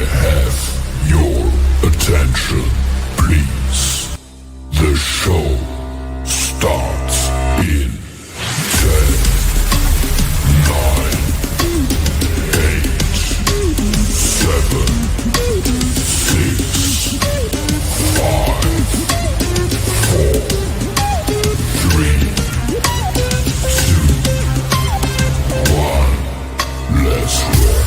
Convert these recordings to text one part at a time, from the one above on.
have your attention, please? The show starts in 10, 9, 8, 7, 6, 5, 4, 3, 2, 1. Let's rock.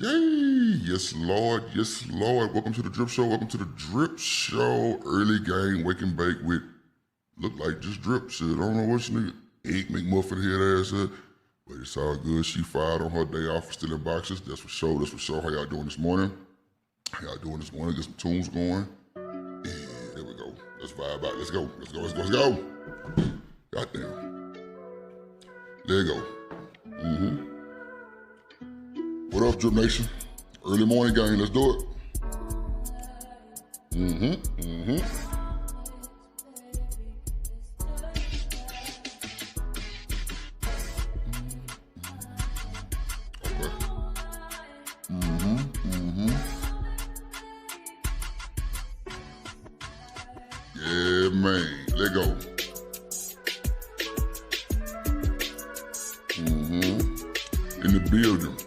Yay! Yes, Lord. Yes, Lord. Welcome to the Drip Show. Welcome to the Drip Show. Early game, wake and bake with, look like just drip shit. I don't know what she need. Egg McMuffin head ass up. But it's all good. She fired on her day off for stealing boxes. That's for sure. That's for sure. How y'all doing this morning? How y'all doing this morning? Get some tunes going. Yeah, there we go. Let's vibe out. Let's go. Let's go. Let's go. Let's go. Goddamn. There you go. What up, Drip Nation? Early morning game, let's do it. Okay. Yeah, man, let go. In the building.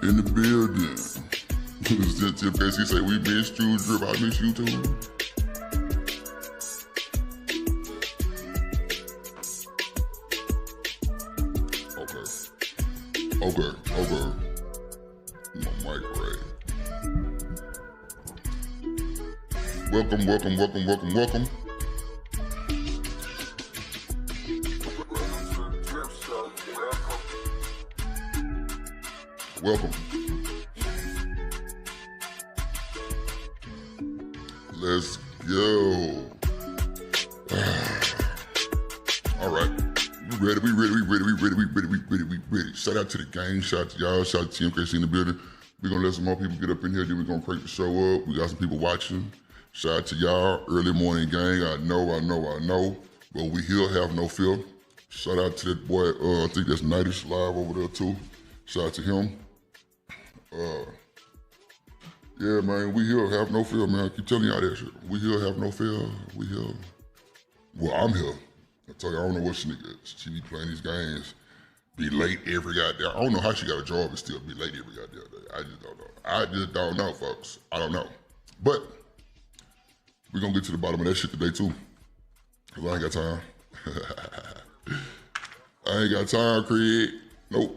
In the building. Tip Casey say, we missed you, Drip. I miss you too. Okay. My mic right. Welcome. Welcome. Let's go. All right. We ready. Shout out to the gang. Shout out to y'all. Shout out to TMKC in the building. We're going to let some more people get up in here. Then we're going to crank the show up. We got some people watching. Shout out to y'all. Early morning gang. I know. But we here have no fear. Shout out to that boy. I think that's Nightish live over there too. Shout out to him. Yeah, man, we here have no fear, man. I keep telling y'all that shit. We here have no fear. We here. Well, I'm here. I tell you, I don't know what Shanika is. She be playing these games, be late every goddamn. I don't know how she got a job and still be late every goddamn day. I just don't know, folks. I don't know. But we're gonna get to the bottom of that shit today too. Cause I ain't got time. I ain't got time, Craig. Nope.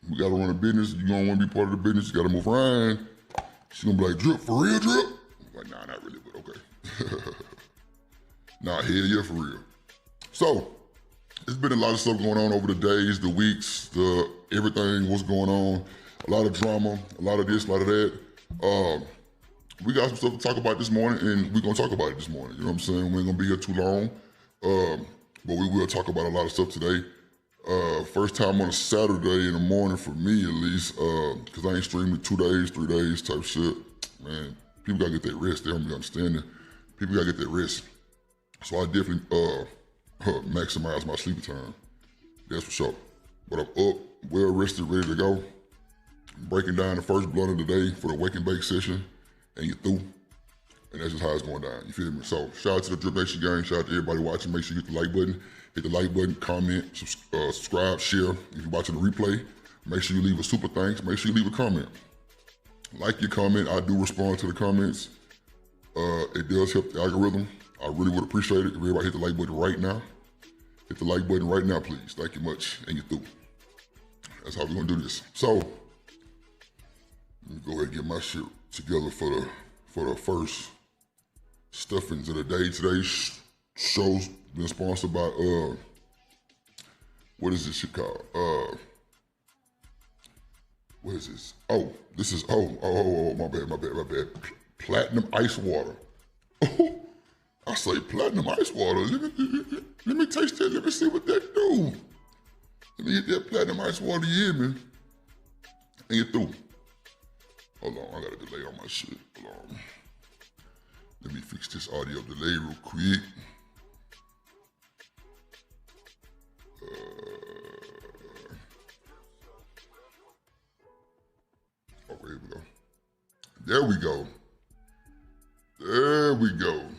We gotta run a business. You don't wanna be part of the business, you gotta move around. She gonna be like, Drip, for real, Drip? I'm like, nah, not really, but okay. Nah, hell yeah, for real. So, it's been a lot of stuff going on over the days, the weeks, everything, what's going on. A lot of drama, a lot of this, a lot of that. We got some stuff to talk about this morning, and we're gonna talk about it this morning. You know what I'm saying? We ain't gonna be here too long, but we will talk about a lot of stuff today. First time on a Saturday in the morning for me, at least, because I ain't streaming 2 days, 3 days type shit. Man, people gotta get their rest. They don't be understanding. People gotta get their rest. So I definitely maximize my sleeping time. That's for sure. But I'm up, well rested, ready to go. Breaking down the first blunt of the day for the wake and bake session, and you're through. And that's just how it's going down, you feel me? So shout out to the Drip Nation gang, shout out to everybody watching. Make sure you hit the like button. Hit the like button, comment, subscribe, share. If you're watching the replay, make sure you leave a super thanks. Make sure you leave a comment. Like your comment, I do respond to the comments. It does help the algorithm. I really would appreciate it if everybody hit the like button right now. Hit the like button right now, please. Thank you much, and you're through. That's how we're gonna do this. So, let me go ahead and get my shit together for the first stuffings of the day. Today's show's been sponsored by what is this shit called? What is this? Oh, this is my bad. Platinum ice water. Oh, I say platinum ice water. Let me taste that. Let me see what that do. Let me get that platinum ice water, you hear me? And get through. Hold on, I got a delay on my shit. Hold on. Let me fix this audio delay real quick. Okay, here we go. There we go. There we go.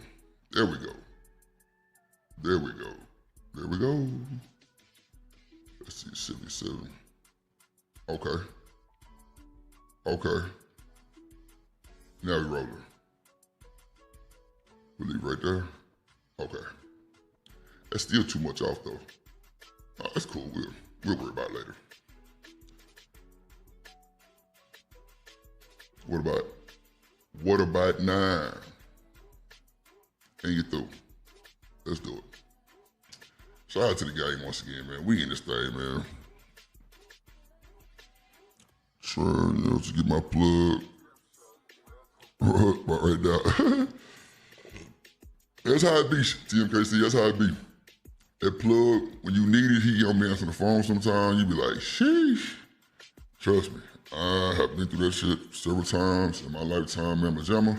There we go. There we go. There we go. Let's see, 77. Okay. Okay. Now we rolling. We leave right there. Okay. That's still too much off though. Oh, that's cool. We'll worry about it later. What about 9? And you through. Let's do it. Shout out to the game once again, man. We in this thing, man. Trying, to get my plug. Right now. That's how it be, TMKC. That's how it be. That plug, when you need it, he don't be answering the phone sometimes. You be like, sheesh. Trust me, I have been through that shit several times in my lifetime, man, pajama,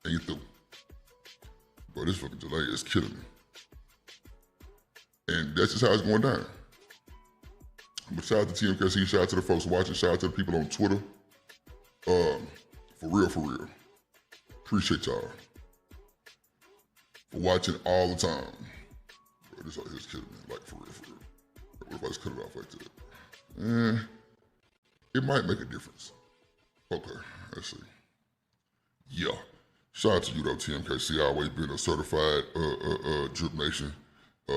and you through. But this fucking delay is killing me. And that's just how it's going down. But shout out to TMKC, shout out to the folks watching, shout out to the people on Twitter. For real. Appreciate y'all for watching all the time. Bro, this out here's killing me, like for real. What if I just cut it off like that? It might make a difference. Okay, let's see. Yeah. Shout out to you though, TMKC. Always been a certified Drip Nation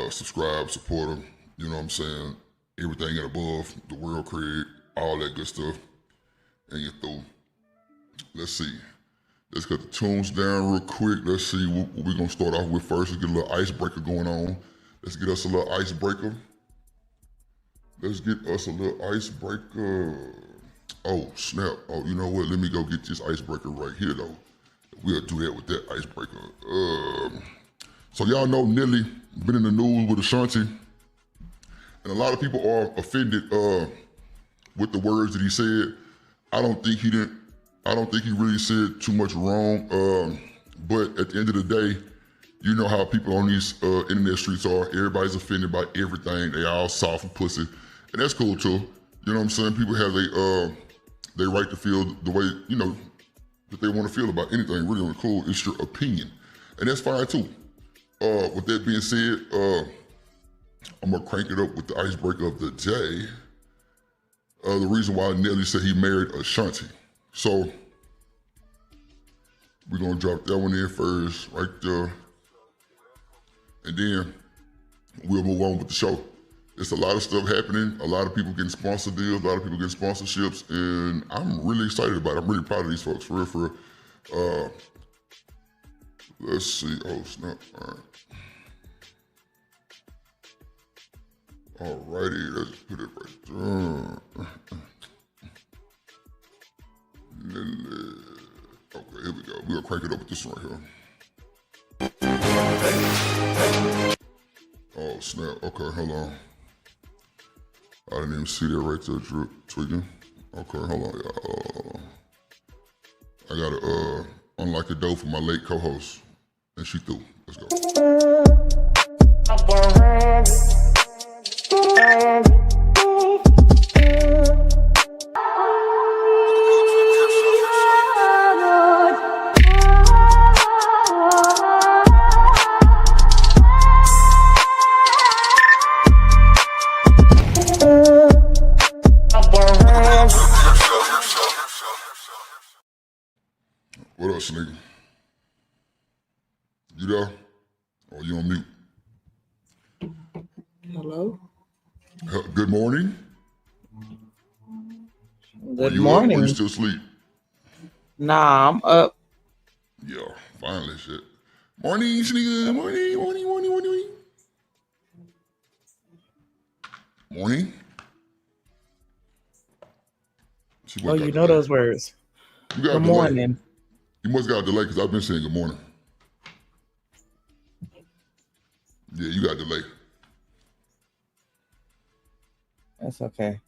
subscribe, supporter. You know what I'm saying? Everything and above, the world cred, all that good stuff. And you're through. Let's see. Let's get the tunes down real quick. Let's see what we're gonna start off with first. Let's get a little icebreaker going on. Let's get us a little icebreaker. Oh, snap. Oh, you know what? Let me go get this icebreaker right here, though. We'll do that with that icebreaker. So y'all know Nelly been in the news with Ashanti. And a lot of people are offended with the words that he said. I don't think he really said too much wrong. But at the end of the day, you know how people on these internet streets are. Everybody's offended by everything. They all soft and pussy. And that's cool too. You know what I'm saying? People have they right to feel the way, you know, that they want to feel about anything. Really on the cool, it's your opinion. And that's fine too. With that being said, I'm gonna crank it up with the icebreaker of the day. The reason why Nelly said he married Ashanti. So, we're gonna drop that one in first, right there. And then we'll move on with the show. There's a lot of stuff happening. A lot of people getting sponsor deals, a lot of people getting sponsorships, and I'm really excited about it. I'm really proud of these folks, for real. Let's see, oh snap, all right. Alrighty, let's put it right there. Okay, here we go. We're gonna crank it up with this one right here. Oh snap, okay, hold on. I didn't even see that right there, Drip, tweaking. Okay, hold on, y'all. I gotta unlock the door for my late co-host, and she through. Let's go. You there? Or you on mute? Hello? Good morning. Good Are you up or you morning. still asleep? Nah, I'm up. Yeah, finally shit. Morning, Shanika. Morning, morning, morning, morning. Morning. She Oh, must you got know delay. those words. You got a Good delay. morning. You must got a delay because I've been saying good morning. Yeah, you got a delay. That's okay.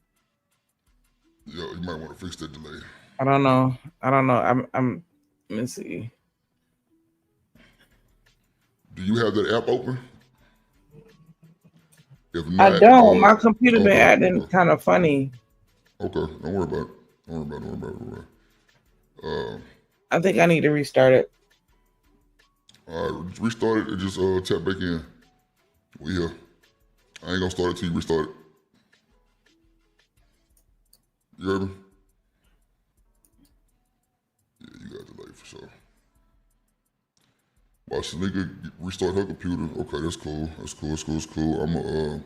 Yeah, you might want to fix that delay. I don't know. Let me see. Do you have that app open? If I not, don't. My computer been okay, acting kind of funny. okay. Don't worry about it. Don't worry about it. I think I need to restart it. All right, restart it and just tap back in. We here. I ain't gonna start it till you restart it. You heard me? Yeah, you got delay for sure. While Shanika restart her computer, okay, that's cool. That's cool. That's cool. That's cool. I'm gonna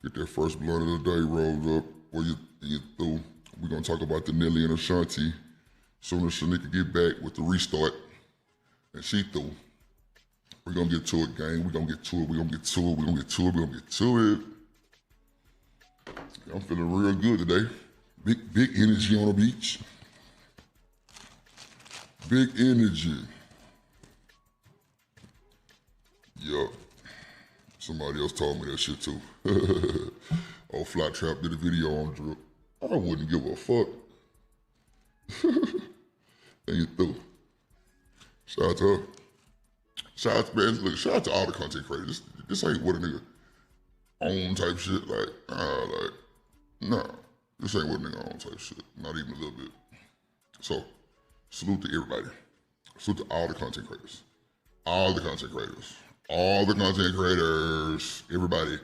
get that first blunt of the day rolled up. Where you through? We're gonna talk about the Nelly and Ashanti. Soon as Shanika get back with the restart, and she through. We're gonna get to it, gang. We're gonna get to it. We're gonna get to it. We're gonna get to it. We're gonna get to it. I'm feeling real good today. Big energy on the beach. Big energy. Yup. Somebody else told me that shit too. Oh, Fly Trap did a video on drip. I wouldn't give a fuck. And you through. Shout out to her. Shout out to, man, look, shout out to all the content creators. This ain't what a nigga own type shit. Nah. This ain't what a nigga own type shit. Not even a little bit. So, salute to everybody. Salute to all the content creators. All the content creators. All the content creators. Everybody.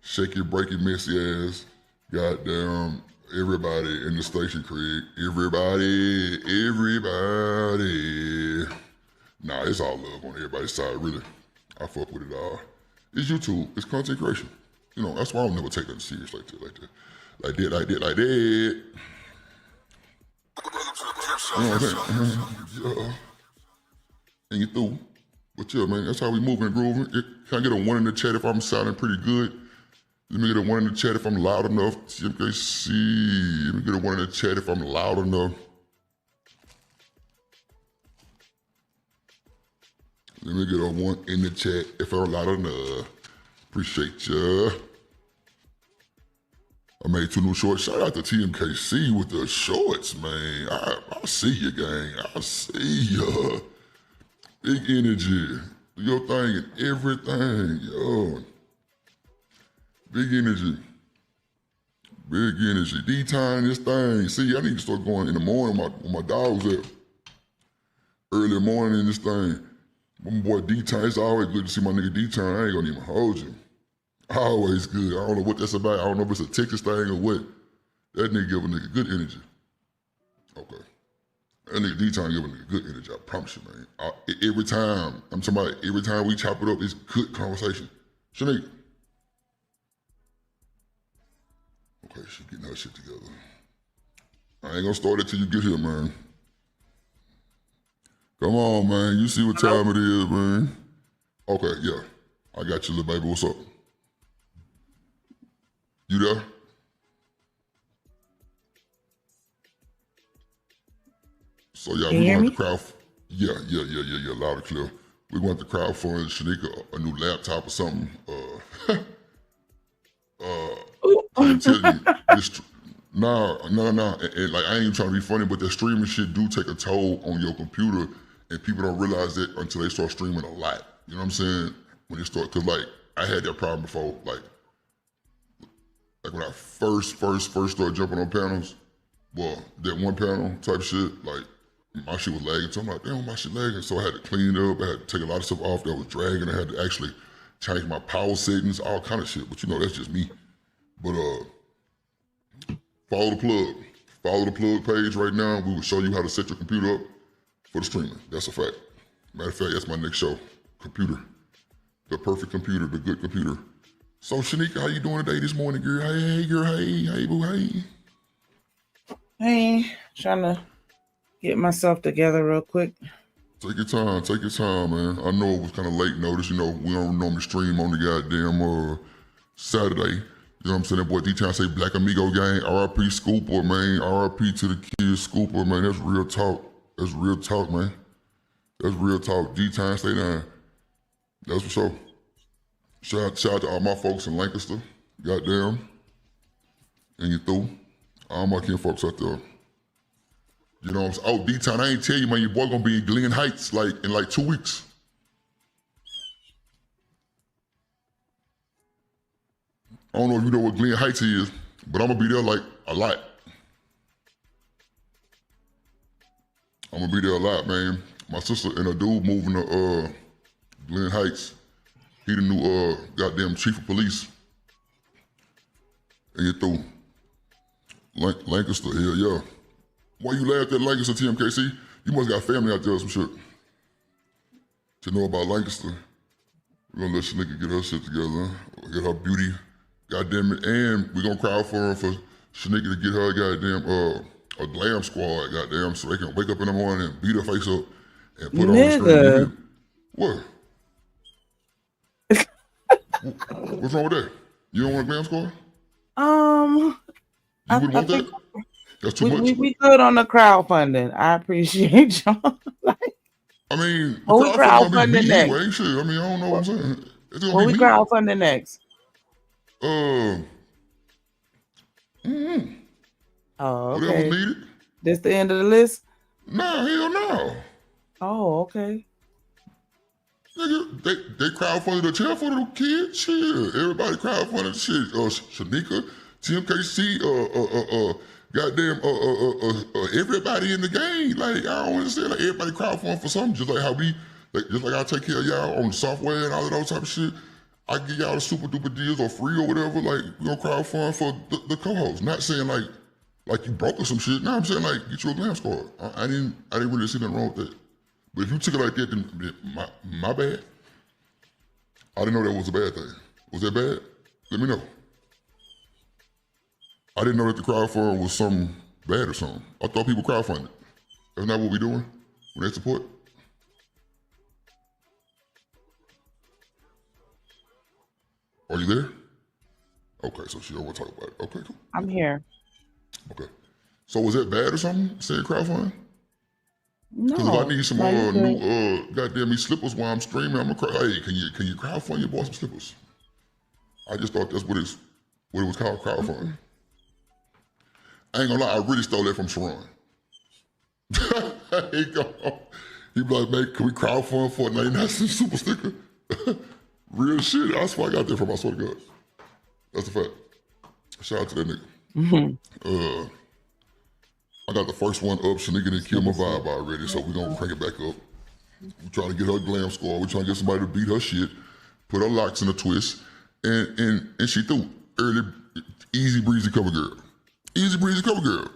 Shake your, break your messy ass. Goddamn. Everybody in the station, Craig. Everybody. Nah, it's all love on everybody's side, really. I fuck with it all. It's YouTube. It's content creation. You know, that's why I don't never take nothing serious like that. Like that. You know what I'm saying? Yeah. And you through. But yeah, man, that's how we moving and grooving. Can I get a 1 in the chat if I'm sounding pretty good? Let me get a 1 in the chat if I'm loud enough. TMKC. Let me get a 1 in the chat if I'm loud enough. Let me get a 1 in the chat if I'm loud enough. Appreciate ya. I made 2 new shorts. Shout out to TMKC with the shorts, man. I see you, gang. I see ya. Big energy. Do your thing and everything, yo. Big energy. Big energy. D-time this thing. See, I need to start going in the morning when my dog's up. Early morning in this thing. My boy D-time, it's always good to see my nigga D-time. I ain't gonna even hold you. Always good. I don't know what that's about. I don't know if it's a Texas thing or what. That nigga give a nigga good energy. Okay. That nigga D-time give a nigga good energy. I promise you, man. Every time, I'm talking about every time we chop it up, it's good conversation. Shanika. Okay, she getting her shit together. I ain't gonna start it till you get here, man. Come on, man. You see what time it is, man. Okay, yeah. I got you, little baby. What's up? You there? So yeah, Can we're you hear going to me? the crowd. Yeah, loud and clear. We're going to crowdfund Shanika a new laptop or something. I'm telling you, this. No. And like I ain't even trying to be funny, but that streaming shit do take a toll on your computer, and people don't realize that until they start streaming a lot. You know what I'm saying? When they start, cause like I had that problem before, like when I first started jumping on panels. Well, that one panel type shit, like my shit was lagging. So I'm like, damn, my shit lagging. So I had to clean it up. I had to take a lot of stuff off that was dragging. I had to actually change my power settings, all kind of shit. But you know, that's just me. But follow the plug. Follow the plug page right now. We will show you how to set your computer up for the streaming. That's a fact. Matter of fact, that's my next show. computer. The perfect computer, the good computer. So Shanika, how you doing today this morning, girl? Hey, girl, hey, boo, hey. Hey, trying to get myself together real quick. Take your time, man. I know it was kind of late notice, we don't normally stream on the goddamn Saturday. You know what I'm saying? That boy D-Town say Black Amigo gang, RIP Scooper, man. RIP to the kids, Scooper, man. That's real talk. That's real talk, man. That's real talk. D-Town, stay down. That's for sure. Shout out to all my folks in Lancaster, goddamn. And you through. All my kin folks out there. You know what I'm saying? Oh, D-Town, I ain't tell you, man, your boy gonna be in Glen Heights in 2 weeks. I don't know if you know what Glen Heights is, but I'm gonna be there a lot. I'm gonna be there a lot, man. My sister and a dude moving to Glen Heights. He the new goddamn chief of police. And you through. Lancaster, hell yeah. Why you laughed at Lancaster, TMKC? You must got family out there or some shit. To know about Lancaster. We're gonna let Shanika get her shit together, get her beauty, goddamn it, and we're gonna crowdfund for Shanika to get her goddamn a glam squad, goddamn, so they can wake up in the morning and beat her face up and put her on the screen. What? What's wrong with that? You don't want a glam squad? You wouldn't want that? That's too much. We good on the crowdfunding. I appreciate y'all. I mean, we crowdfunding next? Anyway, shit. I mean, I don't know what I'm saying. It's gonna what be we crowdfunding next? Oh, okay. Whatever needed. This the end of the list? Nah, hell no. Oh, okay. Nigga, they crowdfunded a chair for the kids. Shit, everybody crowdfunded shit. Shanika, TMKC, goddamn, everybody in the game. Like, I don't understand. Like, everybody crowdfund for something. Just like how just like I take care of y'all on software and all of those type of shit. I give y'all the super duper deals or free or whatever. Like, we gonna crowdfund for the co-host. Not saying like you broke or some shit. No, I'm saying like get you a glam squad. I didn't really see nothing wrong with that. But if you took it like that, then my bad. I didn't know that was a bad thing. Was that bad? Let me know. I didn't know that the crowdfund was something bad or something. I thought people crowdfunded. That's not what we doing when they support. Are you there? Okay, so she don't want to talk about it. Okay, cool. I'm here. Okay. So was that bad or something, saying crowdfund? No. Because if I need some new goddamn me slippers while I'm streaming, I'm gonna hey, can you crowdfund your boy some slippers? I just thought that's what it was called, crowdfund. I ain't gonna lie, I really stole that from Sharon. He be like, man, can we crowdfund for a 99-cent super sticker? Real shit. That's where I got that from, I swear to God. That's a fact. Shout out to that nigga. I got the first one up. Shanika didn't kill my vibe already, so we're gonna crank it back up. We're trying to get her glam squad. We're trying to get somebody to beat her shit, put her locks in a twist, and she threw early, easy breezy cover girl. Easy breezy cover girl.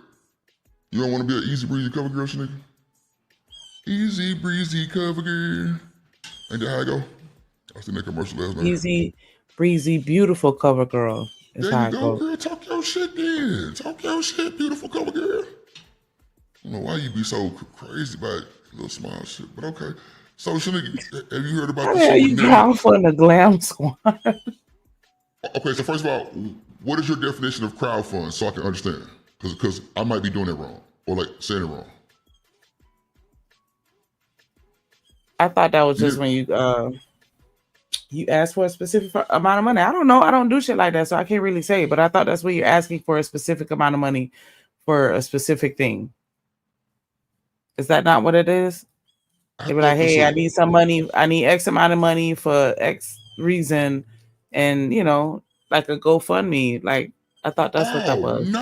You don't want to be an easy breezy cover girl, Shanika? Easy breezy cover girl. Ain't that how I go? I seen that commercial last night. Easy breezy beautiful cover girl. There you go, girl. Talk your shit then. Talk your shit, beautiful cover girl. I don't know why you be so crazy about little small shit, but okay. So, Shanika, have you heard about the show? You crowdfund a glam squad. Okay, so first of all, what is your definition of crowdfund so I can understand? Because I might be doing it wrong or like saying it wrong. I thought that was just when you ask for a specific amount of money. I don't know. I don't do shit like that, so I can't really say. But I thought that's what you're asking for, a specific amount of money for a specific thing. Is that not what it is? They be like, hey, I need some money. I need X amount of money for X reason. And, like a GoFundMe. Like, I thought that's what that was. No.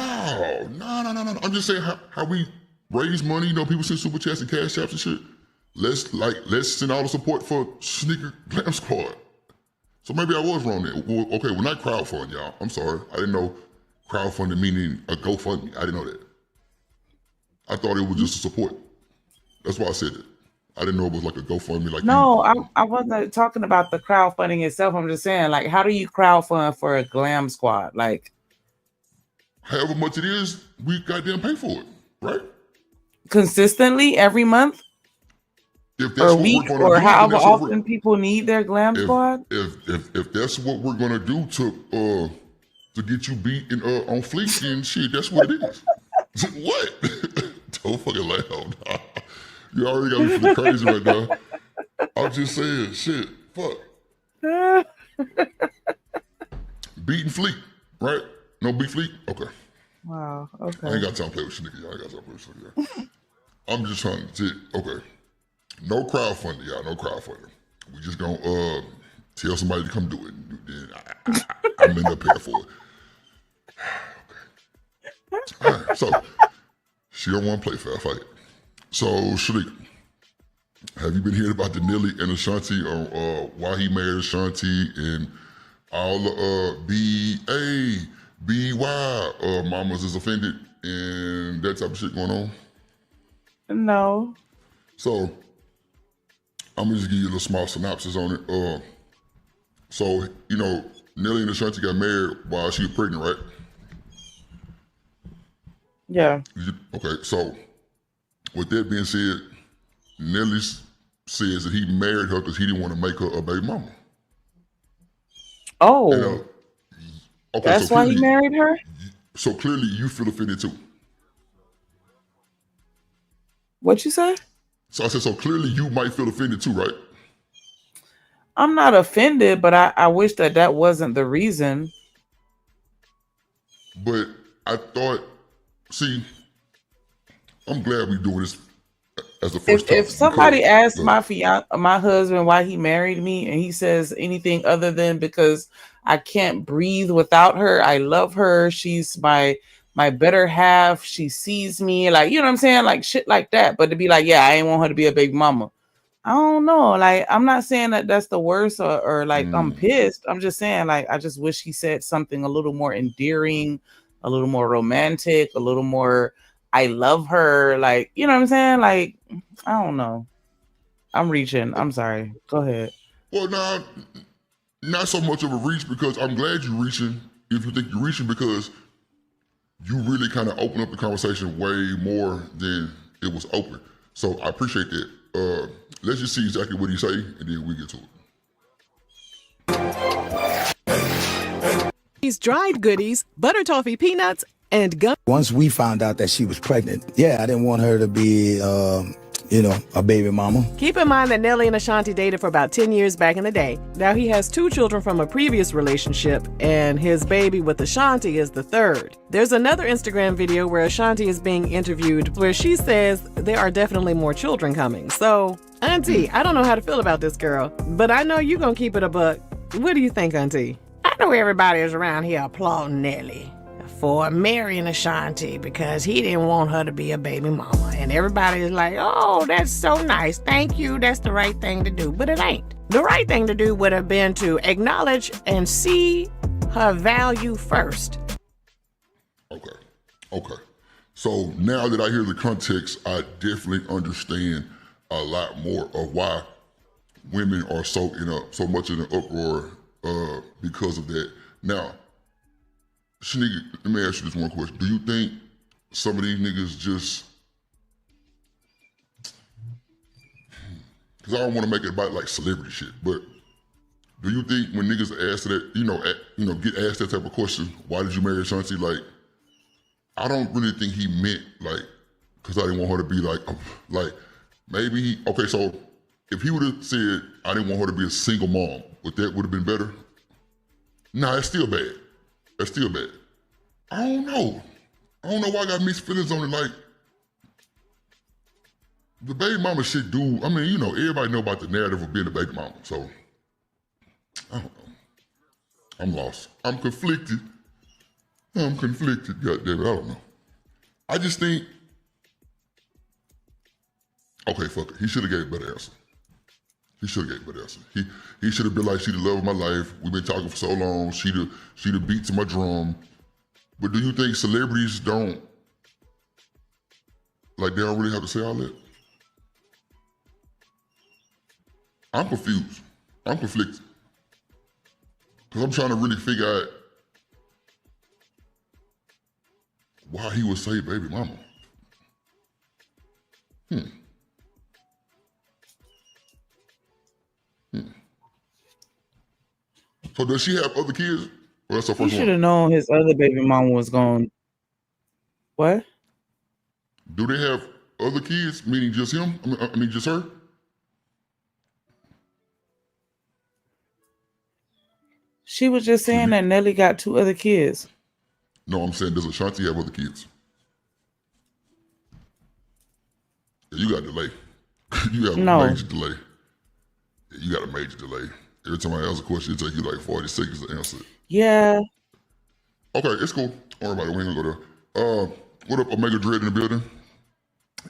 I'm just saying how we raise money. People send super chats and cash apps and shit. Let's send all the support for Sneaker Glam Squad. So maybe I was wrong there. Well, okay, we're not crowdfunding, y'all. I'm sorry. I didn't know crowdfunding meaning a GoFundMe. I didn't know that. I thought it was just a support. That's why I said it. I didn't know it was like a GoFundMe. Like No, I wasn't talking about the crowdfunding itself. I'm just saying, like, how do you crowdfund for a glam squad? Like, however much it is, we goddamn pay for it, right? consistently every month If or that's what week we're gonna or do, then however that's what often people need their glam squad. if that's what we're gonna do to get you beat on Fleek, then shit, that's what it is. What? Don't fucking laugh. You already got me feeling crazy right now. I'm just saying, shit, fuck. Beating Fleek, right? No beat Fleek? Okay. Wow. Okay. I ain't got time to play with Shanika. I ain't got time to play with Shanika. I'm just trying to okay. No crowdfunding, y'all. No crowdfunding. We just gonna tell somebody to come do it. Then I'm end up paying for it. Okay. All right. So she don't want to play fair fight. So Shanika, have you been hearing about the Nelly and Ashanti on why he married Ashanti and all the BY mamas is offended and that type of shit going on? No. So I'm gonna just give you a little small synopsis on it. So you know, Nelly and Ashanti got married while she was pregnant, right? Yeah. Okay. So with that being said, Nelly says that he married her because he didn't want to make her a baby mama. Oh. And, okay. That's why he married her? So clearly you feel offended too. What you say? So I said, so clearly you might feel offended too, right? I'm not offended, but I wish that wasn't the reason. But I thought, see, I'm glad we're doing this as the first time. If somebody asks my husband why he married me and he says anything other than because I can't breathe without her, I love her, she's my better half, she sees me, like, you know what I'm saying, like shit like that. But to be like, yeah, I ain't want her to be a baby mama, I don't know. Like, I'm not saying that that's the worst or like I'm pissed. I'm just saying, like, I just wish he said something a little more endearing, a little more romantic, a little more I love her, like, you know what I'm saying? Like, I don't know. I'm reaching. I'm sorry. Go ahead. Well, not so much of a reach, because I'm glad you're reaching, if you think you're reaching, because you really kind of open up the conversation way more than it was open. So I appreciate that. Let's just see exactly what he say, and then we get to it. These dried goodies, butter toffee peanuts, and gum. Once we found out that she was pregnant, I didn't want her to be, a baby mama. Keep in mind that Nelly and Ashanti dated for about 10 years back in the day. Now he has 2 children from a previous relationship, and his baby with Ashanti is the 3rd. There's another Instagram video where Ashanti is being interviewed where she says there are definitely more children coming. So, Auntie, I don't know how to feel about this girl, but I know you're gonna keep it a buck. What do you think, Auntie? I know everybody is around here applauding Nelly for marrying Ashanti because he didn't want her to be a baby mama. And everybody is like, oh, that's so nice. Thank you. That's the right thing to do. But it ain't. The right thing to do would have been to acknowledge and see her value first. Okay. So now that I hear the context, I definitely understand a lot more of why women are so much in an uproar because of that. Now, Shanika, let me ask you this one question. Do you think some of these niggas just, because I don't want to make it about like celebrity shit, but do you think when niggas ask that, get asked that type of question, why did you marry Ashanti? Like, I don't really think he meant like, because I didn't want her to be like maybe, okay, so if he would have said, I didn't want her to be a single mom, would have been better? Nah, it's still bad. That's still bad. I don't know why I got mixed feelings on it. Like, the baby mama shit, dude. I mean, everybody know about the narrative of being a baby mama. So, I don't know. I'm lost. I'm conflicted. God damn it, I don't know. I just think, okay, fuck it. He should have gave a better answer. He should have been like, she the love of my life. We've been talking for so long. She the beat to my drum. But do you think celebrities don't really have to say all that? I'm confused. I'm conflicted. Because I'm trying to really figure out why he would say baby mama. So does she have other kids? Or that's her He first should one? have known his other baby mama was going. What? Do they have other kids, meaning just him? I mean just her? She was just saying that Nelly got 2 other kids. No, I'm saying does Ashanti have other kids? Yeah, you got a delay. You have No. a major delay. Yeah, you got a major delay. Every time I ask a question, it takes you like 40 seconds to answer it. Yeah. Okay, it's cool. Don't worry about it. We ain't gonna go there. What up, Omega Dread in the building?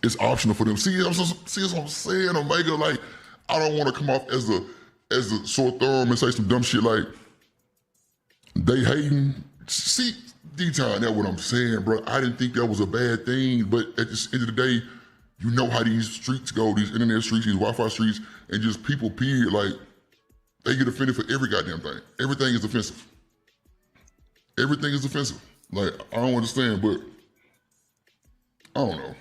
It's optional for them. See what I'm saying, Omega? Like, I don't want to come off as a sore thumb and say some dumb shit like they hating. See, D-Time, that's what I'm saying, bro. I didn't think that was a bad thing, but at the end of the day, you know how these streets go, these internet streets, these Wi-Fi streets, and just people, period, like, they get offended for every goddamn thing. Everything is offensive. Everything is offensive. Like, I don't understand, but I don't know.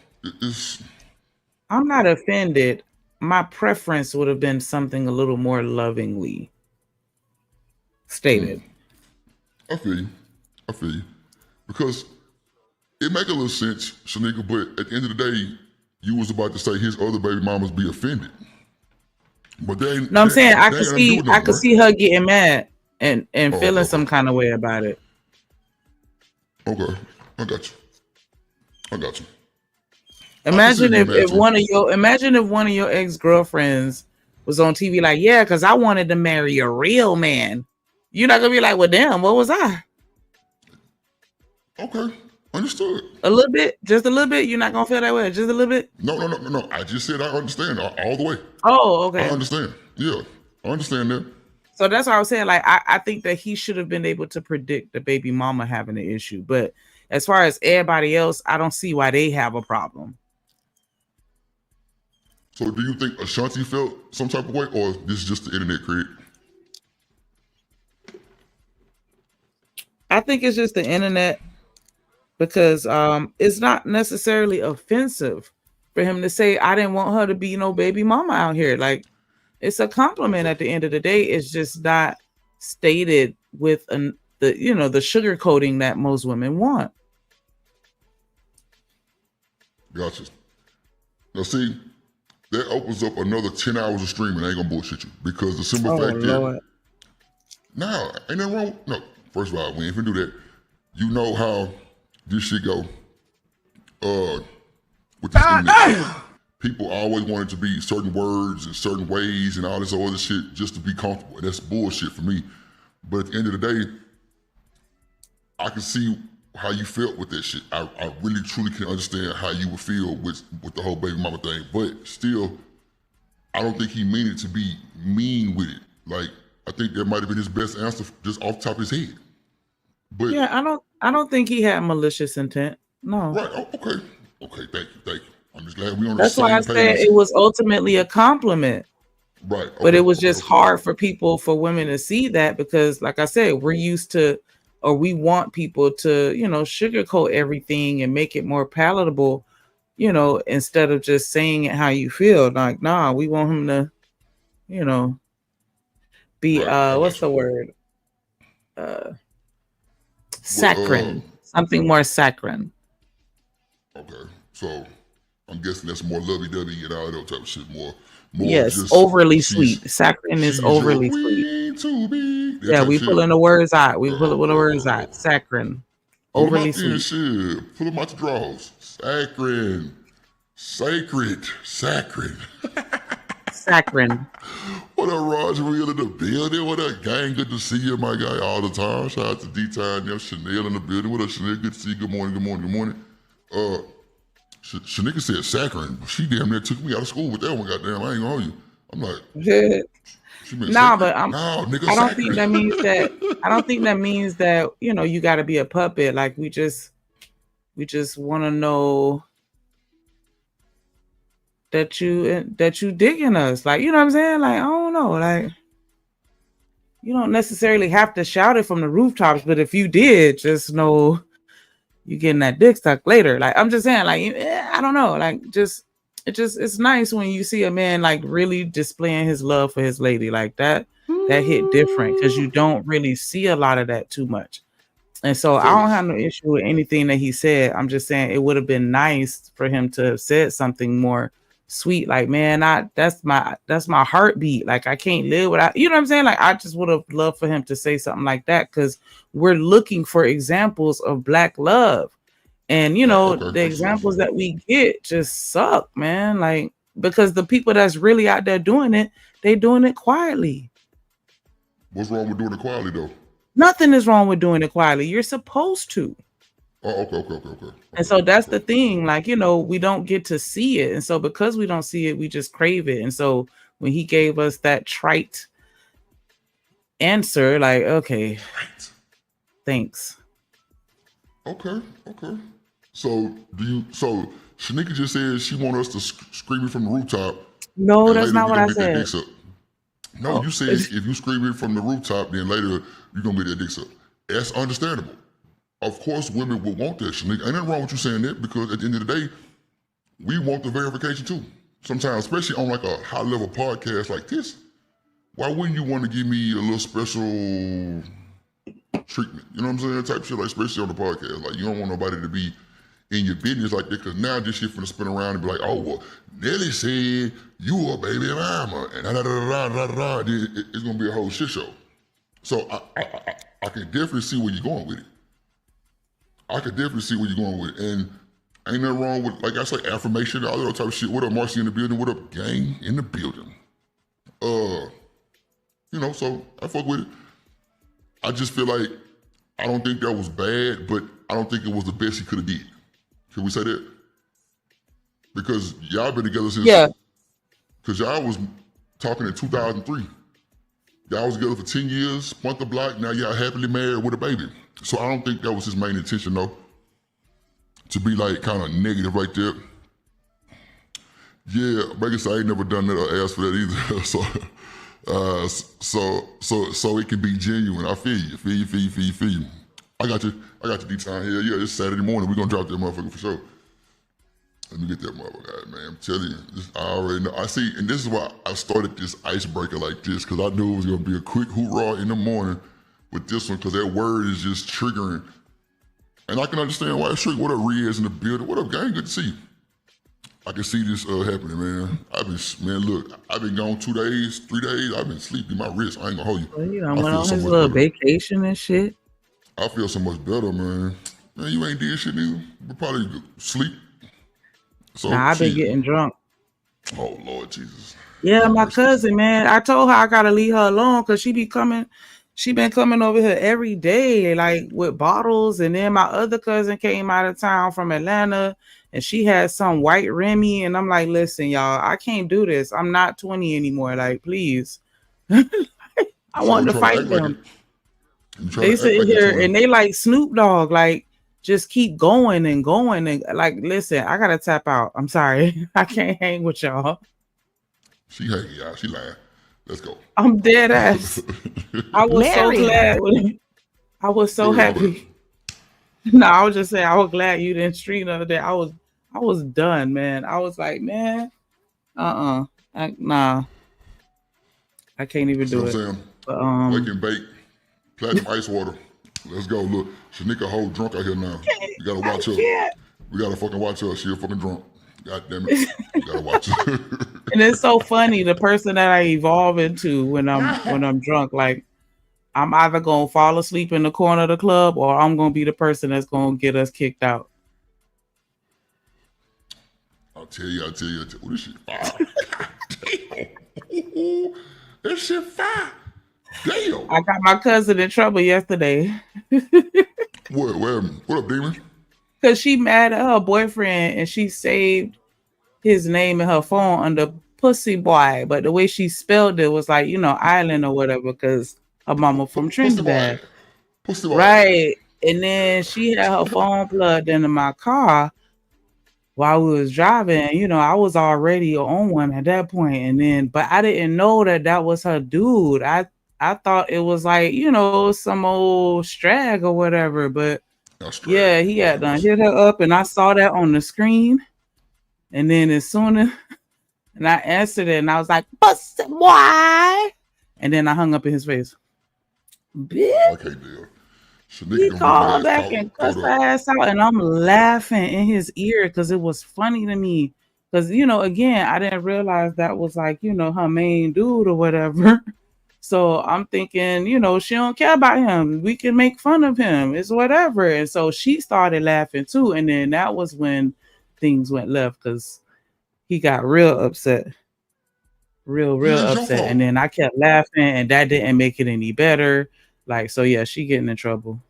I'm not offended. My preference would have been something a little more lovingly stated. I feel you. Because it make a little sense, Shanika, but at the end of the day, you was about to say his other baby mamas be offended. But they ain't. No, I'm saying I could right? see her getting mad and feeling some kind of way about it. Okay, I got you. Imagine if one of your ex-girlfriends was on TV like, yeah, because I wanted to marry a real man. You're not gonna be like, well, damn, what was I? Okay, understood. A little bit, just a little bit. You're not gonna feel that way, just a little bit. No. I just said I understand all the way. Oh, okay. I understand. Yeah, I understand that. So that's why I was saying, like, I think that he should have been able to predict the baby mama having an issue. But as far as everybody else, I don't see why they have a problem. So do you think Ashanti felt some type of way, or this is just the internet, Craig? I think it's just the internet, because it's not necessarily offensive for him to say, I didn't want her to be no baby mama out here. Like, it's a compliment at the end of the day. It's just not stated with the sugarcoating that most women want. Gotcha. Now see, that opens up another 10 hours of streaming. I ain't gonna bullshit you, because the simple fact that no, ain't nothing wrong. No, first of all, we ain't finna do that. You know how this shit go. With this internet, people always want it to be certain words and certain ways and all this other shit just to be comfortable. And that's bullshit for me. But at the end of the day, I can see how you felt with that shit. I really truly can understand how you would feel with the whole baby mama thing. But still, I don't think he meant it to be mean with it. Like, I think that might have been his best answer just off the top of his head. But yeah, I don't think he had malicious intent. No. Right. Oh, okay. Thank you. I'm just glad we on That's the same why I page. said it was ultimately a compliment. Right. Okay, but it was just hard for women to see that, because, like I said, we're used to, or we want people to, sugarcoat everything and make it more palatable, instead of just saying it how you feel. Like, nah, we want him to, be, what's the word? Saccharine. Something more saccharine. Okay. So I'm guessing that's more lovey-dovey and all that type of shit. More yes, just, overly sweet. Saccharine is overly sweet. Yeah, we pulling the words out. We pulling the words out. Saccharine. Overly sweet. Shit. Pull them out the drawers. Saccharine. Sacred. Saccharine. What up, Roger? We in the building. What up, gang? Good to see you, my guy, all the time. Shout out to D-Time, Chanel in the building. What up, Chanel? Good to see you. Good morning. Shanika said saccharine. She damn near took me out of school with that one. Goddamn, I ain't gonna hold you. I'm like, but I don't think that means that. I don't think that means that you got to be a puppet. Like, we just want to know that you digging us. Like, you know what I'm saying? Like, I don't know. Like, you don't necessarily have to shout it from the rooftops, but if you did, just know you getting that dick stuck later. Like, I'm just saying, like, I don't know. Like, it's nice when you see a man like really displaying his love for his lady like that. That hit different because you don't really see a lot of that too much. And so I don't have no issue with anything that he said. I'm just saying it would have been nice for him to have said something more sweet, like, man, that's my heartbeat. Like, I can't live without, you know what I'm saying? Like, I just would have loved for him to say something like that, because we're looking for examples of Black love. And the examples that we get just suck, man. Like, because the people that's really out there doing it, they doing it quietly. What's wrong with doing it quietly though? Nothing is wrong with doing it quietly. You're supposed to. Oh, okay. And so that's the thing. Like, we don't get to see it. And so because we don't see it, we just crave it. And so when he gave us that trite answer, like, okay, thanks. Okay. So Shanika just said she want us to scream it from the rooftop. No, that's not what I said. No, you said if you scream it from the rooftop, then later you're gonna get that dick sucked. That's understandable. Of course, women will want that, Shanika. Ain't nothing wrong with you saying that, because at the end of the day, we want the verification too. Sometimes, especially on like a high-level podcast like this, why wouldn't you want to give me a little special treatment? You know what I'm saying? Type shit, like, especially on the podcast. Like, you don't want nobody to be in your business like that, because now this shit finna spin around and be like, oh, well, Nelly said you a baby mama, and da-da-da-da-da-da-da. It's gonna be a whole shit show. So I can definitely see where you're going with it. And ain't nothing wrong with, like I say, affirmation, all that type of shit. What up, Marcy in the building? What up, gang in the building? So I fuck with it. I just feel like I don't think that was bad, but I don't think it was the best he could have did. Can we say that? Because y'all been together since... Yeah. Because y'all was talking in 2003. Y'all was together for 10 years, spun the block, now y'all happily married with a baby. So I don't think that was his main intention, though, to be like kind of negative right there. Yeah, Megan said I ain't never done that or asked for that either. So it can be genuine. I feel you. I got you D-Time here. Yeah, it's Saturday morning. We're gonna drop that motherfucker for sure. Let me get that motherfucker out, man. I'm telling you, I already know. I see, and this is why I started this icebreaker like this, because I knew it was gonna be a quick hoorah in the morning with this one, because that word is just triggering. And I can understand why it's triggering. What up, Riaz in the building? What up, gang? Good to see you. I can see this happening, man. I've been gone 2 days, 3 days. I've been sleeping my wrist. I ain't gonna hold you. Well, I went on his little vacation and shit. I feel so much better, man. Man, you ain't did shit neither. But probably sleep. So I've been getting drunk. Oh, Lord Jesus. Yeah, my cousin, man. I told her I gotta leave her alone because she been coming over here every day, like with bottles. And then my other cousin came out of town from Atlanta, and she had some white Remy. And I'm like, listen, y'all, I can't do this. I'm not 20 anymore. Like, please. I want to fight them. They sit here and they like Snoop Dogg, like, just keep going and like, listen, I gotta tap out. I'm sorry. I can't hang with y'all. She hanging, y'all. She lying. Let's go. I'm dead ass. I was so glad. I was so happy. No, I was just saying, I was glad you didn't stream the other day. I was done, man. I was like, man, nah. I can't even do it. But, wake and bake. Platinum ice water. Let's go. Look, Shanika whole drunk out here now. You gotta watch her. We gotta fucking watch her. She a fucking drunk. God damn it. You gotta watch her. And it's so funny, the person that I evolve into when I'm drunk, like, I'm either gonna fall asleep in the corner of the club, or I'm gonna be the person that's gonna get us kicked out. I'll tell you. Oh, this shit fire. Damn. This shit fire. Damn. I got my cousin in trouble yesterday. What up, Demon? Because she mad at her boyfriend and she saved his name in her phone under Pussy Boy. But the way she spelled it was like, island or whatever, because her mama from Trinidad. Pussy Boy. Right. And then she had her phone plugged into my car while we was driving. You know, I was already on one at that point, and then, but I didn't know that was her dude. I thought it was like, you know, some old strag or whatever. But That's straight. yeah, he had done hit her up, and I saw that on the screen. And then as soon as and I answered it, and I was like, "Bust why?" And then I hung up in his face. Bitch. Okay, deal. He Shanika gonna called get her back ass and caught cussed her up. ass out, and I'm laughing in his ear because it was funny to me. Because, you know, again, I didn't realize that was like, you know, her main dude or whatever. So I'm thinking, you know, she don't care about him. We can make fun of him. It's whatever. And so she started laughing too. And then that was when things went left because he got real upset. Real Yeah, it's your upset. fault. And then I kept laughing, and that didn't make it any better. Like, so yeah, she getting in trouble.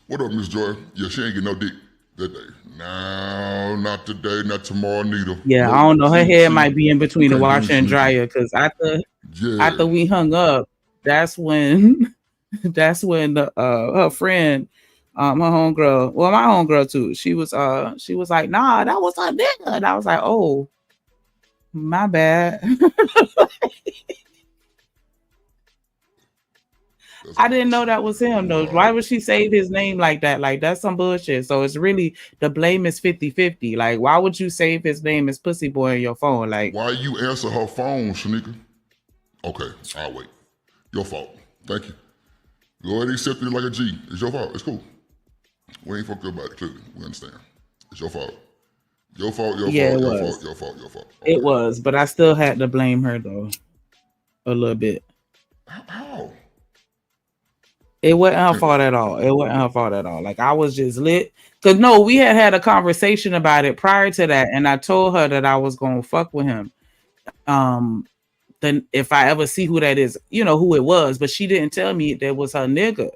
What up, Miss Joy? Yeah, she ain't get no dick that day. No, not today, not tomorrow, neither. Yeah, I Nope. don't know. Her head See, might be in you between the can't do this, washer and Shanika. dryer because Yeah. after we hung up, that's when the her friend, her homegirl, well, my homegirl too, she was like, nah, that was her nigga. And I was like, oh, my bad. I didn't know that was him though. Why would she save his name like that? Like, that's some bullshit. So it's really, the blame is 50-50. Like, why would you save his name as Pussy Boy in your phone? Like, Why you answer her phone, Shanika? Okay, I'll wait. Your fault. Thank you. Go ahead and accept it like a G. It's your fault. It's cool. We ain't fucked up about it, clearly. We understand. It's your fault. Your fault, your Yeah, fault, it your was. fault, your fault, your fault. Okay. It was, but I still had to blame her though, a little bit. How? It wasn't her fault at all. It wasn't her fault at all. Like, I was just lit. Cause no, we had a conversation about it prior to that, and I told her that I was gonna fuck with him. Then if I ever see who that is, you know who it was, but she didn't tell me that was her nigga.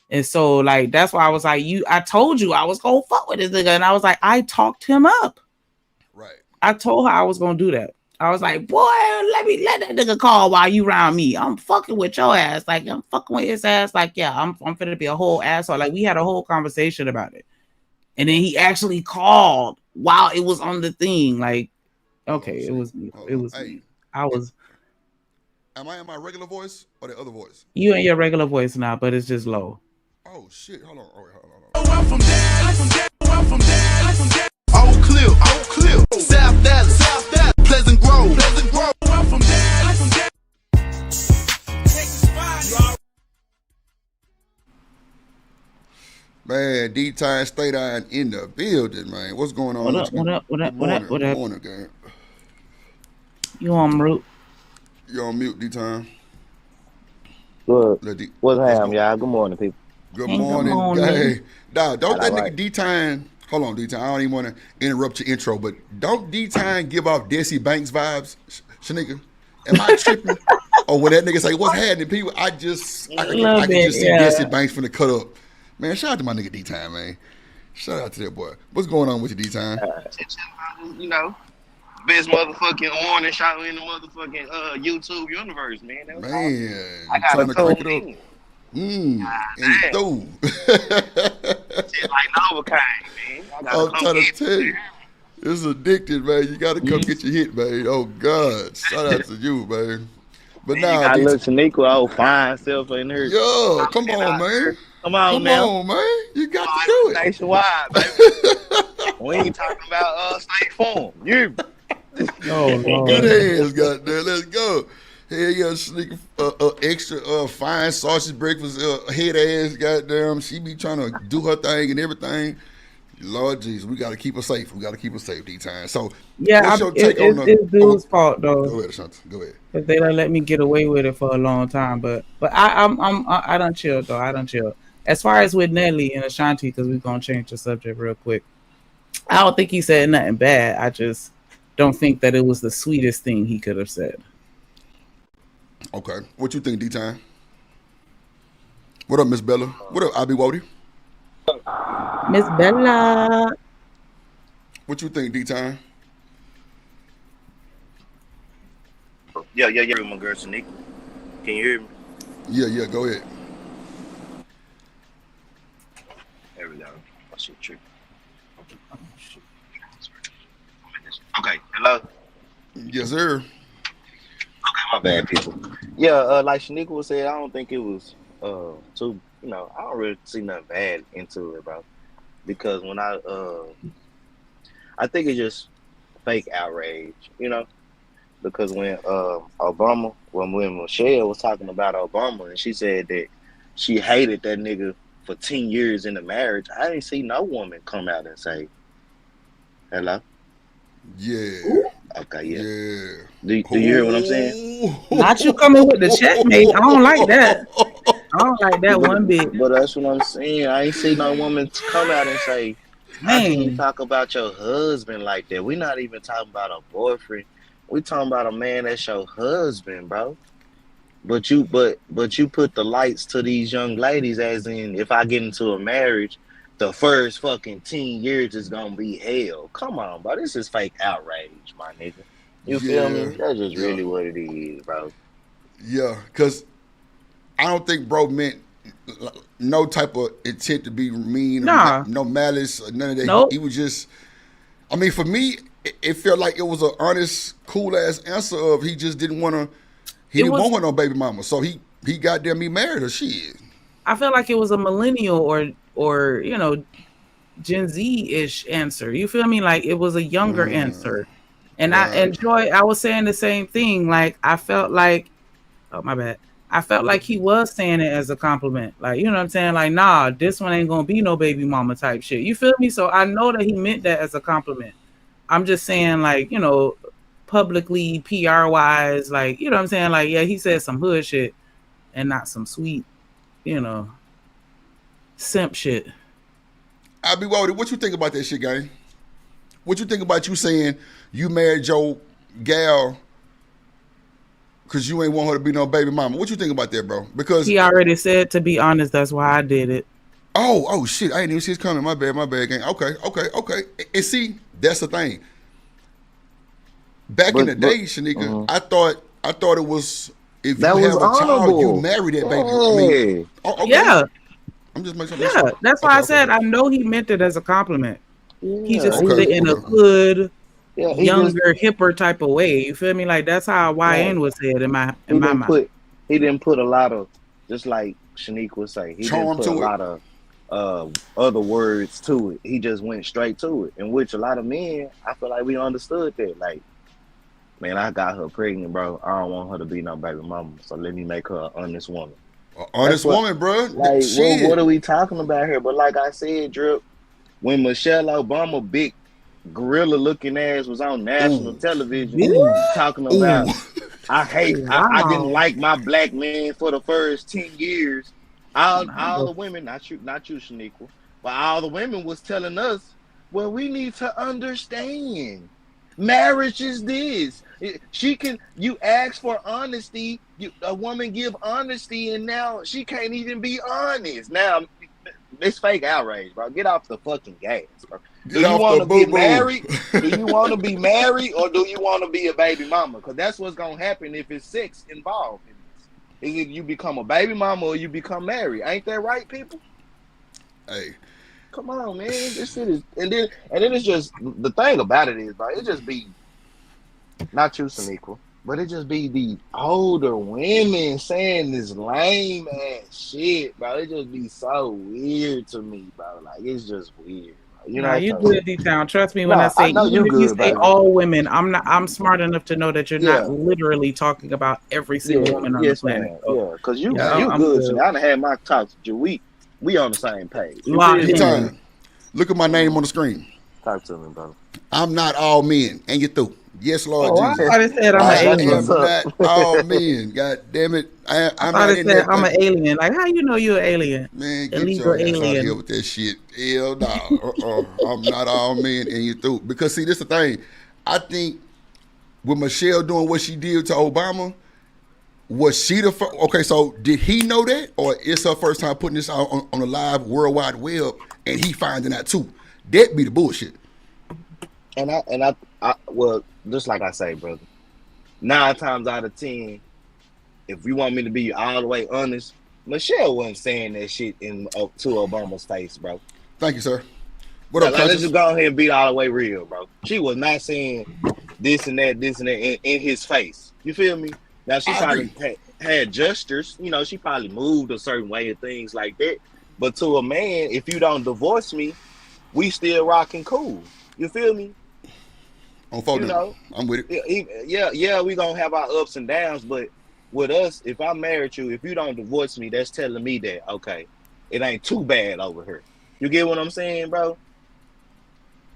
And so, like, that's why I was like, I told you I was gonna fuck with this nigga, and I was like, I talked him up. Right. I told her I was gonna do that. I was like, boy, let that nigga call while you around me. I'm fucking with your ass. Like, I'm fucking with his ass. Like, yeah, I'm finna be a whole asshole. Like, we had a whole conversation about it. And then he actually called while it was on the thing. Like, okay, it was me. It was me. I was. Am I in my regular voice or the other voice? You in your regular voice now, but it's just low. Oh shit! Hold on. Oh, wait, hold on. I'm from Oak Cliff, South Dallas, Pleasant Grove, I'm from Man, D-Time State Iron in the building, man. What's going on? What up? Good morning, gang. You on mute? You on mute, D-Time? What's happening, y'all? Good morning, people. Good Hey, good morning, morning. gang. Nah, don't that Alright. nigga D-Time... Hold on, D-Time. I don't even want to interrupt your intro, but don't D-Time give off Desi Banks vibes, Shanika? Am I tripping? Or when that nigga say, what's happening, people? I can just see Desi Banks finna cut up. Man, shout out to my nigga D-Time, man. Shout out to that boy. What's going on with you, D-Time? You know, best motherfucking morning show in the motherfucking YouTube universe, man. That was awesome. Man, I got trying a to crank it tune up. in. And damn. through. Shit like Novocaine, man. I gotta I'm come trying to get tell you. It's addicted, man. You got to come get your hit, man. Oh, God. Shout out to you, man. But Man, you now, got D- little Shanika, old fine self in her. yo, come on, man. Come on, Come now. on, man. You got to do it. Nationwide, baby. We ain't talking about State Farm. You. Oh, Good Lord. hands, goddamn. Let's go. Hell yeah, Sneaker, extra fine sausage breakfast, head ass, goddamn. She be trying to do her thing and everything. Lord Jesus, we got to keep her safe. We got to keep her safe, D-Time. So, Yeah, what's your take on the... it's dude's fault though. Go ahead, Ashanti. Go ahead. Cause they done let me get away with it for a long time, but I done chill though. I done chill. As far as with Nelly and Ashanti, because we're gonna change the subject real quick. I don't think he said nothing bad. I just don't think that it was the sweetest thing he could have said. Okay. What you think, D-Time? What up, Miss Bella? What up, Abby Wody? Miss Bella. What you think, D-Time? Yeah, my girl Shanika. Can you hear me? Yeah, go ahead. There we go. I should trick. Okay, hello. Yes, sir. My bad, people. Yeah, like Shanika was saying, I don't think it was too. I don't really see nothing bad into it, bro. Because I think it's just fake outrage. Because when Michelle was talking about Obama and she said that she hated that nigga for 10 years in the marriage, I didn't see no woman come out and say, hello? Yeah. Okay, yeah. Yeah. Do you hear what I'm saying? Not you coming with the checkmate. I don't like that. I don't like that one bit. But that's what I'm saying. I ain't see no woman come out and say, how can you Man, talk about your husband like that? We're not even talking about a boyfriend. We talking about a man that's your husband, bro. But you put the lights to these young ladies, as in, if I get into a marriage, the first fucking 10 years is gonna be hell. Come on, bro. This is fake outrage, my nigga. You feel Yeah. me? That's just Yeah. really what it is, bro. Yeah. Because I don't think bro meant no type of intent to be mean or nah, no malice or none of that. nope. He was just, I mean, for me, it felt like it was an honest, cool ass answer of he just didn't want to, he didn't want no baby mama. So he goddamn me married her. Shit. I felt like it was a millennial or Gen Z-ish answer. You feel me? Like it was a younger answer. And Right. I was saying the same thing. Like I felt like, oh my bad. I felt like he was saying it as a compliment. Like, you know what I'm saying? Like, nah, this one ain't gonna be no baby mama type shit. You feel me? So I know that he meant that as a compliment. I'm just saying, like, publicly, PR wise, like, you know what I'm saying? Like, yeah, he said some hood shit and not some sweet, simp shit. I be worried. What you think about that shit, gang? What you think about you saying you married your gal because you ain't want her to be no baby mama? What you think about that, bro? Because He already said, to be honest, that's why I did it. oh shit, I didn't even see it coming. My bad, gang. Okay. And see, that's the thing. Back in the day, Shanika, I thought it was if That you was have a child, you honorable. marry that baby. Yeah. I mean, okay. Yeah, I'm just making yeah. That's why I said I know he meant it as a compliment. He just said it in a hood, Yeah, younger, hipper type of way. You feel me? Like that's how YN was said in my mind. He didn't put a lot of, just like Shanique would say, he Charm didn't put a to it. lot of other words to it. He just went straight to it. In which a lot of men, I feel like we understood that. Like, man, I got her pregnant, bro. I don't want her to be no baby mama, so let me make her an honest woman. Honest woman, bro. Like, Shit. what are we talking about here? But like I said, Drip, when Michelle Obama big gorilla looking ass was on national television talking about I didn't like my black man for the first 10 years. All the women, not you, Shaniqua, but all the women was telling us, well, we need to understand. Marriage is this. You ask for honesty, a woman give honesty, and now she can't even be honest. Now, it's fake outrage, bro. Get off the fucking gas, bro. Do you want to get married? Do you want to be married, or do you want to be a baby mama? Because that's what's going to happen if it's sex involved in this. Is it you become a baby mama or you become married? Ain't that right, people? Hey. Come on, man. This shit is, and then it's just, the thing about it is, bro, it just be, not you, Shanika, but it just be the older women saying this lame ass shit, bro. It just be so weird to me, bro. Like, it's just weird. You know, you good, D-Town. Trust me when I say, know even you if good, you say baby. all women, I'm smart enough to know that you're not literally talking about every single woman on the planet. So, because you good. So I done had my talks with you. We on the same page. D-Town, look at my name on the screen. Talk to me, bro. I'm not all men, and you through. Yes, Lord Jesus. I said I'm an alien. Not all men. God damn it. I'm not in that. I'm an alien. Like, how you know you're an alien? Man, get illegal your ass alien. out here with that shit. Hell no. I'm not all men, and you through. Because see, this is the thing. I think with Michelle doing what she did to Obama, was she the first? Okay, so did he know that, or it's her first time putting this out on the live world wide web, and he finding out too? That be the bullshit. And I well, just like I say, brother, 9 times out of 10, if you want me to be all the way honest, Michelle wasn't saying that shit to Obama's face, bro. Thank you, sir. What up, let's just go ahead and be all the way real, bro. She was not saying this and that in his face. You feel me? Now she probably had gestures, you know, she probably moved a certain way and things like that. But to a man, if you don't divorce me, we still rocking cool. You feel me? On phone, you know, I'm with it. Yeah, we gonna have our ups and downs, but with us, if I married you, if you don't divorce me, that's telling me that okay, it ain't too bad over here. You get what I'm saying, bro?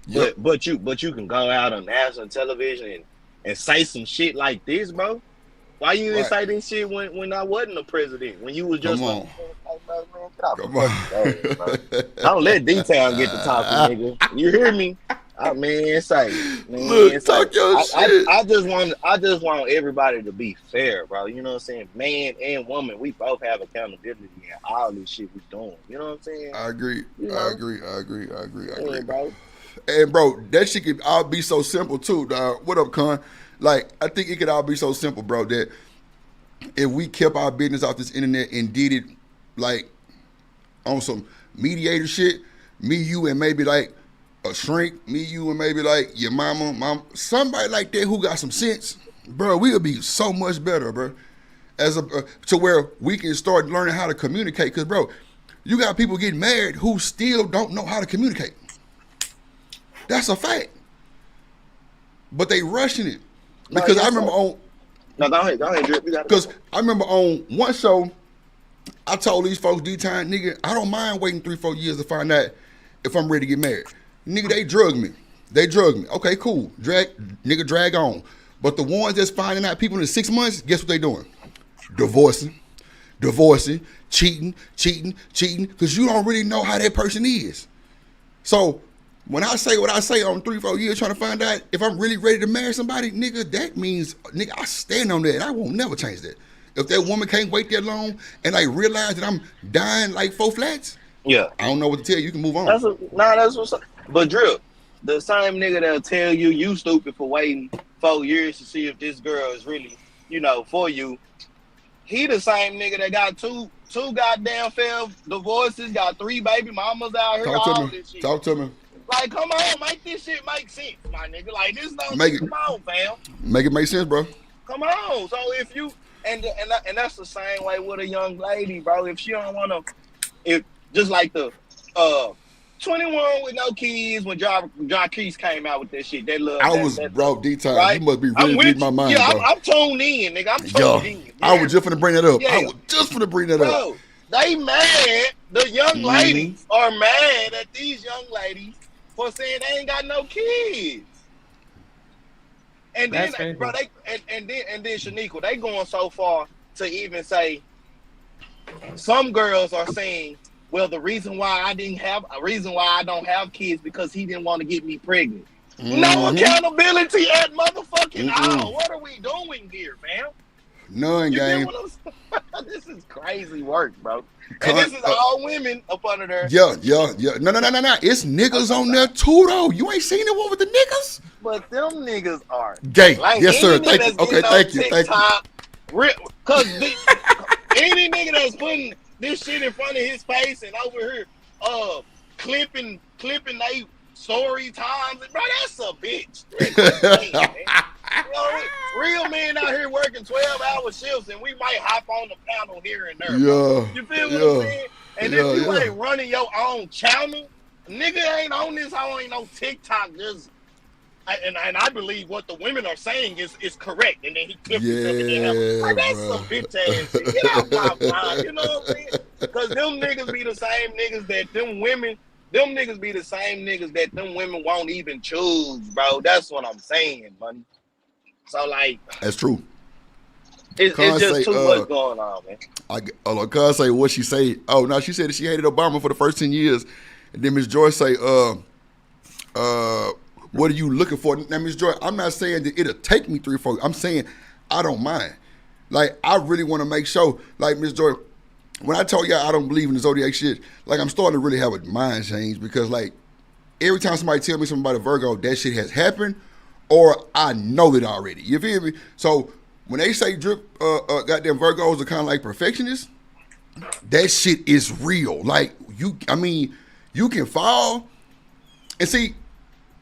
Yep. But you can go out on national television and say some shit like this, bro. Why you didn't say this shit when I wasn't a president? When you was just Come Come on. Don't let D-Town get to talking, nigga. You hear me? Man, say, man, look, talk your shit. I just want everybody to be fair, bro. You know what I'm saying? Man and woman, we both have accountability in all this shit we doing. You know what I'm saying? I agree. You know? I agree. Yeah, bro. And bro, that shit could all be so simple too, dog. What up, Con? Like, I think it could all be so simple, bro, that if we kept our business off this internet and did it like on some mediator shit, me, you, and maybe like a shrink, me, you, and maybe like your mom, somebody like that who got some sense, bro, we would be so much better, bro. As to where we can start learning how to communicate. Cause bro, you got people getting married who still don't know how to communicate. That's a fact. But they rushing it. Because I remember on No, go ahead, Drip. Because I remember on one show, I told these folks, D-Time, nigga, I don't mind waiting 3-4 years to find out if I'm ready to get married. Nigga, they drugged me. Okay, cool. Drag on. But the ones that's finding out people in 6 months, guess what they doing? Divorcing, cheating, because you don't really know how that person is. So when I say what I say on 3-4 years trying to find out if I'm really ready to marry somebody, nigga, that means, nigga, I stand on that. I won't never change that. If that woman can't wait that long and I realize that I'm dying like 4 flats, yeah, I don't know what to tell you. You can move on. That's what's up. But Drip, the same nigga that'll tell you stupid for waiting 4 years to see if this girl is really, you know, for you. He the same nigga that got two goddamn failed divorces, got 3 baby mamas out here. Talk to me. Like, come on, make this shit make sense, my nigga. Like, this don't come on, fam. Make it make sense, bro. Come on. So if you and that's the same way with a young lady, bro. If she don't wanna, if just like the 21 with no kids when John Keys came out with that shit, bro, D-Time. Right? You must be really reading my mind, yeah, bro. I'm tuned in, nigga. I'm tuned in. Yeah. I was just finna bring that up. Bro, they mad. The young ladies are mad at these young ladies for saying they ain't got no kids. And then, bro, and then Shanika, they going so far to even say some girls are saying, well, the reason why I don't have kids because he didn't want to get me pregnant. No accountability at motherfucking all. What are we doing here, man? None, gang. This is crazy work, bro. And this is all women up under there. Yeah. No. It's niggas on there too, though. You ain't seen it with the niggas? But them niggas are gay. Like, yes, sir. Thank you. Okay, thank you. Because any nigga that's putting this shit in front of his face and over here clipping they story times, bro, that's a bitch. You know, real men out here working 12-hour shifts, and we might hop on the panel here and there. Yeah. You feel what I'm saying? And if you ain't running your own channel, nigga ain't on this, I ain't no TikTok. And I believe what the women are saying is correct. And then he clipped himself and then like, that's some bitch ass shit. Get out my mind. You know what I'm saying? Because them niggas be the same niggas that them women won't even choose, bro. That's what I'm saying, buddy. So, like, that's true. It's just too much going on, man. Cuz say what she say. Oh, no, she said that she hated Obama for the first 10 years. And then Miss Joy say, what are you looking for? Now, Miss Joy, I'm not saying that it'll take me 3-4. I'm saying I don't mind. Like, I really want to make sure, like, Miss Joy, when I told y'all I don't believe in the zodiac shit, like, I'm starting to really have a mind change because, like, every time somebody tell me something about a Virgo, that shit has happened or I know it already. You feel me? So when they say Drip, goddamn Virgos are kind of like perfectionists, that shit is real. Like, you can fall and see,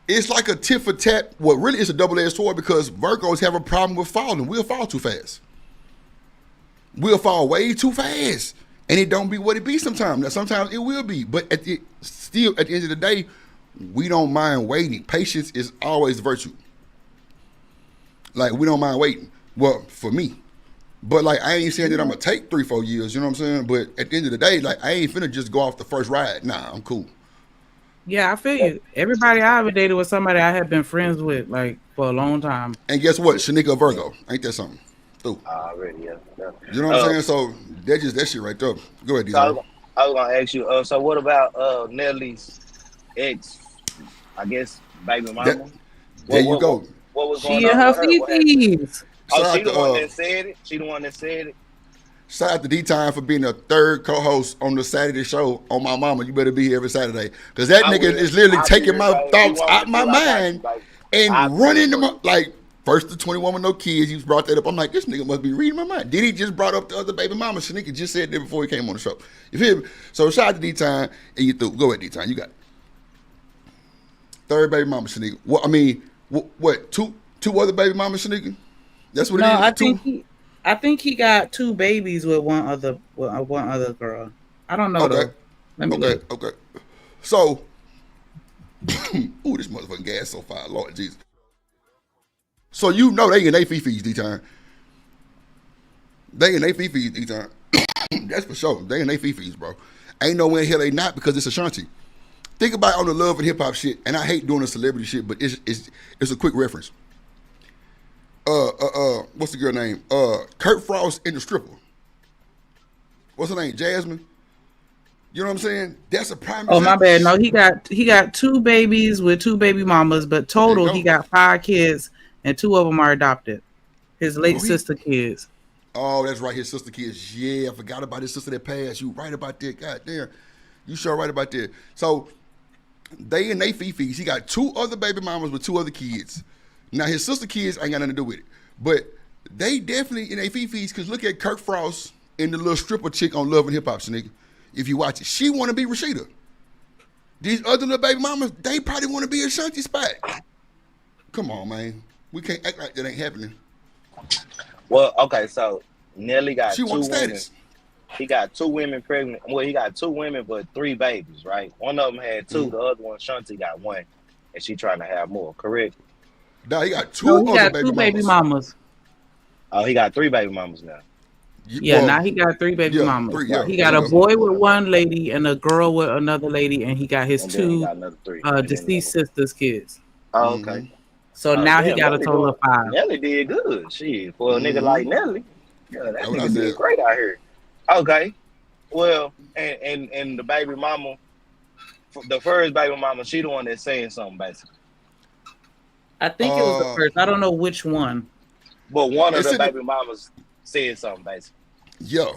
it's like a tit for tat. Well, really, it's a double-edged sword because Virgos have a problem with falling. We'll fall too fast. We'll fall way too fast, and it don't be what it be sometimes. Now, sometimes it will be, but still, at the end of the day, we don't mind waiting. Patience is always the virtue. Like, we don't mind waiting. Well, for me. But, like, I ain't saying that I'm going to take 3-4 years, you know what I'm saying? But at the end of the day, like, I ain't finna just go off the first ride. Nah, I'm cool. Yeah, I feel you. Everybody I ever dated was somebody I had been friends with, like, for a long time. And guess what? Shanika Virgo. Ain't that something? Ooh. Already, yeah. You know what I'm saying? So, that's just that shit right there. Go ahead, D. So I was going to ask you, so what about Nelly's ex, I guess, baby mama? There you go. What was going She and on her with her? fifis. Oh, she the one that said it? She the one that said it? Shout out to D-Time for being the third co-host on the Saturday show on My Mama. You better be here every Saturday. Because that nigga is literally taking my thoughts out my mind and running them up. Like, first the 21 with no kids, he brought that up. I'm like, this nigga must be reading my mind. Then he just brought up the other baby mama. Shanika just said that before he came on the show. You feel me? So shout out to D-Time and you through. Go ahead, D-Time. You got it. Third baby mama, Shanika. What, I mean, what, two other baby mamas, Shanika? That's what it is? I think he got 2 babies with one other girl. I don't know though. Let me look. Okay. So, ooh, this motherfucking gas so fire, Lord Jesus. So you know they in they fifis, D-Time. They in they fifis, D-Time. That's for sure. They in they fifis, bro. Ain't no way in hell they not because it's Ashanti. Think about on the love and hip hop shit, and I hate doing the celebrity shit, but it's a quick reference. What's the girl name? Kurt Frost and the stripper. What's her name? Jasmine. You know what I'm saying? That's a prime example. Oh, my bad. No, he got 2 babies with 2 baby mamas, but total he got 5 kids and 2 of them are adopted. His late sister kids. Oh, that's right. His sister kids. Yeah, I forgot about his sister that passed. You right about that. God damn. You sure right about that. So they and they fifis. He got 2 other baby mamas with 2 other kids. Now, his sister kids ain't got nothing to do with it. But they definitely in their fifis, because look at Kirk Frost and the little stripper chick on Love and Hip Hop, nigga. If you watch it, she want to be Rashida. These other little baby mamas, they probably want to be Ashanti spot. Come on, man. We can't act like that ain't happening. Well, okay, so Nelly got she 2 wants women. status. He got 2 women pregnant. Well, he got 2 women, but 3 babies, right? One of them had 2. The other one, Shanti, got 1. And she trying to have more, correct? No, he got 2 baby mamas. Oh, he got 3 baby mamas now. Yeah, now he got 3 baby mamas. 3, he got a boy with 1 lady and a girl with another lady, and he got his 2 deceased sisters' kids. Oh, okay. So now he got a total of 5. Nelly did good. Shit, for a nigga like Nelly. Yeah, that nigga did great out here. Okay. Well, and the baby mama, the first baby mama, she the one that's saying something, basically. I think it was the first. I don't know which one. But one of the baby mamas said something, basically. Yeah.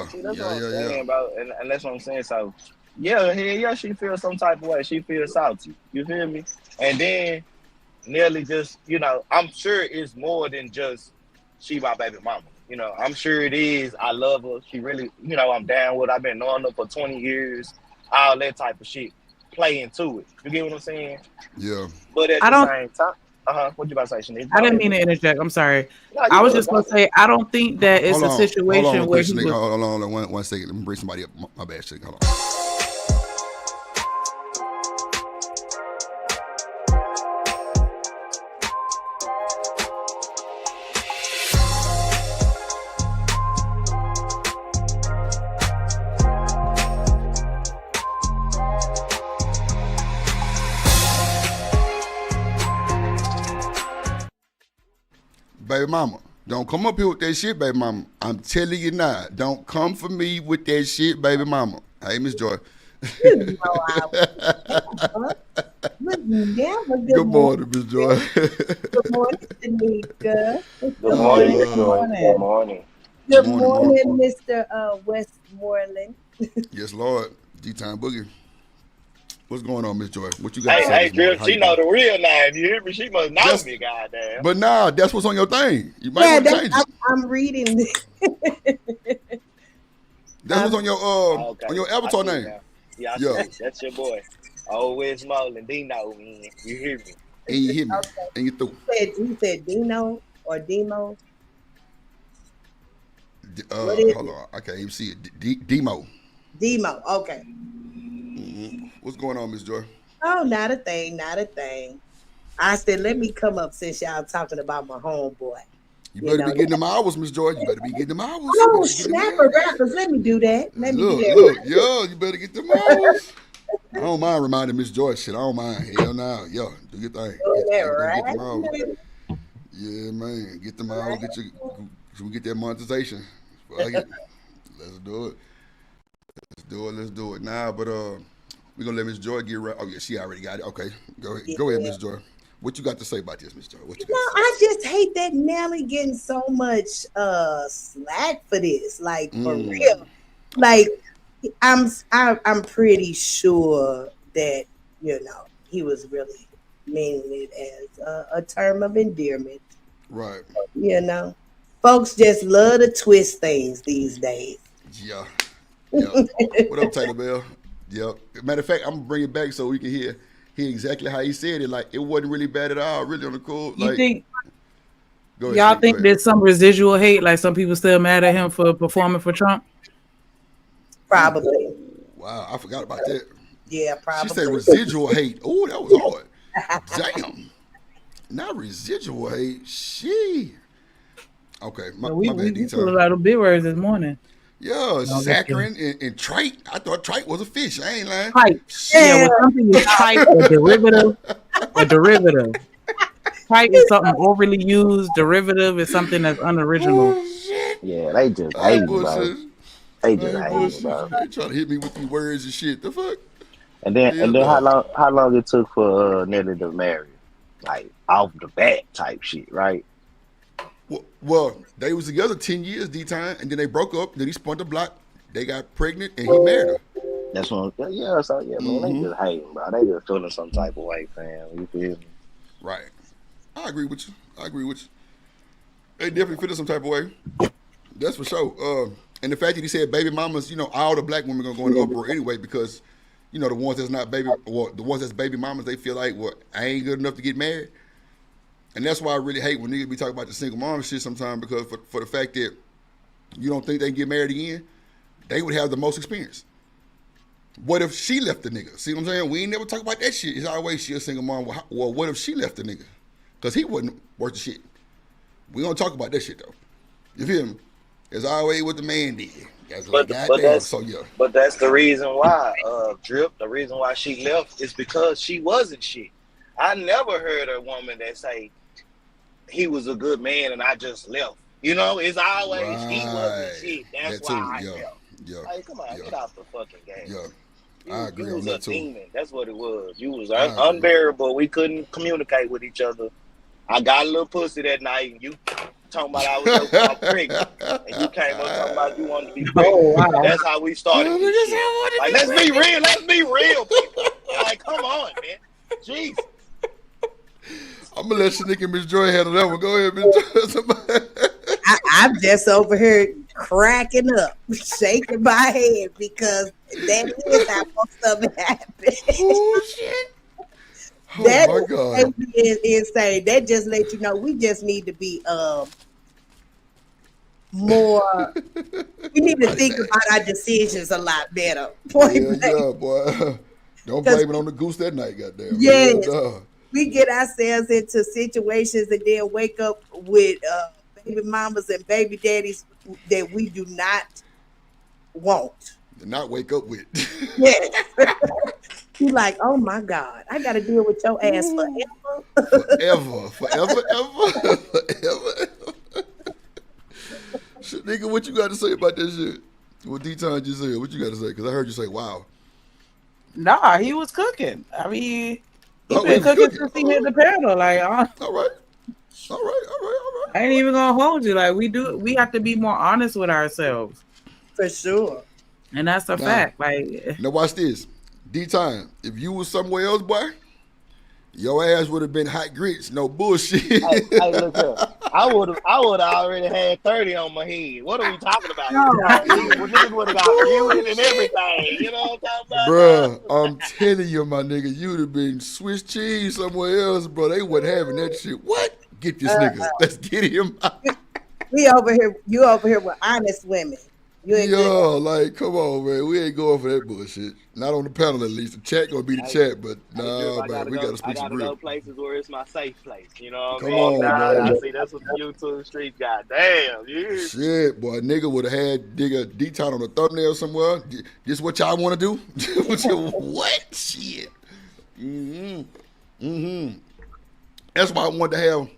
See, that's what I'm saying about, and that's what I'm saying. So, yeah, she feels some type of way. She feels salty. You feel me? And then Nelly just, I'm sure it's more than just she my baby mama. I'm sure it is. I love her. She really, I'm down with her. I've been knowing her for 20 years. All that type of shit. Play into it. You get what I'm saying? Yeah. But at the same time, what you about to say, Shanika? I didn't mean to interject. I'm sorry. No, I was just going to say, I don't think that it's a situation where he was... Hold on, one second. Let me bring somebody up. My bad, Shanika. Hold on. Baby mama, don't come up here with that shit, baby mama. I'm telling you now, don't come for me with that shit, baby mama. Hey, Miss Joy. Good morning, Miss Joy. Good morning, Shanika. Good morning, Miss Joy. Good morning. Good morning, Mr. Westmoreland. Yes, Lord. D-Time Boogie. What's going on, Miss Joy? What you got to say? Hey, Drill, she know the real name. You hear me? She must know me, goddamn. But nah, that's what's on your thing. You might want to change it. I'm reading this. That's what's on your avatar name. Yeah, I see. That's your boy. Oh, Westmoreland, Dino, man. You hear me? And you hit me. Okay. And you threw. You said Dino or Demo? What is Hold it? on. I can't even see it. Demo. Demo. Okay. What's going on, Miss Joy? Oh, not a thing, not a thing. I said, let me come up since y'all talking about my homeboy. You better be getting them hours, Miss Joy. You better be getting them hours. You Oh, better get them snapper hours. rappers. Let me do that. Let me do that. Look, yo, you better get them hours. I don't mind reminding Miss Joy shit. I don't mind. Hell no. Yo, do your thing. Doing that You better get them right. hours. Yeah, man. Get them hours. So we get that monetization. Fuck it. Let's do it. Let's do it. Nah, but we're gonna let Miss Joy get right. Oh yeah, she already got it. Okay. Go ahead, Miss Joy. What you got to say about this, Miss Joy? What you got to say? I just hate that Nelly getting so much slack for this. Like for real. Like I'm pretty sure that he was really meaning it as a term of endearment. Right. Folks just love to twist things these days. Yeah. What up, Taylor Bell? Yep. Matter of fact, I'm gonna bring it back so we can hear exactly how he said it. Like it wasn't really bad at all, really on the cool. You like, think go ahead, y'all go think ahead. there's some residual hate? Like some people still mad at him for performing for Trump? Probably. Wow, I forgot about that. Yeah, probably. She said residual hate. Oh, that was hard. Damn. Not residual hate. She. Okay, my bad, We pulled a lot of big words this morning. Yeah, saccharine and trite. I thought trite was a fish. I ain't lying. Trite. Yeah, when something is trite or derivative, Trite is something overly used. Derivative is something that's unoriginal. Oh, Yeah, they just hate, bro. They just hate, bullshit. bro. They trying to hit me with these words and shit. The fuck? And then how long it took for Nelly to marry? Like off the bat type shit, right? Well, they was together 10 years, D-Time, and then they broke up. Then he spun the block. They got pregnant, and he married her. That's one. Yeah, so yeah, man, they just hating, bro. They just feeling some type of way, fam. You feel me? Right. I agree with you. They definitely feeling some type of way. That's for sure. And the fact that he said baby mamas, all the black women gonna go in the uproar anyway because, the ones that's not baby, or the ones that's baby mamas, they feel like, well, I ain't good enough to get married. And that's why I really hate when niggas be talking about the single mom shit sometimes because for the fact that you don't think they can get married again, they would have the most experience. What if she left the nigga? See what I'm saying? We ain't never talk about that shit. It's always she a single mom. Well, what if she left the nigga? Because he wasn't worth the shit. We don't talk about that shit though. You feel me? It's always what the man did. But that's the reason why, Drip, the reason why she left is because she wasn't shit. I never heard a woman that say, he was a good man and I just left. It's always he wasn't shit. That's why I left. Yeah. Like, come on, get off the fucking game. Yeah. I agree you was on a that too. demon. That's what it was. You was unbearable. We couldn't communicate with each other. I got a little pussy that night and you talking about I was pregnant. And you came up talking about you wanted to be pregnant. Oh, wow. That's how we started this shit. Like, let's be real. Let's be real, people. Like, come on, man. Jeez. I'm gonna let Shanika and Miss Joy handle that one. Go ahead, Miss Joy. I'm just over here cracking up, shaking my head because that is how most of it happened. Oh shit! That my God. is insane. That just lets you know we just need to be more. We need to think about our decisions a lot better. Yeah, boy. Don't blame it on the goose that night, goddamn. Yes. We get ourselves into situations and then wake up with baby mamas and baby daddies that we do not want. Not wake up with. Yes. You like, oh my God, I got to deal with your ass forever. Forever. Shit, nigga, what you got to say about that shit? What D-Time just said, what you got to say? Because I heard you say, wow. Nah, he was cooking. I mean, he been cooking since he hit the pedal. Like, all right. I ain't even gonna hold you. Like, we have to be more honest with ourselves. For sure. And that's a fact. Like, now watch this. D-Time, if you was somewhere else, boy, your ass would have been hot grits, no bullshit. Hey, look here. I would have already had 30 on my head. What are we talking about? No. Niggas would have got muted and everything. You know what I'm talking about? Bruh, I'm telling you, my nigga, you'd have been Swiss cheese somewhere else, bro. They wasn't having that shit. What? Get this nigga. Let's get him. We over here. You over here with honest women. You ain't Yo, like, come on, man. We ain't going for that bullshit. Not on the panel, at least. The chat gonna be the chat, but nah, man, we gotta speak some I gotta real. go places where it's my safe place. You know what I Come mean? on, man. I see that's what the YouTube street got. Damn, you. Shit, boy, nigga would have had nigga D-Town on the thumbnail somewhere. This what y'all want to do? What? Shit. That's why I wanted to have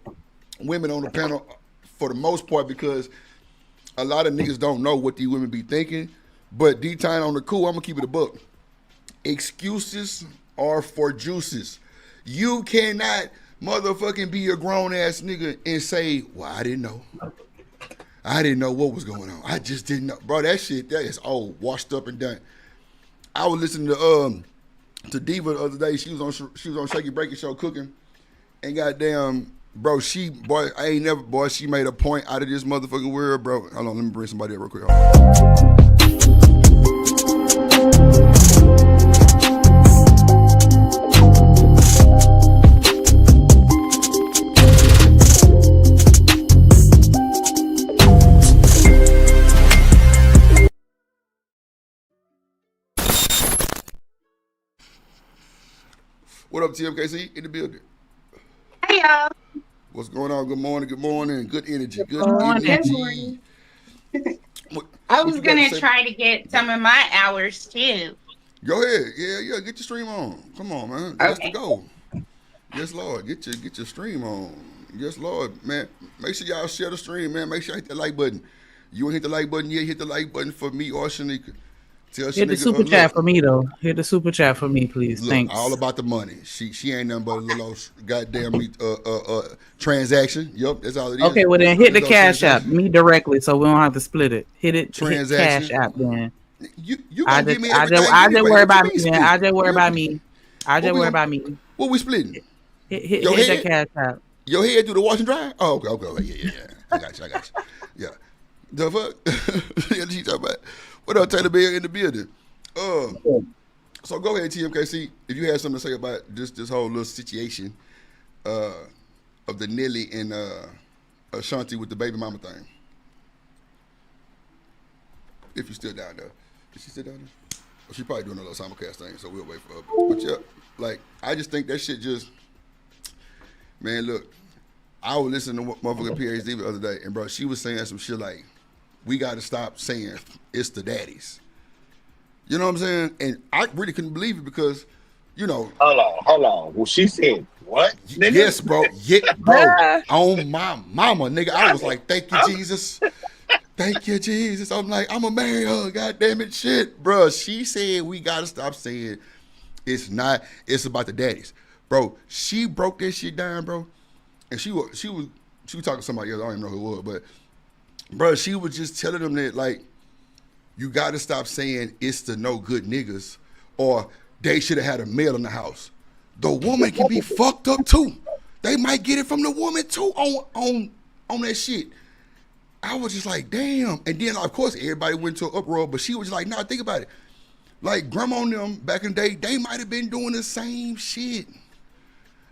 women on the panel for the most part, because a lot of niggas don't know what these women be thinking. But D-Town on the cool, I'm gonna keep it a buck. Excuses are for juices. You cannot motherfucking be a grown ass nigga and say, well, I didn't know. I didn't know what was going on. I just didn't know. Bro, that shit, that is old, washed up and done. I was listening to Diva the other day. She was on Shaky Breaking Show cooking. And goddamn, bro, she made a point out of this motherfucking world, bro. Hold on, let me bring somebody up real quick. What up, TMKC? In the building. Hey, y'all. What's going on? Good morning. Good morning. Good energy. Good morning. energy. I was going to try to get some of my hours too. Go ahead. Yeah. Get your stream on. Come on, man. That's the goal. Yes, Lord. Get your stream on. Yes, Lord, man. Make sure y'all share the stream, man. Make sure you hit the like button. You ain't hit the like button yet, hit the like button for me or Shanika. Hit the super chat for me though. Hit the super chat for me, please. Look, thanks. All about the money. She ain't nothing but a little goddamn transaction. Yup, that's all it is. Okay, well then hit the cash app me directly, so we don't have to split it. Hit it. Transaction. Hit cash app then. You gonna give me I just worry about me, man. I just worry about me. What we splitting? Hit that cash app. Your head do the wash and dry? Oh, okay. Yeah. I got you. Yeah. The fuck? Yeah, she talking about. What up, Taylor Bear in the building? So go ahead, TMKC. If you have something to say about this whole little situation of the Nelly and Ashanti with the baby mama thing. If you're still down there. Is she still down there? Well, she probably doing a little simulcast thing, so we'll wait for her. But yeah, like, I just think that shit just, man, look, I was listening to motherfucking PhD the other day, and bro, she was saying some shit like, we got to stop saying it's the daddies. You know what I'm saying? And I really couldn't believe it because, you know. Hold on. Well, she said what? Yes, bro. Yeah, bro. On my mama, nigga. I was like, thank you, Jesus. Thank you, Jesus. I'm like, I'm going to marry her. God damn it. Shit, bro. She said we got to stop saying it's about the daddies. Bro, she broke that shit down, bro. And she was talking to somebody else. I don't even know who it was, but bro, she was just telling them that, like, you got to stop saying it's the no good niggas or they should have had a male in the house. The woman can be fucked up too. They might get it from the woman too on that shit. I was just like, damn. And then, of course, everybody went to an uproar, but she was just like, nah, think about it. Like, grandma and them back in the day, they might have been doing the same shit.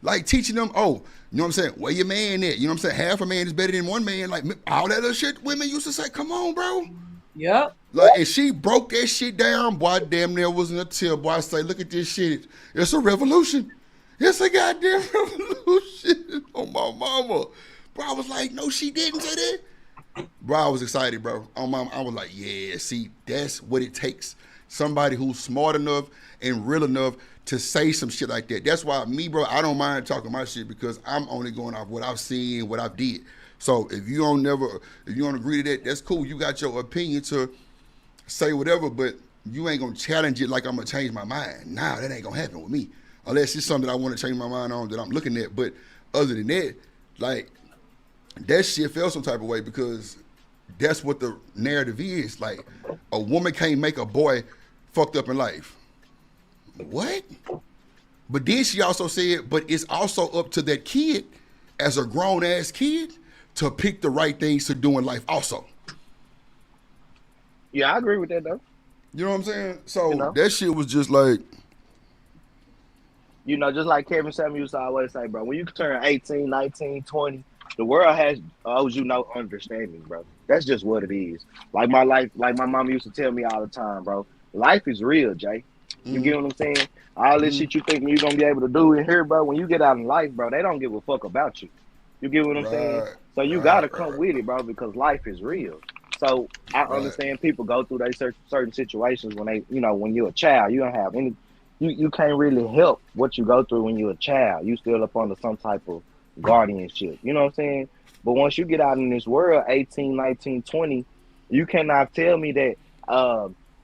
Like, teaching them, oh, you know what I'm saying? Where your man at? You know what I'm saying? Half a man is better than one man. Like, all that other shit women used to say, come on, bro. Yep. Like, and she broke that shit down. Boy, damn near wasn't a tip. Boy, I say, look at this shit. It's a revolution. It's a goddamn revolution on my mama. Bro, I was like, no, she didn't say that. Bro, I was excited, bro. On my, I was like, yeah, see, that's what it takes. Somebody who's smart enough and real enough to say some shit like that. That's why me, bro, I don't mind talking my shit because I'm only going off what I've seen, what I've did. So if you don't agree to that, that's cool. You got your opinion to say whatever, but you ain't gonna challenge it like I'm gonna change my mind. Nah, that ain't gonna happen with me. Unless it's something that I want to change my mind on that I'm looking at. But other than that, like, that shit felt some type of way because that's what the narrative is. Like, a woman can't make a boy fucked up in life. What? But then she also said, but it's also up to that kid as a grown-ass kid to pick the right things to do in life also. Yeah, I agree with that though. You know what I'm saying? So that shit was just like, just like Kevin Samuels used to always say, bro, when you turn 18, 19, 20, the world owes you no understanding, bro. That's just what it is. Like my mom used to tell me all the time, bro. Life is real, Jay. You get what I'm saying? All this shit you think you're gonna be able to do in here, bro, when you get out in life, bro, they don't give a fuck about you. You get what I'm saying? So you gotta come with it, bro, because life is real. So I understand people go through those certain situations when they, when you're a child, you don't have any, you can't really help what you go through when you're a child. You still up under some type of guardianship. You know what I'm saying? But once you get out in this world, 18, 19, 20, you cannot tell me that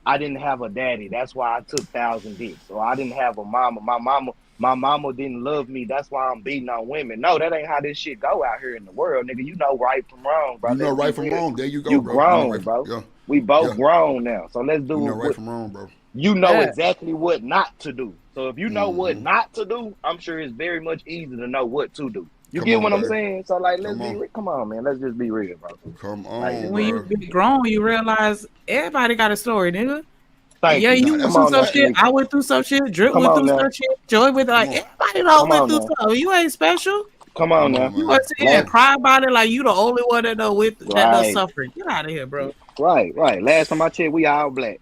I didn't have a daddy. That's why I took 1,000 dicks. Or I didn't have a mama. My mama didn't love me. That's why I'm beating on women. No, that ain't how this shit go out here in the world, nigga. You know right from wrong, bro. You know right from wrong. There you go, you bro. Grown, bro. Yeah. We both grown now. So let's do right from wrong, bro. You know exactly what not to do. So if you know what not to do, I'm sure it's very much easier to know what to do. You get what I'm saying? So like, let's be real. Come on, man. Let's just be real, bro. Come on, like, when you get grown, you realize everybody got a story, nigga. Thank you. You went through some shit. I went through some shit. Drip went through some shit. Joy went everybody went through something. You ain't special. Come on now. You want to sit and cry about it like you the only one that know that does suffering. Get out of here, bro. Right. Last time I checked, we all black.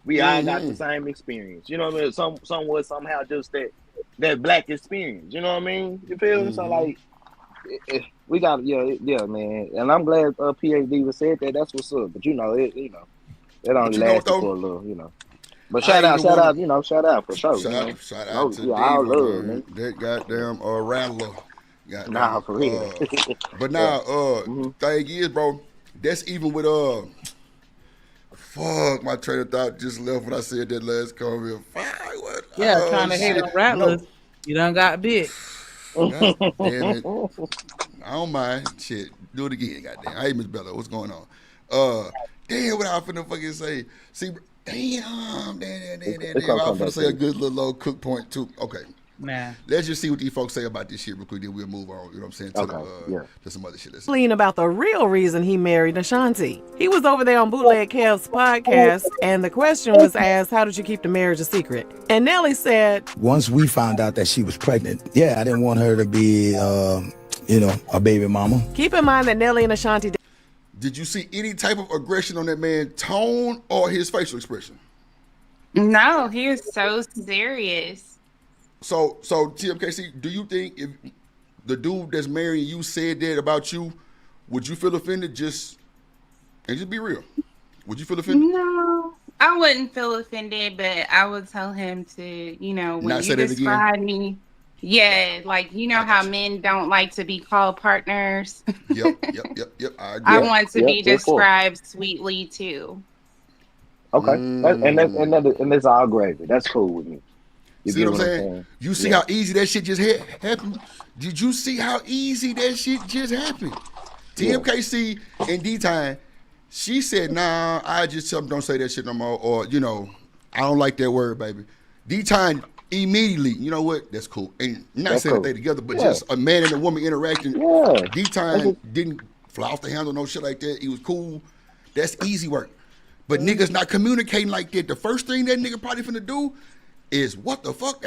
We all got the same experience. You know what I mean? Somewhat somehow just that black experience. You know what I mean? You feel me? So like, we got man. And I'm glad PhD was said that. That's what's up. But it only lasted for a little, But shout out, for sure. Shout out to all love, man. That goddamn rattler. Nah, for real. But now, thing is, bro, that's even with fuck, my train of thought just left when I said that last comment. Trying to hate on rattlers. No. You done got bit. God damn it. I don't mind. Shit. Do it again, goddamn. Hey, Miss Bella, what's going on? Damn, what I finna fucking say. See, damn. I was finna say a good little old cook point too. Okay. Nah. Let's just see what these folks say about this shit real quick, then we'll move on, you know what I'm saying, to some other shit. Lean about the real reason he married Ashanti. He was over there on Bootleg Kev's podcast, and the question was asked, how did you keep the marriage a secret? And Nelly said, once we found out that she was pregnant, I didn't want her to be, a baby mama. Keep in mind that Nelly and Ashanti... Did you see any type of aggression on that man's tone or his facial expression? No, he is so serious. So TMKC, do you think if the dude that's marrying you said that about you, would you feel offended? Just be real. Would you feel offended? No, I wouldn't feel offended, but I would tell him to, when not you describe me. Yeah, like how men don't like to be called partners. Yep. I want to be described sweetly too. Okay, and that's all gravy. That's cool with me. You see what I'm saying? You see how easy that shit just happened? Did you see how easy that shit just happened? TMKC and D-Time, she said, nah, I just tell them don't say that shit no more. Or, I don't like that word, baby. D-Time immediately, you know what? That's cool. And not saying that they together, but just a man and a woman interacting. Yeah. D-Time didn't fly off the handle, no shit like that. He was cool. That's easy work. But niggas not communicating like that. The first thing that nigga probably finna do is what the fuck?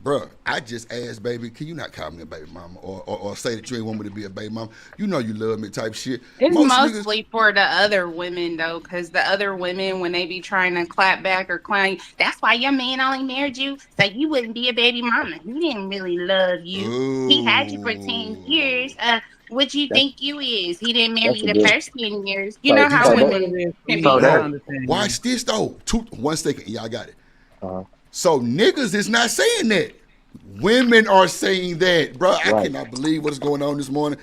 Bruh, I just asked, baby, can you not call me a baby mama or say that you ain't want me to be a baby mama? You know you love me type shit. It's mostly for the other women, though, because the other women, when they be trying to clap back or clown, that's why your man only married you, so you wouldn't be a baby mama. He didn't really love you. Ooh. He had you for 10 years. What do you think you is? He didn't marry you the first 10 years. You know how women can be. Watch this, though. 1 second. Yeah, I got it. So niggas is not saying that. Women are saying that, bro. I cannot believe what's going on this morning.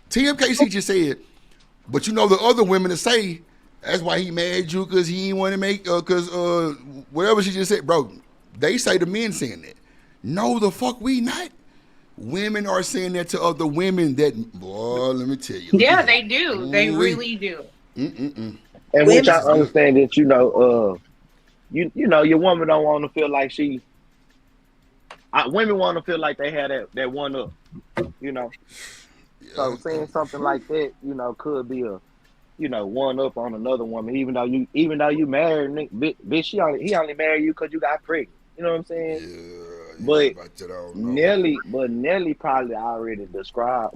TMKC just said, but the other women to say that's why he mad at you because he didn't want to make whatever she just said, bro. They say the men saying that. No, the fuck we not. Women are saying that to other women. That boy, let me tell you. Yeah, they do. They really do. And which I understand that your woman don't want to feel like she. Women want to feel like they had that one up, Yeah, So saying something like that, could be a, one up on another woman. Even though you married, bitch, he only married you because you got pregnant. You know what I'm saying? Yeah, But about that, I don't know. Nelly probably already described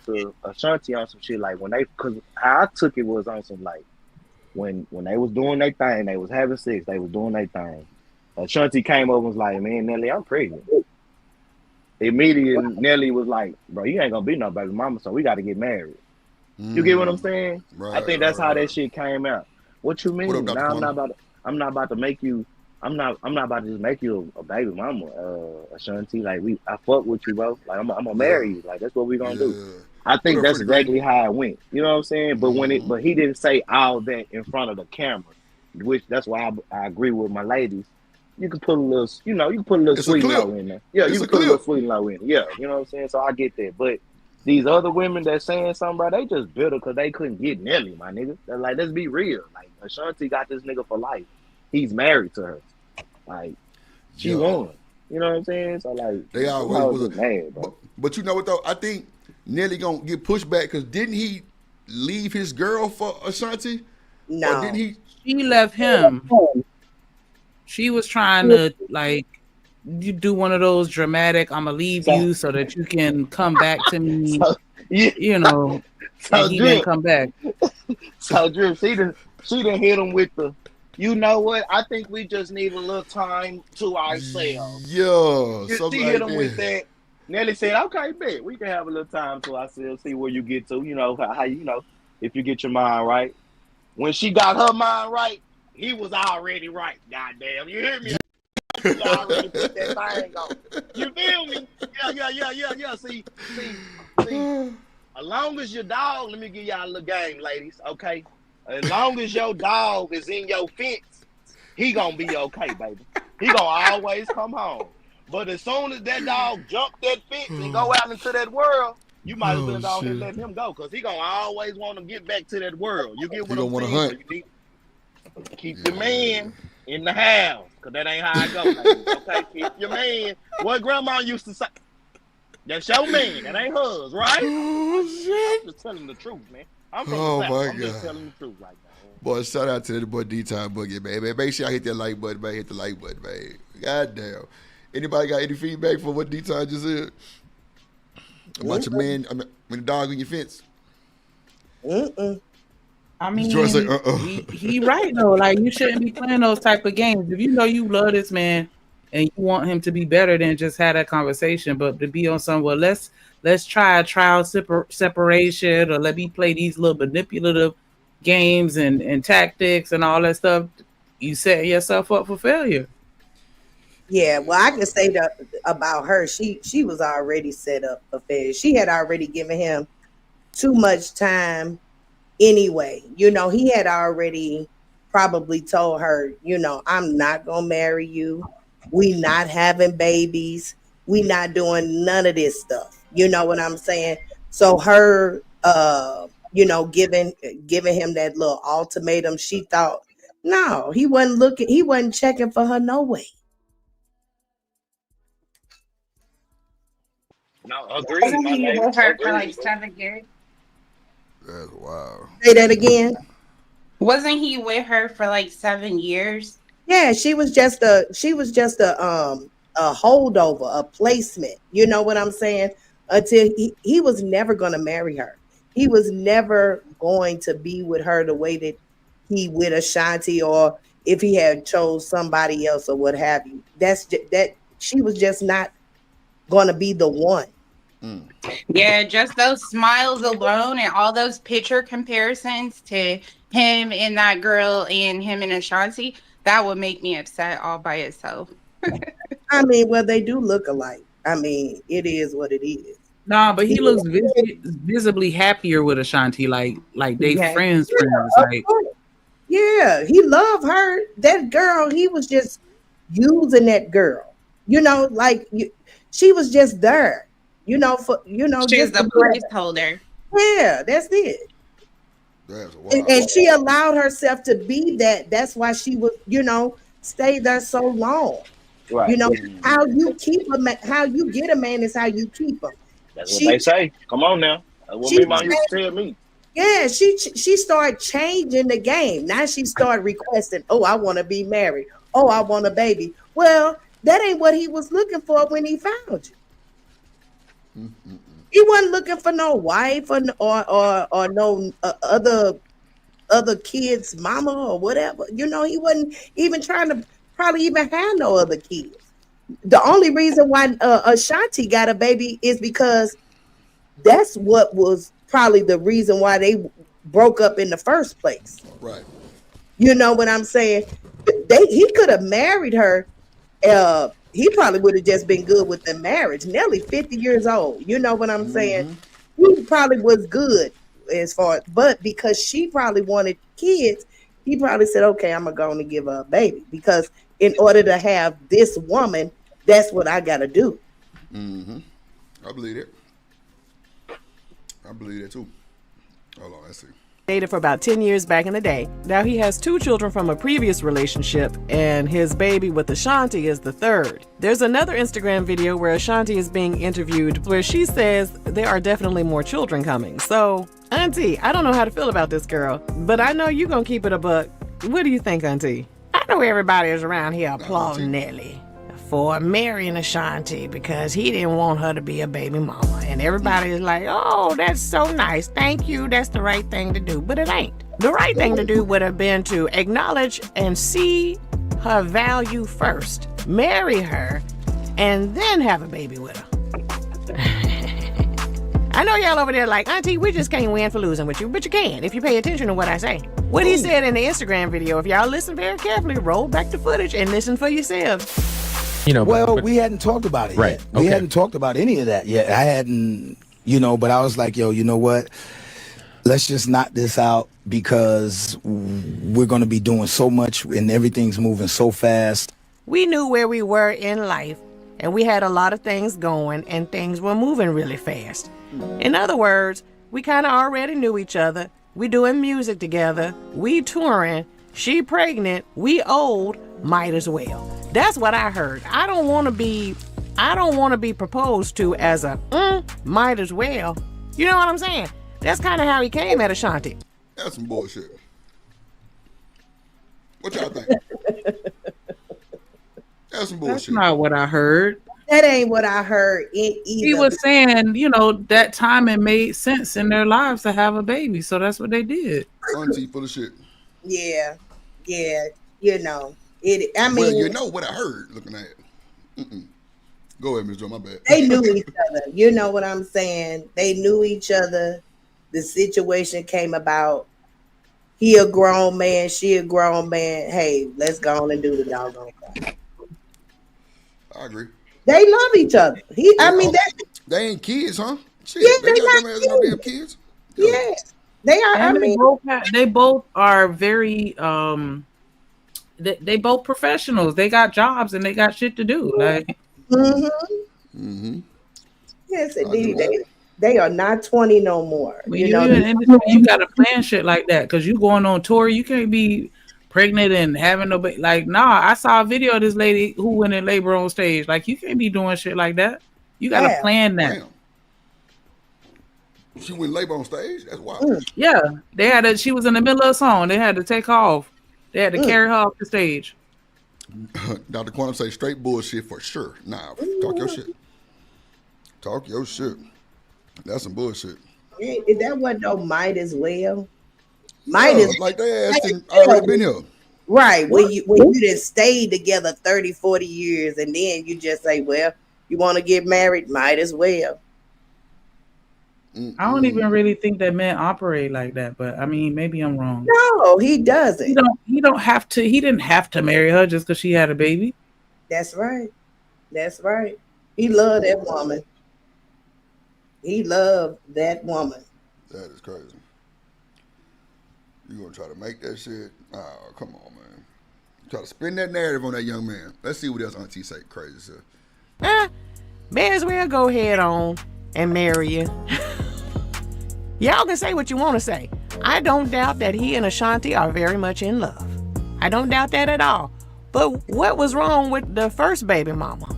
to Ashanti on some shit like because how I took it was on some like when they was doing their thing, they was having sex, they was doing their thing. Ashanti came over and was like, "Man, Nelly, I'm pregnant." Immediately, Nelly was like, "Bro, you ain't gonna be no baby mama, so we got to get married." You get what I'm saying? Right, I think that's how that shit came out. What you mean? What up, Dr. Now Quantum? I'm not about to make you. I'm not about to just make you a baby mama, Ashanti. Like I fuck with you, bro. Like I'm gonna marry you. Like that's what we gonna do. I think that's exactly how it went. You know what I'm saying? But but he didn't say all that in front of the camera, which that's why I agree with my ladies. You can put a little, you can put a little sweet and low in there. Yeah, you can put a little sweet and low in. Yeah, you know what I'm saying? So I get that. But these other women that's saying something, bro, they just bitter because they couldn't get Nelly, my nigga. They're like, let's be real. Like Ashanti got this nigga for life. He's married to her. Like she won. You know what I'm saying? So like they always was mad, bro. But you know what though? I think Nelly gonna get pushed back because didn't he leave his girl for Ashanti? No, or didn't he? She left him. She was trying to like you do one of those dramatic "I'ma leave you so that you can come back to me," you know. So and he didn't come back. So Drew, she done hit him with the. You know what? I think we just need a little time to ourselves. Yeah, she hit him with that. Nelly said, "Okay, bet we can have a little time to ourselves. See where you get to. You know how if you get your mind right. When she got her mind right, he was already right. Goddamn, you hear me? He already put that thing on. You feel me? Yeah. See. As long as your dog, let me give y'all a little game, ladies. Okay. As long as your dog is in your fence, he gonna be okay, baby. He gonna always come home. But as soon as that dog jump that fence and go out into that world, you might as well go ahead and let him go, because he gonna always want to get back to that world. You get what I'm saying? So you need to keep your man in the house, because that ain't how I go, ladies. Okay, keep your man. What grandma used to say. That's your man. That ain't hers, right? Oh, shit. I'm just telling the truth, man. I'm from the South. I'm just telling the truth right now. Boy, shout out to the boy D-Time Boogie, man. Make sure I hit that like button, man. Hit the like button, man. God damn. Anybody got any feedback for what D-Time just said? About your man, when the dog on your fence? I mean, he right though. Like you shouldn't be playing those type of games. If you know you love this man and you want him to be better than just have that conversation, but to be on some, well, let's try a trial separation, or let me play these little manipulative games and tactics and all that stuff. You set yourself up for failure. Yeah, well, I can say that about her. She was already set up for failure. She had already given him too much time anyway. You know, he had already probably told her, I'm not gonna marry you. We not having babies. We not doing none of this stuff. You know what I'm saying? So her giving him that little ultimatum, she thought, no, he wasn't checking for her no way. No, agreed. Wasn't he with her for like 7 years? That's wild. Say that again. Wasn't he with her for like 7 years? Yeah, she was just a holdover, a placement. You know what I'm saying? Until he was never going to marry her. He was never going to be with her the way that he with Ashanti, or if he had chose somebody else or what have you. That she was just not going to be the one. Yeah, just those smiles alone and all those picture comparisons to him and that girl and him and Ashanti, that would make me upset all by itself. I mean, well, they do look alike. I mean, it is what it is. No, but he looks visibly happier with Ashanti, like they friends. Like, yeah, he loved her. That girl, he was just using that girl. She was just there. She's the placeholder. Yeah, that's it. That's wild. And she allowed herself to be that. That's why she was, stay there so long. Right. How you keep how you get a man is how you keep him. That's what they say. Come on now. That's what me mom used to tell me. Yeah, she started changing the game. Now she started requesting, oh, I want to be married. Oh, I want a baby. Well, that ain't what he was looking for when he found you. He wasn't looking for no wife or no other kids' mama or whatever. You know, he wasn't even trying to probably even have no other kids. The only reason why Ashanti got a baby is because that's what was probably the reason why they broke up in the first place. Right. You know what I'm saying? He could have married her. He probably would have just been good with the marriage. Nelly, 50 years old. You know what I'm saying? He probably was good as far, but because she probably wanted kids, he probably said, okay, I'm going to give her a baby because in order to have this woman, that's what I got to do. I believe it. I believe that too. Hold on, let's see. Dated for about 10 years back in the day. Now he has 2 children from a previous relationship, and his baby with Ashanti is the 3rd. There's another Instagram video where Ashanti is being interviewed where she says there are definitely more children coming. So, Auntie, I don't know how to feel about this girl, but I know you're gonna keep it a buck. What do you think, Auntie? I know everybody is around here applauding Nelly for marrying Ashanti because he didn't want her to be a baby mama. And everybody is like, oh, that's so nice. Thank you. That's the right thing to do. But it ain't. The right thing to do would have been to acknowledge and see her value first, marry her, and then have a baby with her. I know y'all over there like, Auntie, we just can't win for losing with you, but you can if you pay attention to what I say. What he said in the Instagram video, if y'all listen very carefully, roll back the footage and listen for yourselves. You know, well, we hadn't talked about it yet. We hadn't talked about any of that yet. I hadn't, but I was like, yo, you know what? Let's just knock this out because we're going to be doing so much and everything's moving so fast. We knew where we were in life and we had a lot of things going and things were moving really fast. In other words, we kind of already knew each other. We doing music together. We touring. She pregnant. We old. Might as well. That's what I heard. I don't want to be proposed to as a might as well. You know what I'm saying? That's kind of how he came at Ashanti. That's some bullshit. What y'all think? That's some bullshit. That's not what I heard. That ain't what I heard either. He was saying, that timing made sense in their lives to have a baby, so that's what they did. Auntie full of shit. Yeah. I mean, you know what I heard looking at it. Go ahead, Ms. Joe, my bad. They knew each other. You know what I'm saying? They knew each other. The situation came about. He a grown man, she a grown man. Hey, let's go on and do the doggone thing. I agree. They love each other. They ain't kids, huh? Shit, yeah, they got them as no damn kids. Yes, they are. And they both are very they both professionals. They got jobs and they got shit to do. Like, yes, indeed. They are not 20 no more. When you in the industry, you got to plan shit like that because you going on tour. You can't be pregnant and having no baby. Like, nah, I saw a video of this lady who went in labor on stage. Like, you can't be doing shit like that. You got to plan that. Damn. She went labor on stage? That's wild. Yeah. She was in the middle of a song. They had to take her off. They had to carry her off the stage. Dr. Quantum say straight bullshit for sure. Nah, talk your shit. Talk your shit. That's some bullshit. That wasn't no might as well. Might as like they asked him already been here. Right. When you done stayed together 30, 40 years and then you just say, well, you want to get married, might as well. I don't even really think that men operate like that, but I mean, maybe I'm wrong. No, he doesn't. He don't have to. He didn't have to marry her just because she had a baby. That's right. That's right. He loved that woman. He loved that woman. That is crazy. You gonna try to make that shit? Oh, come on, man. Try to spin that narrative on that young man. Let's see what else Auntie say. Crazy stuff. May as well go head on and marry you. Y'all can say what you want to say. I don't doubt that he and Ashanti are very much in love. I don't doubt that at all. But what was wrong with the first baby mama?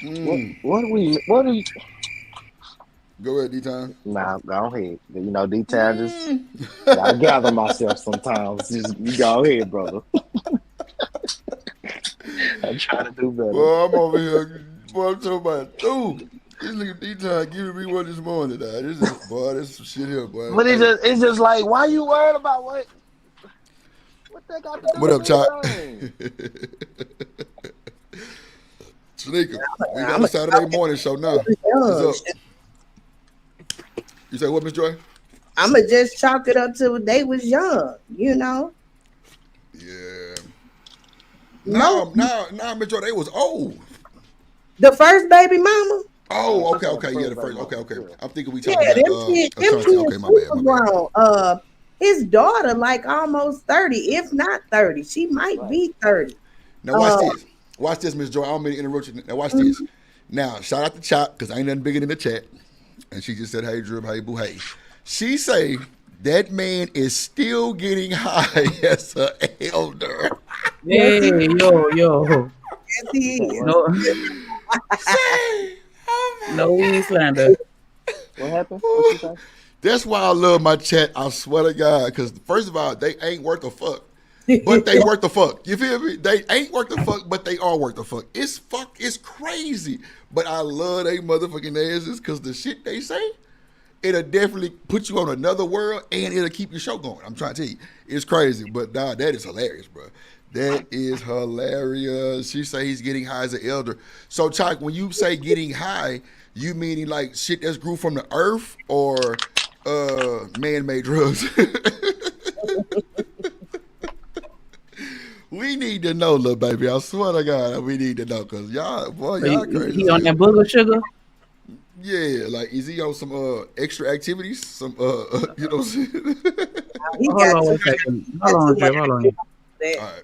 What do we? What do you? Go ahead, D-Time. Nah, go ahead. You know, D-Town just gotta gather myself sometimes. Just you go ahead, brother. I try to do better. Boy, I'm over here. Boy, I'm talking about, dude. This nigga D-Time giving me one this morning, dog. This some shit here, boy. But Hey, it's just like, why you worried about what they got to do what with up, Chop? anything? Shanika, we got a Saturday morning show now. What's up? You say what, Miss Joy? I'ma just chalk it up to they was young, you know. Yeah. No, Now, Miss Joy, they was old. the first baby mama. Oh, okay, yeah, the first. Okay. I'm thinking we Yeah, talking them about kids, Ashanti. Okay, my bad. super grown. His daughter like almost 30, if not 30. She might be 30. Now watch this. Watch this, Miss Joy. I don't mean to interrupt you. Now watch this. Now, shout out to Chop, because ain't nothing bigger than the chat. And she just said, hey, Drew, hey, boo, hey. She say that man is still getting high as an elder. Hey, yo. Yes, he is. No, no weed slander. What happened? What you say? That's why I love my chat. I swear to God, because first of all, they ain't worth a fuck, but they worth the fuck. You feel me? They ain't worth the fuck, but they are worth the fuck. It's crazy. But I love they motherfucking asses because the shit they say, it'll definitely put you on another world and it'll keep your show going. I'm trying to tell you, it's crazy. But nah, that is hilarious, bro. That is hilarious. She say he's getting high as an elder. So, Chuck, when you say getting high, you meaning like shit that's grew from the earth or man-made drugs? We need to know, little baby. I swear to God, we need to know because y'all crazy. He on that booger sugar? Yeah, like is he on some extra activities? Some you know what I'm saying? Hold on one second. Hold on, Jeff. Hold on. All right.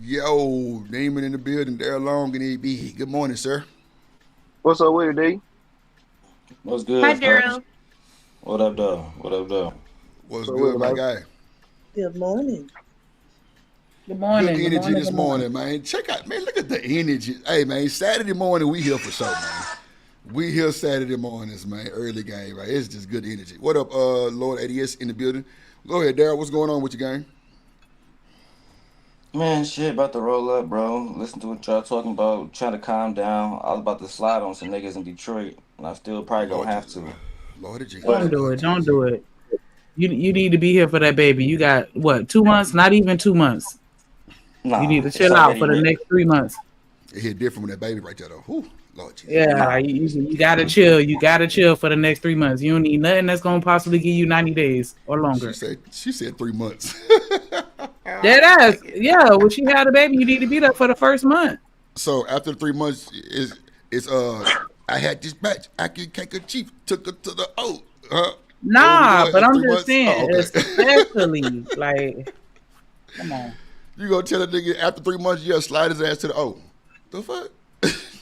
Yo, Damon in the building, there long and AB. Good morning, sir. What's up with it, D? What's good? Hi, Daryl. What up, though? What's good, my guy? Good morning. Good morning. Good energy this morning, man. Check out, man. Look at the energy. Hey, man. Saturday morning, we here for sure, man. We here Saturday mornings, man. Early game, right? It's just good energy. What up, Lord ADS in the building? Go ahead, Daryl. What's going on with your game? Man, shit, about to roll up, bro. Listen to what y'all talking about. Trying to calm down. I was about to slide on some niggas in Detroit, and I still probably gonna have to. Lord Jesus. Don't do it. Don't do it. You need to be here for that baby. You got what? 2 months? Not even 2 months. Nah, you need to chill out for the next 3 months. It hit different with that baby right there, though. Whew, Lord Jesus. Yeah, you gotta chill. You gotta chill for the next 3 months. You don't need nothing that's gonna possibly give you 90 days or longer. She said 3 months. Dead ass. Yeah, when she had a baby, you need to be there for the first month. So after 3 months, I had this batch. I can cake a chief. Took her to the Nah, but I'm just months? saying, okay. especially like, come on. You gonna tell a nigga after 3 months, yeah, slide his ass to the the fuck?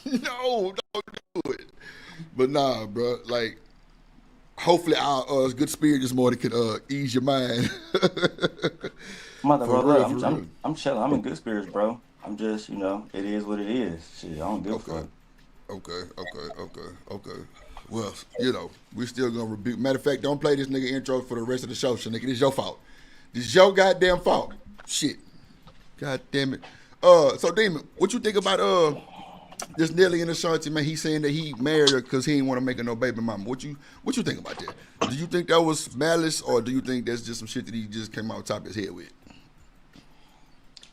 No, don't do it. But nah, bro. Like, hopefully our good spirit this morning could ease your mind. Mother, bro, I'm chilling. I'm in good spirits, bro. I'm just, it is what it is. Shit, I don't give a fuck. Okay. Well, we still gonna rebuke. Matter of fact, don't play this nigga intro for the rest of the show, Shanika. This is your fault. This is your goddamn fault. Shit. God damn it. So Damon, what you think about this Nelly and Ashanti, man? He's saying that he married her because he didn't want to make her no baby mama. What you think about that? Do you think that was malice, or do you think that's just some shit that he just came out top of his head with?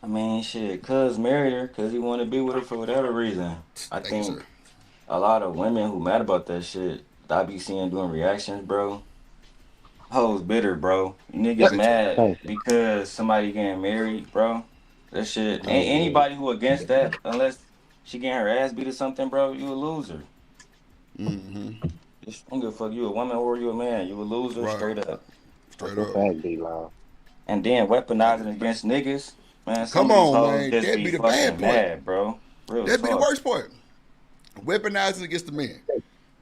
I mean, shit, cuz married her because he wanted to be with her for whatever reason. I think a lot of women who mad about that shit, that I be seeing doing reactions, bro. Hoes bitter, bro. Niggas mad because somebody getting married, bro. That shit. Ain't anybody who against that, unless she getting her ass beat or something, bro, you a loser. Mm-hmm. Just don't give a fuck. You a woman or you a man. You a loser, Right. straight up. Straight That's up. a fact, D-Law. And then weaponizing against niggas. Man, some Come of these on, hoes man. just That'd be be the bad fucking part. mad, bro. Real That'd be the talk. worst part. Weaponizing against the man.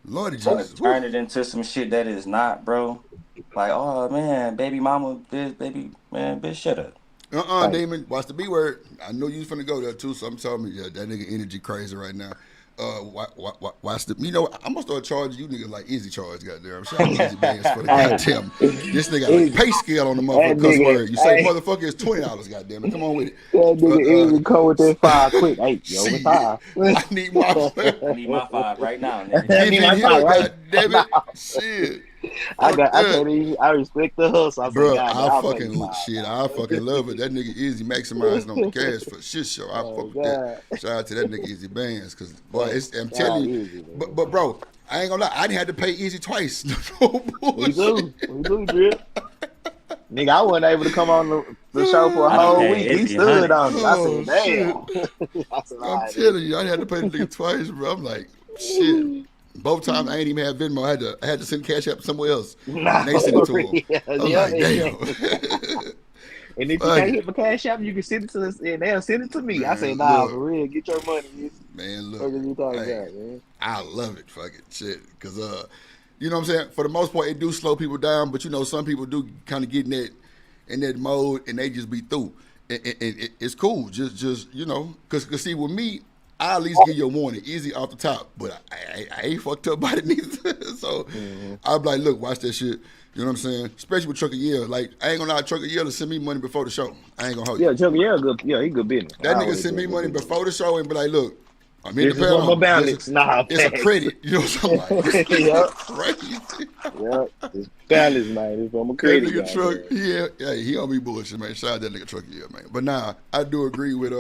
Lord Trying Jesus. to turn it into some shit that is not, bro. Like, oh man, baby mama, this baby man, bitch, shut up. Damon. Watch the B word. I know you finna go there too, so I'm telling you, yeah, that nigga energy crazy right now. Watch the. You know, I'm gonna start charging you niggas like easy charge, goddamn. Shout out Easy Bands for the goddamn. This nigga got a pay scale on the motherfucker cuss word. You say motherfucker is $20, goddamn it. Come on with it. That nigga easy come with that 5 quick. Hey, yo, Shit. 5. I need my. I need my 5 right now, nigga. Give need it my here, 5 right goddamn it. Shit. I respect the hustle. Bro, I fucking love it. That nigga Easy maximizing on the cash for shit show. I fuck with that. Shout out to that nigga Easy Bands, cause boy, I'm telling you. But bro, I ain't gonna lie, I didn't have to pay Easy twice. No bullshit. We do, Drip. Nigga, I wasn't able to come on the show for a whole week. He stood on it. I said, damn. I'm telling you, I had to pay the nigga twice, bro. I'm like, shit. Both times I ain't even had Venmo. I had to send cash up somewhere else. And they sent it to him. I was like, damn. And if you can't hit for cash app, you can send it to us, and they'll send it to me. I say, nah, for real, get your money. Man, look. What are you talking about, man? I love it, fucking shit. Because, you know what I'm saying? For the most part, it do slow people down, but you know, some people do kind of get in that mode, and they just be through. And it's cool. Just you know, because see, with me, I at least give you a warning, easy off the top, but I ain't fucked up by it neither. So I'm like, look, watch that shit. You know what I'm saying? Especially with Trucker Yell. Like, I ain't gonna lie, Trucker Yell to send me money before the show. I ain't gonna hold you. Yeah, Trucker Yell good. Yeah, he good business. That nigga send me money before the show and be like, look, I'm in this the is balance. It's a credit. You know what I'm like? Yep. Crazy. Yep. It's balance, man. It's from a credit. That nigga Truck, he don't be bullshit, man. Shout out that nigga Trucker Yell, man. But nah, I do agree with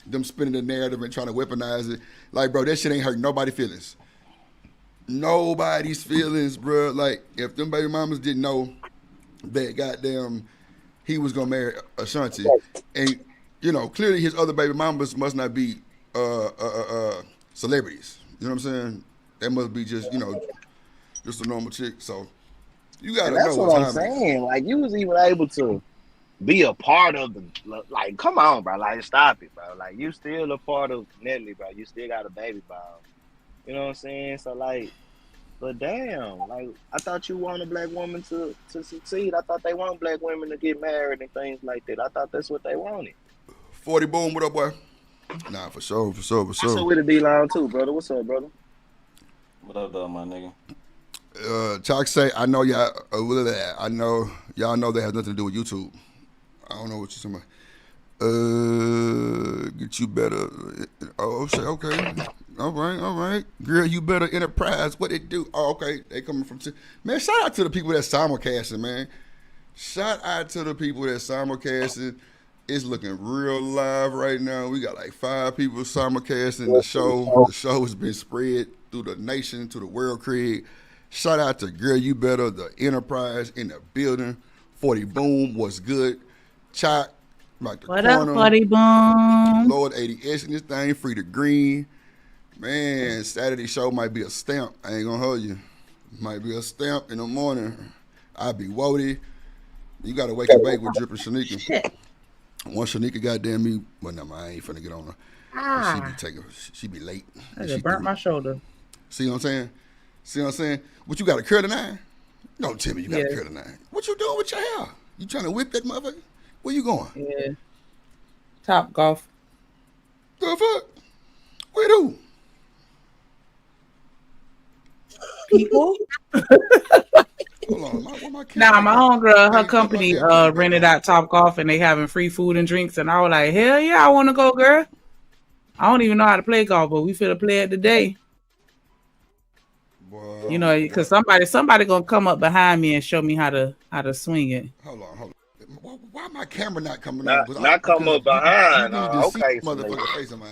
them spinning the narrative and trying to weaponize it. Like, bro, that shit ain't hurting nobody's feelings. Nobody's feelings, bro. Like, if them baby mamas didn't know that goddamn he was gonna marry Ashanti, and you know, clearly his other baby mamas must not be celebrities. You know what I'm saying? They must be just, you know, just a normal chick. So you gotta know what I'm saying. Like, you was even able to be a part of the, like, come on, bro. Like, stop it, bro. Like, you still a part of Nelly, bro. You still got a baby, bro. You know what I'm saying? So, like, but damn, like, I thought you want a black woman to succeed. I thought they want black women to get married and things like that. I thought that's what they wanted. 40 Boom, what up, boy? Nah, for sure. What's up with the D-Line too, brother? What's up, brother? What up, though, my nigga? Chalk say, I know y'all, y'all know that has nothing to do with YouTube. I don't know what you're talking about. Get you better. Oh, say, okay. All right. Girl, you better Enterprise. What it do? Oh, okay. They coming from... Man, shout out to the people that's simulcasting, man. Shout out to the people that's simulcasting. It's looking real live right now. We got like 5 people simulcasting the show. The show has been spread through the nation, to the world, Craig. Shout out to Girl You Better, the Enterprise in the building. 40 Boom, what's good? Chalk, like the what corner. Up, 40 Boom? Lord 80S in this thing, Free to Green. Man, Saturday show might be a stamp. I ain't gonna hold you. Might be a stamp in the morning. I'll be woody. You gotta wake and bake with Drip and Shanika. Shit. Once Shanika goddamn me, well, no, I ain't finna get on her. She be late. I just burnt my shoulder. See what I'm saying? What, you got a curl to 9? Don't tell me you got a curl to 9. What you doing with your hair? You trying to whip that motherfucker? Where you going? Yeah. Top golf. The fuck? Where do? People? Hold on, my homegirl, her company rented out Top Golf and they having free food and drinks, and I was like, hell yeah, I want to go, girl. I don't even know how to play golf, but we finna play it today. Boy, you know, because somebody gonna come up behind me and show me how to swing it. Hold on. Why my camera not coming up? Not come up behind. You need to see motherfucking face of mine.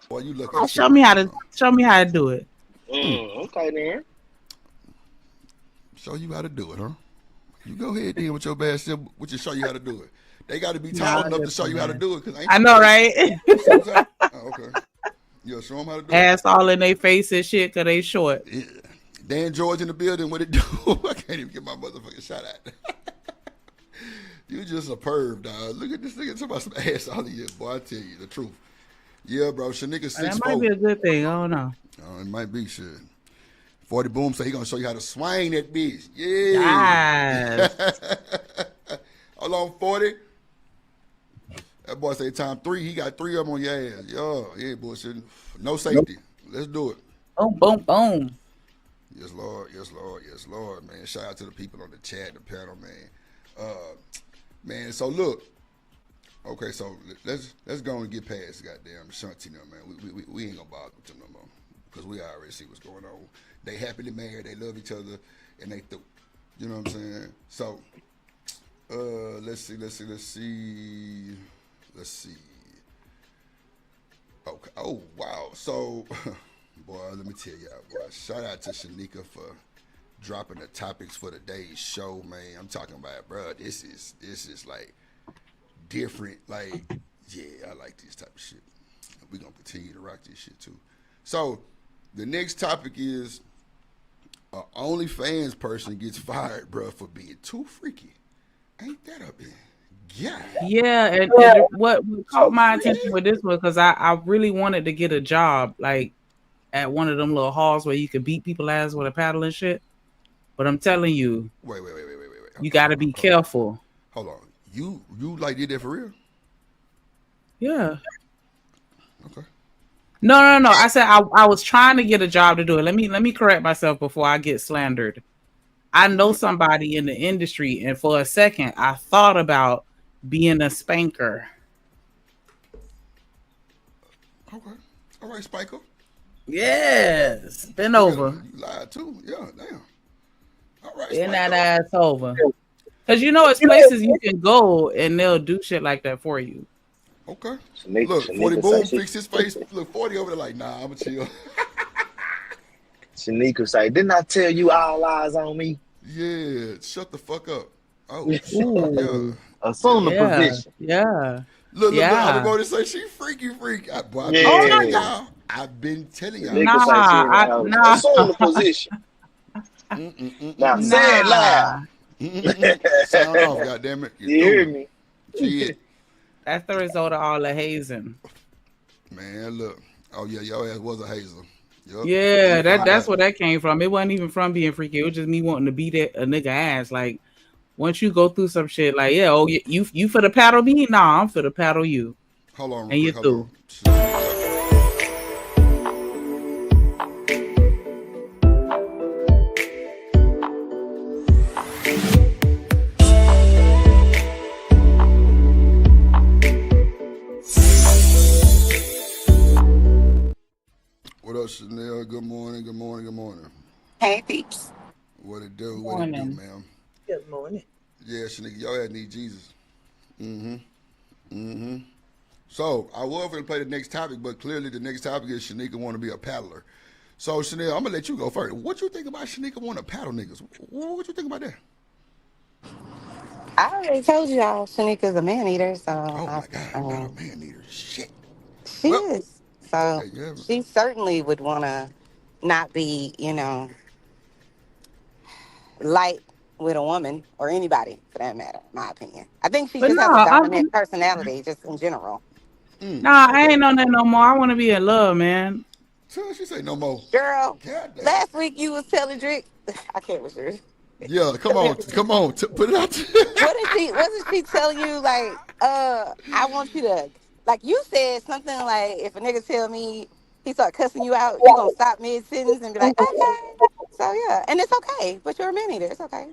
Boy, you look. Show me how to do it. Okay then. Show you how to do it, huh? You go ahead then with your bad self, which will show you how to do it. They got to be tall enough to show you how to do it. Cause I know, right? Oh, okay. Yeah, show them how to do it. Ass all in their face and shit because they short. Yeah. Dan George in the building. What it do? I can't even get my motherfucking shot out. You just a perv, dog. Look at this nigga talking about some ass all the year, boy. I tell you the truth. Yeah, bro. Shanika 6'4". That might be a good thing. I don't know. It might be shit. 40 Boom say he gonna show you how to swing that bitch. Yeah. Yes. Hold on, 40. That boy say time 3. He got 3 of them on your ass. Yo, yeah, bullshit. No safety. Let's do it. Boom, boom, boom. Yes, Lord. Yes, Lord. Yes, Lord, man. Shout out to the people on the chat, the panel, man. Man, so look. Okay, so let's go and get past goddamn Shanti now, man. We ain't gonna bother with them no more because we already see what's going on. They happily married, they love each other, and they through. You know what I'm saying? So, let's see. Okay. Oh wow. So, boy, let me tell y'all, boy. Shout out to Shanika for dropping the topics for today's show, man. I'm talking about, bro. This is like different. Like, yeah, I like this type of shit. We're gonna continue to rock this shit too. So, the next topic is a OnlyFans person gets fired, bro, for being too freaky. Ain't that a bit? Yeah. Yeah, and what caught my attention with this one because I really wanted to get a job like at one of them little halls where you could beat people ass with a paddle and shit. But I'm telling you, wait. You got to be careful. Hold on. You like did that for real? Yeah. Okay. No. I said I was trying to get a job to do it. Let me correct myself before I get slandered. I know somebody in the industry, and for a second, I thought about being a spanker. Okay. All right, Spiker. Yes. Bend over. You lied too. Yeah, damn. All right, Bend Spiker. that ass over. Because you know it's places you can go and they'll do shit like that for you. Okay. Shanika, Look, Shanika 40 Boom say fixed his face. Look, 40 over there like, nah, I'm going to chill. Shanika say, didn't I tell you all eyes on me? Yeah, shut the fuck up. Oh, Ooh. yeah. Assume the position. Yeah. Look, Yeah. I'm going to say she freaky. Boy, I've been Yeah. telling y'all. I've been telling y'all. Nigga say she in the house. Nah. Assume the position. Now say it loud. Sound off, goddammit. You hear me? Shit. That's the result of all the hazing. Man, look. Oh, yeah, your ass was a hazer. Yep. Yeah, that's where that came from. It wasn't even from being freaky. It was just me wanting to beat a nigga ass. Like, once you go through some shit, like, yeah, oh, you for the paddle me? Nah, I'm for the paddle you. Hold on, and real you quick. through. What up, Chanel? Good morning. Hey, peeps. What it do, ma'am? Good morning. Yeah, Shanika, y'all had need Jesus. So, I was going to play the next topic, but clearly the next topic is Shanika want to be a paddler. So, Chanel, I'm going to let you go first. What you think about Shanika want to paddle niggas? What you think about that? I already told y'all Shanika's a man eater, so Oh, my God, not a man eater. Shit. She is. So hey, yeah. she certainly would want to not be, light with a woman or anybody for that matter, in my opinion. I think she just has a dominant personality just in general. I ain't on that no more. I want to be in love, man. So she say no more. Girl, last week you was telling Drake, I can't with yours. Yeah, come on, put it out there. Wasn't she telling you, like, I want you to, like, you said something like, if a nigga tell me he start cussing you out, you gonna stop mid-sentence and be like, okay. So, yeah, and it's okay, but you're a man eater, it's okay.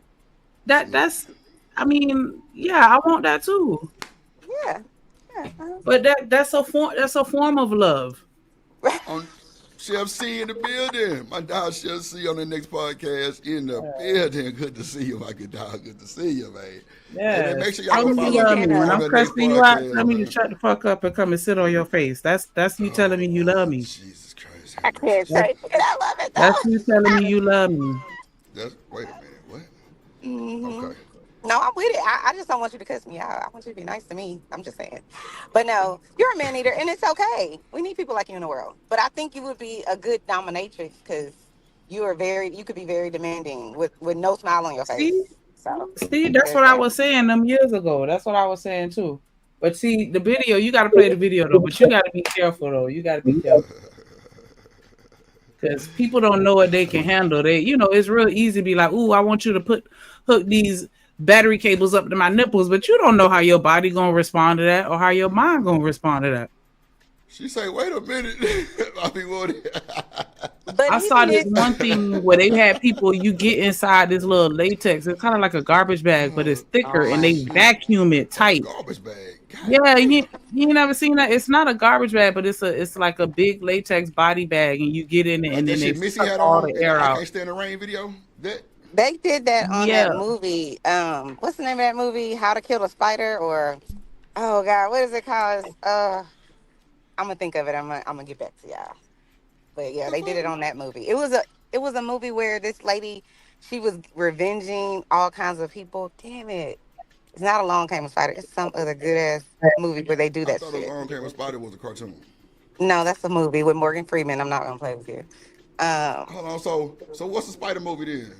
That's, I mean, yeah, I want that too. Yeah. But that's a form of love. On Chef C in the building. My dog Chef C on the next podcast in the building. Good to see you, my good dog. Good to see you, man. Yeah. Hey, man, make sure y'all When I'm cussing you out, tell me to man. shut the fuck up and come and sit on your face. That's you telling me you love me. Jesus Christ. I can't say it. I love it, though. That's you telling me you love me. Wait a minute. What? Mm-hmm. Okay. No, I'm with it. I just don't want you to cuss me out. I want you to be nice to me. I'm just saying. But no, you're a man eater, and it's okay. We need people like you in the world. But I think you would be a good dominatrix because you could be very demanding with no smile on your face. See, So that's there's what I that. was saying them years ago. That's what I was saying too. But see, the video, you got to play the video though. But you got to be careful though. You got to be careful because people don't know what they can handle. It's real easy to be like, "Ooh, I want you to hook these battery cables up to my nipples," but you don't know how your body gonna respond to that or how your mind gonna respond to that. She say, "Wait a minute." I be worried. But I saw even this if one thing where they had people, you get inside this little latex. It's kind of like a garbage bag, but it's thicker, oh and my they god. vacuum it A tight. garbage bag. God Yeah, damn. you ain't never seen that. It's not a garbage bag, but it's like a big latex body bag, and you get in it, Like and that then they shit Missy suck had all on the in the air I out. Can't Stand the Rain video. That They did that on that Yeah, movie. What's the name of that movie? How to Kill a Spider, or oh god, what is it called? I'm gonna think of it. I'm gonna get back to y'all. But yeah, the they did it fuck? on that movie. It was a movie where this lady, she was revenging all kinds of people. Damn it. It's not a Long Came a Spider. It's some other good ass movie where they do I that thought a shit. Long Came a Spider was a cartoon. No, that's a movie with Morgan Freeman. I'm not gonna play with you. Um, Hold on, so what's the Spider movie then?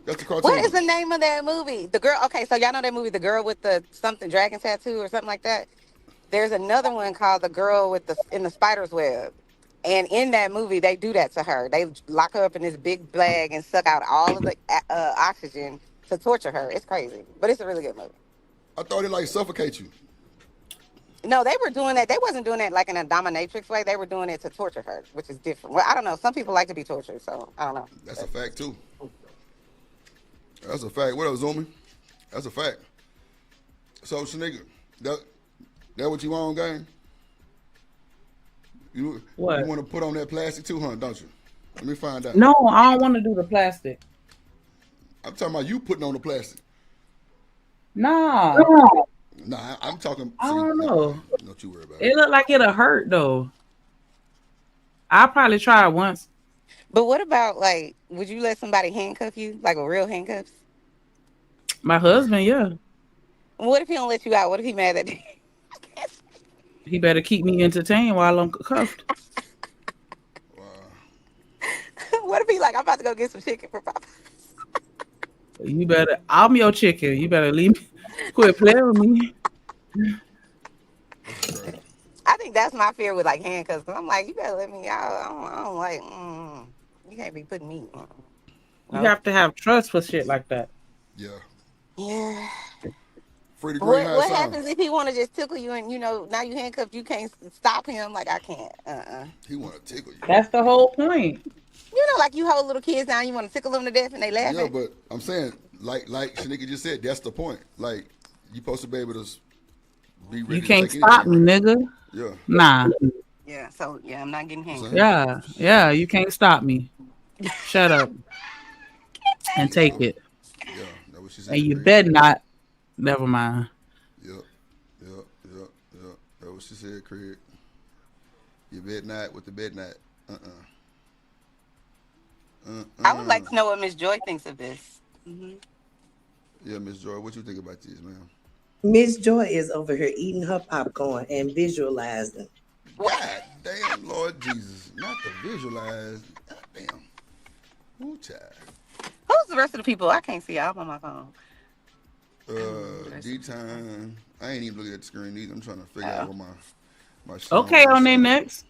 That's the what is cartoon. the name of that movie? The girl. Okay, so y'all know that movie, the girl with the something dragon tattoo or something like that. There's another one called the girl with the in the spider's web, and in that movie they do that to her. They lock her up in this big bag and suck out all of the oxygen to torture her. It's crazy, but it's a really good movie. I thought it like suffocate you. No, they were doing that. They wasn't doing it like in a dominatrix way. They were doing it to torture her, which is different. Well, I don't know. Some people like to be tortured, so I don't know. That's a fact too. That's a fact. What up, Zoomy? That's a fact. So Shanika, that what you want, gang? You what? want to put on that plastic too, huh? Don't you? Let me find out. No, I don't want to do the plastic. I'm talking about you putting on the plastic. Nah, Nah, I'm talking. I See, don't never mind. know. Don't you worry about it. It looked like it'll hurt though. I'll probably try it once. But what about like, would you let somebody handcuff you, like with real handcuffs? My husband, yeah, What if he don't let you out? What if he mad at you? he better keep me entertained while I'm cuffed. Wow. What if he like, I'm about to go get some chicken for Papa? I'm your chicken. You better leave me. Quit playing with me. I think that's my fear with like handcuffs. Cause I'm like, you better let me out. I don't like. You can't be putting me. You Nope. have to have trust for shit like that. Yeah. Yeah. Free the great high What sound. happens if he want to just tickle you and now you handcuffed? You can't stop him. Like I can't. He want to tickle you. That's the whole point. Like you hold little kids down, you want to tickle them to death, and they laughing. Yeah, but I'm saying, like Shanika just said, that's the point. Like you supposed to be able to be ready You to can't take stop me, anything, right? nigga. Yeah. Nah. Yeah. So yeah, I'm not getting handcuffed. Yeah, you can't stop me. Shut up and take it. Yeah, that's what she said. And you Craig. better not. Never mind. Yep. That's what she said, Craig. You bet not with the bet not. I would like to know what Miss Joy thinks of this. Yeah, Miss Joy, what you think about this, ma'am? Miss Joy is over here eating her popcorn and visualizing. God damn, Lord Jesus. Not to visualize. God damn. Ooh, child. Who's the rest of the people? I can't see. I'm on my phone. D-Time. I ain't even looking at the screen either. I'm trying to figure out what my Okay, on their next.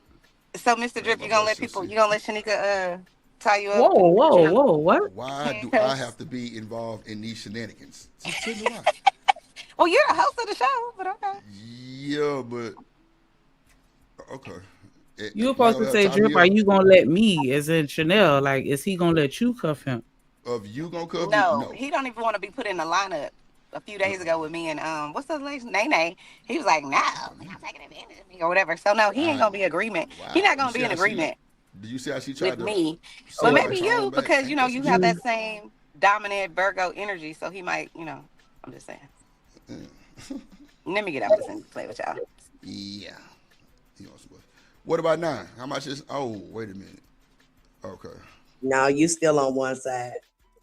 So, Mr. Drip, you gonna let Shanika tie you up? Whoa, what? Why do I have to be involved in these shenanigans? Tell me why. Well, you're the host of the show, but okay. Yeah, but okay. You supposed to say, Drip, are you gonna let me, as in Chanel, like, is he gonna let you cuff him? Of you gonna cuff me? No, he don't even want to be put in the lineup. A few days ago with me and what's the lady? Nene. He was like, no, you're not taking advantage of me or whatever. So no, he ain't gonna be in agreement. Wow. He not gonna be in agreement. Did you see how she tried with to me? say But maybe control you, back? because Ain't that you some have shit? that same dominant Virgo energy. So he might, I'm just saying. Let me get out this and play with y'all. Yeah. What about 9? How much is? Oh, wait a minute. Okay. No, you still on one side.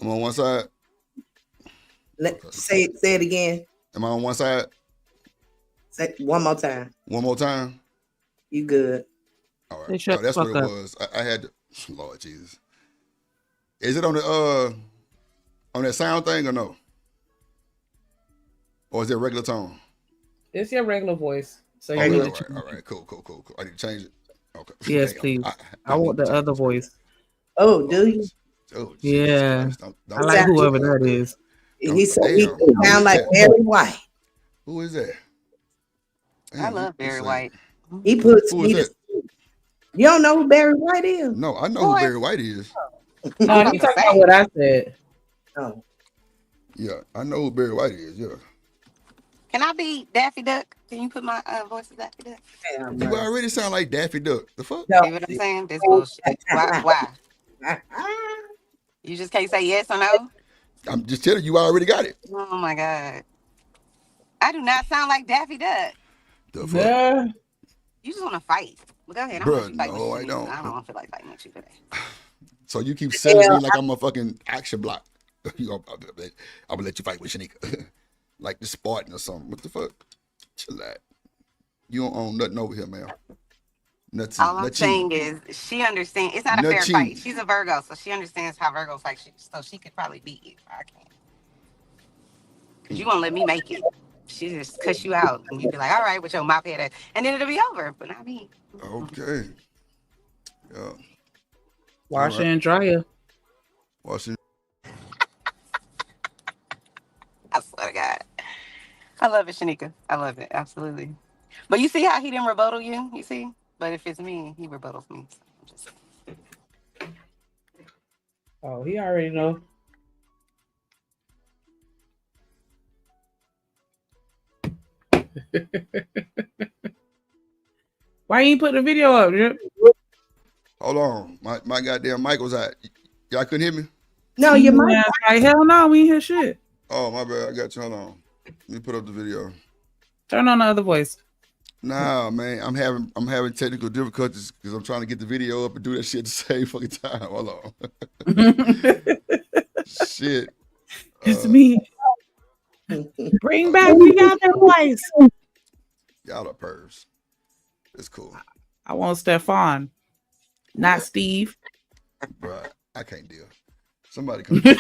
I'm on one side. Say it again. Am I on one side? Say one more time. One more time. You good? All Hey, right. shut Oh, that's the what fuck it up. was. I had to. Lord Jesus. Is it on the on that sound thing or no? Or is it regular tone? It's your regular voice. So Okay, you need all to right, change all right, cool. I need to change it. Okay. Yes, Damn. please. I need want to the change other this. voice. Oh, do you? Oh, Jesus Yeah. Christ. I like whoever that is. He said he Damn. Who sound is like that? Barry White. Who is that? I Damn, love Barry White. He puts Who is me to that? sleep. You don't know who Barry White is? No, I know who Boy, Barry White is. No, I'm he gonna talking about say. what I said. Oh. Yeah, I know who Barry White is. Yeah. Can I be Daffy Duck? Can you put my voice as Daffy Duck? Damn, You man. already sound like Daffy Duck. The fuck? No. See what I'm saying? This bullshit. Why? You just can't say yes or no? I'm just telling you, I already got it. Oh my God. I do not sound like Daffy Duck. The fuck? Yeah. You just want to fight. Well, go ahead. I'm going to Bruh, let you fight no, with I you. don't. I don't feel like fighting with you today. So you keep selling me like I'm a fucking action block. I'm gonna let you fight with Shanika. Like the Spartan or something. What the fuck? Chill out. You don't own nothing over here, man. Nothing. All I'm saying is she understands. It's not a fair fight. She's a Virgo, so she understands how Virgo fight. So she could probably beat you. I can't. Because you won't let me make it. She just cuss you out. And you be like, all right, with your mop head ass. And then it'll be over. But not me. Okay. Yeah. Washer and dryer. Washing. I swear to God. I love it, Shanika. I love it. Absolutely. But you see how he didn't rebuttal you? You see? But if it's me, he rebuttals me. So I'm just... Oh, he already know. Why you ain't put the video up, Drip? Hold on. My goddamn mic was out. Y'all couldn't hear me? No, your mic. Like, hell no, we ain't hear shit. Oh, my bad. I got you. Hold on. Let me put up the video. Turn on the other voice. Nah, man. I'm having technical difficulties because I'm trying to get the video up and do that shit at the same fucking time. Hold on. Shit. It's me. Bring back the other voice. Y'all are pervs. It's cool. I want Stefan, not Steve. Bruh, I can't deal. Somebody come to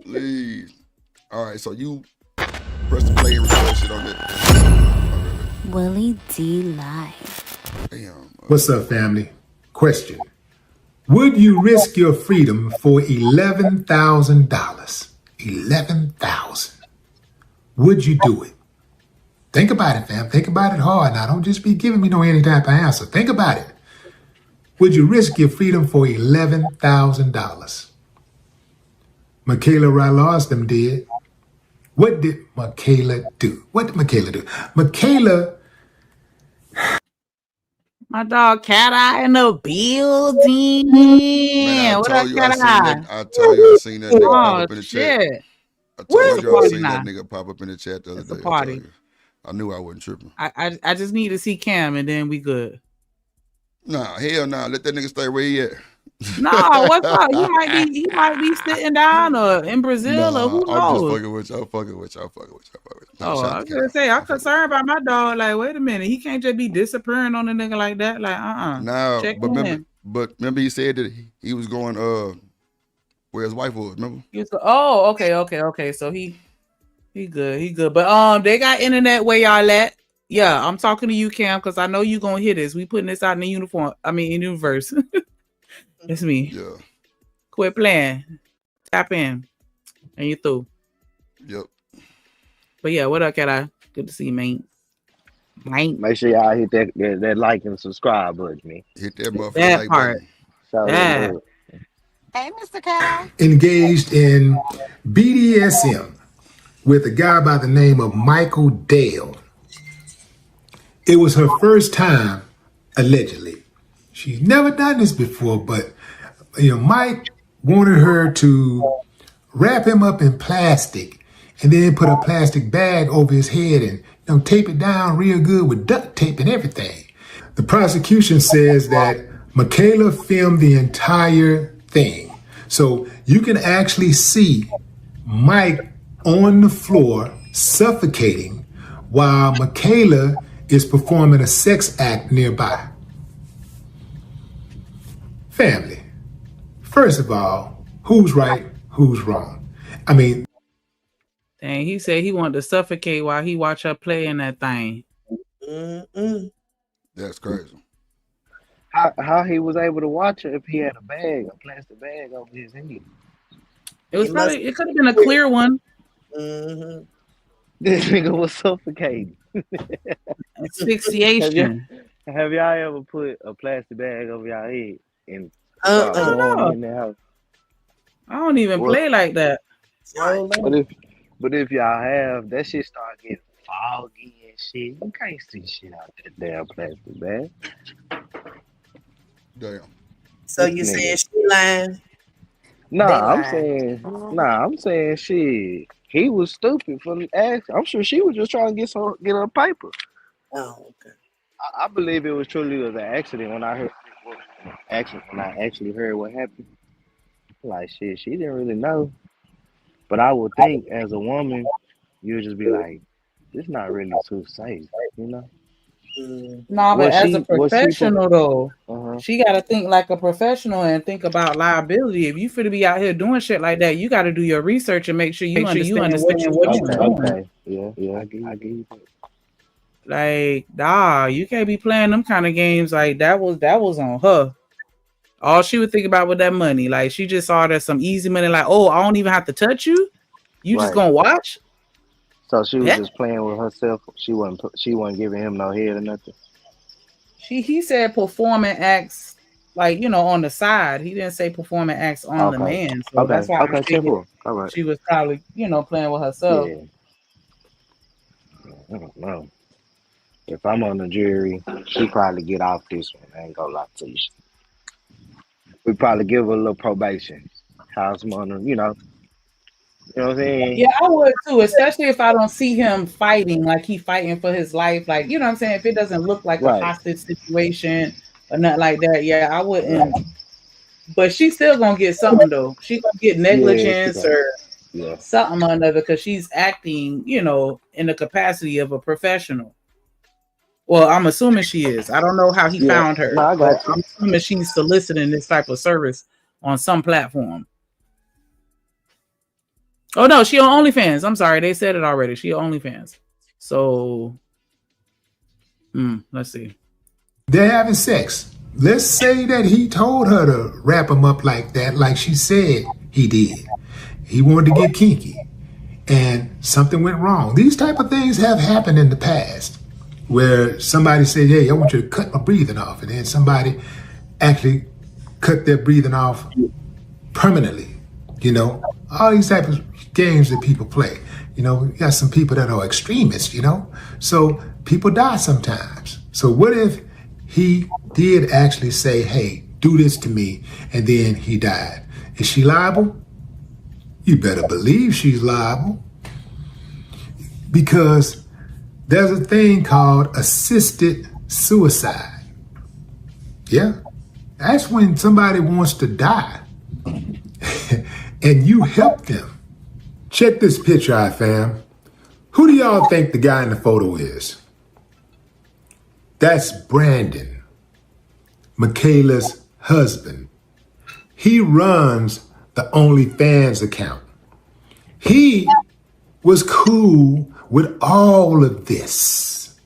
please. All right, so you press the play and record shit on that. Willie D Live. Damn. What's up, family? Question. Would you risk your freedom for $11,000? $11,000. Would you do it? Think about it, fam. Think about it hard. Now, don't just be giving me no any type of answer. Think about it. Would you risk your freedom for $11,000? Michaela Rylostom did. What did Michaela do? What did Michaela do? Michaela... My dog Cat Eye in the building. Man, What up, Cat Eye? I told you I seen that nigga pop up in the chat. Shit. I told you I seen now? that nigga pop up in the chat the other It's a day. party. I knew I wasn't tripping. I just need to see Cam and then we good. Nah, hell nah. Let that nigga stay where he at. No, what's up? He might be sitting down or in Brazil or who knows. I'm just fucking with you. I'm fucking with you. Nah, Oh, shout I out was to gonna Cal. say I'm concerned about my dog. Like, wait a minute, he can't just be disappearing on a nigga like that. Like, Nah, check but remember he said that he was going where his wife was. Remember? Okay. So he good. But they got internet where y'all at. Yeah, I'm talking to you, Cam, because I know you gonna hit this. We putting this out in the universe. It's me. Yeah. Quit playing. Tap in. And you through. Yep. But yeah, what up, Cat Eye? Good to see you, man. Make sure y'all hit that like and subscribe button, man. Hit that motherfucker That like part. button. Yeah. Hey, Mr. Cat. engaged in BDSM with a guy by the name of Michael Dale. It was her first time, allegedly. She's never done this before, but Mike wanted her to wrap him up in plastic and then put a plastic bag over his head and tape it down real good with duct tape and everything. The prosecution says that Michaela filmed the entire thing. So you can actually see Mike on the floor suffocating while Michaela is performing a sex act nearby. Family, First of all, who's right, who's wrong? I mean, and he said he wanted to suffocate while he watched her play in that thing. That's crazy. How he was able to watch her if he had a plastic bag over his head? It could have been a clear one. Mm-hmm. This nigga was suffocating. Asphyxiation. Have y'all ever put a plastic bag over y'all head and I start don't going know. in the house? I don't even play like that. But if y'all have, that shit start getting foggy and shit. You can't see shit out that damn plastic bag. Damn. So you saying she lying? I'm saying shit. He was stupid for asking. I'm sure she was just trying to get her paper. Oh, okay. I believe it was truly an accident when I actually heard what happened. Like shit, she didn't really know. But I would think as a woman, you would just be like, "This not really too safe," you know. No, but as a professional though, she got to think like a professional and think about liability. If you finna be out here doing shit like that, you got to do your research and make sure you understand what you're doing. Okay, yeah, I get you. Like, you can't be playing them kind of games. Like that was on her. All she would think about with that money, like she just saw that some easy money. Like, oh, I don't even have to touch you. You just gonna watch. So she was just playing with herself. She wasn't giving him no head or nothing. He said performing acts, like on the side. He didn't say performing acts on the man. So that's why I figured she was probably playing with herself. Yeah. I don't know. If I'm on the jury, she probably get off this one. I ain't gonna lie to you. We probably give her a little probation, house money, you know. You know what I'm saying? Yeah, I would too, especially if I don't see him fighting, like he fighting for his life. Like, you know what I'm saying? If it doesn't look like a hostage situation or nothing like that, yeah, I wouldn't. But she's still gonna get something though. She's gonna get negligence or something or another because she's acting, in the capacity of a professional. Well, I'm assuming she is. I don't know how he found her, but I'm assuming she's soliciting this type of service on some platform. Oh no, she on OnlyFans. I'm sorry, they said it already. She on OnlyFans. So, let's see. They're having sex. Let's say that he told her to wrap him up like that, like she said he did. He wanted to get kinky, and something went wrong. These type of things have happened in the past, where somebody said, "Hey, I want you to cut my breathing off," and then somebody actually cut their breathing off permanently. All these type of games that people play. You got some people that are extremists, so people die sometimes. So what if he did actually say, "Hey, do this to me," and then he died? Is she liable? You better believe she's liable, because there's a thing called assisted suicide. Yeah, that's when somebody wants to die and you help them. Check this picture out, fam. Who do y'all think the guy in the photo is? That's Brandon, Michaela's husband. He runs the OnlyFans account. He was cool with all of this.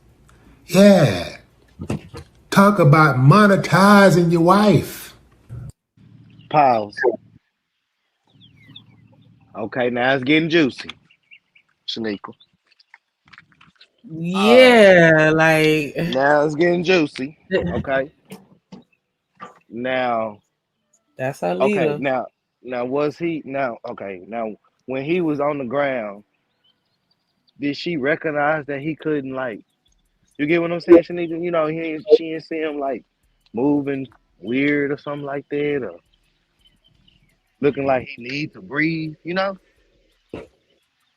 Yeah. Talk about monetizing your wife. Pause. Okay, now it's getting juicy, Shanika. Yeah, like now it's getting juicy. Okay. Now that's our leader. Okay, now was he now when he was on the ground, did she recognize that he couldn't, like, you get what I'm saying, Shanika? She didn't see him like moving weird or something like that, or looking like he needs to breathe, Does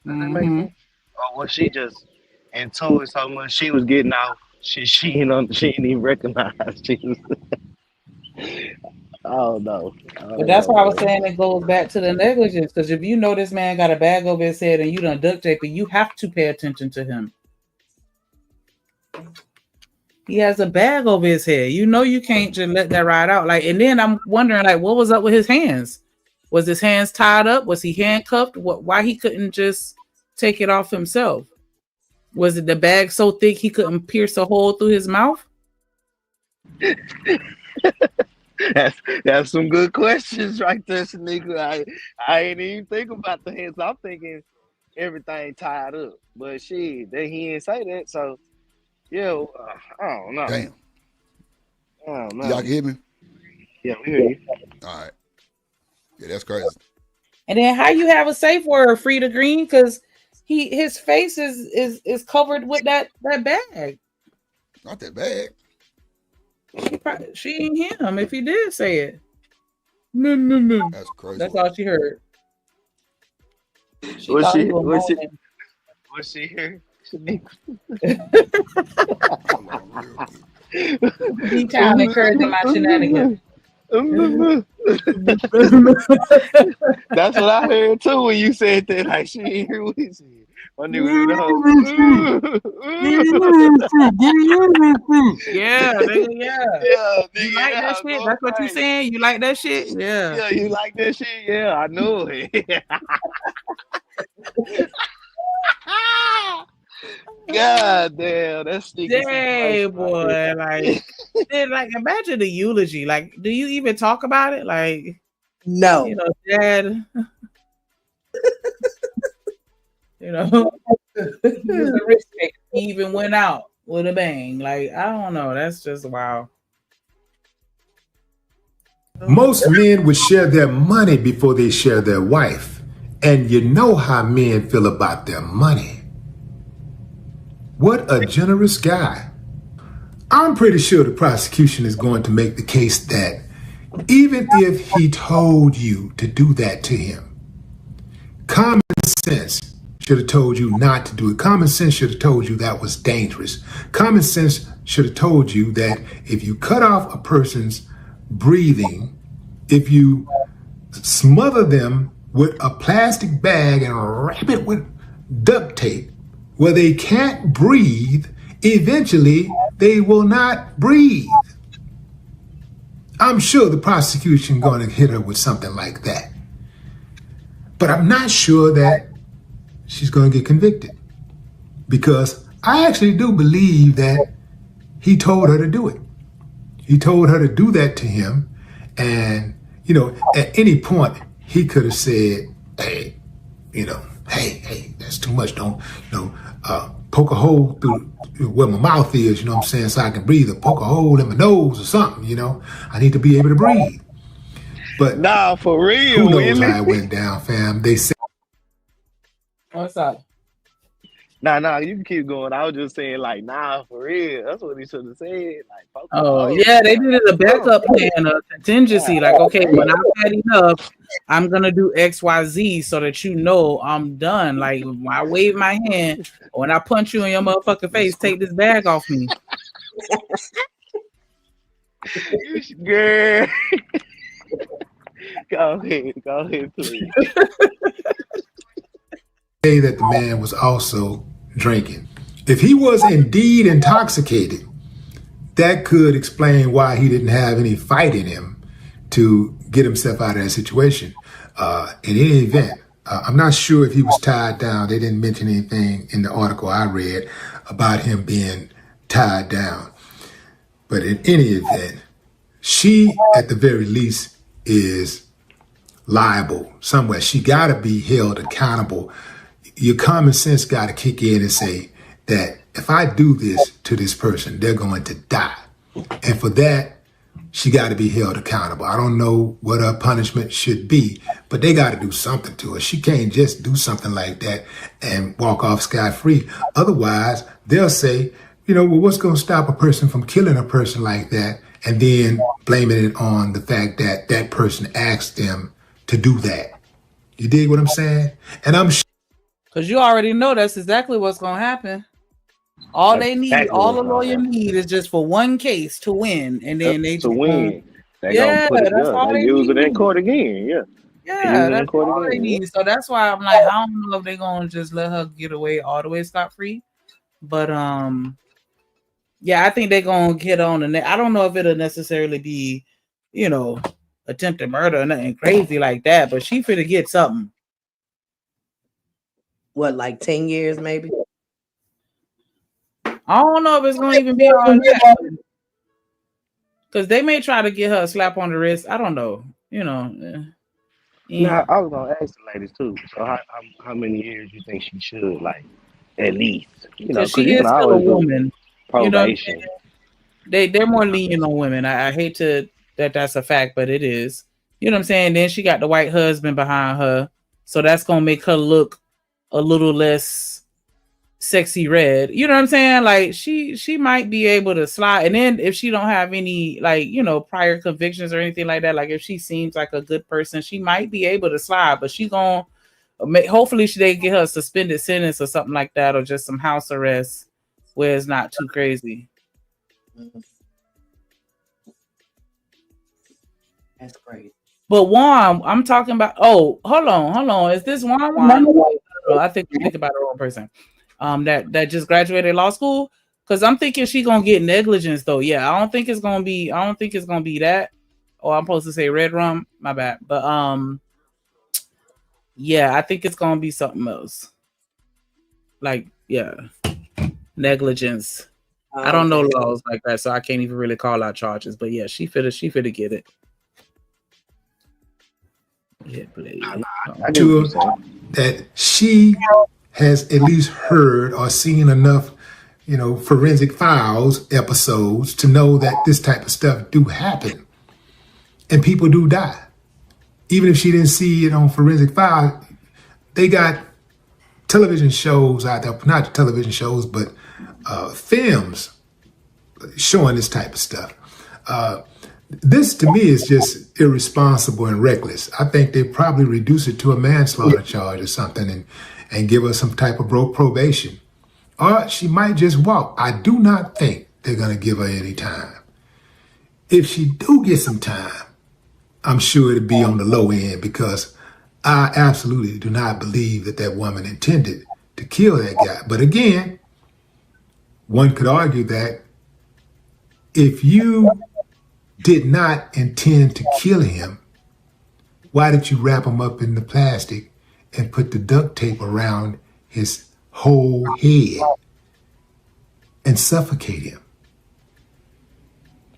that make sense? Or was she just into it so much she was getting off? She didn't even recognize she was. Oh no. But that's why I was saying it goes back to the negligence. Because if you know this man got a bag over his head and you done duct tape it, you have to pay attention to him. He has a bag over his head. You know you can't just let that ride out. Like, and then I'm wondering, like, what was up with his hands? Was his hands tied up? Was he handcuffed? Why he couldn't just take it off himself? Was it the bag so thick he couldn't pierce a hole through his mouth? That's some good questions right there, Shanika. I ain't even think about the hands. I'm thinking everything tied up. But shit, he didn't say that. So yeah, I don't know. Damn. I don't know. Y'all can hear me? Yeah, we hear you. All right. Yeah, that's crazy. And then how you have a safe word, Frida Green? Because his face is covered with that bag. Not that bag. She ain't him if he did say it. No. That's crazy. That's all she heard. What's she heard? Shanika. He kind of encouraging my shenanigans. That's what I heard too when you said that. Like she ain't hear what he said. My nigga in the hole. Yeah, nigga, yeah. Yeah, you like that shit? That's what you saying? You like that shit? Yeah. Yeah, you like that shit? Yeah, I know it. God damn, that's sneaky. Hey, boy, like imagine the eulogy. Like, do you even talk about it? Like, no, you know, Dad. You know, he even went out with a bang. Like, I don't know. That's just wow. Most men would share their money before they share their wife. And you know how men feel about their money. What a generous guy. I'm pretty sure the prosecution is going to make the case that even if he told you to do that to him, common sense should have told you not to do it. Common sense should have told you that was dangerous. Common sense should have told you that if you cut off a person's breathing, if you smother them with a plastic bag and wrap it with duct tape where they can't breathe, eventually they will not breathe. I'm sure the prosecution going to hit her with something like that. But I'm not sure that she's going to get convicted, because I actually do believe that he told her to do it. He told her to do that to him. And, you know, at any point he could have said, hey, that's too much. Don't, poke a hole through where my mouth is, you know what I'm saying, so I can breathe, or poke a hole in my nose or something, you know. I need to be able to breathe. But nah, for real, who knows how it went down, fam. They said, what's up? Nah, you can keep going. I was just saying, like, nah, for real. That's what he should have said. Like, yeah, they did a backup plan, a contingency. Like, okay, when I've had enough, I'm gonna do XYZ so that you know I'm done. Like, when I wave my hand, or when I punch you in your motherfucking face, take this bag off me. Girl. Go ahead, please. Say that the man was also drinking. If he was indeed intoxicated, that could explain why he didn't have any fight in him to get himself out of that situation. In any event, I'm not sure if he was tied down. They didn't mention anything in the article I read about him being tied down. But in any event, she, at the very least, is liable somewhere. She got to be held accountable. Your common sense got to kick in and say that if I do this to this person, they're going to die. And for that, she got to be held accountable. I don't know what her punishment should be, but they got to do something to her. She can't just do something like that and walk off scot-free. Otherwise, they'll say, well, what's going to stop a person from killing a person like that, and then blaming it on the fact that that person asked them to do that. You dig what I'm saying? And I'm sure. Because you already know that's exactly what's going to happen. All they need, all the lawyer need is just for one case to win. And then they to win. They gonna put it, that's all they use it in court again. Yeah, that's all they need. So that's why I'm like, I don't know if they're going to just let her get away all the way scot-free. But Yeah, I think they're gonna get on the net. I don't know if it'll necessarily be, attempted murder or nothing crazy like that, but she finna get something. What, like 10 years maybe? I don't know if it's gonna even be all that. Because they may try to get her a slap on the wrist. I don't know. Now, I was gonna ask the ladies too. So, how many years you think she should like at least? Because Because she you can is still a always do woman. You know what I'm probation. saying? They're more lenient on women. I hate that's a fact, but it is. You know what I'm saying? Then she got the white husband behind her. So that's gonna make her look a little less sexy red. You know what I'm saying? Like she might be able to slide. And then if she don't have any prior convictions or anything like that, like if she seems like a good person, she might be able to slide. But she gonna hopefully they get her a suspended sentence or something like that, or just some house arrest where it's not too crazy. That's great. But Juan, I'm talking about. Oh, hold on. Is this Juan? Oh, I think about the wrong person. That just graduated law school. Because I'm thinking she gonna get negligence though. Yeah, I don't think it's gonna be that. Oh, I'm supposed to say red rum. My bad. But yeah, I think it's gonna be something else. Like, yeah, negligence. I don't know laws like that, so I can't even really call out charges. But yeah, she finna get it. Yeah, to that she has at least heard or seen enough, forensic files episodes to know that this type of stuff do happen and people do die. Even if she didn't see it on forensic file, they got television shows out there, not television shows, but films showing this type of stuff. This to me is just irresponsible and reckless. I think they probably reduce it to a manslaughter charge or something and give her some type of probation. Or she might just walk. I do not think they're going to give her any time. If she do get some time, I'm sure it'll be on the low end, because I absolutely do not believe that woman intended to kill that guy. But again, one could argue that if you did not intend to kill him, why did you wrap him up in the plastic and put the duct tape around his whole head and suffocate him?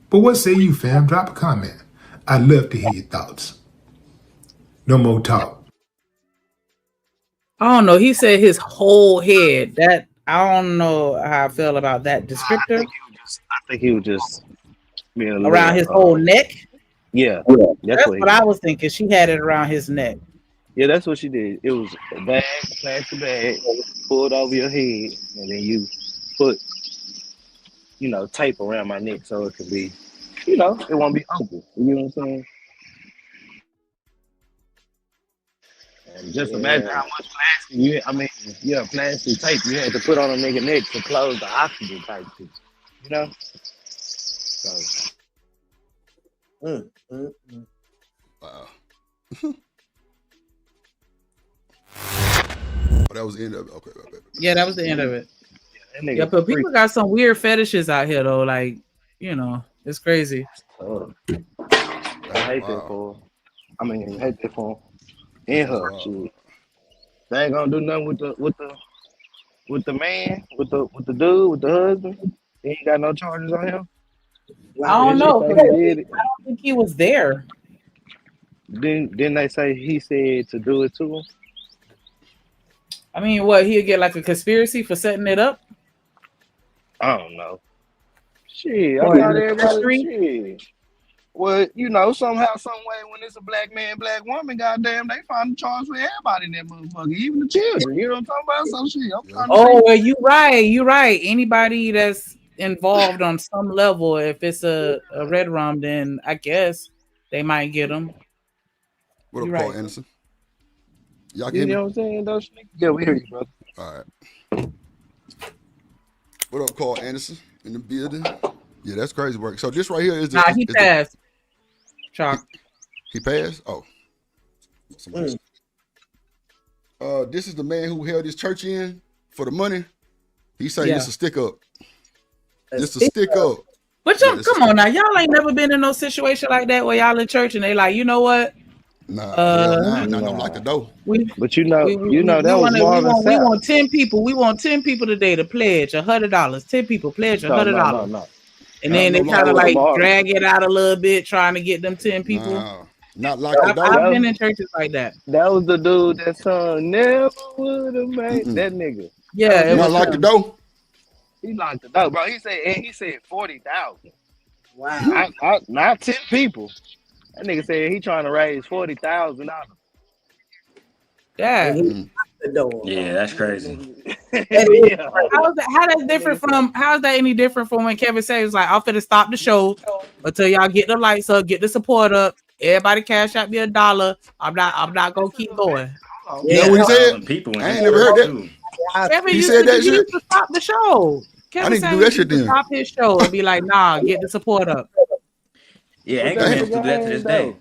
But what say you, fam? Drop a comment. I'd love to hear your thoughts. No more talk. I don't know. He said his whole head. That I don't know how I feel about that descriptor. I think he was just being around his whole neck. Yeah, that's what I was thinking. She had it around his neck. Yeah, that's what she did. It was a bag, plastic bag, pulled over your head, and then you put, tape around my neck so it could be, it won't be open. You know what I'm saying? And just imagine how much plastic plastic tape you had to put on a nigga neck to close the oxygen type shit. So. Wow. That was the end of it. Okay. Yeah, that was the end of it. Yeah, but people got some weird fetishes out here though. Like, it's crazy. I hate that for her. Hate that for him. And her shit. They ain't gonna do nothing with the man, with the dude, with the husband. He ain't got no charges on him. I don't know. I don't think he was there. Didn't they say he said to do it to him? I mean, what, he'll get like a conspiracy for setting it up? I don't know. Shit, I thought everybody shit. Well, somehow, some way, when it's a black man, black woman, goddamn, they find a charge for everybody in that motherfucker, even the children. You know what I'm talking about? So shit. You're right. Anybody that's involved on some level, if it's a red rum, then I guess they might get them. What up, Paul Anderson? Y'all You get me? know what I'm saying, though? Yeah, we hear you, brother. All right. What up, Carl Anderson in the building? Yeah, that's crazy work. So this right here is he passed. Chalk. He passed? Oh. This is the man who held his church in for the money. He say it's a stick up. Just a stick up. But y'all, come on now, y'all ain't never been in no situation like that where y'all in church and they like, you know what? Nah, hell nah. Not no lock the door. But you know that we was Marvin we Sapp. want 10 people. We want 10 people today to pledge $100. 10 people pledge $100. No. And then they kind of like drag it out a little bit, trying to get them 10 people. Nah, not lock the door. I've been in churches like that. That was the dude that song never would have made that nigga. Yeah, it not was lock the door. He locked the door, bro. He said 40,000. Wow. Not 10 people. That nigga said he trying to raise $40,000. Yeah. The door. Yeah, that's crazy. Yeah. How that's different from? How is that any different from when Kevin says like, "I'm finna stop the show until y'all get the lights up, get the support up, everybody cash out me $1. I'm not gonna keep going." Yeah, what he said? People I ain't never heard that. too. Kevin He used said to, that he shit? used to stop the show. Kevin I need to said do he that shit used to then. stop his show and be like, "Nah, get the support up." Yeah, But Anchorman that's the still do that to this game, day.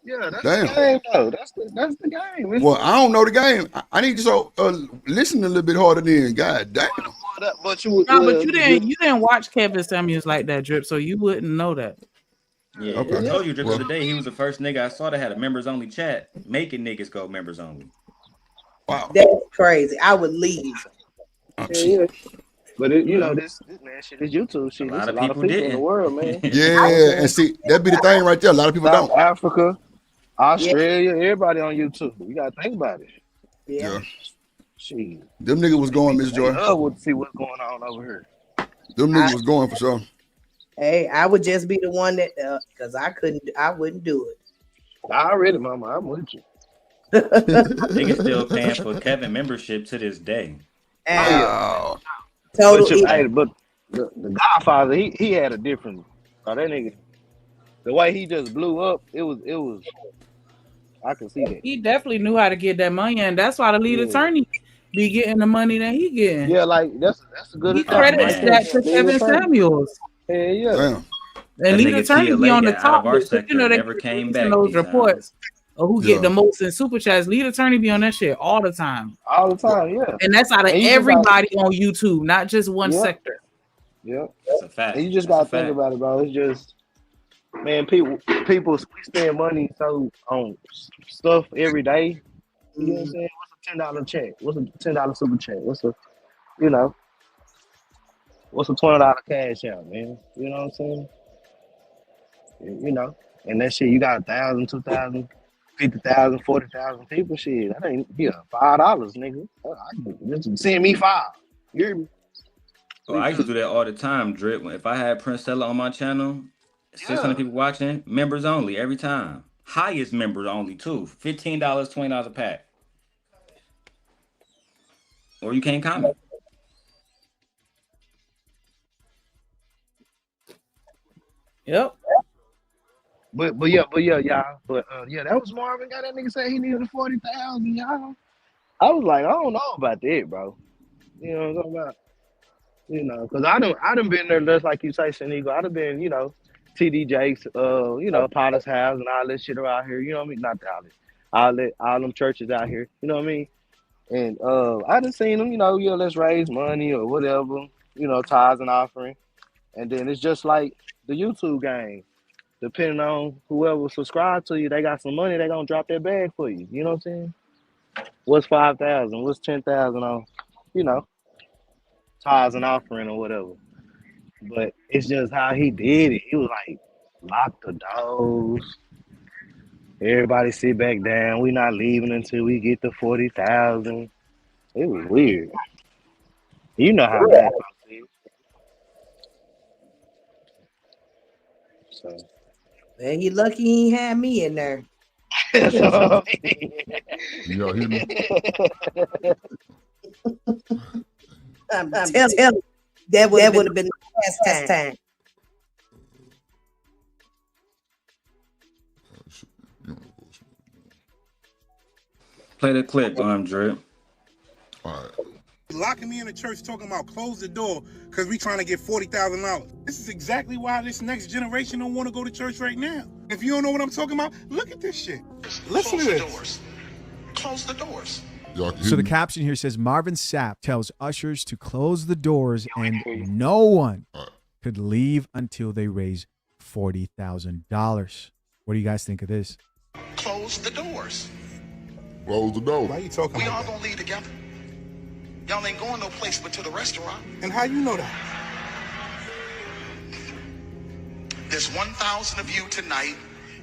Yeah, that's Damn. the game, though. That's the game. It's Well, I don't know the game. I need to listen a little bit harder then. God damn. but you didn't watch Kevin Samuels like that, Drip, so you wouldn't know that. Yeah, Okay. I told you Drip the Well. other day he was the first nigga I saw that had a members only chat, making niggas go members only. Wow. That's crazy. I would leave. Yeah. But this man shit is YouTube shit. There's a lot of people in the world, man. Yeah, and see, that'd be the thing right there. A lot of people South don't. Africa, Australia, everybody on YouTube. You gotta think about it. Yeah. Shit. Them niggas was going, Miss Joy. I would see what's going on over here. Them niggas was going for sure. Hey, I would just be the one that because I wouldn't do it. I already, mama. I'm with you. Niggas still paying for Kevin membership to this day. Wow. Totally. But the Godfather, he had a different. That nigga, the way he just blew up, it was. I can see that. He definitely knew how to get that money, and that's why the lead attorney be getting the money that he getting. Yeah, like that's a good. He credits that to Kevin Samuels. Yeah. Damn. And lead attorney be on the top list. You know they never came in back those reports of who get the most in super chats. Lead attorney be on that shit all the time. All the time, yeah. And that's out of everybody on YouTube, not just one sector. Yeah, that's a fact. And you just gotta think about it, bro. It's just, man, people we spend money on stuff every day. You know what I'm saying? What's a $10 check? What's a $10 super check? What's a $20 cash out, man? You know what I'm saying? You know, and that shit, you got 1,000, 2,000, 50,000, 40,000 people. Shit, that ain't $5, nigga. Just send me 5. You hear me? Well, I used to do that all the time, Drip. If I had Prince Stella on my channel, 600 people watching, members only every time. Highest members only too. $15, $20 a pack. Or you can't comment. Yep. But y'all. But that was Marvin. Got that nigga say he needed 40,000, y'all. I was like, I don't know about that, bro. You know what I'm talking about? You know, because I done been there just like you say, Shanika. I done been, TD Jakes, Potter's House and all that shit around here. You know what I mean? Not all them churches out here. You know what I mean? And I done seen them, let's raise money or whatever, tithes and offering. And then it's just like the YouTube game. Depending on whoever subscribe to you, they got some money, they gonna drop their bag for you. You know what I'm saying? What's 5,000? What's 10,000 on, tithes and offering or whatever. But it's just how he did it. He was like, lock the doors. Everybody sit back down. We not leaving until we get to 40,000. It was weird. You know how that is. So. Man, you lucky he ain't had me in there. Y'all hear me? I'm telling you, that would have been the last time. Play the clip, Drip. All right. Locking me in the church talking about close the door because we trying to get $40,000. This is exactly why this next generation don't want to go to church right now. If you don't know what I'm talking about, look at this shit. Listen to this. Close the doors. So the caption here says Marvin Sapp tells ushers to close the doors and no one could leave until they raise $40,000. What do you guys think of this? Close the doors. Close the door. Why you talking We like all that? gonna leave together. Y'all ain't going no place but to the restaurant. And how you know that? There's 1,000 of you tonight,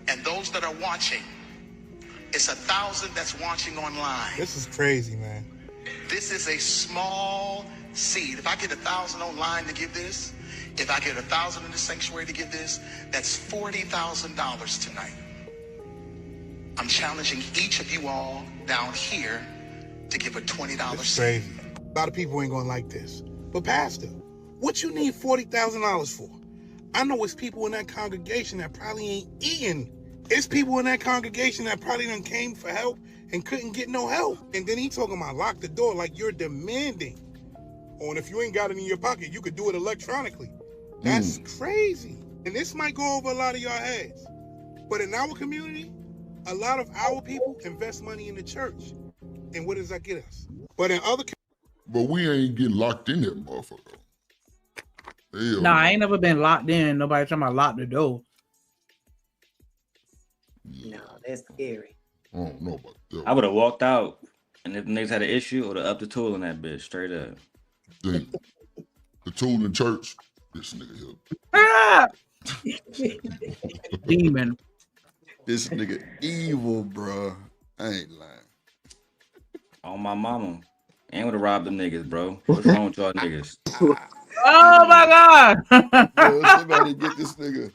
and those that are watching, it's 1,000 that's watching online. This is crazy, man. This is a small seed. If I get 1,000 online to give this, if I get 1,000 in the sanctuary to give this, that's $40,000 tonight. I'm challenging each of you all down here to give a $20 This is seed. crazy. A lot of people ain't gonna like this. But Pastor, what you need $40,000 for? I know it's people in that congregation that probably ain't eating. It's people in that congregation that probably done came for help and couldn't get no help. And then he talking about lock the door like you're demanding. Oh, and if you ain't got it in your pocket, you could do it electronically. That's crazy. And this might go over a lot of y'all heads. But in our community, a lot of our people invest money in the church. And what does that get us? But in other But we ain't getting locked in that motherfucker. Hell Nah, I ain't never been locked in. Nobody talking about lock the door. No, that's scary. I don't know about that. I would have walked out, and if the niggas had an issue, I would have upped the tool in that bitch straight up. Then the tool in church, this nigga here. Ah! Demon. This nigga evil, bro. I ain't lying. On my mama. Ain't would have robbed them niggas, bro. What's wrong with y'all niggas? Oh my God. Yo, somebody get this nigga.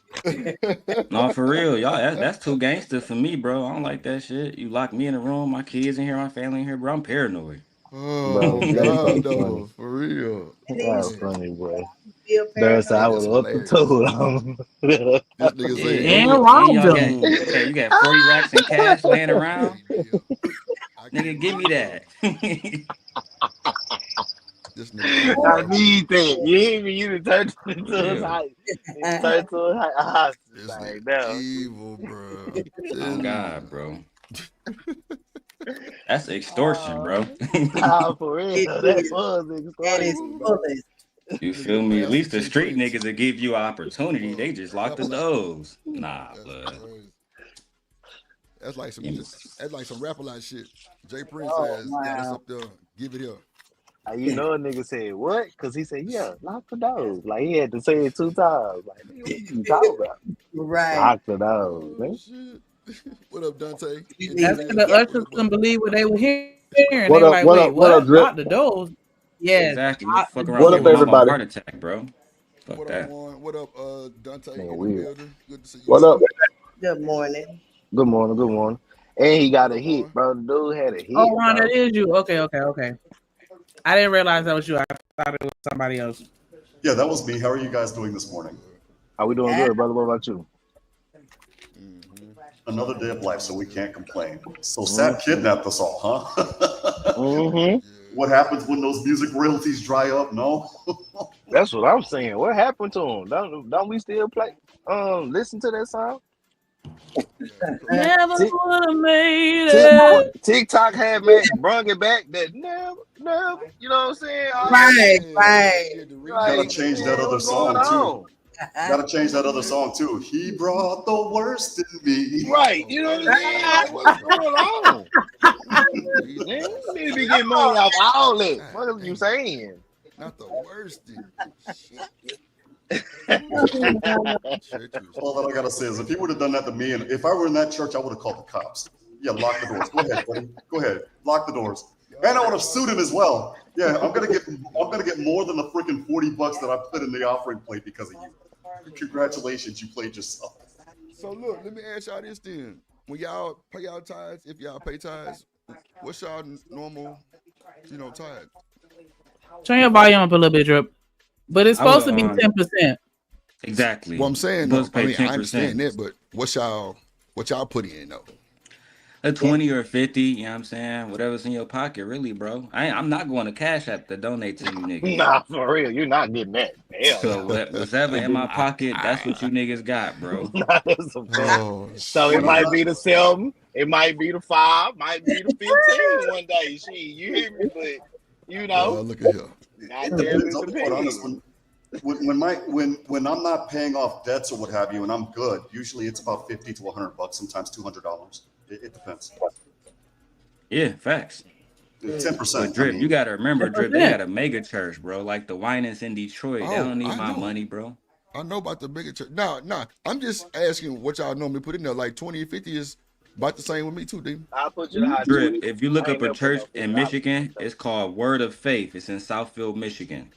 No, for real, y'all. That's too gangster for me, bro. I don't like that shit. You lock me in a room, my kids in here, my family in here, bro. I'm paranoid. Oh, God, though. For real. That's funny, bro. Feel That's I would That's up the tool on. This nigga Yeah, say, And and robbed y'all them. you got 40 racks in cash laying around. Nigga, give me that. this nigga I need that. You hear me? You done turned into a Yeah. hostage. You turned to a hostage. This Like, nigga no. evil, bro. Oh God, bro. That's extortion, bro. Nah, for real. It That is. was That is extortion. fullest. You feel me? At least the street niggas that give you opportunity, they just lock the doors. Nah, blood. That's like some rap a lot shit. Jay Prince Oh, has got us wow. up there. Give it here. You know a nigga said what? Because he said, yeah, lock the doors. Like, he had to say it 2 times. Like, nigga, what you talking about? Right. Lock the doors, man. Shit. What up, Dante? That's because the ushers couldn't believe what they were hearing. They What were up, like, what wait, up, what up, what? Drip? Lock the doors? Yes. Exactly. You Lock fuck the around What here up, with my everybody? heart attack, bro. Fuck What that. up, Juan? What up, Dante Man, in the weird. building? Good to see you. What up? Good morning. Good morning, good morning. And he got What a up, hit, Juan? bro. The dude had a hit, Oh, Ron, bro. that is you. Okay. I didn't realize that was you. I thought it was somebody else. Yeah, that was me. How are you guys doing this morning? How we doing Yeah. good, brother? What about you? Another day of life, so we can't complain. So Sapp kidnapped us all, huh? Mm-hmm. What happens when those music royalties dry up? No. That's what I'm saying. What happened to him? Don't we still play? Listen to that song. Never Tick, would have made tick, it. TikTok had brung it back. That never. You know what I'm saying? All Right, that, right. Gotta like, change that man, other what's going song too. on? Gotta change that other song too. He brought the worst in me. Right. You know what I'm saying? Like, what's going on? Man, you need to be getting money off all that. What are you saying? Not the worst thing. All that I gotta say is, if he would have done that to me, and if I were in that church, I would have called the cops. Yeah, lock the doors. Go ahead, buddy. Go ahead. Lock the doors. And I would have sued him as well. Yeah, I'm gonna get more than the freaking $40 that I put in the offering plate because of you. Congratulations, you played yourself. So look, let me ask y'all this then. When y'all pay y'all tithes, if y'all pay tithes, what's y'all normal, tithe? Turn your volume up a little bit, Drip. But it's supposed to be 10%. Exactly. Well, I'm saying, Supposed to I pay mean, 10%. I understand that, but what y'all put in though? A 20 or a 50, you know what I'm saying? Whatever's in your pocket, really, bro. I'm not going to Cash App to donate to you niggas. Nah, for real. You're not getting that. Hell So no. whatever in my pocket, that's what you niggas got, bro. That's a fact. Oh, So it might be the 7. It might be the 5, might be the 15 one day. Shit, you hear me? But you know, look at here. It goddamn, depends. it I'll be quite honest. depends. When I'm not paying off debts or what have you, and I'm good, usually it's about $50 to $100, sometimes $200. It depends. Yeah, facts. 10%. But I Drip, mean, you gotta remember, Drip, they 10%. got a mega church, bro. Like the Winans in Detroit. They Oh, don't need I my know. money, bro. I know about the bigger church. Nah. I'm just asking what y'all normally put in there. Like 20 and 50 is about the same with me too, D. I'll put you the high Drip, 20s. if you look I up ain't a never put no church $50 in in Michigan, the church. it's called Word of Faith. It's in Southfield, Michigan.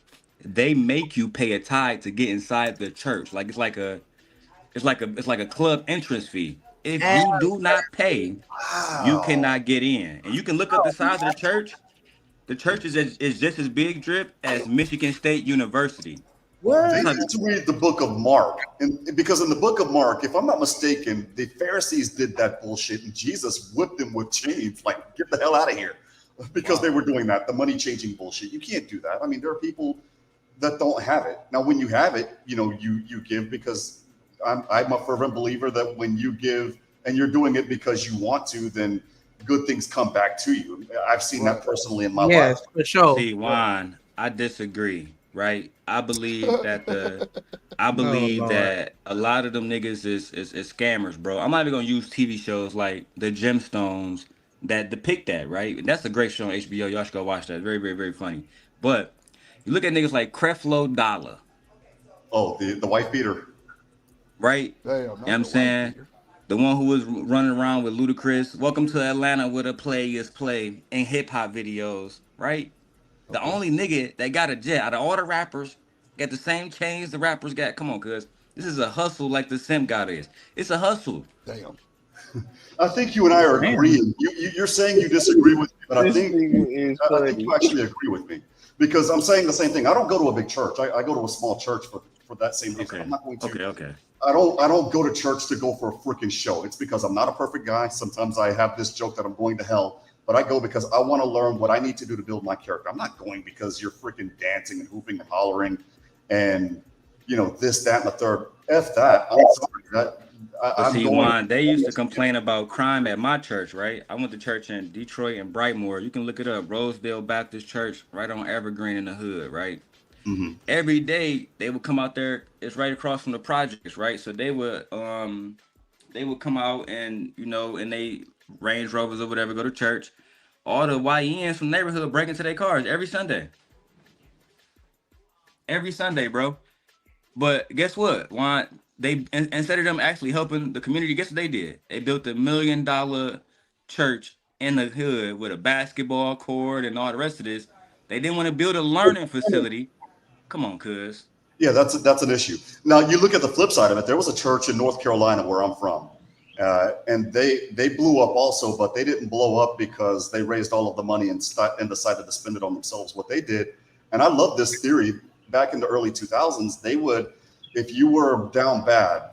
They make you pay a tithe to get inside the church. Like it's like a club entrance fee. If you do not pay, you wow. cannot get in. And you can look up the size of the church. The church is just as big, Drip, as Michigan State University. They That's What? how. need to read the book of Mark. And because in the book of Mark, if I'm not mistaken, the Pharisees did that bullshit and Jesus whipped them with chains. Like, get the hell out of here. Because they were doing that, the money changing bullshit. You can't do that. I mean, there are people that don't have it. Now, when you have it, you give because I'm a fervent believer that when you give and you're doing it because you want to, then good things come back to you. I've seen that personally in my life. Yes, for sure. See, Juan, I disagree. Right? I believe Oh Lord. that a lot of them niggas is scammers, bro. I'm not even gonna use TV shows like The Gemstones that depict that, right? That's a great show on HBO. Y'all should go watch that. Very, very, very funny. But you look at niggas like Creflo Dollar, Oh, the wife beater. right? Damn, You know what not I'm the white saying? beater. The one who was running around with Ludacris. Welcome to Atlanta where the players play in hip hop videos, right? The Okay. only nigga that got a jet out of all the rappers got the same chains the rappers got. Come on, cuz this is a hustle like the Simp God is. It's a hustle. Damn. I think you and I are Damn. agreeing. You're saying you disagree with me, but I This think nigga is I think you funny. actually agree with me because I'm saying the same thing. I don't go to a big church. I go to a small church for that same reason. Okay. I'm not going to. Okay. I don't go to church to go for a freaking show. It's because I'm not a perfect guy. Sometimes I have this joke that I'm going to hell, but I go because I want to learn what I need to do to build my character. I'm not going because you're freaking dancing and hooping and hollering and this, that, and the third. F that. I'm sorry. But I'm see, going. Juan, they used to complain about crime at my church, right? I went to church in Detroit and Brightmoor. You can look it up. Rosedale Baptist Church, right on Evergreen in the hood, right? Mhm. Every day they would come out there. It's right across from the projects, right? So they would come out and and they Range Rovers or whatever go to church. All the YNs from the neighborhood break into their cars every Sunday. Every Sunday, bro. But guess what? Why instead of them actually helping the community, guess what they did? They built $1 million church in the hood with a basketball court and all the rest of this. They didn't want to build a learning facility. Come on, cuz. Yeah, that's an issue. Now you look at the flip side of it. There was a church in North Carolina where I'm from, and they blew up also, but they didn't blow up because they raised all of the money and decided to spend it on themselves. What they did, and I love this theory. Back in the early 2000s, they would, if you were down bad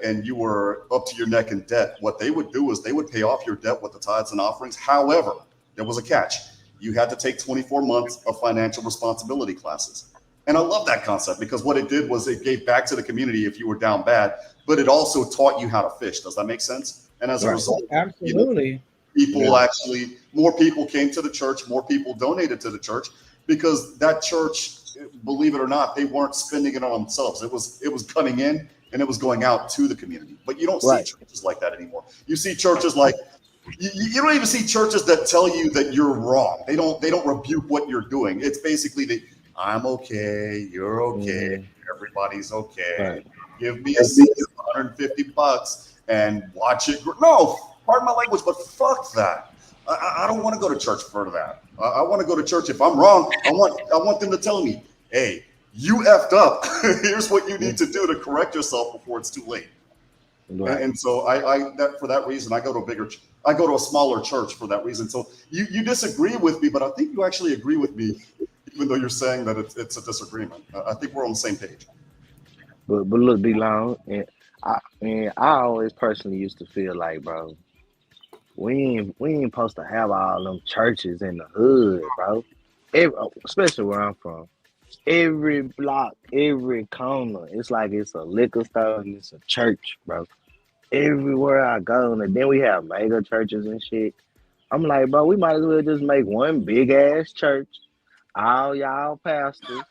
and you were up to your neck in debt, what they would do is they would pay off your debt with the tithes and offerings. However, there was a catch. You had to take 24 months of financial responsibility classes. And I love that concept because what it did was it gave back to the community if you were down bad, but it also taught you how to fish. Does that make sense? And as a Right. result, Absolutely. people actually, more people came to the church, more people donated to the church because that church, believe it or not, they weren't spending it on themselves. It was coming in and it was going out to the community. But you don't see Right. churches like that anymore. You see churches like you don't even see churches that tell you that you're wrong. They don't rebuke what you're doing. It's basically I'm okay, you're okay, everybody's okay. Right. Give me a seat of $150 and watch it. No, pardon my language, but fuck that. I don't want to go to church for that. I want to go to church if I'm wrong. I want them to tell me, hey, you effed up. Here's what you need to do to correct yourself before it's too late. Right. And so for that reason, I go to a smaller church for that reason. So you disagree with me, but I think you actually agree with me, even though you're saying that it's a disagreement. I think we're on the same page. But look, D-Long, and I always personally used to feel like, bro, we ain't supposed to have all them churches in the hood, bro. Especially where I'm from. Every block, every corner, it's like it's a liquor store and it's a church, bro. everywhere I go, and then we have mega churches and shit. I'm like, bro, we might as well just make one big ass church. All y'all pastors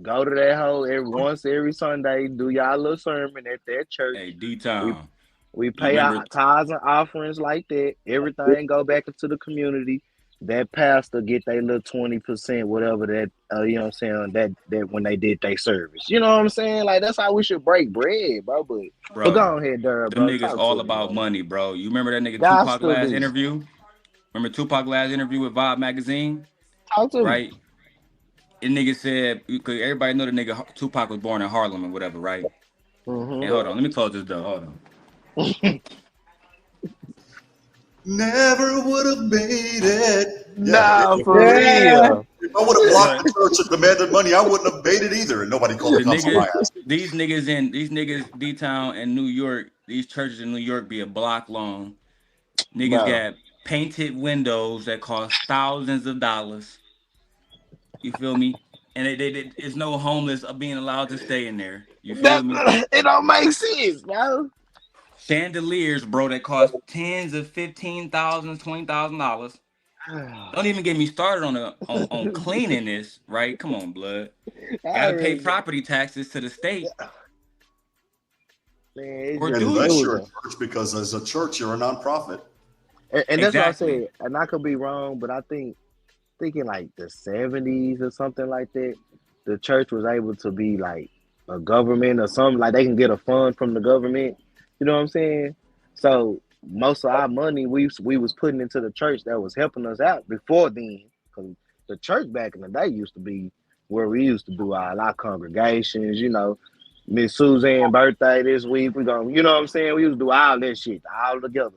go to that hole every Sunday, do y'all little sermon at that church. Hey, D-Town. We You pay remember? our tithes and offerings like that. Everything go back into the community. That pastor get their little 20%, whatever that you know what I'm saying, that when they did their service. You know what I'm saying? Like that's how we should break bread, bro. But go Bro, on ahead, Durr, them bro. niggas Talk all to me, about bro. money, bro. You remember that nigga Gots Tupac to last be. interview? Remember Tupac last interview with Vibe magazine? Talk to me. Right? And nigga said, because everybody know the nigga Tupac was born in Harlem or whatever, right? And hold on, let me close this door. Hold on. Never would have made it. Nah, If for real. I would have blocked the church and demanded money, I wouldn't have made it either. And nobody called the cops on my ass. These niggas D-Town and New York, these churches in New York be a block long. Niggas Bro. got painted windows that cost thousands of dollars. You feel me? And it's no homeless being allowed to stay in there. You feel me? It don't make sense, bro. Chandeliers, bro, that cost tens of $15,000, $20,000. Don't even get me started on cleaning this, right? Come on, blood. Gotta pay property taxes to the state. Man, And that's your church because as a church, you're a nonprofit. And that's what I said. And I could be wrong, but I thinking like the 70s or something like that, the church was able to be like a government or something, like they can get a fund from the government. You know what I'm saying? So most of our money we was putting into the church that was helping us out before then. Because the church back in the day used to be where we used to do all our congregations, you know. Miss Suzanne's birthday this week. We gonna, you know what I'm saying? We used to do all that shit all together.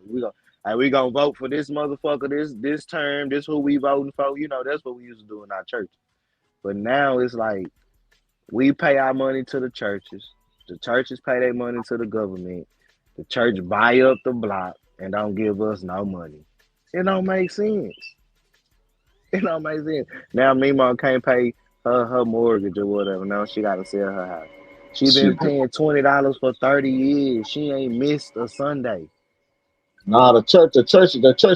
We gonna vote for this motherfucker this term. This who we voting for. You know, that's what we used to do in our church. But now it's like we pay our money to the churches. The churches pay their money to the government. The church buy up the block and don't give us no money. It don't make sense. It don't make sense. Now Mima can't pay her mortgage or whatever. Now she gotta sell her house. She been paying $20 for 30 years. She ain't missed a Sunday. Nah, the church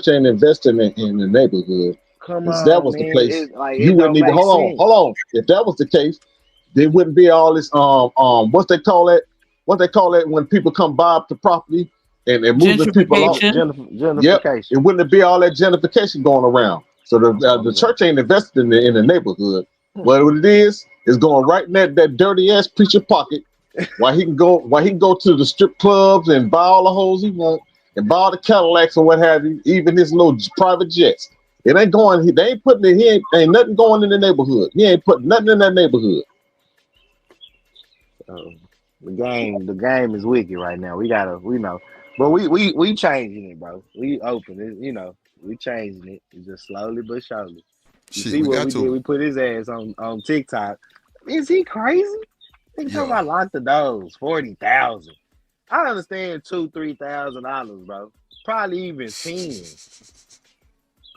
ain't investing in the neighborhood. Come If on, that was man. the place, It you wouldn't don't even make hold sense. on. If that was the case, there wouldn't be all this what they call it when people come buy up the property and moving people off. Gentrification. Yep, it wouldn't be all that gentrification going around. So the church ain't invested in the neighborhood. What it is going right in that dirty ass preacher pocket. Why he can go to the strip clubs and buy all the hoes he want and buy all the Cadillacs and what have you, even his little private jets. It ain't going. They ain't putting it. Ain't nothing going in the neighborhood. He ain't putting nothing in that neighborhood. The game is wicked right now. We know, but we changing it, bro. We open it, you know. We changing it. It's just slowly but surely. You see what we did? We put his ass on TikTok. Is he crazy? Think talking about lock the doors, 40,000. I understand $2,000-$3,000, bro. Probably even 10.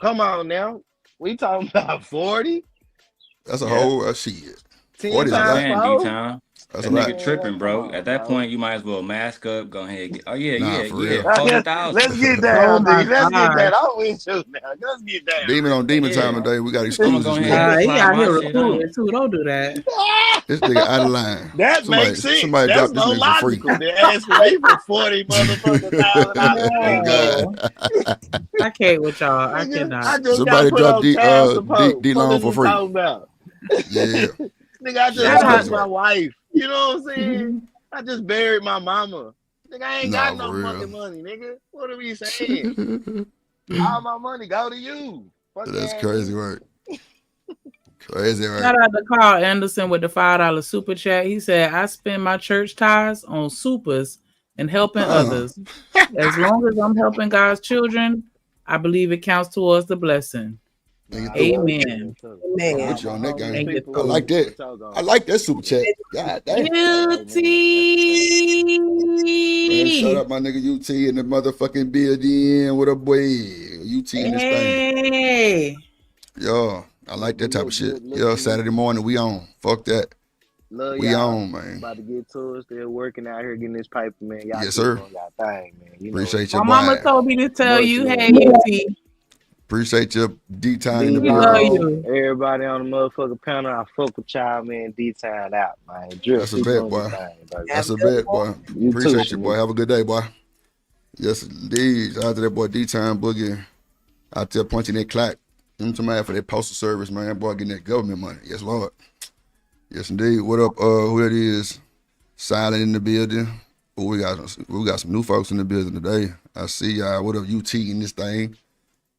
Come on now, we talking about 40. That's a whole shit. 10 times D-Town. That nigga tripping, bro. At that point, you might as well mask up. Go ahead. For real. 40,000. Let's get down, D. Let's get that. I'm with you now. Let's get down. Demon on demon time today. We got excuses. He out here recruiting too. Don't do that. This nigga out of line. That makes sense. Somebody That's dropped this no nigga for free. logical. They're asking me for 40 motherfucking $1,000. I can't with y'all. I cannot. I just Somebody got put on child support. D-Long for free. About? Yeah. Nigga, I just lost my wife. You know what I'm saying? I just buried my mama. Nigga, I ain't got no fucking money, nigga. What are we saying? All my money go to you. That's crazy work. Crazy work. Shout out to Carl Anderson with the $5 super chat. He said, I spend my church tithes on supers and helping others. As long as I'm helping God's children, I believe it counts towards the blessing. Amen. I'm with you on that game. I like that. I like that super chat. God damn. UT. Man, shout out my nigga UT in the motherfucking building. What up, boy? UT in this thing. Yo, I like that type of shit. Yo, Saturday morning, we on. Fuck that. Love we y'all. On, man. About to get to it. Still working out here getting this paper, man. Y'all yes, sir. Y'all thing, man. You know, Appreciate My your mama boy. told me to tell much you, love. hey, UT, Appreciate your D-Town in the we love building. D-Lo, you. everybody on the motherfucking panel, I fuck with y'all, man. D-Town out, man. Drip, That's a keep bet, doing your boy. thing, baby. That's a bet, boy. You too, Appreciate you, boy. Shanika. Have a good day, boy. Yes, indeed. Shout out to that boy D-Town Boogie out there punching that clock. Them to man for that postal service, man. Boy, getting that government money. Yes, Lord. Yes, indeed. What up? Who that is? Silent in the building. Oh, we got some new folks in the building today. I see y'all. What up, UT in this thing?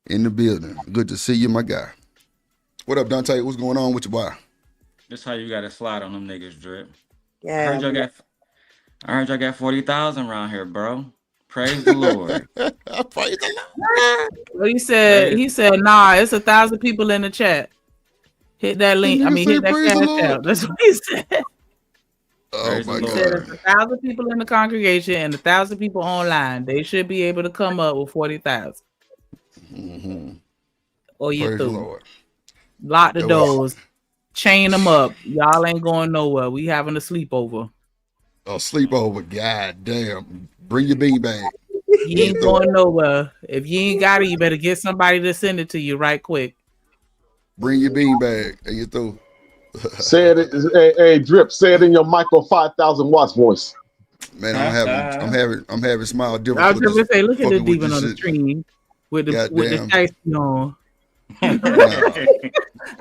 In the building. Good to see you, my guy. What up, Dante? What's going on with your boy? This how you gotta slide on them niggas, Drip. Yeah. I heard y'all got 40,000 around here, bro. Praise the Lord. Praise the Lord. Well, he said, nah, it's 1,000 people in the chat. Hit that link. That nigga Hit said, that praise the cash Lord. out. That's what he said. Oh my He God. said it's 1,000 people in the congregation and 1,000 people online. They should be able to come up with 40,000. Mm-hmm. Or you Praise the through. Lord. Lock the That was- doors. Chain them up. Y'all ain't going nowhere. We having a sleepover. A sleepover. God damn. Bring your bean bag. You ain't going nowhere. If you ain't got it, you better get somebody to send it to you right quick. Bring your bean bag. And you through. Say it, hey, Drip. Say it in your Michael 5,000 watts voice. Man, I'm having smile I difference was with gonna this. say, look at the fucking with demon this on the shit. screen with the Goddamn. shiesty on. Nah,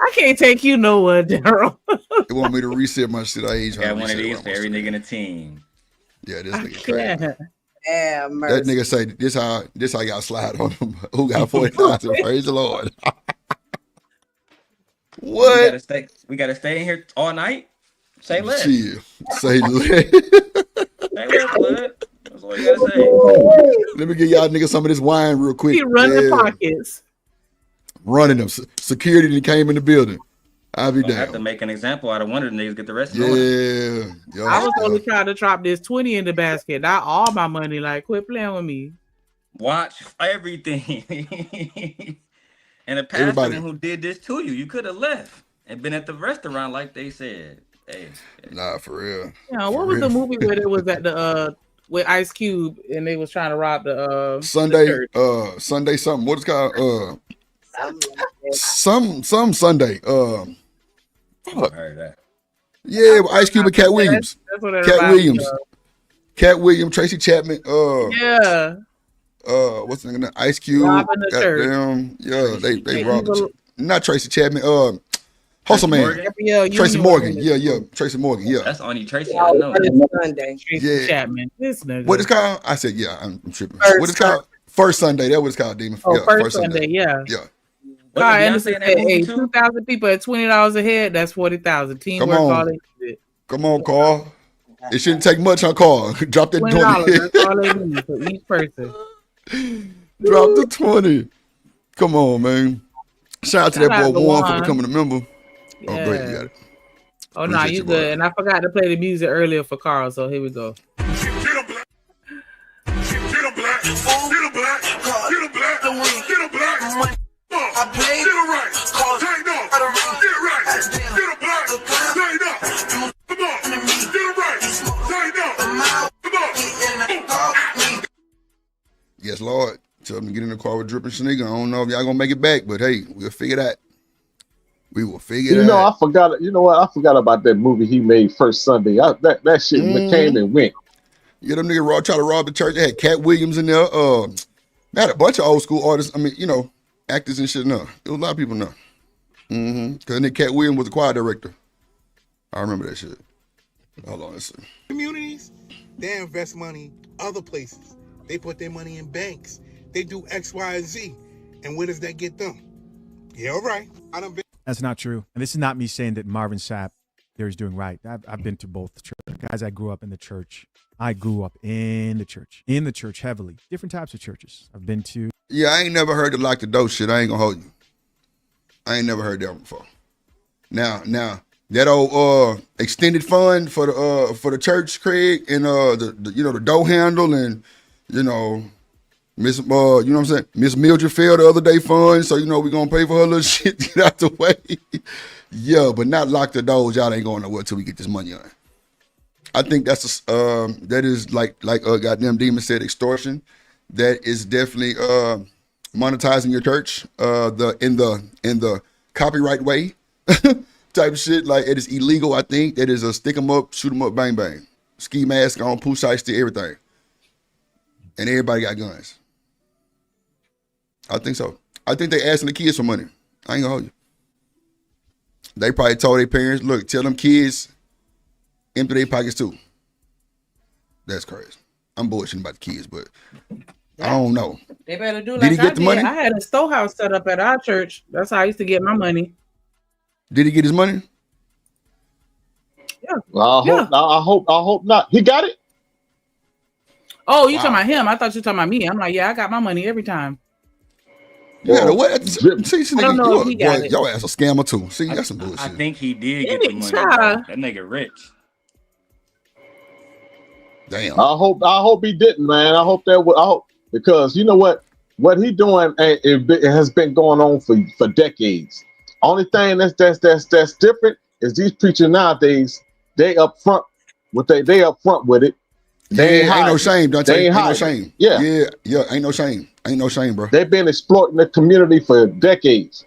I can't take you nowhere, Daryl. they want me to reset my shit. I ain't trying Got to one of reset these for every nigga in the team. Yeah, this I nigga crazy. can't. Yeah, That mercy. nigga say this how y'all slide on him. Who got 40,000? Praise the Lord. What? We gotta stay in here all night. Say less. Shit. Say less. Say less, blood. That's all you gotta say. Let me give y'all niggas some of this wine real quick. He running pockets. Running them. Security that came in the building. I'll be I have to damn. make an example out of one of the niggas, get the rest of them. Yeah. I was only trying to drop this 20 in the basket, not all my money. Like, quit playing with me. Watch everything. And the pastor Everybody. who did this to you, you could have left and been at the restaurant like they said. Hey. Nah, for real. Yeah, what was the movie where it was at the with Ice Cube and they was trying to rob the Sunday, the church? Sunday something. What is it called? Some Sunday. I heard that. Yeah, with Ice Cube and Cat Williams. That's what it Cat reminds me Williams. of. Cat Williams, Tracy Chapman. Yeah. What's the name? Ice Cube. Robbing the church. Goddamn. Yeah, they The robbed evil- not Tracy Chapman. Hustle Man. Morgan? Yeah, Tracy Union Morgan. was in Yeah. Tracy Morgan. Yeah. That's only Tracy I know. Sunday. Tracy Yeah. Chapman. This nigga. What is called? I said, yeah, I'm tripping. First What is called? First Sunday. That what it's called, Demon. Oh, Yeah, first Sunday, yeah. Yeah. What Carl did Beyonce Anderson in said, that movie hey, too? 2,000 people at $20 a head, that's 40,000. Come Teamwork, all on. they did. Come on, Carl. It shouldn't take much on Carl. Drop that $20, 20. that's all they need for each person. Drop the 20. Come on, man. Shout out to Shout that out boy to Warren for Juan. becoming a member. Oh, go ahead. You Yeah. got it. Oh, no, Appreciate you you, boy. good. And I forgot to play the music earlier for Carl, so here we go. Yes, Lord. Tell them to get in the car with Drip and Shanika. I don't know if y'all gonna make it back, but hey, we'll figure that. We will figure You that. know, I forgot. You know what? I forgot about that movie he made First Sunday. That shit came and went. Yeah, them niggas try to rob the church. They had Cat Williams in there. They had a bunch of old school artists. I mean, you know, actors and shit in there. There was a lot of people in there. Because then Cat Williams was the choir director. I remember that shit. Hold on, let's see. Communities, they invest money other places. They put their money in banks. They do X, Y, and Z. And where does that get them? Yeah, all right. I done been. That's not true. And this is not me saying that Marvin Sapp there is doing right. I've been to both church. Guys, I grew up in the church. I grew up in the church heavily. Different types of churches. I've been to. Yeah, I ain't never heard the lock the door shit. I ain't gonna hold you. I ain't never heard that one before. Now that old extended fund for the church, Craig, and the you know the door handle and you know Miss you know what I'm saying, Miss Mildred failed the other day fund, so you know we gonna pay for her little shit, get out the way. Yeah, but not lock the doors. Y'all ain't going nowhere till we get this money on. I think that is like goddamn Demon said, extortion. That is definitely monetizing your church in the copyright way type of shit. Like it is illegal. I think that is a stick 'em up, shoot 'em up, bang bang, ski mask on, pool side stick, everything, and everybody got guns. I think so. I think they asking the kids for money. I ain't gonna hold you. They probably told their parents, look, tell them kids empty their pockets too. That's crazy. I'm bullshitting about the kids, but I don't know. They better do Did like he get the money? I had a storehouse set up at our church. That's how I used to get my money. Did he get his money? Yeah. Well, I hope not. He got it. Oh, you talking about him? I thought you were talking about me. I'm like, yeah, I got my money every time. Yeah, what? See, I don't know if he got it. Your ass a scammer too. See, that's some bullshit. I think he did get the money. Bro. That nigga rich. Damn. I hope he didn't, man. I hope because you know what he doing. It has been going on for decades. Only thing that's different is these preachers nowadays. They up front with they up front with it. They ain't no shame, Dante. Ain't no shame. Yeah, ain't no shame. Ain't no shame, bro. They've been exploiting the community for decades.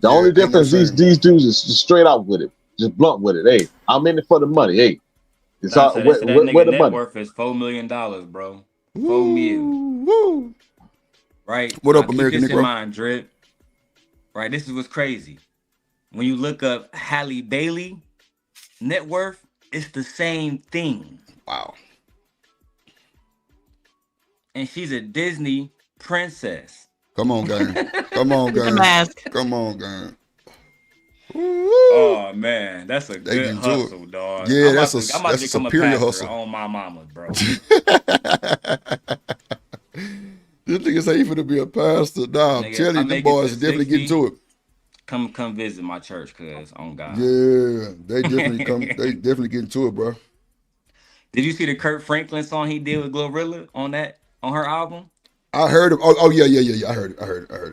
The only difference these dudes is just straight out with it, just blunt with it. Hey, I'm in it for the money. Hey, it's all where the net money. worth is $4 million, bro. $4 million. Woo. Right. What up, now, American keep this Negro? in mind, Drip. Right. This is what's crazy. When you look up Halle Bailey net worth, it's the same thing. Wow. And she's a Disney princess. Come on, gang. Come on, gang. Mask. Come on, gang. Oh man, that's a good hustle, dog. Yeah, I'm that's about a to become superior a pastor hustle. on my mama, bro. This nigga say he finna be a pastor. Nah, I'm telling you, the boys definitely get to it. Come visit my church, cuz on God. Yeah, they definitely come. They definitely get into it, bro. Did you see the Kurt Franklin song he did with Glorilla on her album? I heard him. Oh yeah. I heard it.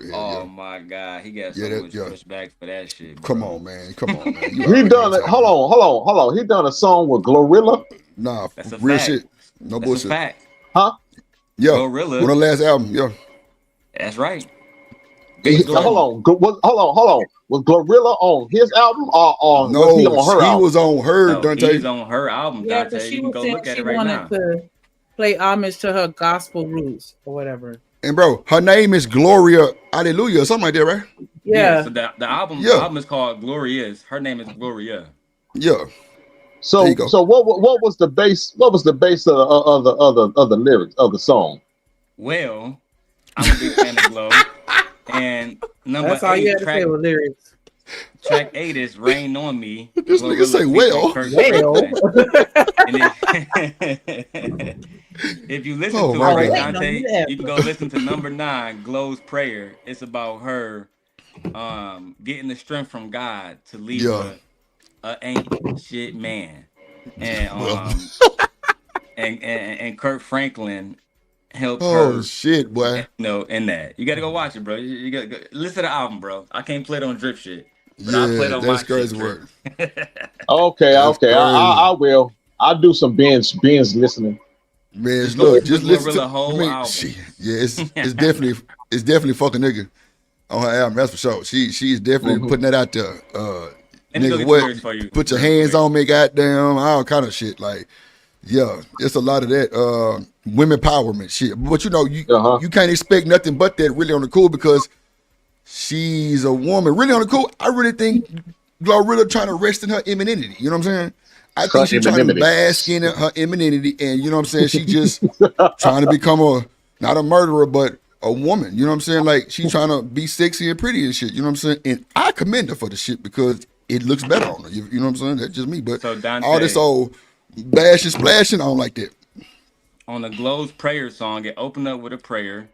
Yeah, oh my God, he got so much pushback for that shit. Bro. Come on, man. He done it. Hold on. He done a song with Glorilla. Nah, that's a real fact. shit. No that's bullshit. A fact. Huh? Yeah. Glorilla. On the last album. Yeah. That's right. Hold on. Was Glorilla on his album or was he on her album? He was on her, Dante. He's on her album, Yeah, Dante. she You can go look at it right now. To play homage to her gospel roots or whatever. And bro, her name is Gloria Hallelujah or something like that, right? Yeah. So the album is called Glorious. Her name is Gloria. Yeah. So what was the base? What was the base of the lyrics of the song? Well, I'm a big fan of Glow. And that's all you had to say with lyrics. Track 8 is Rain on Me. This nigga say well. If you listen to it right, Dante, you can go listen to number 9, Glow's Prayer. It's about her getting the strength from God to leave a ain't shit man. And and Kurt Franklin helped her. Oh shit, boy. In that. You gotta go watch it, bro. You gotta go listen to the album, bro. I can't play it on drip shit. But I play it on that's my crazy shit, work. Okay. I will. I'll do some binge listening. Man, look, just listen to the whole album. It's definitely fucking nigga on her album. That's for sure. She's definitely putting that out there. Nigga, what? Put your hands on me, goddamn, all kind of shit. Like, yeah, it's a lot of that women empowerment shit. But you can't expect nothing but that really on the cool because she's a woman. Really on the cool, I really think Glorilla trying to rest in her femininity. You know what I'm saying? I think she's trying to bask in her femininity, and you know what I'm saying? She just trying to become not a murderer, but a woman. You know what I'm saying? Like, she's trying to be sexy and pretty and shit. You know what I'm saying? And I commend her for the shit because it looks better on her. You know what I'm saying? That's just me. But so Dante, all this old bashing, splashing, I don't like that. On the Glow's Prayer song, it opened up with a prayer.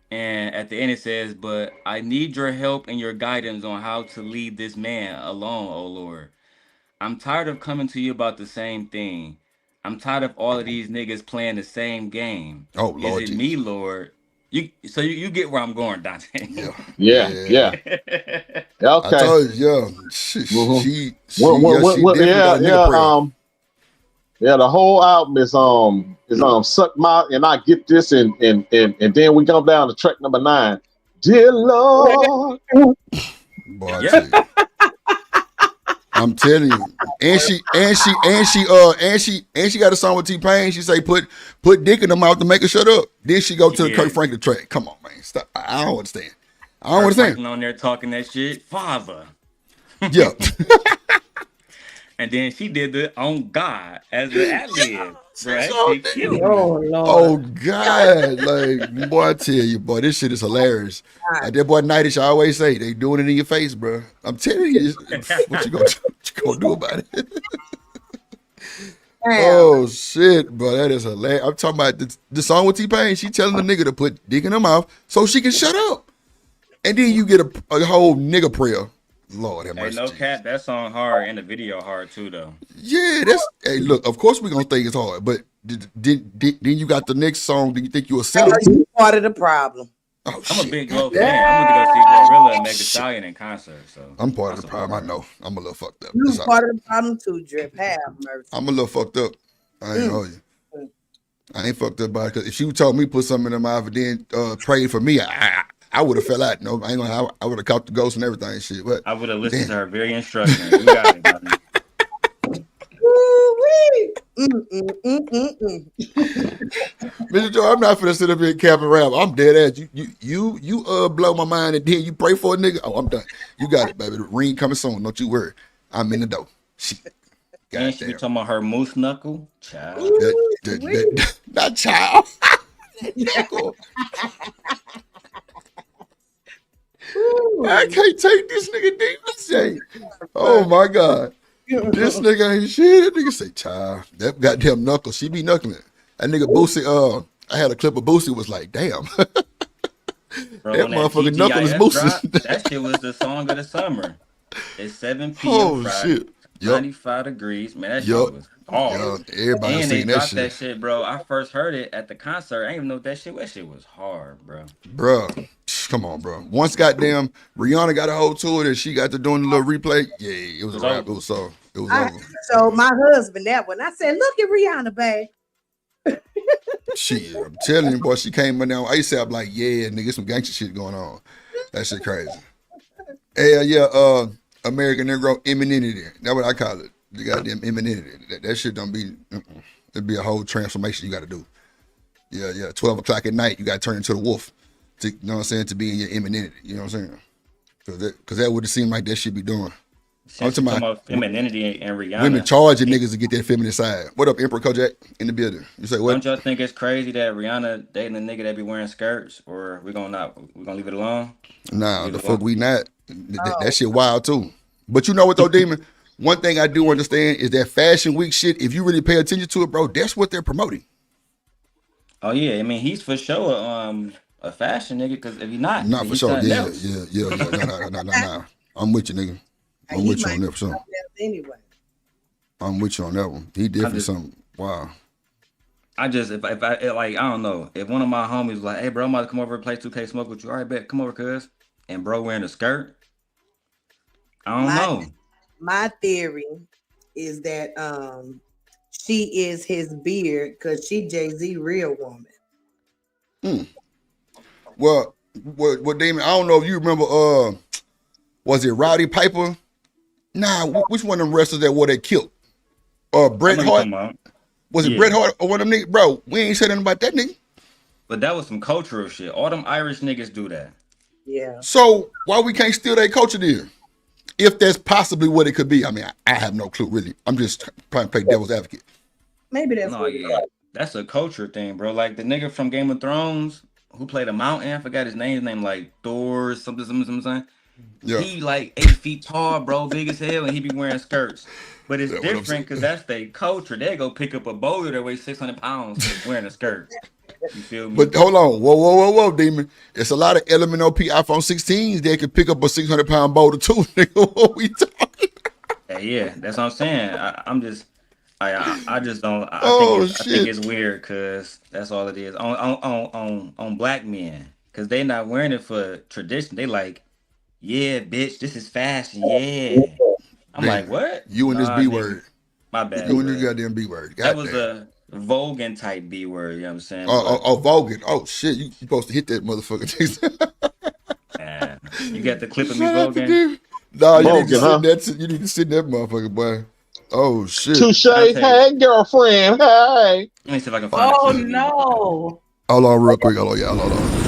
And at the end it says, but I need your help and your guidance on how to leave this man alone, O Lord. I'm tired of coming to you about the same thing. I'm tired of all of these niggas playing the same game. Oh, Lord. Is it me, Lord? You get where I'm going, Dante. Yeah. Okay. I told you, she definitely got a nigga prayer. Yeah, the whole album is suck my and I get this and then we come down to track number 9. Dear Lord. Boy, I tell you. I'm telling you. And she got a song with T-Pain. She say put dick in her mouth to make her shut up. Then she go to the Kirk Franklin track. Come on, man. Stop. I don't understand. I don't understand. Franklin on there talking that shit. Father. Yeah. And then she did the On God as the ad-lib. Oh God. Like, boy, I tell you, boy, this shit is hilarious. Like that boy Nightish always say, they doing it in your face, bro. I'm telling you, what you gonna do about it? Oh shit, bro, that is hilarious. I'm talking about the song with T-Pain. She telling the nigga to put dick in her mouth so she can shut up. And then you get a whole nigga prayer. Lord have mercy. Hey, no cap, that song hard and the video hard too, though. Yeah, hey, look, of course we're gonna think it's hard, but then you got the next song. Do you think you a sinner? You part of the problem. Oh, I'm a big Glow fan. I'm gonna go see Glorilla and Meg Thee Stallion in concert. So I'm part of the problem. I know. I'm a little fucked up. You part of the problem too, Drip. Have mercy. I'm a little fucked up. I ain't know you. I ain't fucked up about it, because if she told me put something in her mouth and then prayed for me, I would have fell out. No, I ain't gonna. I would have caught the ghost and everything. Shit, but I would have listened to her very instructions. You got it, buddy. Mr. Joe, I'm not finna sit up here and cap and rap. I'm dead ass. You blow my mind and then you pray for a nigga. Oh, I'm done. You got it, baby. The ring coming soon. Don't you worry. I'm in the dough. Shit. And she be talking about her moose knuckle. Child. Not child. Knuckle. I can't take this nigga deep. Say, oh my God. This nigga ain't shit. That nigga say, child, that goddamn knuckle, she be knuckling. That nigga Boosie, I had a clip of Boosie, was like, damn. Bro, that motherfucking knuckle is Boosie. That shit was the song of the summer. It's 7 p.m. Oh, Friday, shit. 95 degrees. Man, that shit was hard. Everybody and they seen that dropped shit. that shit, bro. I first heard it at the concert. I didn't even know that shit was hard, bro. Bro, come on, bro. Once goddamn Rihanna got a hold to it and she got to doing the little replay, yeah, it was a wrap. It was over. So my husband that one. I said, look at Rihanna, babe. Shit, I'm telling you, boy, she came in there on ASAP like, yeah, nigga, some gangster shit going on. That shit crazy. Hey, yeah, American Negro emininity. That's what I call it. The goddamn emininity. That shit don't be, it'd be a whole transformation you got to do. Yeah. 12 o'clock at night, you got to turn into the wolf. To, you know what I'm saying? To be in your emininity. You know what I'm saying? Because that would have seemed like that shit be doing. I'm talking about femininity and Rihanna. Women charging niggas to get their feminine side. What up, Emperor Kojak in the building? You say what? Don't y'all think it's crazy that Rihanna dating a nigga that be wearing skirts, or we gonna leave it alone? Nah, the fuck we not. That shit wild too. But you know what though, Demon? One thing I do understand is that Fashion Week shit, if you really pay attention to it, bro, that's what they're promoting. Oh yeah, I mean he's for sure a fashion nigga, because if he's not for sure. Yeah. Nah. I'm with you, nigga. I'm with you on that for sure. Anyway. I'm with you on that one. He definitely something. Wow. I just if I like, I don't know, if one of my homies was like, hey bro, I'm about to come over and play 2K smoke with you. All right, bet, come over, cuz. And bro wearing a skirt. I don't know. My theory is that she is his beard because she Jay-Z real woman. Well, Damon, I don't know if you remember was it Rowdy Piper? Nah, which one of them wrestlers that wore that kilt? Bret Hart? Was it Bret Hart or one of them niggas? Bro, we ain't said anything about that nigga. But that was some cultural shit. All them Irish niggas do that. Yeah. So why we can't steal their culture then? If that's possibly what it could be. I mean, I have no clue, really. I'm just trying to play devil's advocate. Maybe that's that's a culture thing, bro. Like the nigga from Game of Thrones who played a mountain, I forgot his name. His name like Thor, something. Yeah. He like 8 feet tall, bro, big as hell, and he be wearing skirts. But it's different because that's their culture. They go pick up a boulder that weighs 600 pounds wearing a skirt. You feel me? But hold on, whoa, Demon. It's a lot of LMNOP iPhone 16s that can pick up a 600-pound boulder too, nigga. What we talking? Yeah, that's what I'm saying. I just don't. I think it's weird because that's all it is on black men, because they not wearing it for tradition. They like, yeah, bitch, this is fashion. Yeah, I'm like, what? You and this B word. My bad. You and your goddamn B word. That was Goddamn. a Vogan type B word, you know what I'm saying? Oh, Vogan. Oh shit, you supposed to hit that motherfucker. You got the clip of me Vogan? Nah, you need to Vogan, huh? you need to sit in that motherfucker, boy. Oh shit. Touche. Hey, girlfriend. Hey. Let me see if I can find Oh a clip of me. no. Hold on real quick. Hold on, y'all. Hold on.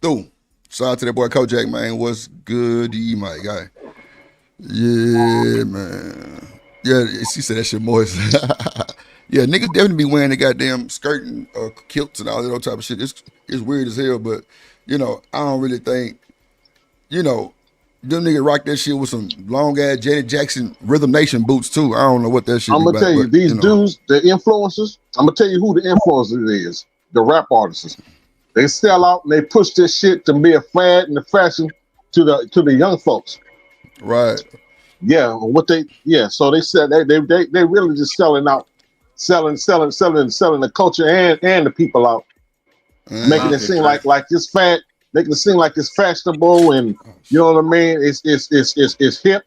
Dude, shout out to that boy Kojak, man. What's good, my guy? Yeah, man. Yeah, she said that shit moist. Yeah, niggas definitely be wearing the goddamn skirt and kilts and all that other type of shit. It's weird as hell, but you know, I don't really think, you know, them niggas rock that shit with some long ass Janet Jackson Rhythm Nation boots too. I don't know what that shit I'm be gonna about, tell you, but these you know. dudes, the influencers. I'm gonna tell you who the influencer is. The rap artists. They sell out and they push this shit to be a fad and a fashion to the young folks. Right. Yeah. So they said they really just selling out, selling the culture and the people out, making it seem like it's fad, making it seem like it's fashionable and you know what I mean. It's hip.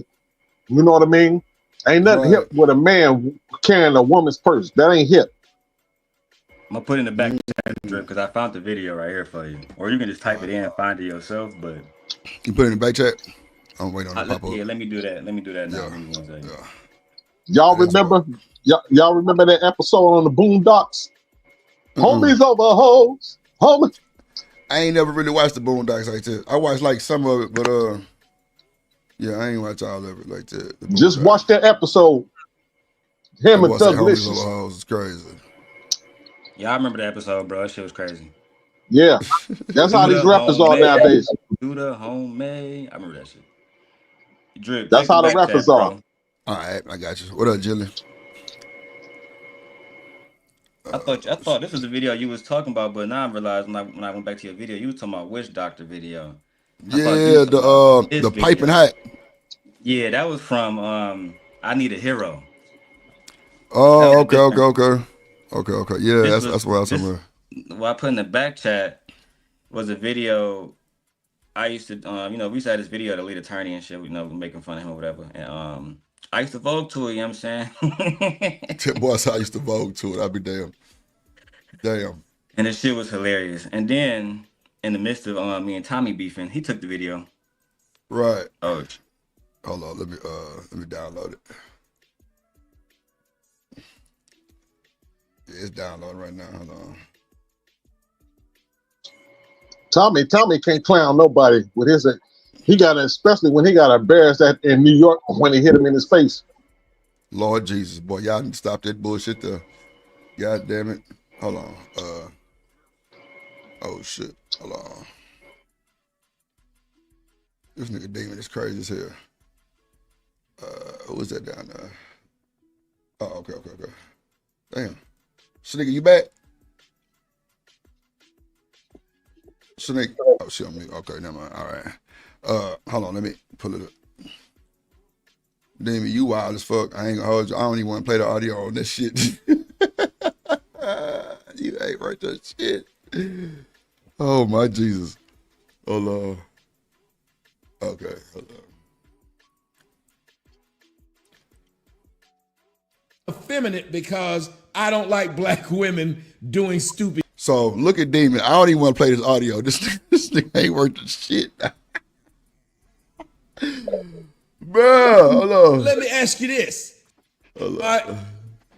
You know what I mean? Ain't nothing hip with a man carrying a woman's purse. That ain't hip. I'm gonna put it in the back drip because I found the video right here for you. Or you can just type it in and find it yourself, but you put it in the back chat? I'm waiting on it to pop up. Yeah, let me do that. Let me do that now. Y'all remember y'all remember that episode on the Boondocks? Homies over hoes. Homie. I ain't never really watched the Boondocks like that. I watched like some of it, but yeah, I ain't watch all of it like that. Just watch that episode. Him and Doug Homies Licious. over hoes is crazy. Yeah, I remember the episode, bro. That shit was crazy. Yeah, that's how these rappers are nowadays. Do the homemade. I remember that shit. Drip. That's how the rappers are. Bro. All right, I got you. What up, Jilly? I thought this was the video you was talking about, but now I realized when I went back to your video, you was talking about Witch Doctor video. Yeah, the piping hot. Yeah, that was from I Need a Hero. Oh, okay. Yeah, that's what I was talking about. What I put in the back chat was a video. I used to, we used to have this video of the lead attorney and shit, making fun of him or whatever. And I used to Vogue to it, you know what I'm saying? Boy, I used to Vogue to it. I'd be damn. And the shit was hilarious. And then, in the midst of me and Tommy beefing, he took the video. Right. Oh. Hold on, let me download it. Yeah, it's downloading right now. Hold on. Tommy can't clown nobody with his. He got especially when he got embarrassed in New York when he hit him in his face. Lord Jesus, boy, y'all need to stop that bullshit there. God damn it. Hold on. Oh shit. Hold on. This nigga Demon is crazy as hell. Who is that down there? Oh, okay. Damn. Shanika, you back? Shanika. Oh shit, on me. Okay, never mind. All right. Hold on, let me pull it up. Damn, you wild as fuck. I ain't gonna hold you. I don't even want to play the audio on this shit. You ain't right that shit. Oh my Jesus. Hold on. Okay, hold on. Effeminate because I don't like black women doing stupid. So look at Demon. I don't even want to play this audio. This thing ain't worth the shit. Bro, hold on. Let me ask you this. Hold on. Right.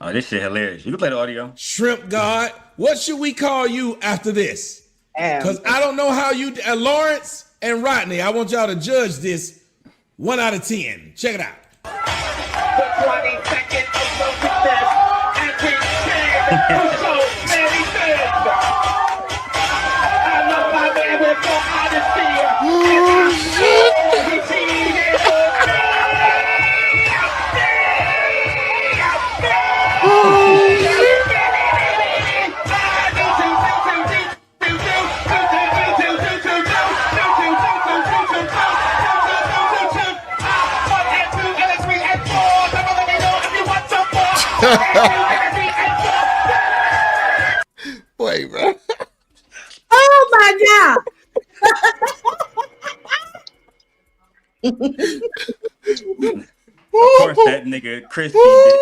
Oh, this shit hilarious. You can play the audio. Shrimp God, what should we call you after this? Because I don't know how you, Lawrence and Rodney, I want y'all to judge this 1 out of 10. Check it out. The 22nd of November, and we stand for so many things. I know my man will go out and see him. Oh, shit. He seen it all Of course, that nigga crispy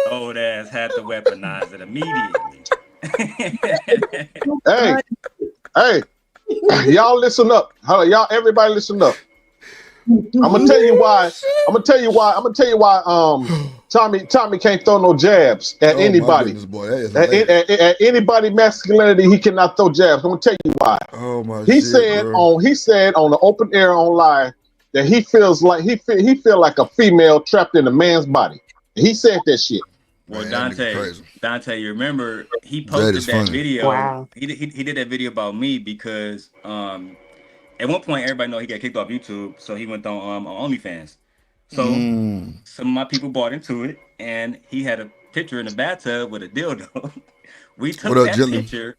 old ass had to weaponize it immediately. Hey, y'all listen up. Y'all, everybody listen up. I'm gonna tell you why. I'm gonna tell you why. Tommy can't throw no jabs at anybody. Goodness, boy, that is hilarious. At anybody masculinity, he cannot throw jabs. I'm gonna tell you why. Oh my He shit, said bro. on the open air online that he feels like he feel like a female trapped in a man's body. He said that shit. Well, Man, that nigga crazy. Dante, you remember he That posted is that funny. video. Wow. He did that video about me because at one point everybody know he got kicked off YouTube, so he went on OnlyFans. So some of my people bought into it, and he had a picture in the bathtub with a dildo. We What took up, that Jillian? picture.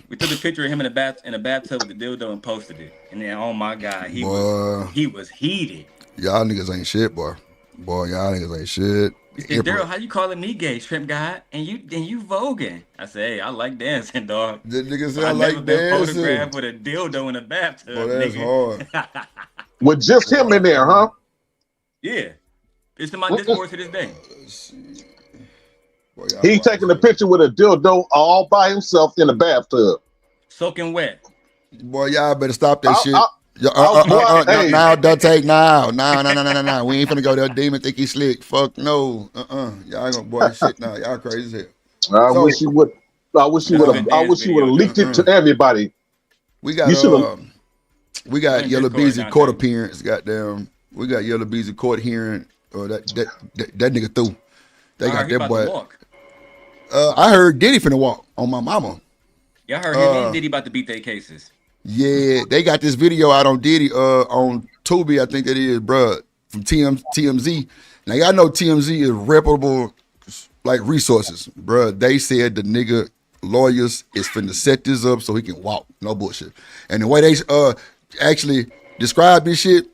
We took a picture of him in a bathtub with the dildo and posted it. And then, oh my God, he Boy, was heated. y'all niggas ain't shit, boy. Boy, y'all niggas ain't shit. He said, Daryl, how you calling me gay, shrimp guy? And you voguing. I said, hey, I like dancing, dog. The nigga said But I I never like been dancing. photographed with a dildo in a bathtub, Boy, that's nigga. hard. With just him in there, huh? Yeah. It's in my Discord to this day. Boy, y'all He wild taking a shit. picture with a dildo all by himself in the bathtub. Soaking wet. Boy, y'all better stop that shit. Hey. Now, Dante, now. We ain't finna go there. Demon think he slick. Fuck no. Y'all gonna boy shit now. Y'all crazy as hell. I wish you would. I wish you That's a would good have. I dance wish you would have video, leaked it to everybody. We You should have. got in Yellow Discord, Beezy Dante. court appearance. Goddamn. We got Yellow Beezy court hearing. That nigga through. They I got heard he that about to boy. walk. I heard Diddy finna walk on my mama. Y'all heard him and Diddy about to beat their cases. Yeah, they got this video out on Diddy, on Tubi, I think that is, bruh, from TMZ. Now y'all know TMZ is reputable, like resources, bruh. They said the nigga lawyers is finna set this up so he can walk, no bullshit. And the way they actually describe this shit,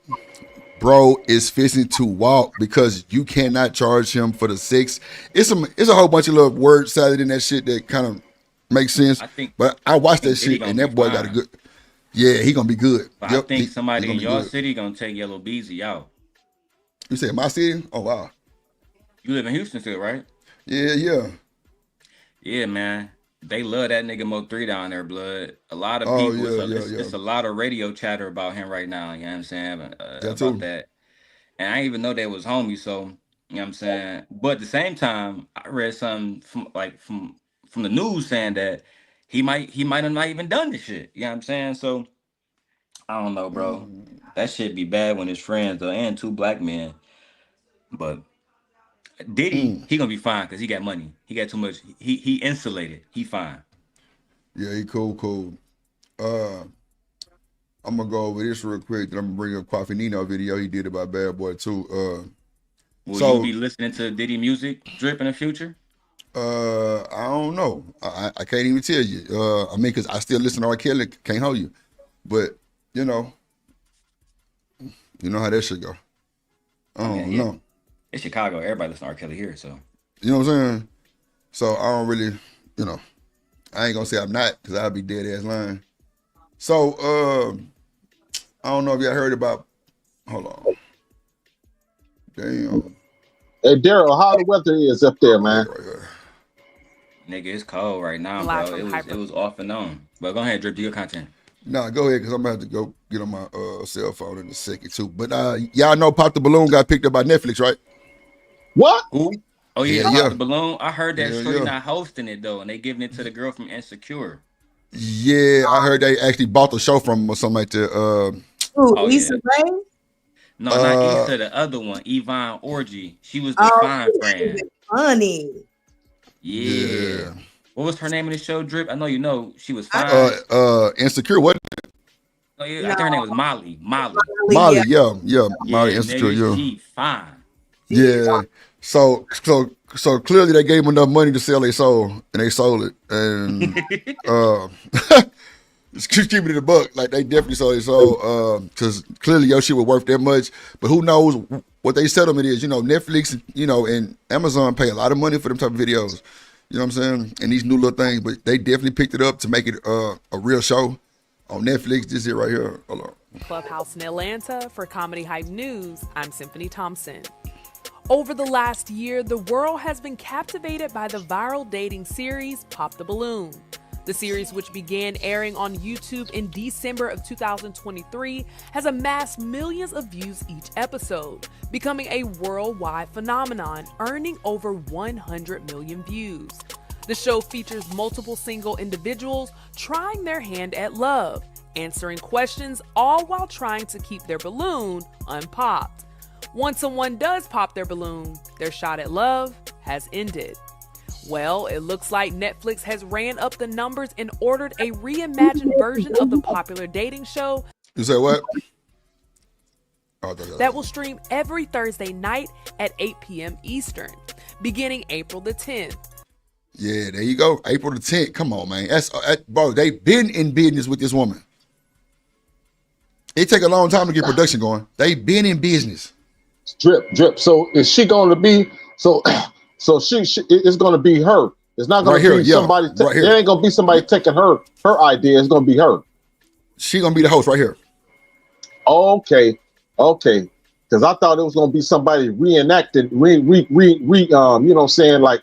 bro, is fixing to walk because you cannot charge him for the sex. It's a whole bunch of little word salad in that shit that kind of makes sense. But I watched that Diddy shit gonna and be that boy got a fine. good. Yeah, he gonna be good. But Yep, I think he somebody gonna in be your good. city gonna take Yellow Beezy out. You said my city? Oh wow. You live in Houston still, right? Yeah. Yeah, man. They love that nigga Mo3 down there, blood. A lot of Oh people. yeah. It's a lot of radio chatter about him right now. You know what I'm saying? That About too. that. And I didn't even know they was homies. So, you know what I'm saying? But at the same time, I read something from the news saying that he might have not even done this shit. You know what I'm saying? So I don't know, bro. That shit be bad when it's friends though, and two black men. But Diddy, he gonna be fine because he got money. He got too much. He insulated. He fine. Yeah, he cool. I'm gonna go over this real quick. Then I'm gonna bring up Coffee Nino video he did about Bad Boy too. Will you be listening to Diddy music drip in the future? I don't know. I can't even tell you. I mean, cause I still listen to R. Kelly. Can't hold you, but you know how that shit go. I don't know. It's Chicago. Everybody listen to R. Kelly here, so You know what I'm saying? So I don't really, I ain't gonna say I'm not, cause I'll be dead ass lying. So I don't know if y'all heard about. Hold on. Damn. Hey Daryl, how the weather is up there, man? nigga, it's cold right now, Live bro. from It was off and on. But go ahead, drip, do your content. Nah, go ahead, cause I'm gonna have to go get on my cell phone in a second too. But y'all know Pop the Balloon got picked up by Netflix, right? What? Who? Oh yeah, Yeah. the balloon. I heard that Yeah, Shorty yeah. not hosting it though, and they giving it to the girl from Insecure. Yeah, I heard they actually bought the show from him or something like that. Oh, Issa yeah. Rae? No, not Issa, the other one, Yvonne Orgy. She was the Oh, fine she friend. was funny. Yeah. What was her name in the show, Drip? I know you know she was fine. Insecure, what? Oh, yeah, I think her name was Molly. Molly. Molly, yeah, Molly Yeah, Insecure, nigga, yeah. she fine. Yeah. So clearly they gave them enough money to sell their soul, and they sold it. And just keeping it a buck, like they definitely sold their soul. Because clearly your shit was worth that much. But who knows what their settlement is? Netflix, and Amazon pay a lot of money for them type of videos. You know what I'm saying? And these new little things, but they definitely picked it up to make it a real show. On Netflix, this is right here. Hold on. Clubhouse in Atlanta for Comedy Hype News. I'm Symphony Thompson. Over the last year, the world has been captivated by the viral dating series Pop the Balloon. The series, which began airing on YouTube in December of 2023, has amassed millions of views each episode, becoming a worldwide phenomenon, earning over 100 million views. The show features multiple single individuals trying their hand at love, answering questions, all while trying to keep their balloon unpopped. Once someone does pop their balloon, their shot at love has ended. Well, it looks like Netflix has ran up the numbers and ordered a reimagined version of the popular dating show. You say what? That will stream every Thursday night at 8 p.m. Eastern, beginning April the 10th. Yeah, there you go. April the 10th. Come on, man. Bro, they've been in business with this woman. It take a long time to get production going. They've been in business. Drip. So is she going to be so she it's going to be her. It's not going to be somebody. Right here. There ain't going to be somebody taking her idea. It's going to be her. She going to be the host right here. Okay. Because I thought it was going to be somebody reenacting, you know what I'm saying, like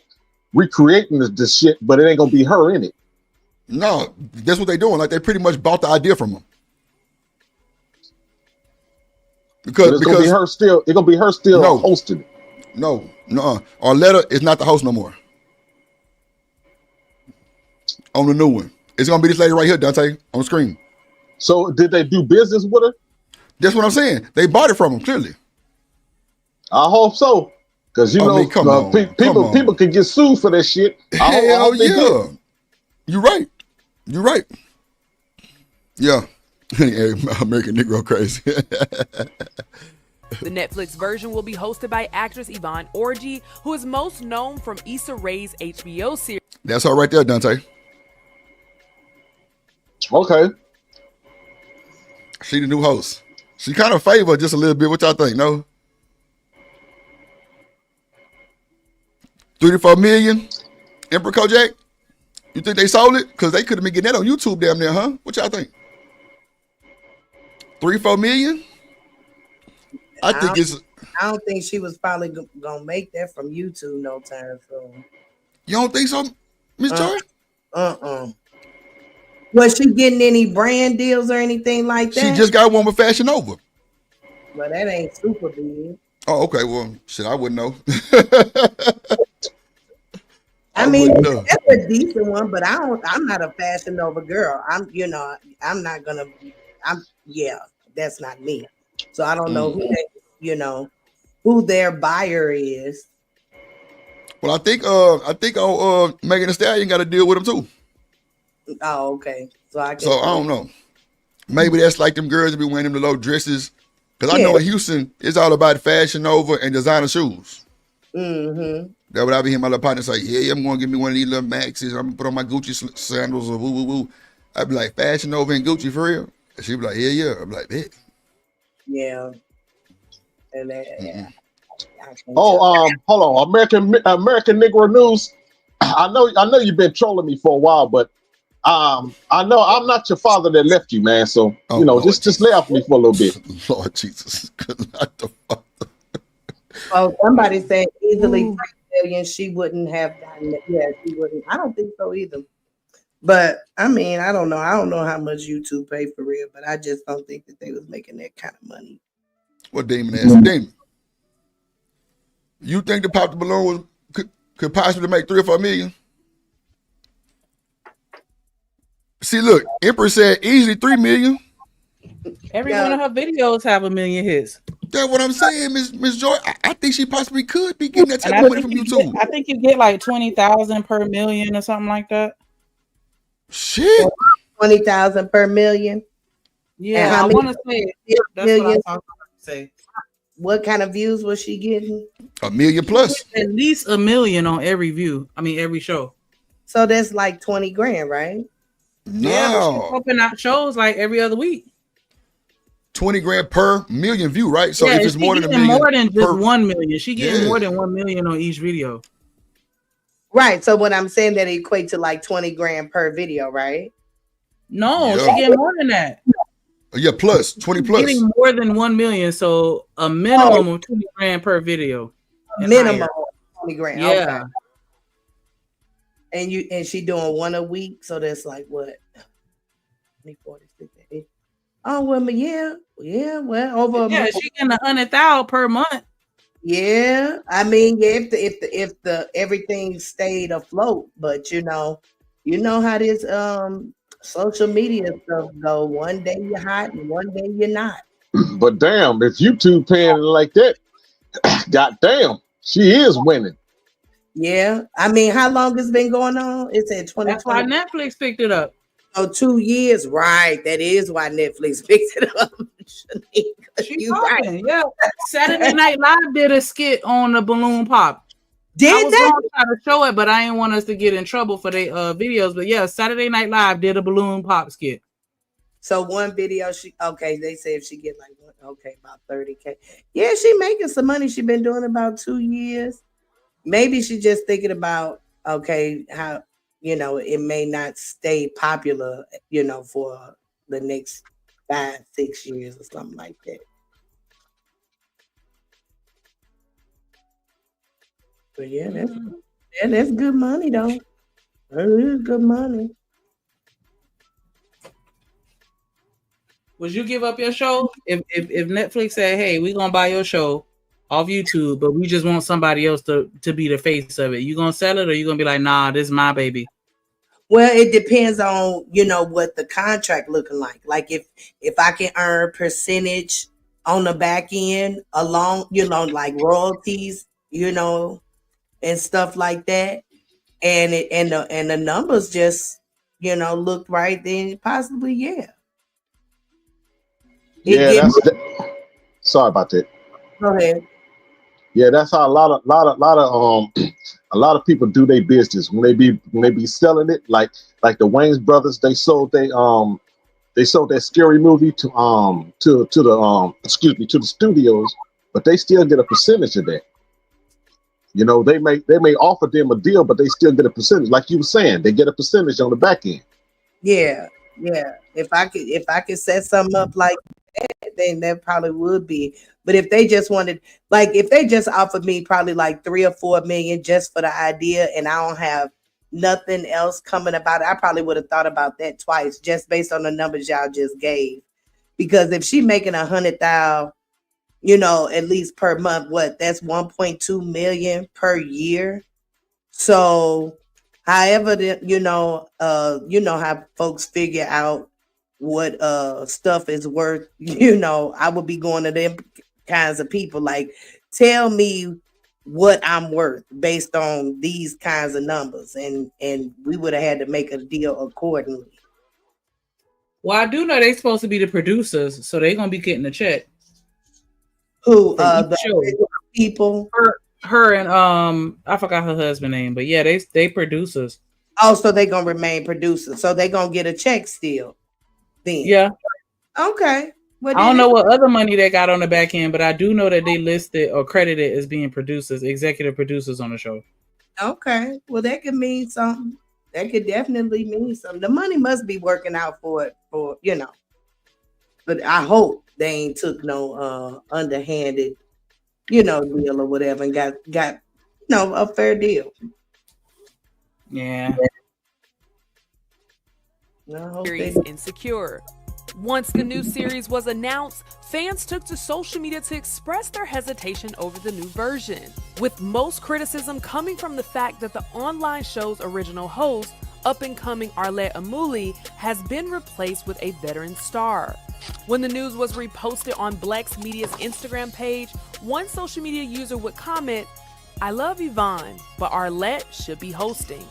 recreating this shit, but it ain't going to be her in it. No, that's what they're doing. Like they pretty much bought the idea from them. Because it's gonna be her still. It's gonna be her still hosting. No. Arletta is not the host no more. On the new one, it's gonna be this lady right here, Dante, on the screen. So did they do business with her? That's what I'm saying. They bought it from him clearly. I hope so, because people can get sued for that shit. Hell yeah, you're right. Yeah. American Negro crazy. The Netflix version will be hosted by actress Yvonne Orji, who is most known from Issa Rae's HBO series. That's her right there, Dante. Okay. She the new host. She kind of favored just a little bit. What y'all think? No? 34 million? Emperor Kojak? You think they sold it? Because they could have been getting that on YouTube damn near, huh? What y'all think? 3-4 million? I don't think she was probably gonna make that from YouTube no time soon. You don't think so, Miss Joy? Was she getting any brand deals or anything like that? She just got one with Fashion Nova. Well, that ain't super big. Oh, okay. Well, shit, I wouldn't know. I mean, that's a decent one, but I'm not a Fashion Nova girl. That's not me. So I don't know who their buyer is. Well, I think Megan Thee Stallion got to deal with them too. Oh, okay. So I don't know. Maybe that's like them girls that be wearing them the low dresses. Because I know in Houston, it's all about Fashion Nova and designer shoes. Mm-hmm. That would I be hearing my little partner say, yeah, I'm going to give me one of these little Maxes. I'm going to put on my Gucci sandals or woo. I'd be like, Fashion Nova and Gucci for real? And she'd be like, yeah. I'm like, bet. Yeah. And hold on. American Negro News. I know you've been trolling me for a while, but I know I'm not your father that left you, man. So just lay off me for a little bit. Lord Jesus, not the father. Oh, somebody said easily 3 million. She wouldn't have gotten it. Yeah, she wouldn't. I don't think so either. But I mean, I don't know. I don't know how much YouTube paid for real, but I just don't think that they was making that kind of money. What Damon asked? Damon, you think the Pop the Balloon could possibly make 3 or 4 million? See, look, Empress said easily 3 million. Every one of her videos have 1 million hits. That's what I'm saying, Miss Joy. I think she possibly could be getting that type of money from YouTube. I think you get like 20,000 per million or something like that. Shit, 20,000 per million. Yeah, I want to say that's what I was talking about. Say, what kind of views was she getting? 1 million plus. At least 1 million on every view. I mean, every show. So that's like 20 grand, right? No. Yeah, but she's pumping out shows like every other week. 20 grand per million view, right? So yeah, if it's more than 1 million, more than just 1 million, she getting more than 1 million on each video. Right. So what I'm saying that equate to like 20 grand per video, right? No, Yeah. she getting more than that. Yeah, plus 20 She's plus. getting more than 1 million, so a minimum of 20 grand per video. and Minimum higher. 20 grand. Yeah. Okay. And she doing one a week, so that's like what? 46. Oh well, but yeah, well, over a Yeah, month. she getting 100,000 per month. Yeah, I mean, yeah, if the everything stayed afloat, but you know how this social media stuff go. One day you're hot and one day you're not. But damn, if YouTube paying it like that, goddamn, she is winning. Yeah, I mean, how long it's been going on? It's in That's why 2020. Netflix picked it up. Oh, 2 years, right? That is why Netflix picked it up. She You right. popping, yeah. Saturday Night Live did a skit on the balloon pop. I Did was they? going to try to show it, but I didn't want us to get in trouble for their videos. But yeah, Saturday Night Live did a balloon pop skit. So one video, they say if she get like about 30K. Yeah, she making some money. She been doing about 2 years. Maybe she just thinking about how it may not stay popular, for the next 5-6 years or something like that. But yeah, that's good money though. That is good money. Would you give up your show if Netflix said, "Hey, we're gonna buy your show off YouTube, but we just want somebody else to be the face of it"? You gonna sell it, or you gonna be like, "Nah, this is my baby"? Well, it depends on what the contract looking like. Like if I can earn percentage on the back end along, like royalties, and stuff like that, and the numbers just looked right, then possibly yeah. Yeah, sorry about that. Go ahead. Yeah, that's how a lot of people do their business when they be selling it. Like the Wayans brothers, they sold that scary movie to the studios, but they still get a percentage of that. They may offer them a deal, but they still get a percentage. Like you were saying, they get a percentage on the back end. Yeah. If I could set something up like that, then that probably would be. But if they just wanted, like, if they just offered me probably like 3 or 4 million just for the idea, and I don't have nothing else coming about it, I probably would have thought about that twice, just based on the numbers y'all just gave. Because if she making 100,000, at least per month, that's 1.2 million per year. So however, how folks figure out what stuff is worth, I would be going to them kinds of people, like, tell me what I'm worth based on these kinds of numbers, and we would have had to make a deal accordingly. Well, I do know they're supposed to be the producers, so they're gonna be getting a check. Who the show people? Her and I forgot her husband's name, but yeah, they producers. Oh, so they gonna remain producers. So they gonna get a check still. Then yeah. Okay. I don't know what other money they got on the back end, but I do know that they listed or credited as being producers, executive producers on the show. Okay. Well, that could mean something. That could definitely mean something. The money must be working out for it, But I hope they ain't took no underhanded, deal or whatever, and got a fair deal. Yeah. Series Insecure. Once the new series was announced, fans took to social media to express their hesitation over the new version, with most criticism coming from the fact that the online show's original host, up-and-coming Arlette Amuli, has been replaced with a veteran star. When the news was reposted on Blex Media's Instagram page, one social media user would comment, "I love Yvonne, but Arlette should be hosting."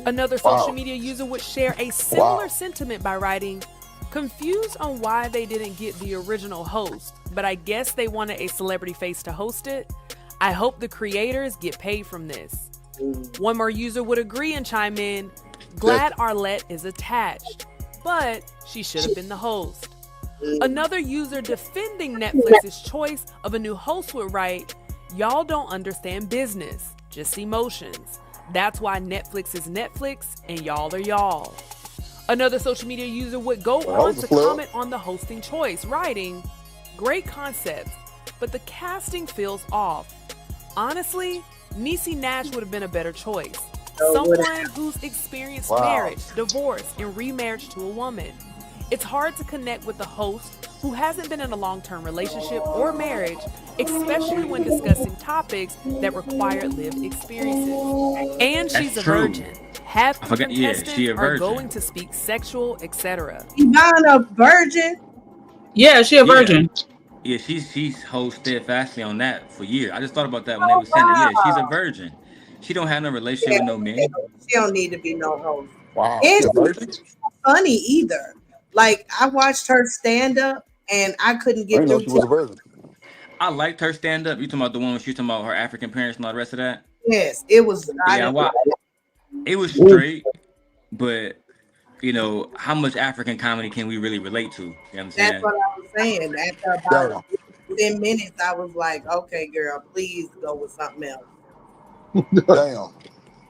Another social media user would share a similar sentiment by writing, "Confused on why they didn't get the original host, but I guess they wanted a celebrity face to host it. I hope the creators get paid from this." One more user would agree and chime in, "Glad Arlette is attached, but she should have been the host." Another user defending Netflix's choice of a new host would write, "Y'all don't understand business, just emotions. That's why Netflix is Netflix and y'all are y'all." Another social media user would go Well, that on was a to flub. comment on the hosting choice, writing, "Great concept, but the casting feels off. Honestly, Niecy Nash would have been a better choice. Someone who's experienced marriage, divorce, and remarriage to a woman. It's hard to connect with the host who hasn't been in a long-term relationship or marriage, especially when discussing topics that require lived experiences. And That's she's a true. virgin. Half I the forgot. Yeah, she contestants a are virgin. going to speak sexual, etc. Ivana virgin. Yeah, she a virgin. Yeah, she's hold steadfastly on that for years. I just thought about that when they were saying it. Yeah, she's a virgin. She don't have no relationship Yeah, with no men. she don't need to be no host. Wow, And she a she's virgin? not funny either. Like I watched her stand up, and I couldn't I get didn't know through. she was a virgin. I liked her stand up. You talking about the one when she talking about her African parents and all the rest of that? Yes, it was. I Yeah, didn't. well, it was straight, but you know, how much African comedy can we really relate to? You know what I'm That's saying? what I was saying. After about 10 minutes, I was like, "Okay, girl, please go with something else." Damn.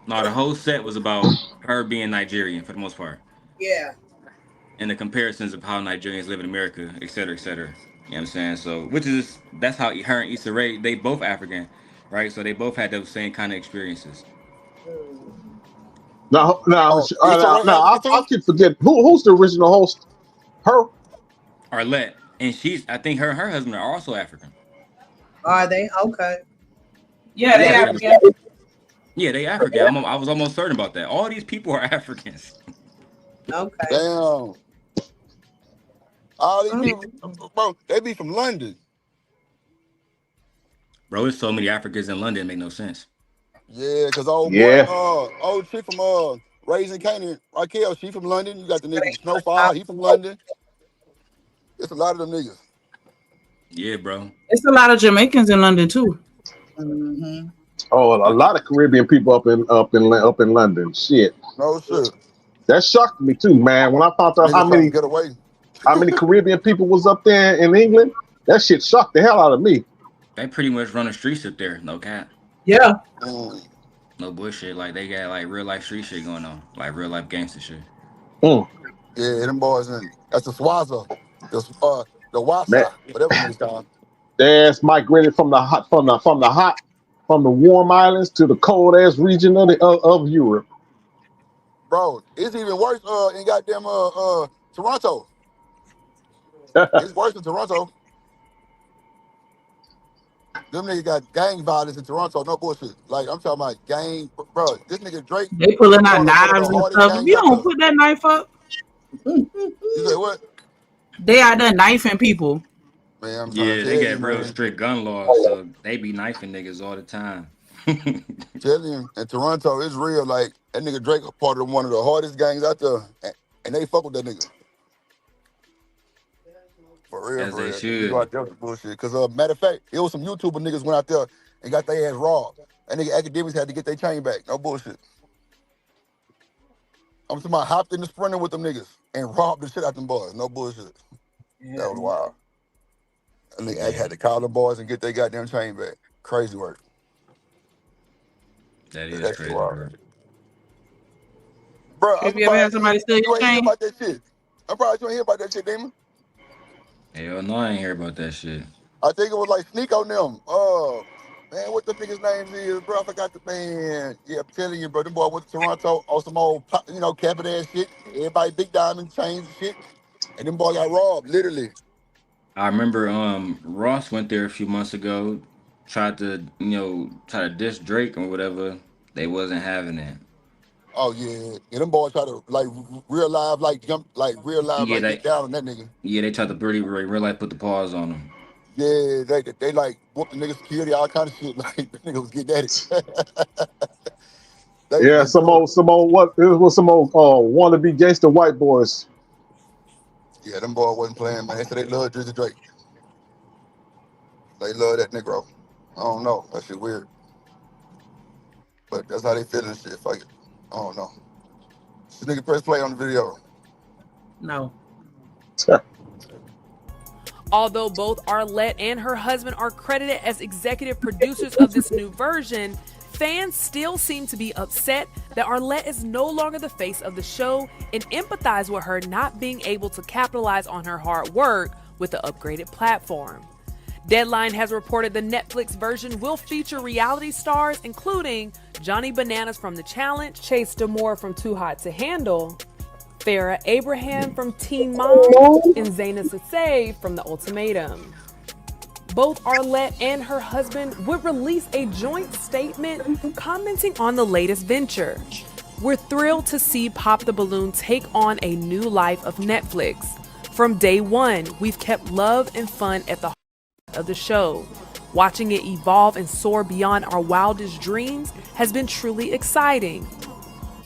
No, the whole set was about her being Nigerian for the most part. Yeah. And the comparisons of how Nigerians live in America, et cetera, et cetera. You know what I'm saying? So, that's how her and Issa Rae, they both African, right? So they both had those same kind of experiences. Now, Issa Rae I African too? keep forgetting who's the original host. Her. Arlette, and I think her and her husband are also African. Are they okay? Yeah, they Yeah, African. yeah, they African. I was almost certain about that. All these people are Africans. Okay. Damn. All these people, bro, they be from London. Bro, there's so many Africans in London, it make no sense. Yeah, because old Yeah. boy, old chick from Raising Canaan, Raquel, she from London. You got the nigga from Snowfall, he from London. It's a lot of them niggas. Yeah, bro. It's a lot of Jamaicans in London too. Mm-hmm. Oh, a lot of Caribbean people up in London. Shit. No shit. That shocked me too, man. When I found out Niggas trying to get away. how many Caribbean people was up there in England, that shit shocked the hell out of me. They pretty much run the streets up there, no cap. Yeah. No bullshit. Like they got like real life street shit going on, like real life gangster shit. Yeah, them boys that's the Swaza, the Wasa, whatever niggas call. That's migrated from the warm islands to the cold ass region of Europe. Bro, it's even worse in goddamn Toronto. It's worse in Toronto. Them niggas got gang violence in Toronto, no bullshit. Like I'm talking about gang, bro. This nigga Drake, They pulling out one of the knives and hardest stuff. If gangs you out don't there. put that knife up, You say what? they out there knifing people. Man, I'm trying Yeah, to they tell got you, real man. strict gun laws, so they be knifing niggas all the time. Tell you, in Toronto, it's real. Like that nigga Drake, a part of one of the hardest gangs out there, and they fuck with that nigga. For real, As for they real. should. You go out there with the bullshit. Cause matter of fact, it was some YouTuber niggas went out there and got their ass robbed. And nigga academics had to get their chain back. No bullshit. I'm talking about hopped in the Sprinter with them niggas and robbed the shit out them boys. No bullshit. That was wild. And nigga had to call them boys and get their goddamn chain back. Crazy work. That is That's crazy, wild. bro. Bro, I'm Have you ever had surprised somebody steal you your ain't hear chain? about that shit. I'm surprised you ain't hear about that shit, Damon. Hell no, I ain't hear about that shit. I think it was like Sneak on them. Man, what the niggas' names is, bro? I forgot the man. Yeah, I'm telling you, bro. Them boy went to Toronto on some old, cabin ass shit. Everybody big diamond chains and shit. And them boy got robbed, literally. I remember Ross went there a few months ago, tried to diss Drake or whatever. They wasn't having it. Oh yeah. Yeah, them boys try to like real live, like jump, like real live, Yeah, like get down on that nigga. they tried to pretty real life put the pause on him. Yeah, they like whooped the nigga security, all kind of shit. Like the nigga was getting at it. Yeah, some old wannabe gangster white boys. Yeah, them boys wasn't playing, man. So they love Drizzy Drake. They love that Negro. I don't know. That shit weird. But that's how they feel and shit. Fuck it. I don't know. This nigga press play on the video. No. Although both Arlette and her husband are credited as executive producers of this new version, fans still seem to be upset that Arlette is no longer the face of the show and empathize with her not being able to capitalize on her hard work with the upgraded platform. Deadline has reported the Netflix version will feature reality stars including Johnny Bananas from The Challenge, Chase Damore from Too Hot to Handle, Farrah Abraham from Teen Mom, and Zaina Sasay from The Ultimatum. Both Arlette and her husband would release a joint statement commenting on the latest venture. We're thrilled to see Pop the Balloon take on a new life of Netflix. From day one, we've kept love and fun at the heart of the show. Watching it evolve and soar beyond our wildest dreams has been truly exciting.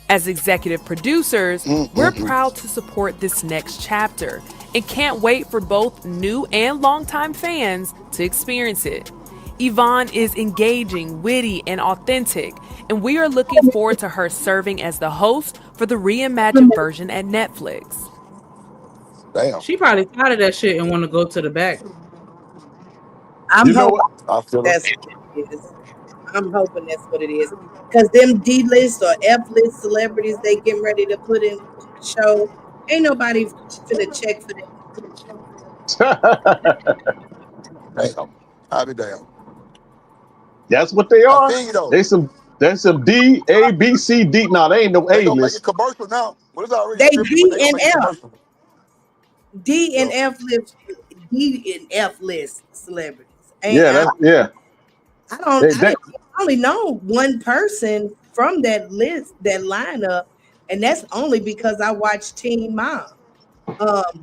As executive producers, we're proud to support this next chapter and can't wait for both new and longtime fans to experience it. Yvonne is engaging, witty, and authentic, and we are looking forward to her serving as the host for the reimagined version at Netflix. Damn. She probably tired of that shit and want to go to the back. I'm You know what? hoping that's what it is. I'm hoping that's what it is. Because them D-list or F-list celebrities they getting ready to put in the show, ain't nobody finna check for that. Damn. I'll be damn. That's what they I are. feel you though. There's some D, A, B, C, D. Now they ain't no They A gonna make list. a commercial now. Well, it's already They scripted, but they D gonna and make a F. commercial. D and F list, D and F list celebrities. Yeah, I only know one person from that list, that lineup, and that's only because I watched Teen Mom.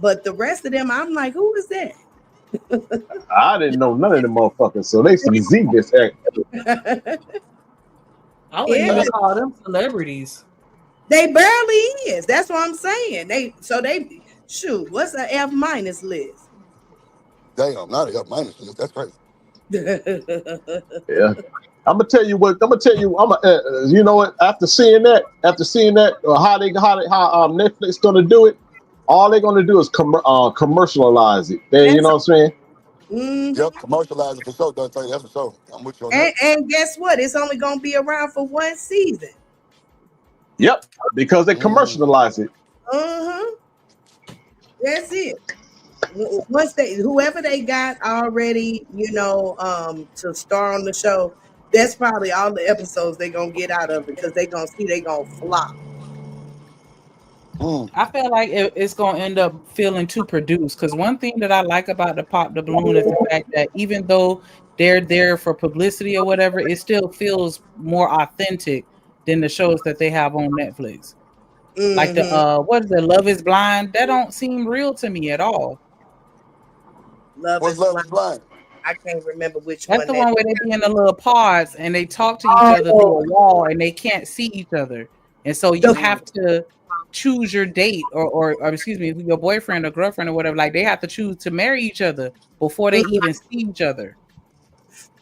But the rest of them, I'm like, who is that? I didn't know none of them motherfuckers, so they some Z this act. I wouldn't even call them celebrities. They barely is. That's what I'm saying. They shoot. What's an F minus list? Damn, not an F minus list. That's crazy. Yeah. I'm gonna tell you what. You know what? After seeing that, how Netflix gonna do it, all they're gonna do is commercialize it. You know what I'm saying? Yep, commercialize it for sure. Don't tell you that's for sure. I'm with you on that. And guess what? It's only gonna be around for one season. Yep, because they commercialize it. That's it. Once whoever they got already, to star on the show, that's probably all the episodes they're gonna get out of it because they're gonna see they gonna flop. I feel like it's gonna end up feeling too produced. Because one thing that I like about the Pop the Balloon is the fact that even though they're there for publicity or whatever, it still feels more authentic than the shows that they have on Netflix. Like the what is it, Love is Blind? That don't seem real to me at all. Love is Blind. I can't remember which That's one. the one where they be in the little pods and they talk to each other through a wall and they can't see each other. And so you have to choose your date or excuse me, your boyfriend or girlfriend or whatever. Like they have to choose to marry each other before they even see each other.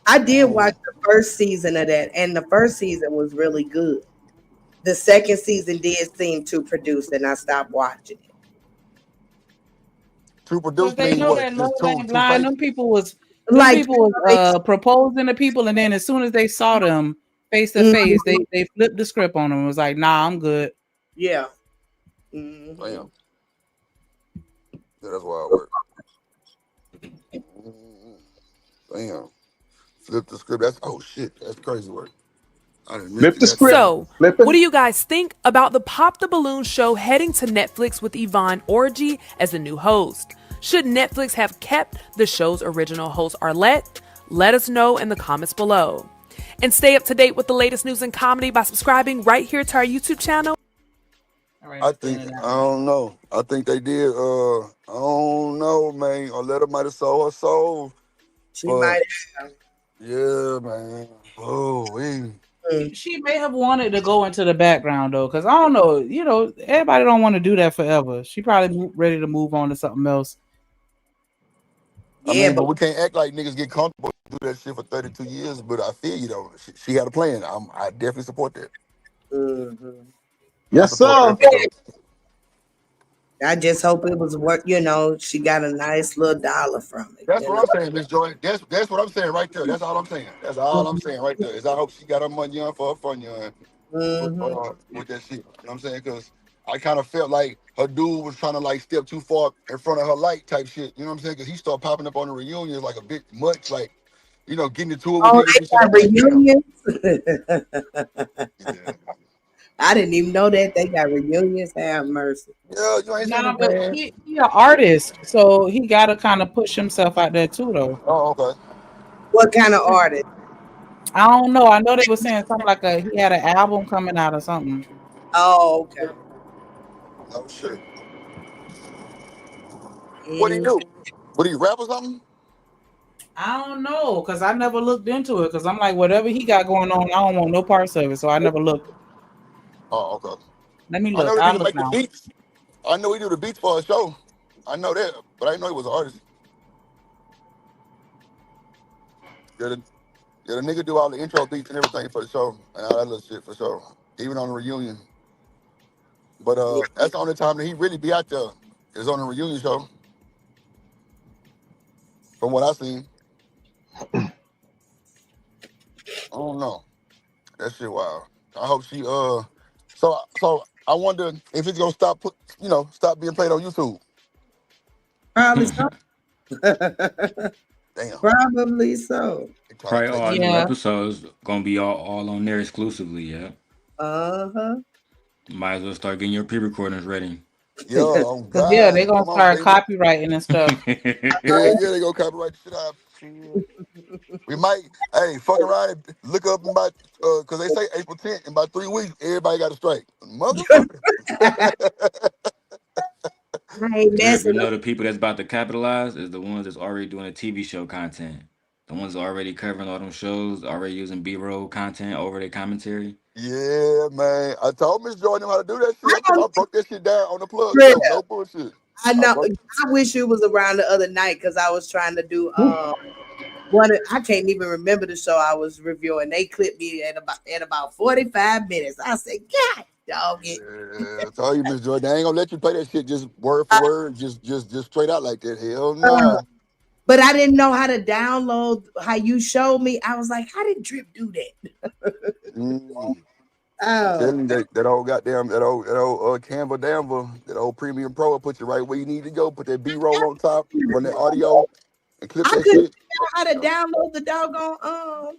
I did watch the first season of that, and the first season was really good. The second season did seem too produced, and I stopped watching it. Too produced They mean know what? that Just Love Ain't Blind. Them people was proposing to people, and then as soon as they saw them face to face, they flipped the script on them and was like, "Nah, I'm good." Yeah. Damn. Yeah, that's why I work. Damn. Flip the script. That's shit. That's crazy work. I didn't Flip the script. So, what do you guys think about the Pop the Balloon show heading to Netflix with Yvonne Orji as the new host? Should Netflix have kept the show's original host Arlette? Let us know in the comments below. And stay up to date with the latest news and comedy by subscribing right here to our YouTube channel. I don't know. I think they did. I don't know, man. Arlette might have sold her soul. She might have. Yeah, man. She may have wanted to go into the background though, because I don't know. Everybody don't want to do that forever. She probably ready to move on to something else. I mean, but we can't act like niggas get comfortable do that shit for 32 years. But I feel you though. She had a plan. I definitely support that. Yes, sir. I just hope it was worth. She got a nice little dollar from it. That's what I'm saying, Miss Joy. That's what I'm saying right there. That's all I'm saying. That's all I'm saying right there. Is I hope she got her money on for her fun, with that shit. You know what I'm saying? Because I kind of felt like her dude was trying to like step too far in front of her light type shit. You know what I'm saying? Because he started popping up on the reunions like a bit much, like getting into it with Oh, niggas they and shit. got I'm like, damn. reunions. I didn't even know that they got reunions. Have mercy. Yeah, you ain't seen Nah, them, but man. he an artist, so he got to kind of push himself out there too, though. Oh, okay. What kind of artist? I don't know. I know they were saying something like he had an album coming out or something. Oh, okay. Oh shit. What he do? Would he rap or something? I don't know, because I never looked into it, because I'm like, whatever he got going on, I don't want no parts of it, so I never looked. Oh, okay. Let me I look. know the I'll nigga look make the now. beats. I know he do the beats for a show. I know that, but I didn't know he was an artist. Yeah, the nigga do all the intro beats and everything for the show and all that little shit for sure. Even on the reunion. But that's the only time that he really be out there is on the reunion show. From what I seen. I don't know. That shit wild. I hope she so I wonder if it's gonna stop being played on YouTube. Probably so. Damn. Probably so. Probably all new Yeah. episodes gonna be all on there exclusively. Yeah. Uh-huh. Might as well start getting your pre-recordings ready. Yo, oh Because, yeah, they're God. going Come to on, start baby. copywriting and stuff. Yeah, they gonna copyright the shit out. We might, fuck around and look up in about, cause they say April 10th, in about 3 weeks, everybody got a strike. Motherfucker. I ain't Drip, you messing know up. the people that's about to capitalize is the ones that's already doing the TV show content. The ones already covering all them shows, already using B-roll content over their commentary. Yeah, man. I told Miss Jordan how to do that shit. I broke that shit down on the plug Real. show. No bullshit. I know. I wish it was around the other night because I was trying to do I can't even remember the show I was reviewing. They clipped me at about 45 minutes. I said, God, dog it. Yeah, I told you, Miss Jordan, I ain't gonna let you play that shit just word for word, just straight out like that. Hell no. But I didn't know how to download how you showed me. I was like, how did Drip do that? I'm Oh, telling you, that old goddamn, that old Canva Danva, that old Premium Pro will put you right where you need to go. Put that B-roll on top, run that audio, and clip I that couldn't shit. figure out how to download the doggone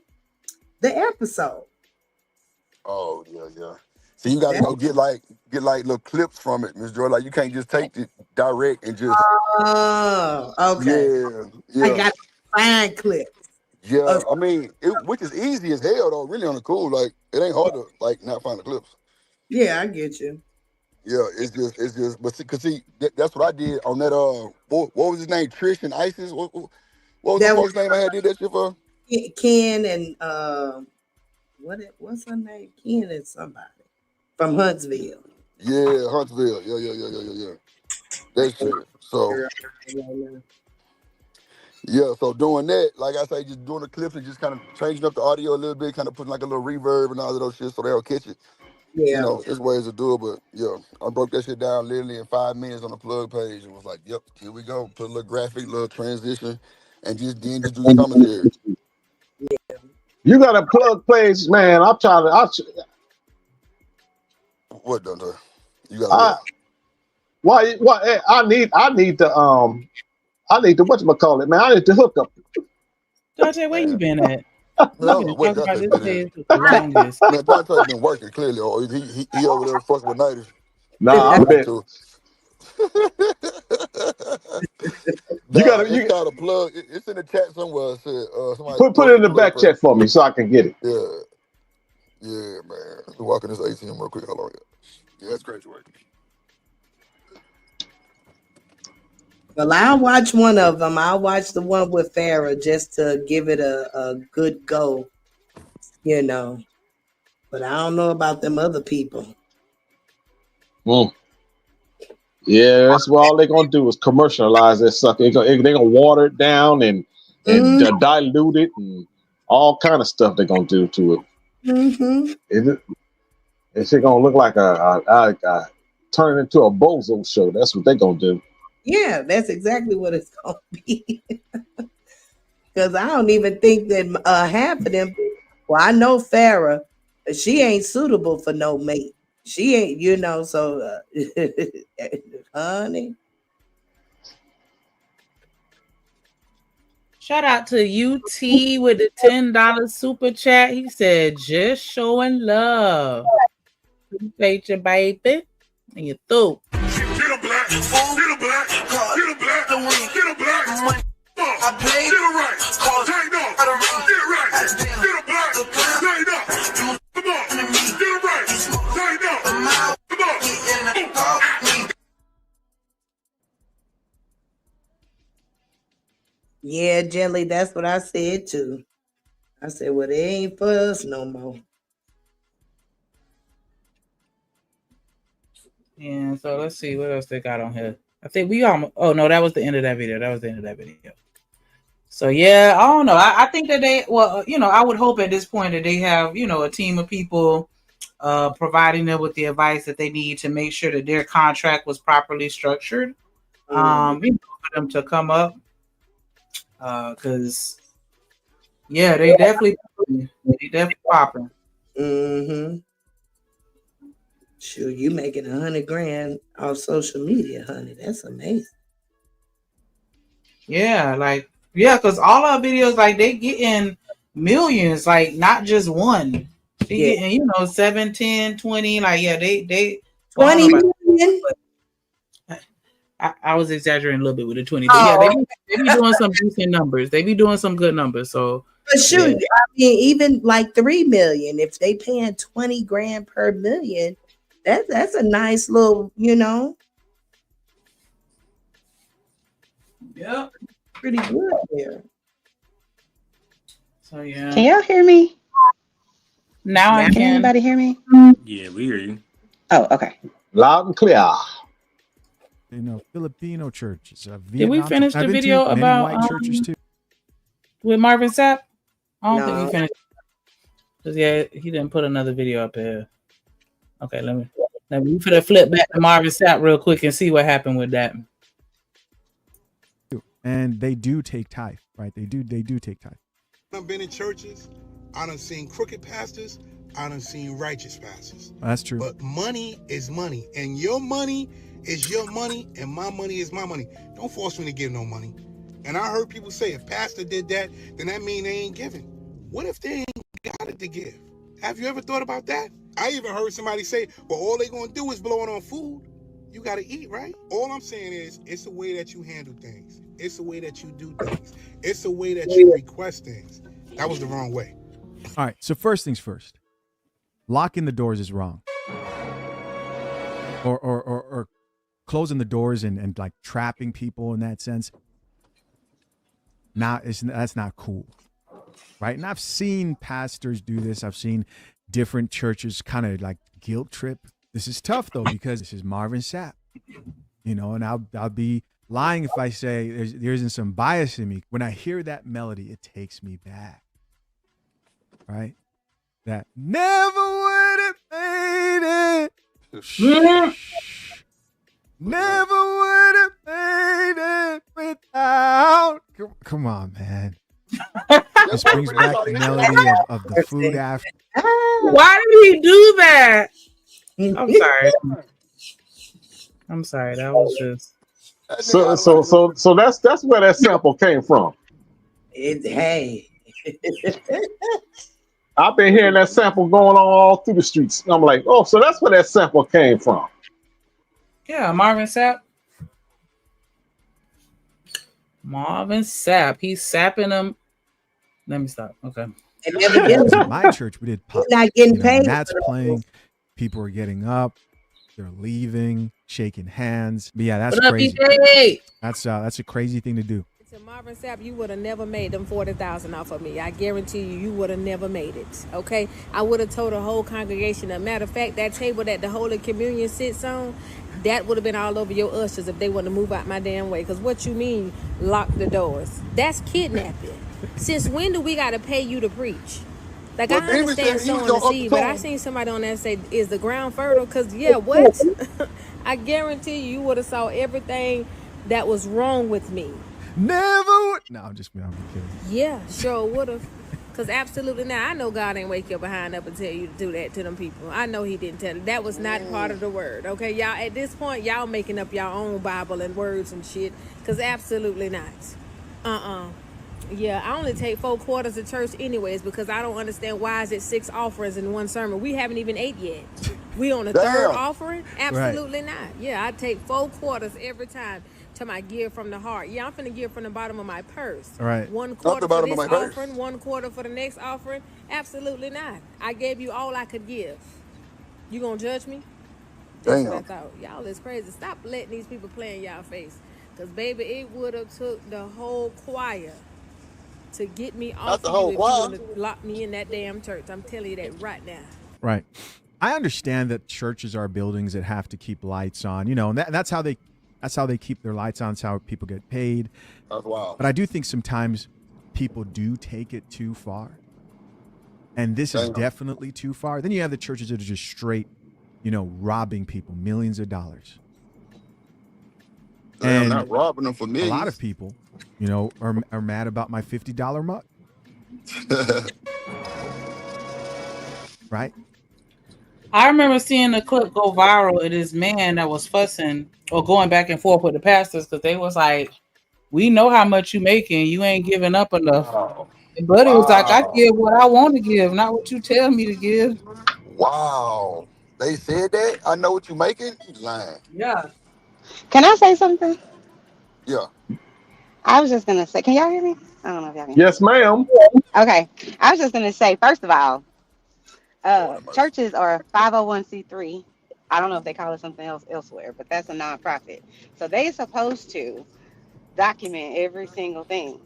the episode. Oh yeah. So you gotta go get like little clips from it, Miss Joy. Like you can't just take it direct and just Oh, okay. I yeah. got to find clips. Yeah, I mean, which is easy as hell though. Really on the cool, like it ain't hard to like not find the clips. Yeah, I get you. Yeah, it's just, but see, that's what I did on that. What was his name? Trish and Isis. What was the That was folks' name I had did that shit for? Ken and what's her name? Ken and somebody from Huntsville. Yeah, Huntsville. Yeah. That shit. So yeah, so doing that, like I say, just doing the clips and just kind of changing up the audio a little bit, kind of putting like a little reverb and all of those shit so they'll catch it. You Yeah. know, there's ways to do it, but yeah, I broke that shit down literally in 5 minutes on the plug page and was like, yep, here we go. Put a little graphic, little transition, and just do your commentary. You got a plug page, man. I'm trying to. What, Dante? You got what? Why? I need to whatchamacallit, man. I need to hook up. Dante, where you been at? No, We've been where talking about Dante this been shit for the at? longest. Man, Dante been working clearly. Or he over there fucking with nighters. Nah, I bet. It's called a plug. It's in the chat somewhere. It said, somebody Put it in the back chat for me so I can get it. Yeah, man. Let me walk in this ATM real quick. Hold on. Yeah, that's crazy work. Well, I'll watch one of them. I'll watch the one with Farrah just to give it a good go, But I don't know about them other people. Yeah, that's what all they're gonna do is commercialize that sucker. They're gonna water it down and dilute it and all kind of stuff they're gonna do to it. Mm-hmm. It's gonna look like a turn it into a bozo show. That's what they're gonna do. Yeah, that's exactly what it's gonna be. Because I don't even think that half of them. Well, I know Farrah, she ain't suitable for no mate. She ain't, you know. So, honey. Shout out to UT with the $10 super chat. He said, just showing love. Appreciate you, baby. And you through. Get a black, get a black, get a black, get a black. I play get it right, tighten up, get it right, get a black, tighten up, come on, get it right, tighten up, come on. Yeah, gently. That's what I said too. I said, well, they ain't for us no more. Yeah, so let's see what else they got on here. I think we almost. Oh no, that was the end of that video. So yeah, I don't know. I think that they, well, I would hope at this point that they have, a team of people providing them with the advice that they need to make sure that their contract was properly structured. For them to come up, because they definitely popping. Mm-hmm. Sure, you making $100,000 off social media, honey. That's amazing. Yeah, because all our videos, they getting millions, not just one. They getting, 7, 10, 20, they 20 million. I was exaggerating a little bit with the 20, but they be doing some decent numbers. They be doing some good numbers. So, but shoot, I mean, even 3 million, if they paying $20,000 per million, that's a nice little, Yep. Pretty good there. So yeah. Can y'all hear me? Now I can. Anybody hear me? Yeah, we hear you. Oh, okay. Loud and clear. Filipino churches. Did we finish the video about white churches too? With Marvin Sapp? I don't think we finished. Because he didn't put another video up here. Okay, let me flip back to Marvin Sapp real quick and see what happened with that. And they do take tithe, right? They do take tithe. I've been in churches. I done seen crooked pastors. I done seen righteous pastors. That's true. But money is money, and your money is your money, and my money is my money. Don't force me to give no money. And I heard people say, if pastor did that, then that mean they ain't giving. What if they ain't got it to give? Have you ever thought about that? I even heard somebody say, well, all they gonna do is blow it on food. You gotta eat, right? All I'm saying is, it's the way that you handle things. It's the way that you do things. It's the way that you request things. That was the wrong way. All right, so first things first. Locking the doors is wrong. Or closing the doors and trapping people in that sense. That's not cool. Right? And I've seen pastors do this. I've seen different churches kind of guilt trip. This is tough though, because this is Marvin Sapp, and I'll be lying if I say there isn't some bias in me. When I hear that melody, it takes me back. Right? That never would have made it. Never would have made it without. Come on, man. This brings back the melody of the food after. Why did he do that? I'm sorry. I'm sorry. That was just. So that's where that sample came from. Hey. I've been hearing that sample going on all through the streets. I'm like, oh, so that's where that sample came from. Yeah, Marvin Sapp. Marvin Sapp. He's sapping them. Let me stop. Okay. In my church, we did pop. Not getting paid. That's playing. People are getting up. They're leaving, shaking hands. But yeah, that's crazy. That's a crazy thing to do. To Marvin Sapp, you would have never made them $40,000 off of me. I guarantee you would have never made it. Okay, I would have told the whole congregation. As a matter of fact, that table that the Holy Communion sits on, that would have been all over your ushers if they wouldn't move out my damn way. Because what you mean, lock the doors? That's kidnapping. Since when do we got to pay you to preach? Like, Well, I David said understand he was sowing the gonna up the seed, but I tone. seen somebody on there say, "Is the ground fertile?" Because yeah, what? I guarantee you would have saw everything that was wrong with me. Never. No, I'm kidding. Yeah, sure would have. Cause absolutely not. I know God ain't wake your behind up and tell you to do that to them people. I know He didn't tell you. That was not part of the word. Okay, y'all. At this point, y'all making up your own Bible and words and shit. Cause absolutely not. Yeah, I only take 4 quarters of church anyways because I don't understand why is it 6 offerings in one sermon. We haven't even ate yet. We on the third Damn. offering? Right. Absolutely not. Yeah, I take 4 quarters every time to my give from the heart. Yeah, I'm finna give from the bottom of my purse. All right. One Not the quarter for bottom of this my purse. offering, 1 quarter for the next offering. Absolutely not. I gave you all I could give. You gonna judge me? That's what I Damn. thought. Y'all is crazy. Stop letting these people play in y'all face. Cause baby, it would have took the whole choir to get me Not off the of you whole if you choir. wouldn't have locked me in that damn church. I'm telling you that right now. Right. I understand that churches are buildings that have to keep lights on, and that's how they keep their lights on. It's how people get paid. That's wild. But I do think sometimes people do take it too far. And this is Damn. definitely too far. Then you have the churches that are just straight, robbing people millions of dollars. Damn, And not robbing them for a millions. lot of people, are mad about my $50 mug. Right? I remember seeing the clip go viral of this man that was fussing or going back and forth with the pastors because they was like, "We know how much you making. You ain't giving up enough." Wow. And Buddy was like, "I Wow. give what I want to give, not what you tell me to give." Wow. They said that? I know what you making? You lying. Yeah. Can I say something? Yeah. I was just gonna say, can y'all hear me? I don't know if y'all can hear me. Yes, ma'am. Okay. I was just gonna say, first of all, Lord have mercy. churches are a 501c3. I don't know if they call it something else elsewhere, but that's a nonprofit. So they're supposed to document every single thing.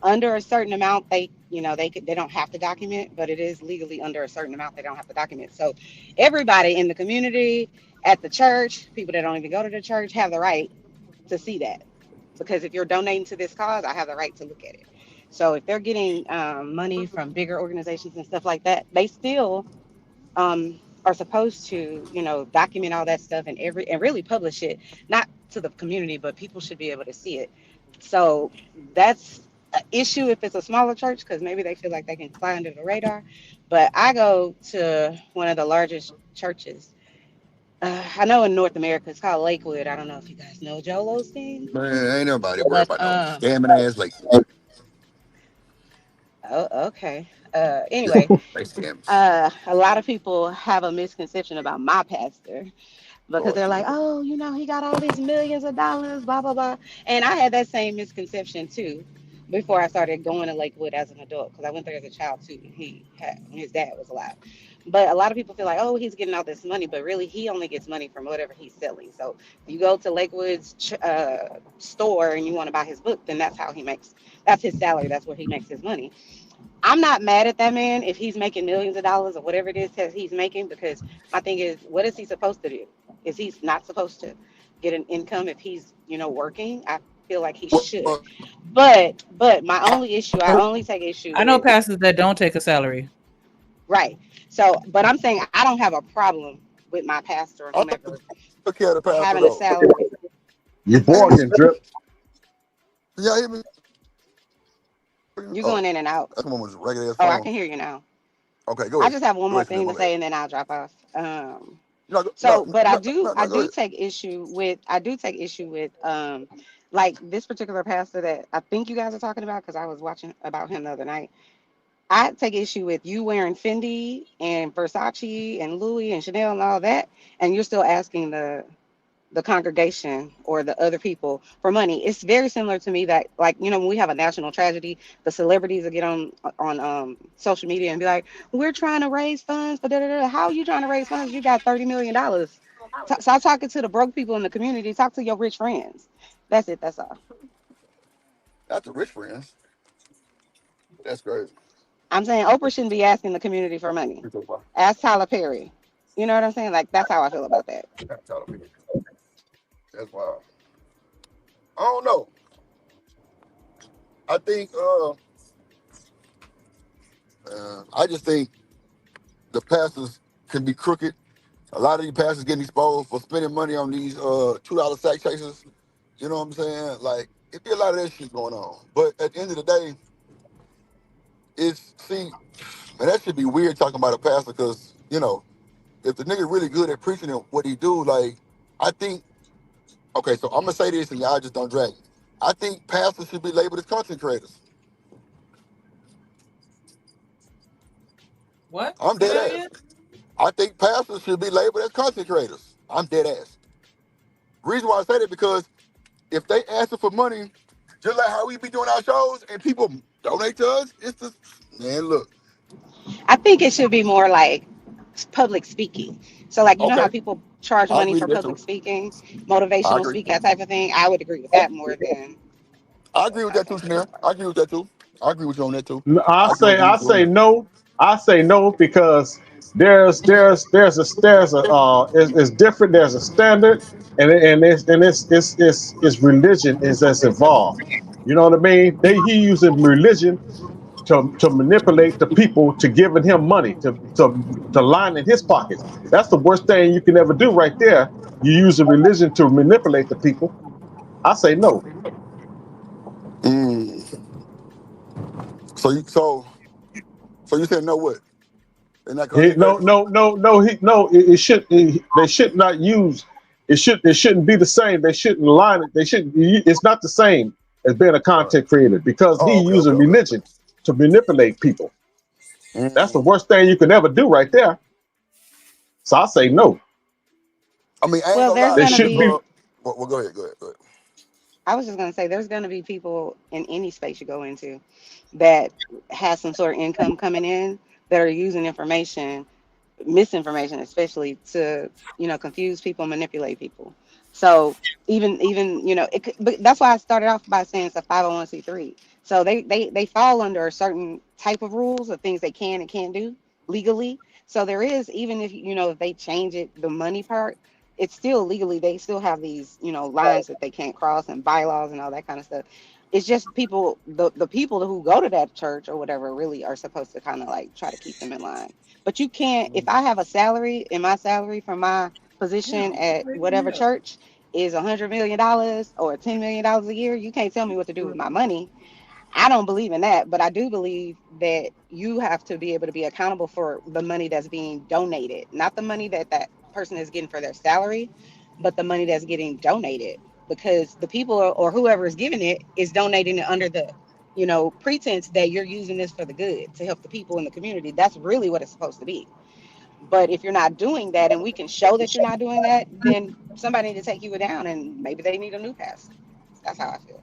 Under a certain amount, they don't have to document, but it is legally under a certain amount they don't have to document. So everybody in the community, at the church, people that don't even go to the church have the right to see that. Because if you're donating to this cause, I have the right to look at it. So if they're getting money from bigger organizations and stuff like that, they still are supposed to, document all that stuff and really publish it, not to the community, but people should be able to see it. So that's an issue if it's a smaller church because maybe they feel like they can fly under the radar. But I go to one of the largest churches. I know in North America it's called Lakewood. I don't know if you guys know Joel Osteen, Man, ain't nobody worried but about no scamming ass like oh, okay. Anyway, they scams. a lot of people have a misconception about my pastor because Lord they're like, Jesus. oh, he got all these millions of dollars, blah, blah, blah. And I had that same misconception too before I started going to Lakewood as an adult because I went there as a child too. And his dad was alive. But a lot of people feel like, oh, he's getting all this money, but really he only gets money from whatever he's selling. So if you go to Lakewood's store and you want to buy his book, then that's his salary. That's where he makes his money. I'm not mad at that man if he's making millions of dollars or whatever it is that he's making because my thing is, what is he supposed to do? Is he not supposed to get an income if he's, working? I feel like he should. But my only issue, I only take issue I know with pastors that don't take a salary. right. So, but I'm saying I don't have a problem with my pastor or I thought whomever took care of the pastor having a though. salary. You barking, Drip. Can y'all hear me? You're Oh, going in and out. that's one was a regular ass Oh, I phone. can hear you now. Okay, go I ahead. just have one Go more ahead, thing Chanel, to my bad. say and then I'll drop off. No, But I do no, go ahead. take issue with like this particular pastor that I think you guys are talking about because I was watching about him the other night. I take issue with you wearing Fendi and Versace and Louis and Chanel and all that, and you're still asking the congregation or the other people for money. It's very similar to me that like when we have a national tragedy, the celebrities will get on social media and be like, "We're trying to raise funds for da da da." How are you trying to raise funds? You got $30 million. Stop talking to the broke people in the community. Talk to your rich friends. That's it. That's all. Not the rich friends. That's crazy. I'm saying Oprah shouldn't be asking the community for money. Ask Tyler Perry. You know what I'm saying? Like that's how I feel about that. That's wild. I don't know. I think I just think the pastors can be crooked. A lot of these pastors getting exposed for spending money on these $2 sack chasers. You know what I'm saying? Like, it be a lot of that shit going on. But at the end of the day, man, that should be weird talking about a pastor because, if the nigga really good at preaching and what he do, like, I think, okay, so I'm gonna say this and y'all just don't drag me. I think pastors should be labeled as content creators. What? I'm Say dead that ass. again? I think pastors should be labeled as content creators. I'm dead ass. Reason why I say that because if they asking for money, just like how we be doing our shows and people donate to us, it's just, man, look. I think it should be more like public speaking. So, like, you know how Okay, people charge I money agree for with that public too. speaking, I motivational agree. speaking, that type of thing? I would agree with that more than I agree with that too, Chanel. I agree with that too. I agree with you on that too. I I agree say with I you on say that. no. I say no because there's a it's different. There's a standard, and it's religion is that's involved. You know what I mean? He using religion to manipulate the people to giving him money to line in his pockets. That's the worst thing you can ever do right there. You use a religion to manipulate the people. I say no. Mm. So you said no what? They're not content No, creators? no, no, no. It should. They should not use. It shouldn't be the same. They shouldn't line it. They shouldn't. It's not the same as being a All right. content creator because he Oh, okay, okay, using okay, okay. religion to manipulate people. That's the Mm. worst thing you can ever do right there. So I say no. I mean, I ain't well, gonna there's lie. They going to should be, be. Well, go ahead, go ahead, go ahead. I was just going to say, there's going to be people in any space you go into that has some sort of income coming in that are using information, misinformation especially, to confuse people, manipulate people. So even but that's why I started off by saying it's a 501c3. So they fall under a certain type of rules of things they can and can't do legally. So there is, even if if they change it, the money part, it's still legally, they still have these lines that they can't cross, and bylaws and all that kind of stuff. It's just people, the people who go to that church or whatever really are supposed to kind of like try to keep them in line. But you can't, if I have a salary, and my salary from my position at whatever church is $100 million or $10 million a year, you can't tell me what to do with my money. I don't believe in that, but I do believe that you have to be able to be accountable for the money that's being donated, not the money that that person is getting for their salary, but the money that's getting donated, because the people or whoever is giving it is donating it under the pretense that you're using this for the good to help the people in the community. That's really what it's supposed to be. But if you're not doing that, and we can show that you're not doing that, then somebody need to take you down, and maybe they need a new pastor. That's how I feel.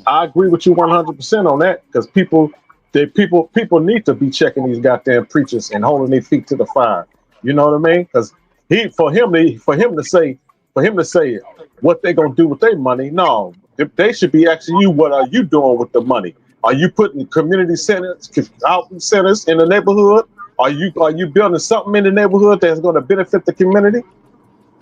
I agree with you 100% on that because people need to be checking these goddamn preachers and holding their feet to the fire. You know what I mean? Because for him to say what they gonna do with their money. No, they should be asking you, what are you doing with the money? Are you putting community centers, out centers in the neighborhood? Are you building something in the neighborhood that's going to benefit the community?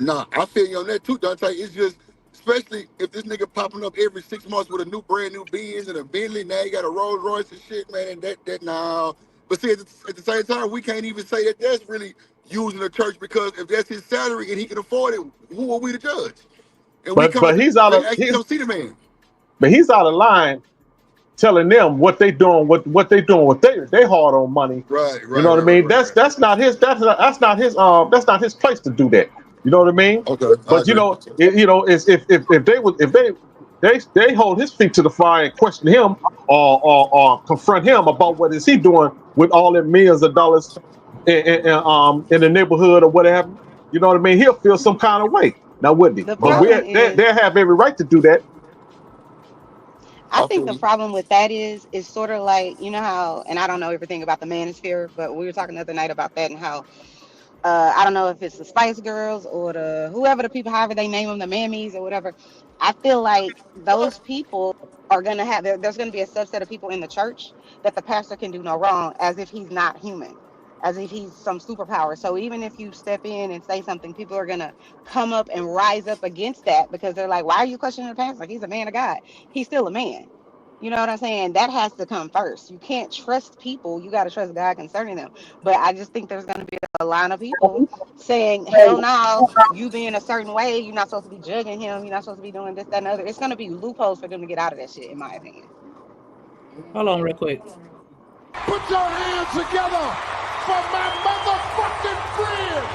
Nah, I feel you on that too, Dante. It's just, especially if this nigga popping up every 6 months with a new brand new Benz and a Bentley, now you got a Rolls Royce and shit, man. That now, but see, at the same time, we can't even say that that's really using the church, because if that's his salary and he can afford it, who are we to judge? And we But coming but he's out to of actually he's come see the man. but he's out of line telling them what they doing with they hard on money. Right, You right, know what I right, right, mean? right, That's right. that's not his that's not his place to do that. You know what I mean? Okay, I But agree. it's, if they hold his feet to the fire and question him, or confront him about what is he doing with all the millions of dollars in the neighborhood or whatever. You know what I mean? He'll feel some kind of way. Now wouldn't he? The But Okay, problem they is, have every right to do that. I I think feel the you. problem with that is sort of like, how, and I don't know everything about the manosphere, but we were talking the other night about that, and how I don't know if it's the Spice Girls or the whoever the people, however they name them, the mammies or whatever. I feel like those people are gonna have there's gonna be a subset of people in the church that the pastor can do no wrong, as if he's not human, as if he's some superpower. So even if you step in and say something, people are gonna come up and rise up against that, because they're like, why are you questioning the pastor? Like, he's a man of God. He's still a man. You know what I'm saying? That has to come first. You can't trust people. You got to trust God concerning them. But I just think there's going to be a line of people saying, hell no, you being a certain way, you're not supposed to be judging him. You're not supposed to be doing this, that, and other. It's going to be loopholes for them to get out of that shit, in my opinion. Hold on real quick. Put your hands together for my motherfucking friend.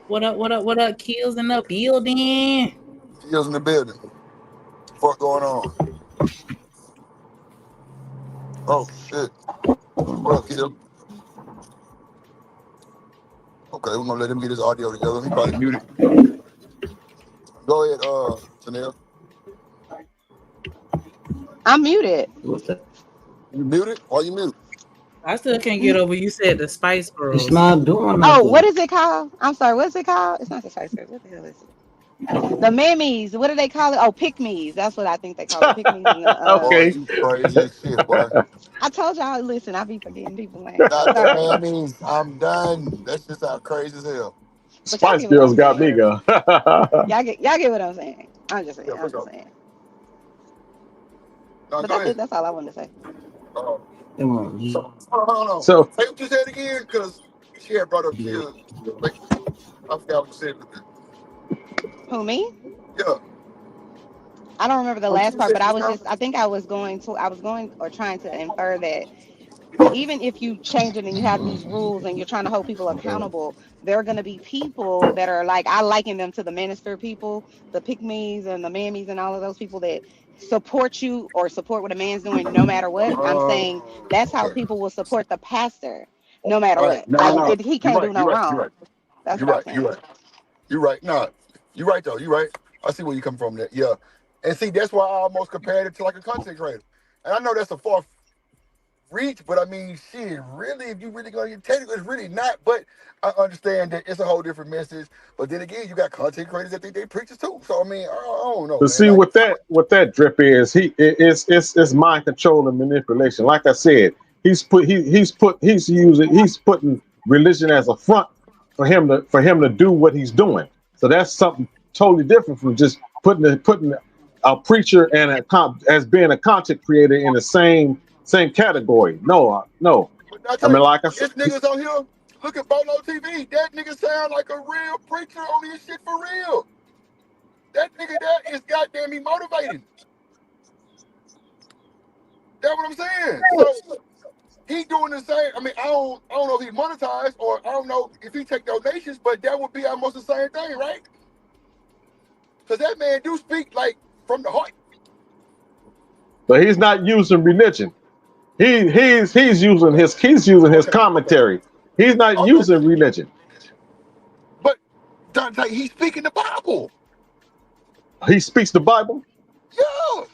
What up, what up, what up? Kills in the building. Kills in the building. What going on? Oh shit. What up, Kill? Okay, we're gonna let him get his audio together. He probably muted. Go ahead, Chanel. I'm muted. You muted? Why you mute? I still can't get over. You said the Spice Girls. It's not doing Oh, nothing. what is it called? I'm sorry, what's it called? It's not the Spice Girls. What the hell is it? The Mammies. What do they call it? Oh, Pick-me's. That's what I think they call it. Pick-me's and the Boy, you crazy as shit, boy. I told y'all, listen, I be forgetting people's names. Not the Sorry. mammies. I'm done. That's just how crazy as hell. But y'all Spice get what Girls I'm got me saying. going. Y'all get what I'm saying. I'm just saying. Yeah, for I'm just sure. saying. No, But go that's ahead. it. That's all I wanted to say. Hold on. So Say what you said again, because she had brought up Kill. Like, I forgot what you said. Who, me? Yeah. I don't remember the What last you part, said but I just was now? just, I think I was going or trying to infer that even if you change it and you have these rules and you're trying to hold people accountable, there are going to be people that are like, I liken them to the minister people, the pick-me's and the mammies and all of those people that support you or support what a man's doing no matter what. I'm saying that's how Okay. people will support the pastor no matter All right. what. No, Like, no, no. he You're can't do right. You're no right. You're right. wrong. That's You're what I'm right. You're saying. right. You're right. No, you're right though. You're right. I see where you come from. There. Yeah. And see, that's why I almost compared it to like a content creator. And I know that's a far reach, but I mean, shit, really, if you really gonna get technical, it's really not. But I understand that it's a whole different message. But then again, you got content creators that think they preachers too. So I mean, I don't know, but man. see Like, what that drip is, it's mind control and manipulation. Like I said, he's putting religion as a front for him to do what he's doing. So that's something totally different from just putting a preacher and as being a content creator in the same category. No. but I I tell mean, you, like I said, it's niggas on here. Look at Bolo TV. That nigga sound like a real preacher on his shit for real. That nigga there is goddamn me motivating. That's what I'm saying. So he doing the same. I mean, I don't know if he monetized or I don't know if he take donations, but that would be almost the same thing, right? Because that man do speak like from the heart. but he's not using religion. He's using his commentary. He's not Okay, using religion. but Dante, he's speaking the Bible. He speaks the Bible. Yeah,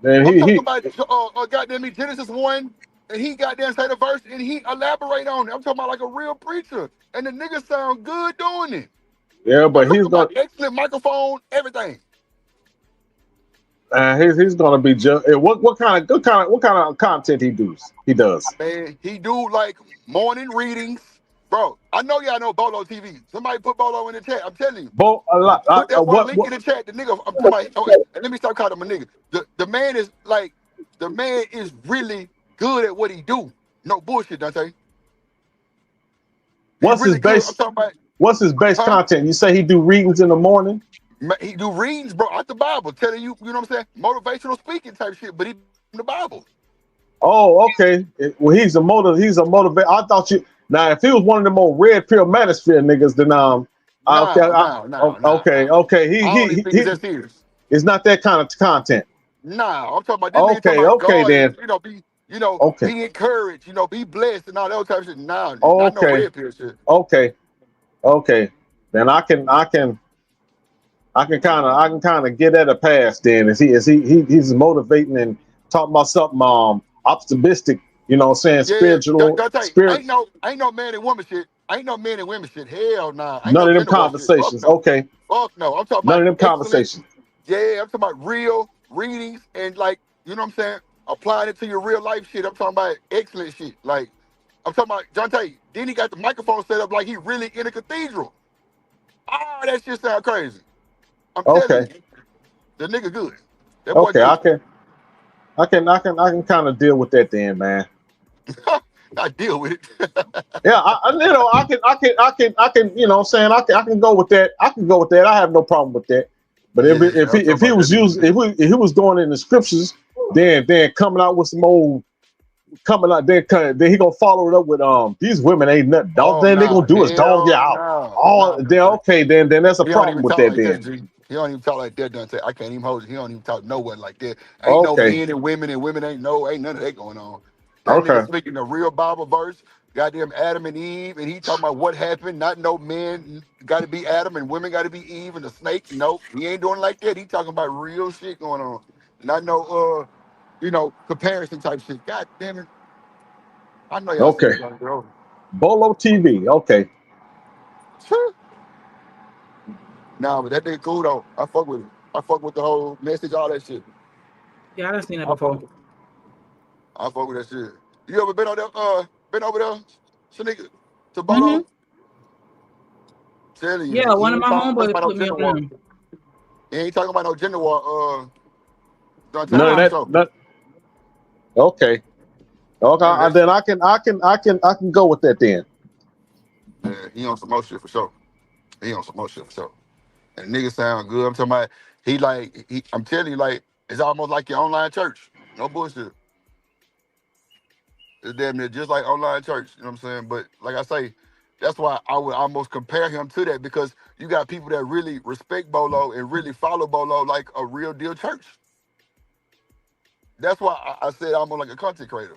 And I'm talking he about goddamn me Genesis 1, and he goddamn say the verse and he elaborate on it. I'm talking about like a real preacher, and the nigga sound good doing it. yeah, I'm but talking he's about going excellent microphone, everything. he's going to be what kind of content he does. Man, he do like morning readings. Bro, I know y'all know Bolo TV. Somebody put Bolo in the chat. I'm telling you. Bo, a lot. Put that boy What link in the chat. The nigga, I'm talking about, oh, and let me start calling him a nigga. The man is like, the man is really good at what he do. No bullshit, Dante. He what's his really good. I'm base talking about, what's his base huh? content? You say he do readings in the morning? He do readings, bro, out the Bible, telling you, you know what I'm saying? Motivational speaking type shit, but he in the Bible. Oh, okay. Well, he's a motivate. I thought you now if he was one of them old red pill manosphere niggas, then okay, Nah. okay. I don't even think He it's that serious. it's not that kind of content. Nah, I'm talking about this nigga talking about Okay, God is, then. Okay. be encouraged, be blessed and all that type of shit. Nah, not no Okay. red pill shit. Okay. Then I can kind of get at a pass. Then he's motivating and talking about something optimistic. You know, what I'm saying Yeah, Dante, spirit. ain't no man and woman shit. Ain't no man and women shit. Hell nah. Ain't None no of them gender war shit. Fuck conversations. no. Okay. Fuck no. I'm talking None about of them excellent. conversations. Yeah, I'm talking about real readings and like, you know what I'm saying? Applying it to your real life shit. I'm talking about excellent shit. Like I'm talking about Jonte. Then he got the microphone set up like he really in a cathedral. Oh, that shit sound crazy. I'm telling Okay. you, the nigga good. That boy Okay. good. I can kind of deal with that then, man. I deal with it. Yeah, I can, you know, what I'm saying I can go with that. I can go with that. I have no problem with that. But Yeah, I'm talking if he about that was nigga using good. if he was doing it in the scriptures, then coming out with some old coming out then he gonna follow it up with these women ain't nothing. All Oh thing they nah, gonna do is dog you hell out. no, All nah, then Dante. okay, then that's a He don't problem even with talk that like that, then. G. He don't even talk like that, Dante. I can't even hold it. He don't even talk no one like that. Ain't no Okay, men and women ain't none of that going on. That nigga okay, speaking the real Bible verse, goddamn Adam and Eve, and he talking about what happened. Not no men got to be Adam and women got to be Eve and the snake. Nope, he ain't doing like that. He talking about real shit going on. Not no comparison type shit. God damn it. I know y'all see okay. this young girl. Bolo TV. Okay, Nah, but that nigga cool though. I fuck with it. I fuck with the whole message, all that shit. Yeah, I've seen it I fuck before. with I fuck with that shit. You ever been been over there, Shanika, to Hmm. Bolo? Telling you, Yeah, he one of ain't my talking homeboys about no put me gender up war. there. He ain't talking about no gender war. Dante, none of that's for Nah. that. sure. Okay, okay. None of that Then shit. I can go with that then. Yeah, he on some more shit for sure. He on some more shit for sure. And nigga sound good. I'm talking about I'm telling you, like, it's almost like your online church. No bullshit. It's damn near just like online church. You know what I'm saying? But like I say, that's why I would almost compare him to that because you got people that really respect Bolo and really follow Bolo like a real deal church. That's why I said I'm like a content creator.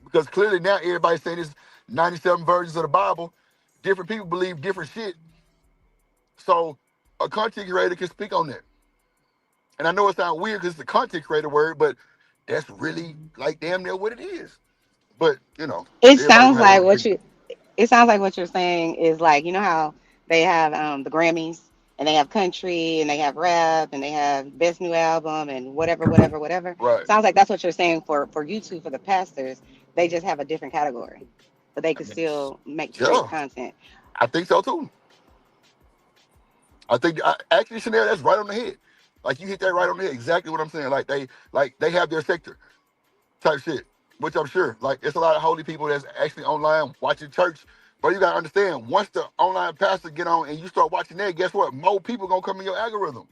Because clearly now everybody's saying it's 97 versions of the Bible. Different people believe different shit. So a content creator can speak on that. And I know it sounds weird because it's a content creator word, but that's really like damn near what it is. But It everybody sounds gonna have like their what opinion. you it sounds like what you're saying is like, you know how they have the Grammys and they have country and they have rap and they have best new album and whatever, whatever, whatever. Right. Sounds like that's what you're saying for you two, for the pastors. They just have a different category, but they could still make Yeah, great content. I think so too. Actually, Chanel, that's right on the head. Like you hit that right on the head. Exactly what I'm saying. Like they have their sector type shit, which I'm sure. Like it's a lot of holy people that's actually online watching church. But you gotta understand, once the online pastor get on and you start watching that, guess what? More people gonna come in your algorithm.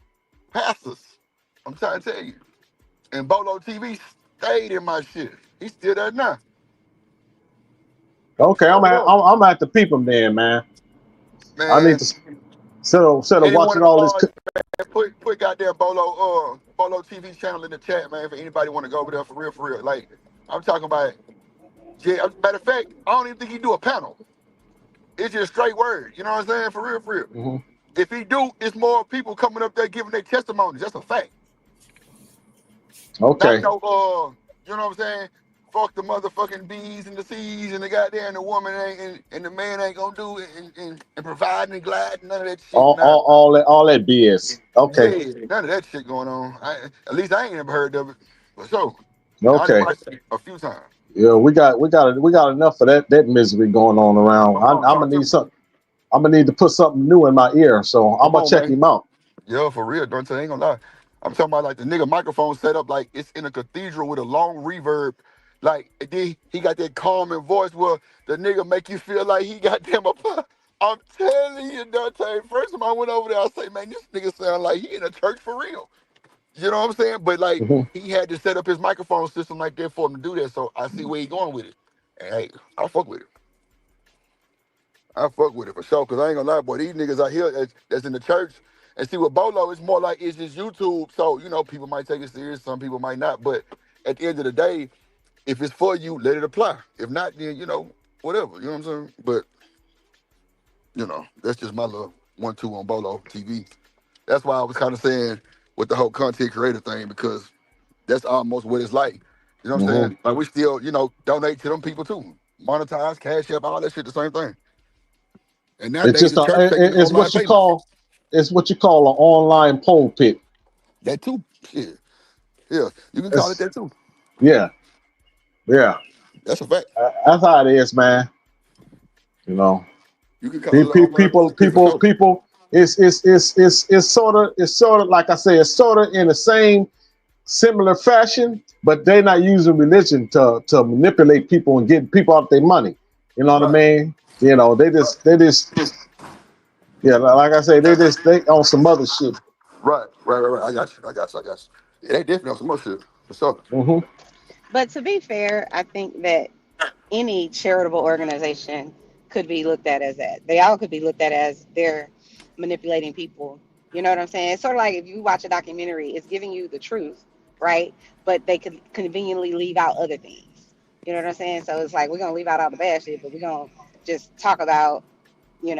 Pastors. I'm trying to tell you. And Bolo TV stayed in my shit. He's still there now. He's Okay, still over there. I'm at the people then, man. I need Man, to instead of any one watching of the all this. mods, man, put goddamn Bolo TV channel in the chat, man. For anybody want to go over there for real, for real. Like I'm talking about. Yeah, matter of fact, I don't even think he do a panel. It's just straight word. You know what I'm saying? For real, for real. Mhm. If he do, it's more people coming up there giving their testimonies. That's a fact. Not Okay, no you know what I'm saying? Fuck the motherfucking bees and the seas and the goddamn the woman ain't and the man ain't gonna do it and providing and gliding, none of that shit. Nah. all that BS. Okay, Yeah, none of that shit going on. At least I ain't never heard of it. But so, I done okay. watched it a few times. Yeah, we got enough of that misery going on around. Come on, I'm gonna talk to need me. something. I'm gonna need to put something new in my ear. So I'm Come gonna on, check man. him out. Yeah, for real, Dante. Ain't gonna lie. I'm talking about like the nigga microphone set up like it's in a cathedral with a long reverb. Like then he got that calming voice where the nigga make you feel like he got them up. I'm telling you, Dante. First time I went over there, I say, man, this nigga sound like he in a church for real. You know what I'm saying? But like Mhm. he had to set up his microphone system like that for him to do that. So I see where he going with it. And hey, I fuck with it. I fuck with it for sure. Cause I ain't gonna lie, boy, these niggas out here that's in the church and see with Bolo, it's more like it's just YouTube. So, people might take it serious, some people might not. But at the end of the day, if it's for you, let it apply. If not, then whatever. You know what I'm saying? But, that's just my little 1-2 on Bolo TV. That's why I was kind of saying with the whole content creator thing, because that's almost what it's like. You know what I'm Mhm. saying? Like we still, donate to them people too. Monetize, cash up, all that shit, the same thing. And It's nowadays just the church taking it's online what you payments. call an online pulpit. That too. Shit. Yeah. You can call it It's that too. yeah, yeah. That's a fact. That's how it is, man. You know, You can call it people. It's sort of like I say, it's sort of in the same similar fashion, but they're not using religion to manipulate people and get people out their money. You know what I mean? You know, they just yeah, like I say, they on some other shit. Right. I got you. Yeah, they definitely on some more shit. For sure. Mm-hmm. But to be fair, I think that any charitable organization could be looked at as that. They all could be looked at as they're manipulating people. You know what I'm saying? It's sort of like if you watch a documentary, it's giving you the truth, right? But they could conveniently leave out other things. You know what I'm saying? So it's like we're gonna leave out all the bad shit, but we're gonna just talk about, I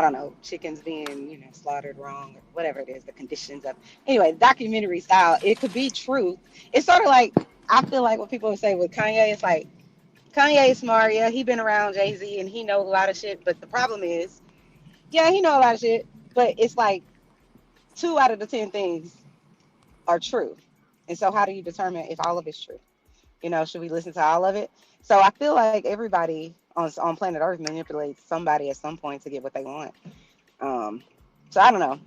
don't know, chickens being, slaughtered wrong or whatever it is, the conditions of. Anyway, documentary style, it could be truth. It's sort of like I feel like what people say with Kanye, it's like Kanye is smart, yeah, he been around Jay-Z and he knows a lot of shit, but the problem is, yeah, he know a lot of shit, but it's like 2 out of the 10 things are true. And so how do you determine if all of it's true? Should we listen to all of it? So I feel like everybody on planet Earth manipulates somebody at some point to get what they want. So I don't know.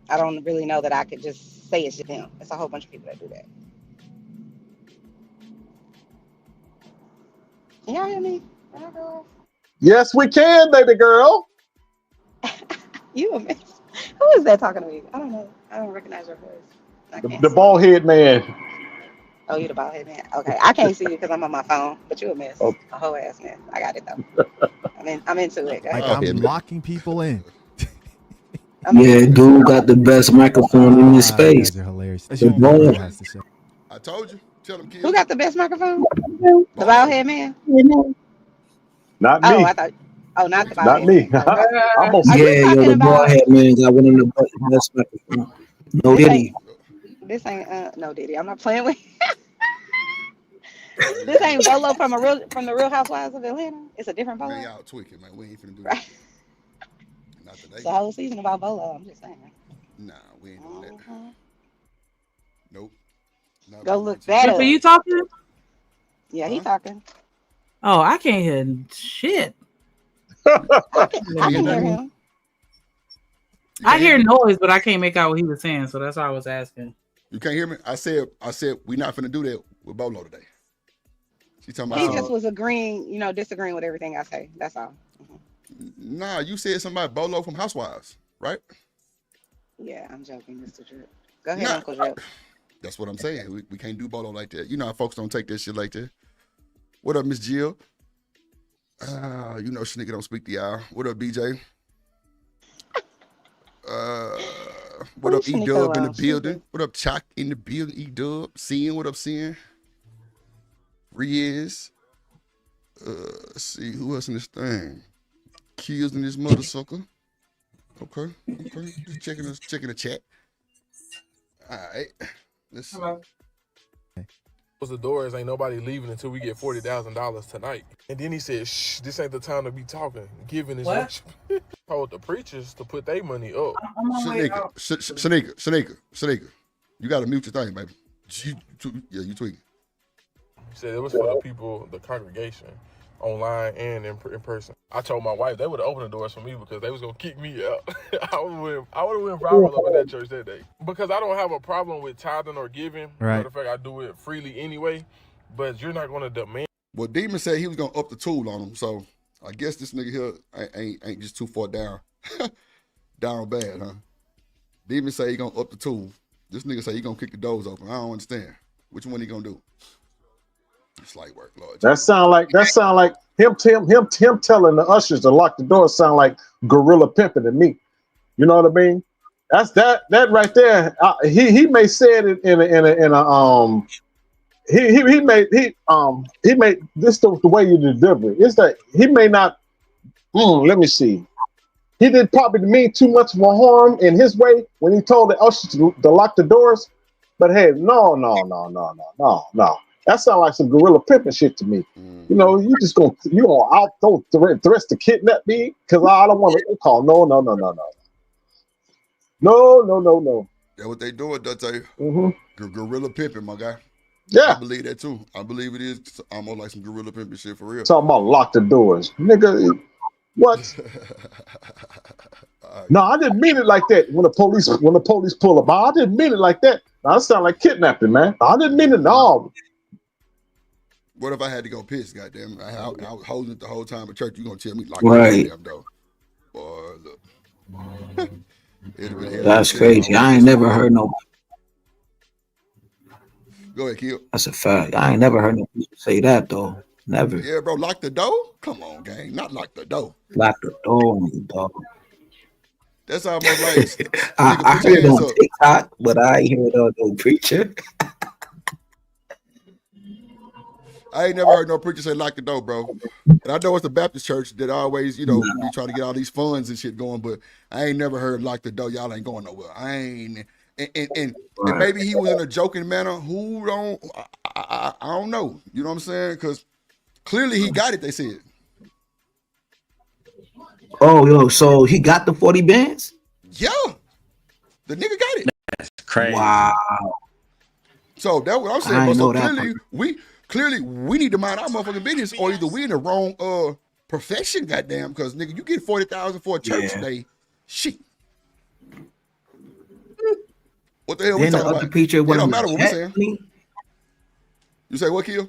I don't really know that I could just say it's just them. It's a whole bunch of people that do that. Can y'all hear me? Yes, we can, baby girl. You a mess. Who is that talking to me? I don't know. I don't recognize your voice. The bald head man. Oh, you the bald head man. Okay, I can't see you because I'm on my phone, but you a mess. Oh. A whole ass mess. I got it though. I'm into it. Go ahead. Like I'm locking people in. Yeah, dude got the best microphone in this space. You guys are hilarious. Let's hear what Big Bird has to say. I told you. Tell them kids. Who got the best microphone? The bald head man. Not Oh, me. I thought. Oh, not the bald Not head me. man. I'm gonna Are you Yeah, talking the about? bald head man got one of the best microphones. No diddy. This ain't no Diddy. I'm not playing with. This ain't Bolo from the Real Housewives of Atlanta. It's a different Bolo. Man, y'all tweaking, man. We ain't finna do that. Right. Not today. It's a whole season about Bolo. I'm just saying. Nah, we ain't doing that. Nope. Not Go look that Jeff, up. are you talking? Yeah, he talking. Oh, I can't hear shit. I can hear him. I hear noise, but I can't make out what he was saying, so that's why I was asking. You can't hear me? I said we not finna do that with Bolo today. She talking about He just was agreeing, disagreeing with everything I say. That's all. Nah, you said something about Bolo from Housewives, right? Yeah, I'm joking, Mr. Drip. Go ahead, Uncle Drip. That's what I'm saying. We can't do Bolo like that. You know how folks don't take that shit like that. What up, Miss Jill? Shanika don't speak the hour. What up, BJ? What up, E-Dub in the building? What up, Chalk in the building? E-Dub, seeing what up, seeing? Riaz. Let's see who else in this thing. Kills in this motherfucker. Okay. Just checking the chat. All right. Let's see. Close the doors. Ain't nobody leaving until we get $40,000 tonight. And then he said, "Shh, this ain't the time to be talking. Giving is what told the preachers to put their money up." Shanika, you gotta mute your thing, baby. You tweaking. He said it was for the people, the congregation, online and in person. I told my wife they would have opened the doors for me because they was gonna kick me out. I would have went viral up in that church that day because I don't have a problem with tithing or giving. Right. Matter of fact, I do it freely anyway. But you're not gonna demand. Well, Demon said he was gonna up the tool on him, so I guess this nigga here ain't just too far down, down bad, huh? Demon say he gonna up the tool. This nigga say he gonna kick the doors open. I don't understand. Which one he gonna do? Slight work, Lord. That sound like him telling the ushers to lock the door sound like gorilla pimping to me. You know what I mean? That's that right there. He may say it in a he made this the way you deliver it. It's that he may not. Let me see. He did probably mean too much of a harm in his way when he told the ushers to lock the doors. But hey, no. That sounds like some gorilla pimping shit to me. You know, you gonna out threats to kidnap me because I don't want to call. No. That's what they doing, Dante. Gorilla pimping, my guy. Yeah. I believe that too. I believe it is almost like some gorilla pimping shit for real. Talking about lock the doors, nigga. What? No, I didn't mean it like that. When the police pull up, I didn't mean it like that. That sound like kidnapping, man. I didn't mean it. No. What if I had to go piss? Goddamn, I was holding it the whole time at church. You gonna tell me lock Right. the goddamn door? Boy, look. It'd have been hell That's in a cell. crazy. I ain't never heard no. Go ahead, Kill. That's a fact. I ain't never heard no people say that though. Never. Yeah, bro, lock the door? Come on, gang. Not lock the door. Lock the door on you, dog. That's almost like I heard it on TikTok, but I ain't heard it on no preacher. I ain't never heard no preacher say lock the door, bro. And I know it's the Baptist church that always, be trying to get all these funds and shit going, but I ain't never heard lock the door. Y'all ain't going nowhere. I ain't. And maybe he was in a joking manner. Who don't? I don't know. You know what I'm saying? Because clearly he got it. They said. Oh, yo, so he got the 40 bands? Yeah, the nigga got it. That's crazy. Wow. So that's what I'm saying. I But ain't so know that clearly we need to mind our motherfucking business, or either we in the wrong profession, goddamn. Because nigga, you get 40,000 for a church day, shit. What the hell we talking about? It don't matter what we saying. You say what, Kill?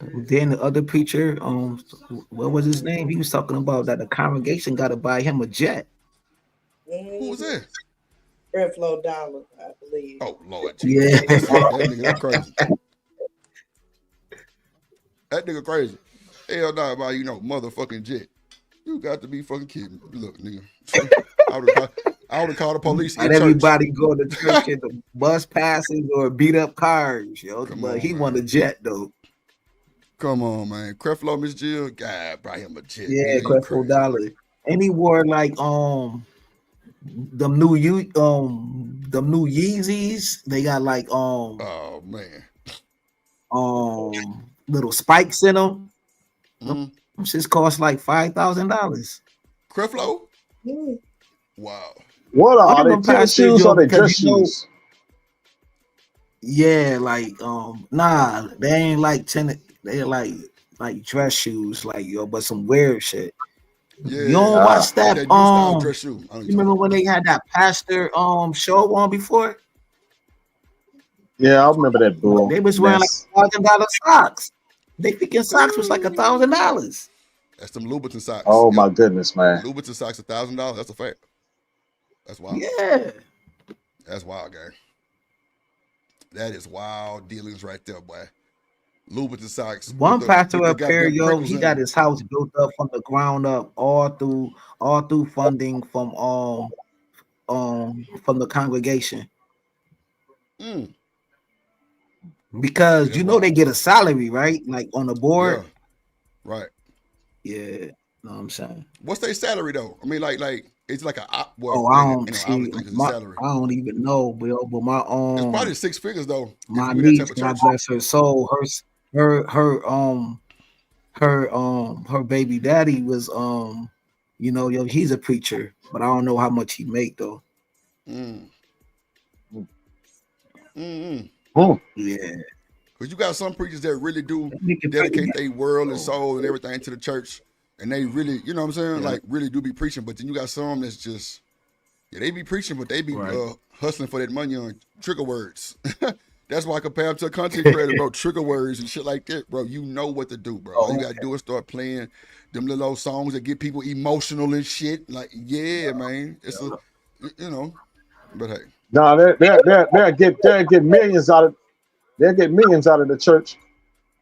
Then the other preacher, what was his name? He was talking about that the congregation got to buy him a jet. Who was that? Creflo Dollar, I believe. Oh Lord, yeah, that nigga, that crazy. That nigga crazy. Hell nah, about motherfucking jet. You got to be fucking kidding. Look, nigga. I would have called the police. And everybody go to church in the bus passes or beat up cars, yo. But he won a jet though. Come on, man. Creflo, Miss Jill, God, buy him a jet. Yeah, Creflo Dollar. And he wore like them new Yeezys. They got like oh man. Little spikes in them. Them shits cost like $5,000. Creflo? Wow. What are they tennis shoes or they dress shoes? Yeah, like nah, they ain't like tennis. They're like dress shoes, like but some weird shit. Yeah, you don't watch that new style dress shoe. You remember when they had that pastor show on before? Yeah, I remember that bull. They was wearing like $1,000 socks. They freaking socks was like $1,000. That's them Louboutin socks. Oh my goodness, man. Louboutin socks $1,000. That's a fact. That's wild. Yeah. That's wild, gang. That is wild dealings right there, boy. Louboutin socks. One pastor up here, yo, he got his house built up from the ground up, all through funding from the congregation. Because they get a salary, right? Like on the board. Yeah. Right. Yeah. Know what I'm saying? What's their salary though? I mean, like it's like a I don't see. I don't even know, but my it's probably 6 figures though. My niece, God bless her soul, her baby daddy was he's a preacher, but I don't know how much he make though. Oh yeah. Because you got some preachers that really do dedicate their world and soul and everything to the church. And they really, you know what I'm saying? Yeah. Like really do be preaching. But then you got some that's just, they be preaching, but they be hustling for that money on trigger words. That's why I compare them to a content creator, bro. Trigger words and shit like that, bro. You know what to do, bro. All you got to do is start playing them little old songs that get people emotional and shit. Like, yeah, man. It's but hey. No, they'll get millions out of the church,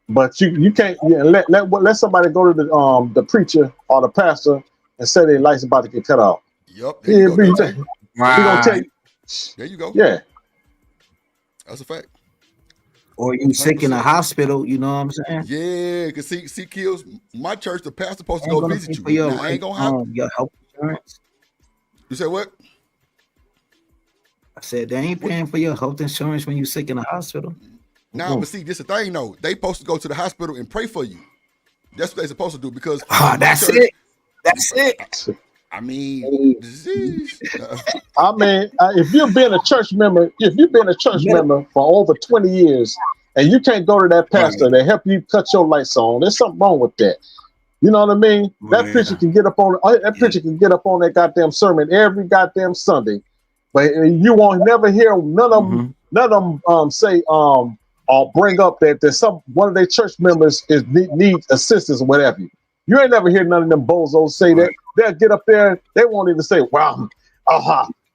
but you can't let somebody go to the preacher or the pastor and say their life's about to get cut off. Yup. There you go. He gonna tell you. There you go. Yeah. That's a fact. Or you sick in a hospital, you know what I'm saying? Yeah, because see, Kills, my church, the pastor supposed to go visit you. Now, I ain't gonna have your health insurance. You said what? I said they ain't paying for your health insurance when you sick in the hospital. Nah, but see, this is the thing though. They supposed to go to the hospital and pray for you. That's what they supposed to do because that's it. That's it. I mean, disease. I mean, if you've been a church member for over 20 years and you can't go to that pastor to help you cut your lights on, there's something wrong with that. You know what I mean? That preacher can get up on that goddamn sermon every goddamn Sunday, but you won't never hear none of them say or bring up that there's one of their church members needs assistance or whatever. You ain't never hear none of them bozos say that. They'll get up there, they won't even say, "Wow,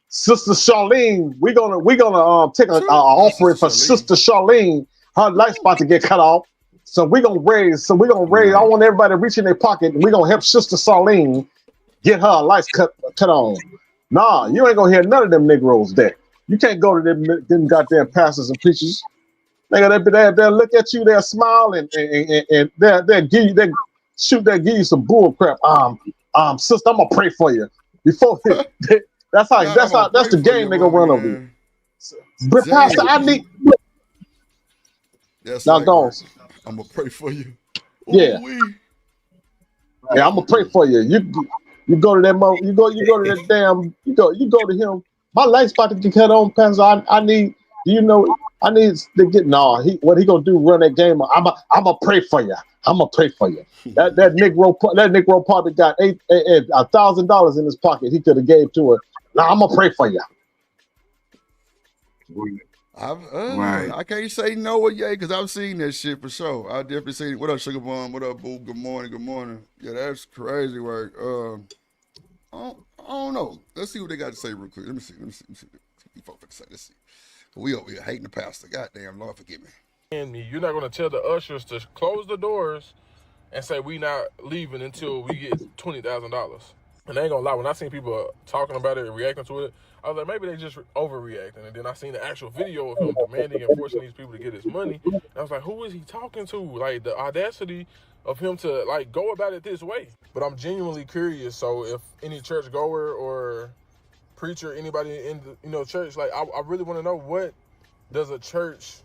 Sister Charlene, we're gonna take an offering for Sister Charlene. Her light's about to get cut off, so we're gonna raise. I want everybody to reach in their pocket, and we're gonna help Sister Charlene get her lights cut on." Nah, you ain't gonna hear none of them Negroes there. You can't go to them goddamn pastors and preachers. They'll look at you, they'll smile, and they'll give you some bull crap. Sister, I'm gonna pray for you. Before that's the game they gonna run over you. But Pastor, I need. That's now like, go. I'm gonna pray for you. Yeah. Yeah, I'm gonna pray for you. You go to that you go to that damn you go to him. My light's about to get cut on, Pastor. I need. Do you know? I need to get what he gonna do? Run that game? I'm gonna pray for you. I'm gonna pray for you. That Negro probably got $1,000 in his pocket. He could have gave to her. Now I'm gonna pray for you. I can't say no or yay because I've seen that shit for sure. I definitely seen it. What up, Sugar Bomb? What up, Boo? Good morning. Yeah, that's crazy work. I don't know. Let's see what they got to say real quick. Let me see. Let's see. We over here hating the pastor. Goddamn, Lord forgive me. And you're not gonna tell the ushers to close the doors and say we not leaving until we get $20,000. And I ain't gonna lie, when I seen people talking about it and reacting to it, I was like, maybe they just overreacting. And then I seen the actual video of him demanding and forcing these people to get his money. And I was like, who is he talking to? Like, the audacity of him to, like, go about it this way. But I'm genuinely curious. So if any church goer or preacher, anybody in the church, like, I really want to know, what does a church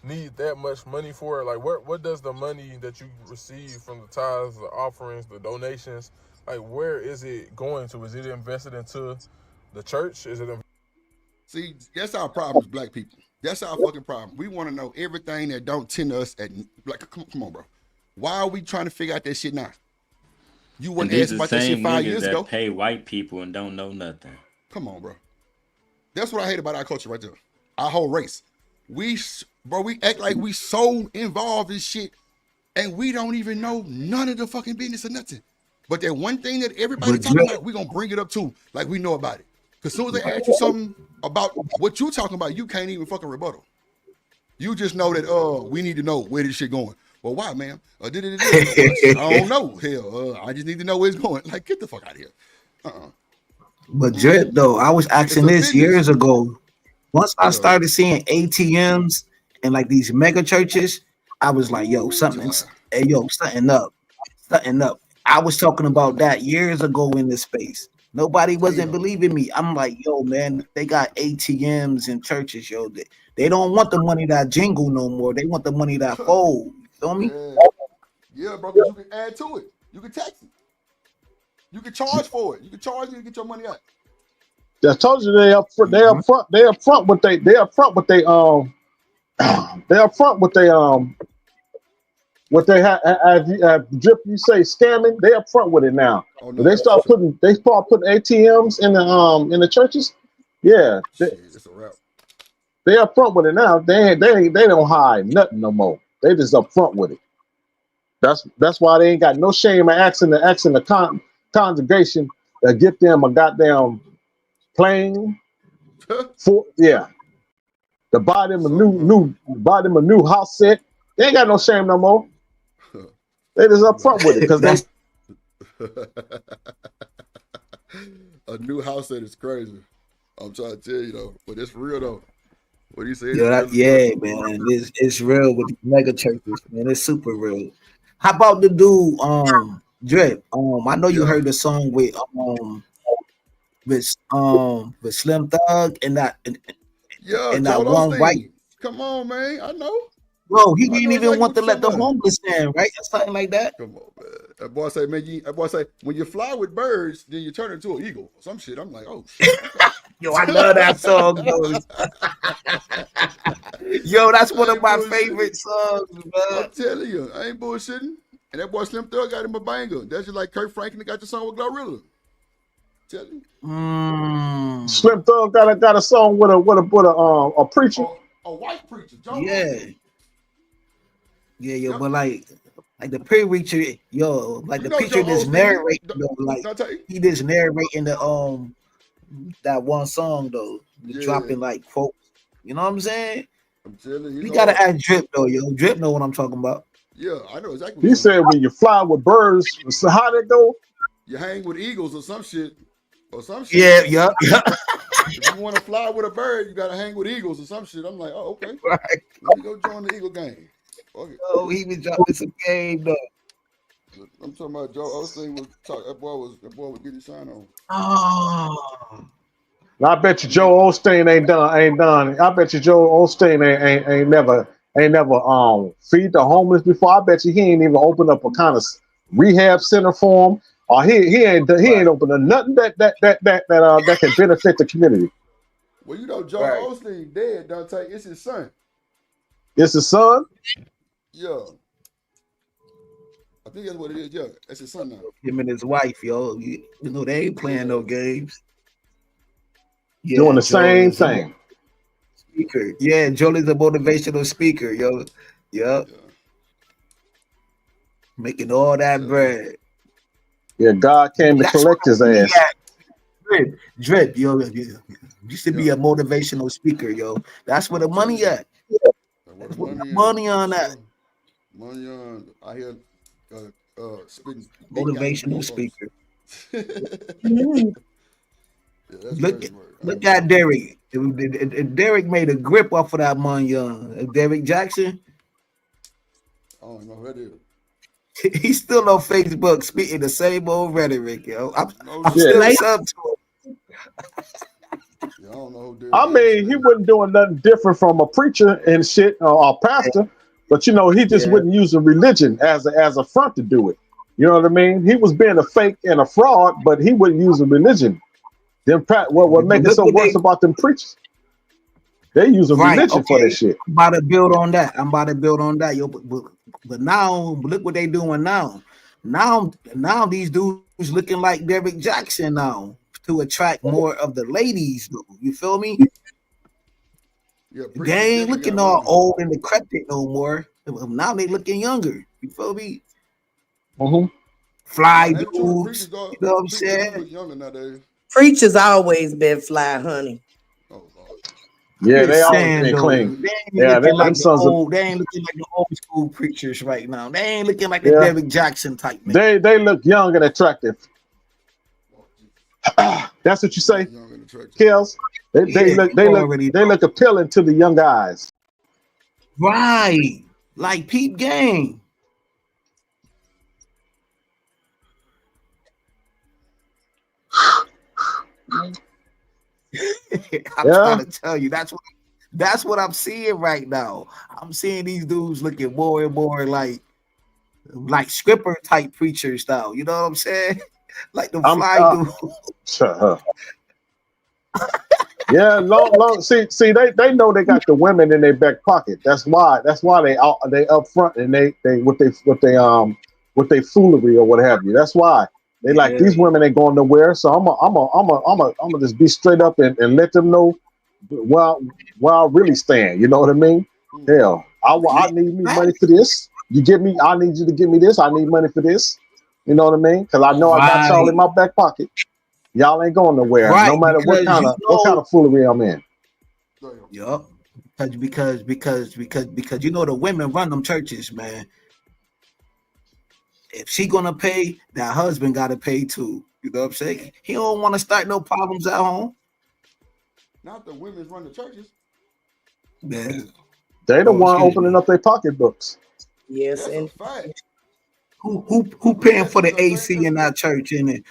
need that much money for? Like, what does the money that you receive from the tithes, the offerings, the donations, like, where is it going to? Is it invested into the church? Is it? See, that's our problem as black people. That's our fucking problem. We want to know everything that don't tend to us. Come on, bro. Why are we trying to figure out that shit now? You wouldn't ask about that shit 5 years ago. Pay white people and don't know nothing. Come on, bro. That's what I hate about our culture right there. Our whole race. We act like we so involved in shit, and we don't even know none of the fucking business or nothing. But that one thing that everybody talking about, we gonna bring it up too, like we know about it. Cause as soon as they ask you something about what you talking about, you can't even fucking rebuttal. You just know that we need to know where this shit going. Well, why, ma'am? I don't know. Hell, I just need to know where it's going. Like, get the fuck out of here. But Drip, though, I was asking this years ago. Once I started seeing ATMs and like these mega churches, I was like, something up. I was talking about that years ago in this space. Nobody wasn't believing me. I'm like, man, they got ATMs in churches, They don't want the money that jingle no more. They want the money that fold. You feel me? Yeah, bro, you can add to it. You can tax it. You can charge for it. You can charge it to get your money out. I told you they up front with what they have. Drip, you say scamming, they up front with it now. Oh, no, they start putting ATMs in the churches. Yeah, it's a wrap. They up front with it now. They don't hide nothing no more. They just up front with it. That's why they ain't got no shame in asking the congregation to get them a goddamn plane. To buy them a new house set. They ain't got no shame no more. They just up front with it because they. A new house set is crazy. I'm trying to tell you though, but it's real though. What do you say? Man, it's real with the mega churches, man. It's super real. How about the dude, Drip? I know you heard the song with Slim Thug and that one white. Come on, man. I know. Bro, he didn't even want to let the homeless in, right? Or something like that. Come on, man. That boy say, man, that boy say, when you fly with birds, then you turn into an eagle. Some shit. I'm like, oh shit. Okay. Yo, I love that song, yo. Yo, that's one of my favorite songs, man. I'm telling you, I ain't bullshitting. And that boy Slim Thug got him a banger. That's just like Kurt Franklin got the song with Glorilla. Tell you. Slim Thug got a song with a preacher. A white preacher, John Yeah. Osteen. Yeah, yo, yep. But like the preacher, yo, like you the preacher just narrating, like he just narrating the that one song though, dropping like quotes. You know what I'm saying? I'm telling you. You gotta ask Drip though, yo. Drip know what I'm talking about. Yeah, I know exactly. He said when you fly with birds, so how that go? You hang with eagles or some shit. Yeah. If you want to fly with a bird, you gotta hang with eagles or some shit. I'm like, oh, okay. Right. Let me go join the Eagle gang. Okay. Oh, he was dropping some game though. I'm talking about Joe Osteen was talking. That boy was getting shine on. Oh. I bet you Joe Osteen ain't done. I bet you Joe Osteen ain't never feed the homeless before. I bet you he ain't even opened up a kind of rehab center for him. Or he ain't opened up nothing that can benefit the community. Well, you know Joe Osteen dead, Dante. It's his son. It's his son? Yeah. I think that's what it is. Yeah, that's his son now. Him and his wife, yo. You know they ain't playing no games. Yeah, doing the same thing. Speaker. Yeah, Joel's a motivational speaker, yo. Yep. Yeah. Making all that bread. Yeah, God came to collect his ass. Drip, yo. Used to be a motivational speaker, yo. That's where the money at. That's where the money on that. Money on, I hear spitting motivational speaker. Look at Derek. Derek made a grip off of that money. Derek Jackson. I don't know who that is. He's still on Facebook speaking the same old rhetoric, yo. I'm still sub to him. I don't know who I mean, he wasn't doing nothing different from a preacher and shit or a pastor, but you know, he just wouldn't use a religion as a front to do it. You know what I mean? He was being a fake and a fraud, but he wouldn't use a religion. What make it so worse about them preachers? They use a religion for that shit. I'm about to build on that. Yo, but now look what they doing now. Now these dudes looking like Derek Jackson now to attract more of the ladies. You feel me? Yeah, they ain't looking all old and decrepit no more. Now they looking younger. You feel me? Fly dudes. You know what I'm saying? Preachers always been fly, honey. Yeah, they always been clean. They ain't looking like the old school preachers right now. They ain't looking like the Derek Jackson type. Man. They look young and attractive. That's what you say, Kels. They look appealing to the young guys. Right, like Peep Gang. I'm trying to tell you, that's what I'm seeing right now. I'm seeing these dudes looking more and more like Scripper type preachers style. You know what I'm saying? Like the fly dude. Yeah, long. See, they know they got the women in their back pocket. That's why they up front and they with they foolery or what have you. That's why. They like these women ain't going nowhere, so I'm gonna just be straight up and let them know where I really stand. You know what I mean? Hell, I need me money for this. I need you to give me this. I need money for this. You know what I mean? Because I know I got y'all in my back pocket. Y'all ain't going nowhere, no matter what kind of foolery I'm in. Yup, because you know the women run them churches, man. If she gonna pay, that husband gotta pay too. You know what I'm saying? He don't want to start no problems at home. Not the women's run the churches. Yeah. They the one opening up their pocketbooks. Yes, and fact. Who paying for the AC in our church and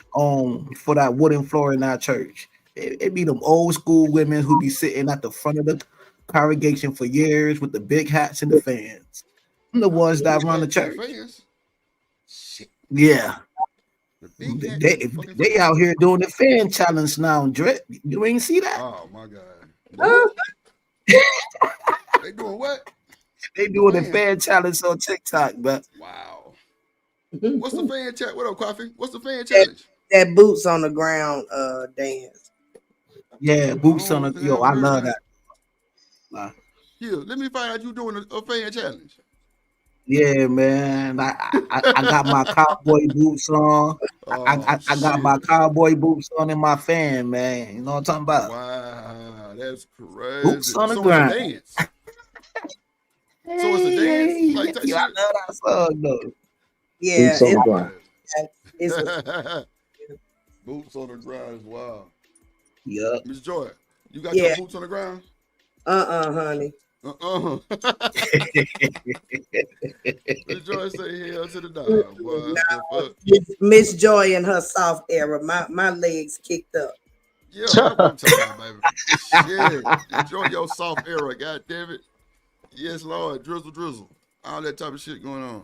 for that wooden floor in our church? It be them old school women who be sitting at the front of the congregation for years with the big hats and the fans. I'm the ones that run the church. Yeah. The big hat They, and the fucking they out here doing the fan challenge now, Dre. You ain't see that? Oh my God. What? They doing what? They The doing the fan. fan challenge on TikTok, but Wow. What's the fan challenge? What up, Coffee? What's the fan That, challenge? that boots on the ground dance. yeah, I boots don't on know the if I yo, haven't I heard love about it. that. Nah. Here, let me find out you doing a fan challenge. Yeah, man. I got my cowboy boots on. Oh I got my shit. cowboy boots on in my fan, man. You know what I'm talking about? Wow, that's Boots crazy. on the So it's a ground. dance. So it's a dance, Hey, like that yo, I shit. love that song though. Yeah, Boots on the Oh ground. it's a man. Boots on the ground is wild. Yup. Miss Joy, you got your yeah. boots on the ground? Honey. Miss Joy say hell to the dog, boy. The fuck? Miss Joy in her soft era. My legs kicked up. Yeah, that's what I'm talking about, baby. Shit. Enjoy your soft era, god damn it. Yes, Lord. Drizzle. All that type of shit going on.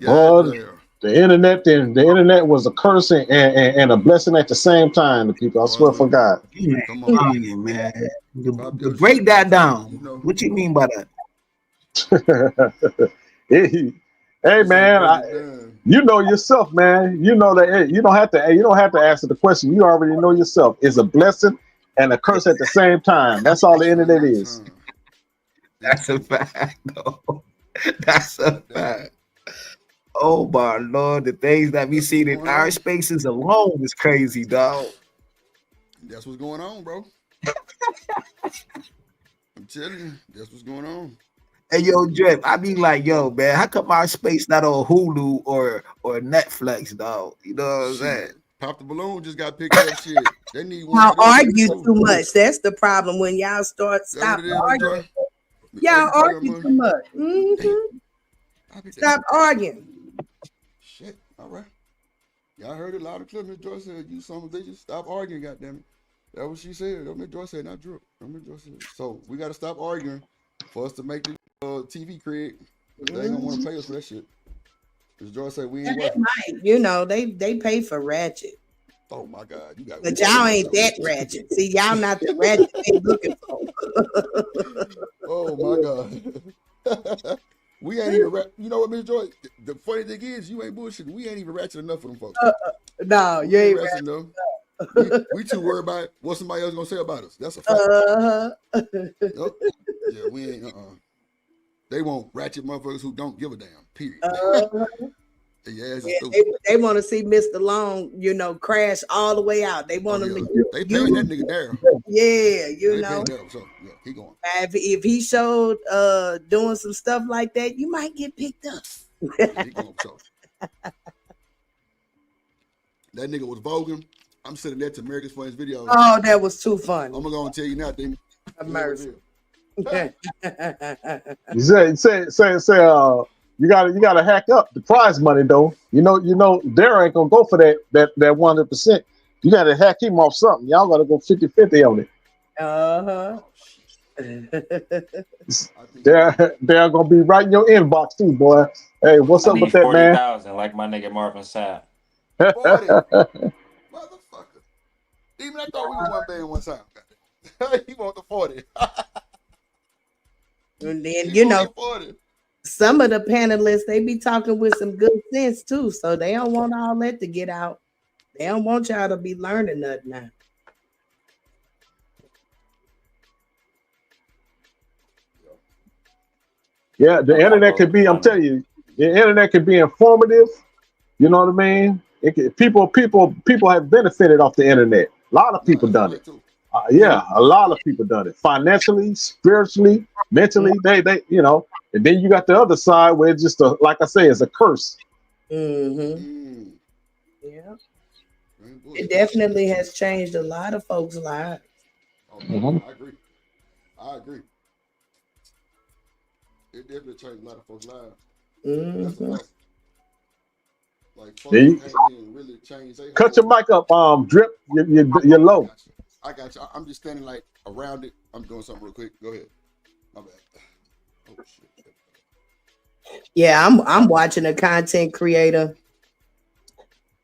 God Well, damn. the internet was a curse and a blessing at the same time to people. I Boy, swear for look. God. Come on. Man. Pop To your break shit, man. that Tell you, down, know. what you mean by that? Hey He said man, break it down. you know yourself, man. You know that you don't have to answer the question. You already know yourself. It's a blessing and a curse at the same time. That's all the internet Same is. time. That's a fact, though. That's a God damn it. fact. Oh my lord, the things that we That's what's see in going our on. spaces alone is crazy, dog. That's what's going on, bro. I'm telling you, that's what's going on. Hey yo, Drip, I be like, yo, man, how come our space not on Hulu or Netflix, dog? You know what I'm saying? Shit. Pop the Balloon just got picked up. Shit. They need one Y'all for them niggas argue too. too much. That's the problem. When y'all That what stop it is, Miss Joy? arguing. Y'all Argue too damn argue much. too much. Damn. I'll be damn. Stop arguing. Shit. All right. Y'all heard it loud and clear. Miss Joy said, you some bitches, stop arguing, goddammit. That's what she said. That Miss Joy said, not Drew. That Miss Joy said. So we gotta stop arguing for us to make the TV credit. Because they ain't gonna want to pay us for that shit. Miss Joy said we ain't worth it. Might, you know, they pay for ratchet. Oh my God, you got But y'all ain't that ratchet. See, y'all not the ratchet they looking for. Oh my God. We ain't even you know what, Miss Joy? The funny thing is, you ain't bullshitting. We ain't even ratchet enough for them folks. No, you We ain't ain't ratchet ratchet. enough. We too worried about what somebody else gonna say about us. That's a fact. Nope. Yeah, we ain't. They want ratchet motherfuckers who don't give a damn. Period. Yeah, they want to see Mr. Long, you know, crash all the way out. They want him to they paying that nigga down. Yeah, you They know. paying that. So yeah, keep going. If he showed doing some stuff like that, you might get picked up. Keep going. So that nigga was voguing. I'm sitting there to America's Funniest Videos. Oh, that was too funny. I'm gonna tell you now, Damon. Mercy. You gotta hack up the prize money though. You know, Darren ain't gonna go for that 100%. You gotta hack him off something. Y'all gotta go 50-50 on it. They're gonna be right in your inbox too, boy. Hey, what's I up need with that, man? 40,000, like my nigga Marvin Sapp. 40. Motherfucker. Even I thought we was one band one time. He want the 40. And then, you know, some of the panelists, they be talking with some good sense too. So they don't want all that to get out. They don't want y'all to be learning nothing now. Yeah, the internet could be, I'm telling you, the internet could be informative. You know what I mean? People have benefited off the internet. A lot of people done it. Yeah, a lot of people done it. Financially, spiritually, mentally, they you know. And then you got the other side where it's just like I say, it's a curse. Mm-hmm. Yeah. It definitely has changed a lot of folks' lives. I agree. It definitely changed a lot of folks' lives. Mm-hmm. That's a fact. Like folks hadn't really changed. Cut your mic up, Drip. You're low. I got you. I'm just standing like around it. I'm doing something real quick. Go ahead. My bad. Oh shit. Yeah, I'm watching a content creator.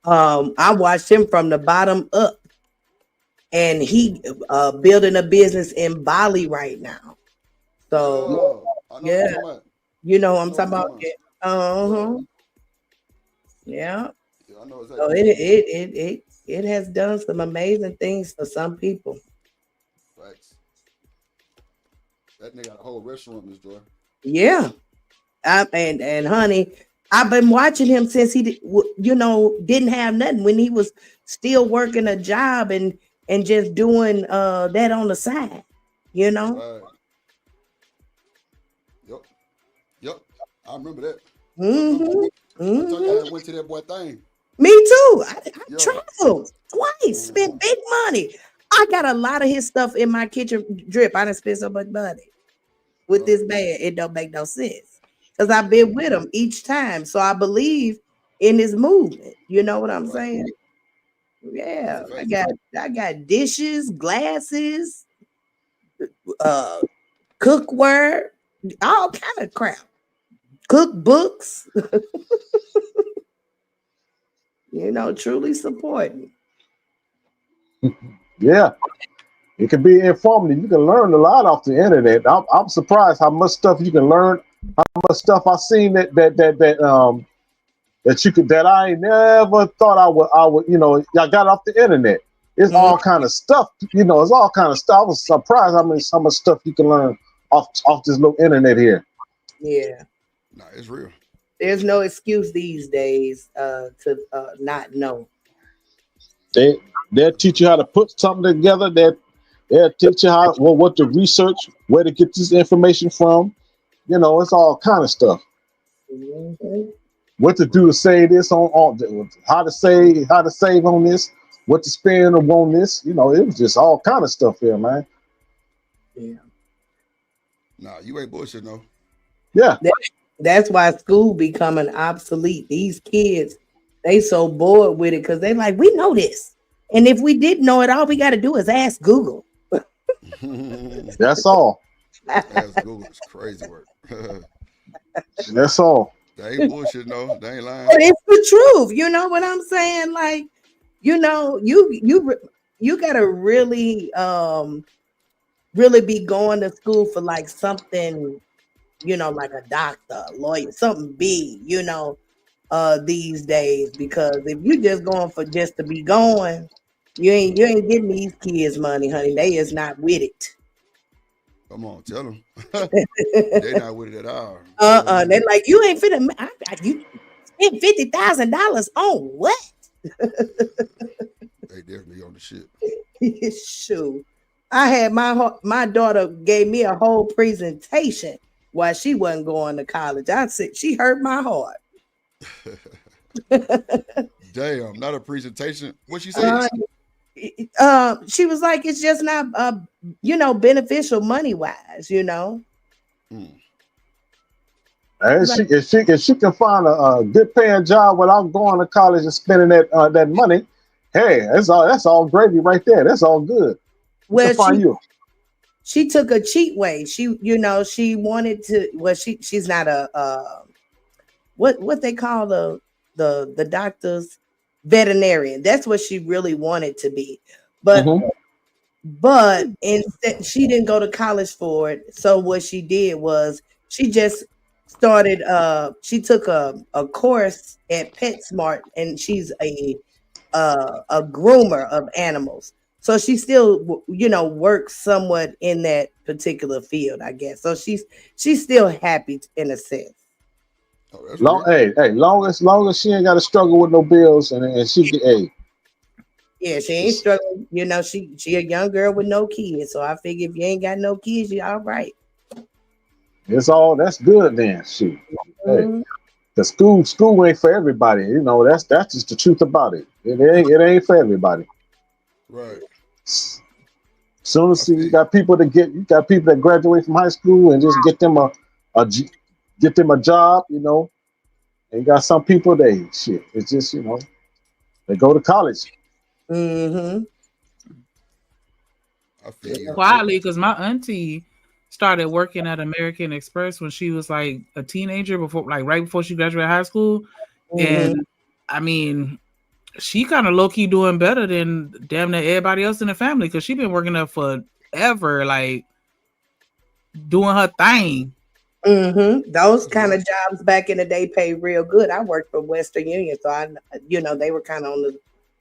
I watched him from the bottom up, and he building a business in Bali right now. So yeah, you know what I'm talking about. Yeah. I know exactly. So it has done some amazing things for some people. Facts. That nigga got a whole restaurant, Miss Joy. Yeah. And honey, I've been watching him since he didn't have nothing, when he was still working a job and just doing that on the side, you know. Right. Yep. I remember that. I told you I went to that boy thing. Me too. I traveled twice, spent big money. I got a lot of his stuff in my kitchen drip. I done spent so much money with this man. It don't make no sense. Because I've been with him each time. So I believe in his movement. You know what I'm saying? Yeah. I got dishes, glasses, cookware, all kind of crap. Cookbooks. Truly supporting. Yeah. It can be informative. You can learn a lot off the internet. I'm surprised how much stuff you can learn, how much stuff I've seen that I ain't never thought I would, I got off the internet. It's all kind of stuff, it's all kind of stuff. I was surprised how much stuff you can learn off this little internet here. Yeah. Nah, it's real. There's no excuse these days to not know. They'll teach you how to put something together. They'll teach you what to research, where to get this information from. It's all kind of stuff. Mm-hmm. What to do to save this on how to save on this, what to spend on this. It was just all kind of stuff there, man. Yeah. Nah, you ain't bullshit, no. Yeah. That's why school becoming obsolete. These kids, they so bored with it because they like, we know this. And if we didn't know it, all we got to do is ask Google. That's all. Ask Google is crazy work. That's all. They ain't bullshit, no. They ain't lying. But it's the truth. You know what I'm saying? Like, you gotta really really be going to school for like something, like a doctor, lawyer, something big, these days. Because if you just going for just to be going, you ain't getting these kids money, honey. They is not with it. Come on, tell them. They not with it at all. They're like, you ain't finna. You spent $50,000 on what? They definitely on the shit. Shoot, I had my daughter gave me a whole presentation while she wasn't going to college. I said she hurt my heart. Damn, not a presentation. What she said? She was like, it's just not beneficial money wise, And if she can find a good paying job without going to college and spending that money, hey, that's all gravy right there. That's all good. Well, she took a cheat way. She wanted to. Well, she's not a what they call the doctors, veterinarian. That's what she really wanted to be, but instead she didn't go to college for it. So what she did was she just started. She took a course at PetSmart, and she's a groomer of animals. So she still, works somewhat in that particular field, I guess. So she's still happy in a sense. Long as she ain't got to struggle with no bills, and she get Yeah, she ain't struggling. She a young girl with no kids. So I figure if you ain't got no kids, you're all right. That's good then. Shoot. Hey, the school ain't for everybody. That's just the truth about it. It ain't for everybody. Right. Soon as you got people that graduate from high school and just get them a job, and you got some people it's just they go to college. Mm-hmm. I feel you. Quietly, because my auntie started working at American Express when she was like a teenager, right before she graduated high school. And I mean, she kind of low key doing better than damn near everybody else in the family because she been working there forever, like doing her thing. Those kind of jobs back in the day pay real good. I worked for Western Union, so I, they were kind of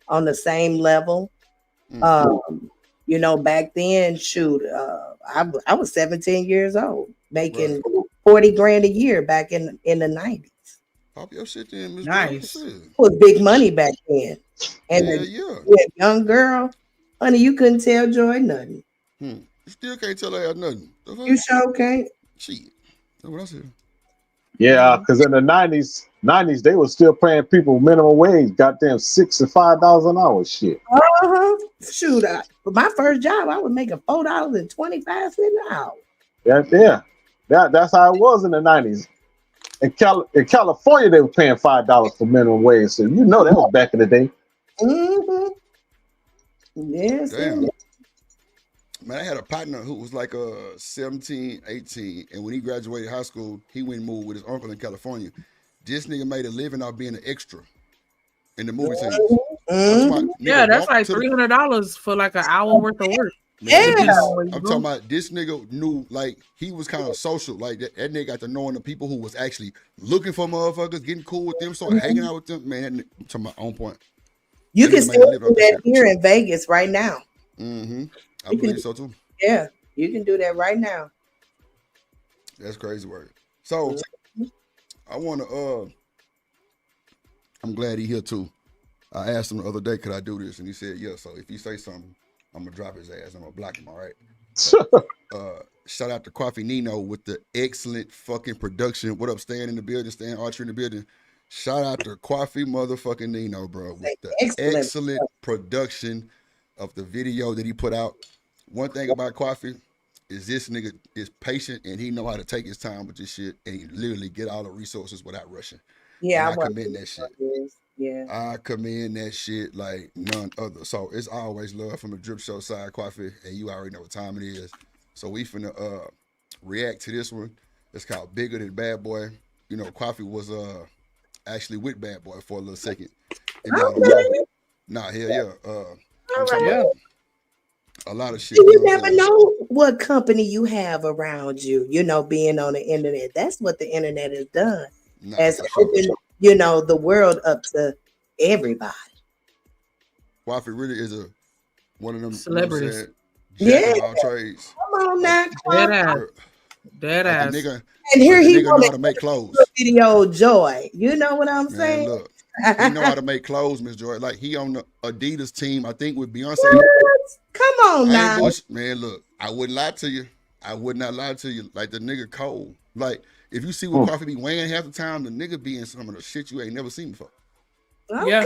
on the same level. Back then, shoot, I was 17 years old, making 40 grand a year back in the 90s. Pop your shit then, Miss Nice. It was big money back then. And yeah. a young girl, honey, you couldn't tell Joy nothing. You still can't tell her nothing. You sure can't. Shit. That's what I said. Yeah, because in the 90s, they were still paying people minimum wage, goddamn $6 and $5 an hour. Shit. Shoot, my first job, I was making $4.25 an hour. Yeah. That's how it was in the 90s. In California, they were paying $5 for minimum wage. So that was back in the day. Yes. Damn. Man, I had a partner who was like 17, 18, and when he graduated high school, he went and moved with his uncle in California. This nigga made a living out being an extra in the movie scenes. Yeah, that's like $300 for like an hour worth of work. Man, I'm talking about this nigga knew, like, he was kind of social. Like, that nigga got to knowing the people who was actually looking for motherfuckers, getting cool with them, started hanging out with them. Man, I'm talking about on point. You can still do that here in Vegas right now. I believe so too. Yeah, you can do that right now. That's crazy work. So I want to I'm glad he here too. I asked him the other day, could I do this? And he said, yeah. So if you say something, I'm gonna drop his ass. I'm gonna block him, all right? Shout out to Coffee Nino with the excellent fucking production. What up, Stan in the building, Stan Archer in the building. Shout out to Coffee motherfucking Nino, bro, with the excellent production of the video that he put out. One thing about Coffee is this nigga is patient and he know how to take his time with this shit and he literally get all the resources without rushing. Yeah, and I commend that shit. Yeah, I commend that shit like none other. So it's always love from the Drip Show side, Coffee, and you already know what time it is. So we finna react to this one. It's called Bigger Than Bad Boy. You know, Coffee was actually with Bad Boy for a little second. Nah, hell yeah. I'm talking about a lot of shit. You never know what company you have around you, being on the internet. That's what the internet has done. Has opened, the world up to everybody. Coffee really is one of them celebrities. Jack of all trades. Come on now. Dead ass. And here he know how to make clothes. Video Joy. You know what I'm saying? Look, he know how to make clothes, Miss Joy. Like he on the Adidas team, I think with Beyonce. Come on now. Man, look, I wouldn't lie to you. I would not lie to you. Like the nigga cold. Like if you see what Coffee be weighing half the time, the nigga be in some of the shit you ain't never seen before. Okay. Yeah.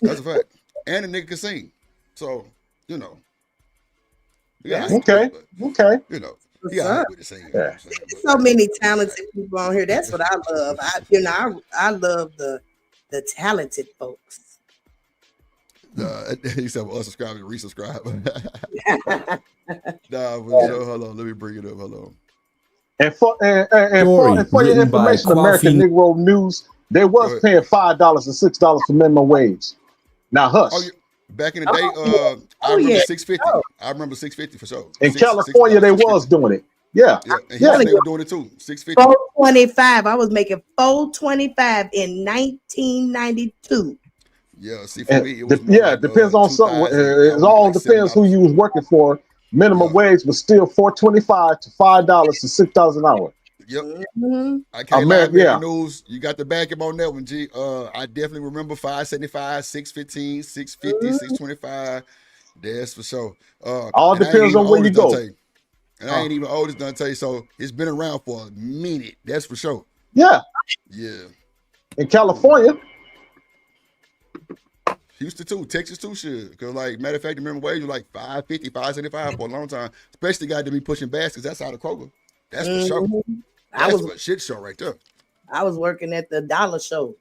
That's a fact. And the nigga can sing. So, Okay. You know, he all right with the singing. Yeah. So many talented people on here. That's what I love. I love the talented folks. He said, well, unsubscribe and resubscribe. Hold on. Let me bring it up. Hold on. And for your information, American Negro News, they was paying $5 and $6 for minimum wage. Now, hush. Oh, yeah. Back in the day, I remember $6.50. I remember $6.50 for sure. In California, they was doing it. Yeah. And they were doing it too. $6.50. $4.25. I was making $4.25 in 1992. Yeah, see, for me, it was it depends on something. It all depends who you was working for. Minimum wage was still $4.25 to $5 to $6 an hour. Yep. I can't lie, News. You got to back him on that one, G. I definitely remember $5.75, $6.15, $6.50, $6.25. That's for sure. All depends on where you go. And I ain't even old as Dante, so it's been around for a minute. That's for sure. Yeah. Yeah. In California. Houston too, Texas too, shit. Because like, matter of fact, the minimum wage was like $5.50, $5.75 for a long time. Especially got to be pushing baskets. That's out of Kroger. That's for sure. That's a shit show right there. I was working at the Dollar Show.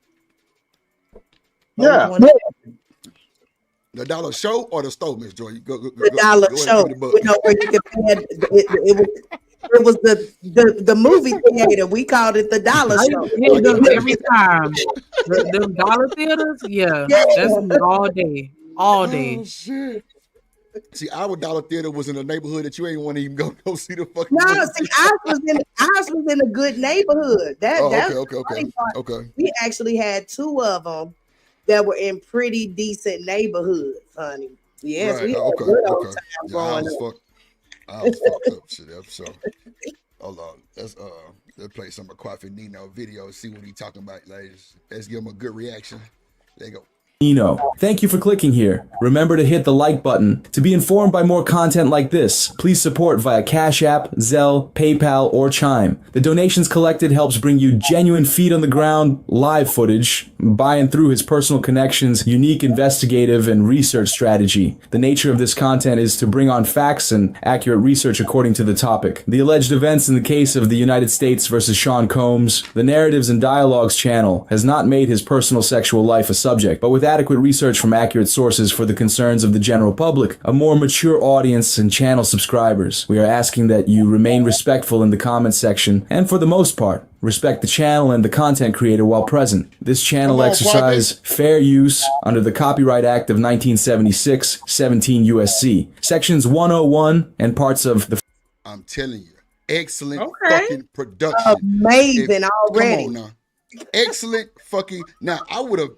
Yeah. The Dollar Show or the store, Miss Joy? The Dollar Show. Where you can pay It was the movie theater. We called it the Dollar I Show. hit them every time. Them dollar theaters, yeah, that's me all day, all day. Oh shit. See, our dollar theater was in a neighborhood that you ain't want to even go see the fucking No, movie. see, ours was in a good neighborhood. That's the funny part. Okay. We actually had two of them that were in pretty decent neighborhoods, honey. Yes, Right. we had a Okay. good old Okay. time Yeah, growing up. I was fucked up. Shit. So, hold on. Let's play some of Quaffy Nino video. See what he talking about, ladies. Let's give him a good reaction. There you go. Nino. Thank you for clicking here. Remember to hit the like button. To be informed by more content like this, please support via Cash App, Zelle, PayPal, or Chime. The donations collected helps bring you genuine feet on the ground live footage, by and through his personal connections, unique investigative and research strategy. The nature of this content is to bring on facts and accurate research according to the topic. The alleged events in the case of the United States versus Sean Combs, the Narratives and Dialogues channel has not made his personal sexual life a subject, but with adequate research from accurate sources for the concerns of the general public, a more mature audience, and channel subscribers. We are asking that you remain respectful in the comments section, and for the most part, respect the channel and the content creator while present. This channel exercise fair use under the Copyright Act of 1976, 17 USC, sections 101 and parts of the... I'm telling you, excellent fucking production. Amazing already. Come on now. Excellent fucking. Now I would have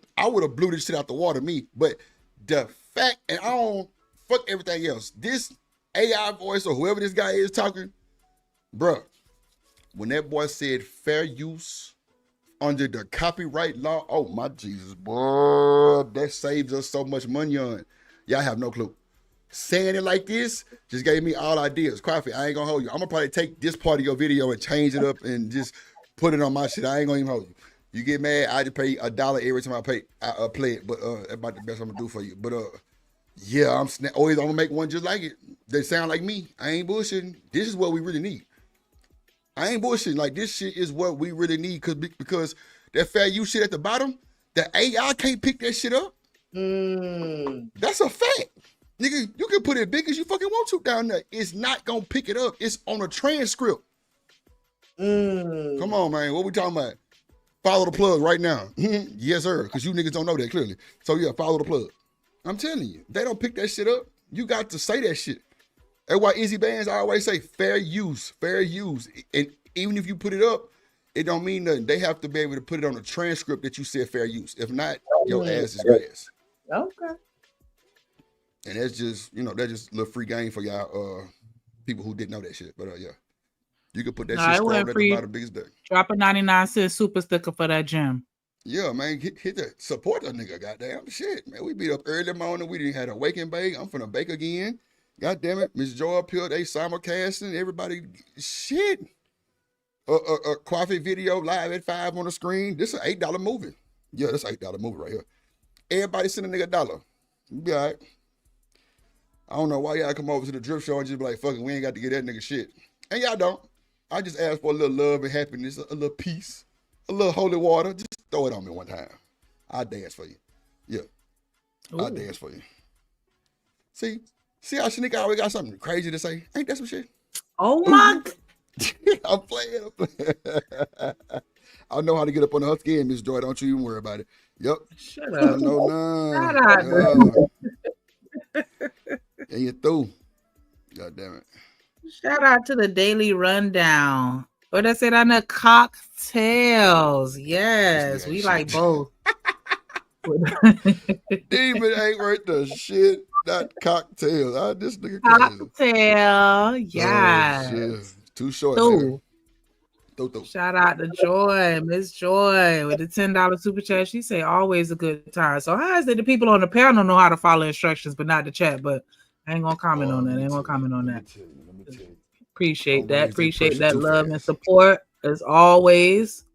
blew this shit out the water, me. But the fact, and I don't fuck everything else. This AI voice or whoever this guy is talking, bruh. When that boy said fair use under the copyright law, oh my Jesus, boy, that saves us so much money on. Y'all have no clue. Saying it like this just gave me all ideas. Coffee, I ain't gonna hold you. I'm gonna probably take this part of your video and change it up and just put it on my shit. I ain't gonna even hold you. You get mad, I just pay $1 every time I play it. But that's about the best I'm gonna do for you. But yeah, I'm gonna make one just like it. They sound like me. I ain't bullshitting. This is what we really need. I ain't bullshitting. Like, this shit is what we really need because that fair use shit at the bottom, the AI can't pick that shit up. That's a fact. Nigga, you can put it big as you fucking want to down there. It's not gonna pick it up. It's on a transcript. Come on, man. What we talking about? Follow the plug right now. Yes, sir. Because you niggas don't know that clearly. So yeah, follow the plug. I'm telling you, they don't pick that shit up. You got to say that shit. That's why Easy Bands, I always say fair use, fair use. And even if you put it up, it don't mean nothing. They have to be able to put it on a transcript that you said fair use. If not, your ass is grass. Okay. And that's just, that's just a little free game for y'all people who didn't know that shit. But yeah. You could put that shit scrolling at the bottom biggest day. Drop a 99-cent super sticker for that gym. Yeah, man, hit that. Support that nigga, goddamn. Shit, man. We beat up early morning. We didn't have a wake and bake. I'm finna bake again. God damn it. Miss Joy up here, they simulcasting. Everybody, shit. A coffee video live at 5 on the screen. This is an $8 movie. Yeah, that's an $8 movie right here. Everybody send a nigga $1. You be all right. I don't know why y'all come over to the drip show and just be like, fuck it, we ain't got to get that nigga shit. And y'all don't. I just ask for a little love and happiness, a little peace, a little holy water. Just throw it on me one time. I'll dance for you. Yeah. I'll dance for you. See how Shanika always got something crazy to say? Ain't that some shit? Oh my. I'm playing. I know how to get up on her skin, Miss Joy. Don't you even worry about it. Yep. Shut up. Shut up. And you're through. God damn it. Shout out to the Daily Rundown. What I said on the cocktails. Yes, we like both. Demon ain't worth the shit. That cocktail. This nigga crazy. Cocktail. Yes. Oh, too short. Shout out to Joy, Miss Joy, with the $10 super chat. She say always a good time. So how is it the people on the panel know how to follow instructions, but not the chat? But I ain't gonna comment on that. Appreciate that. Appreciate that love and support as always.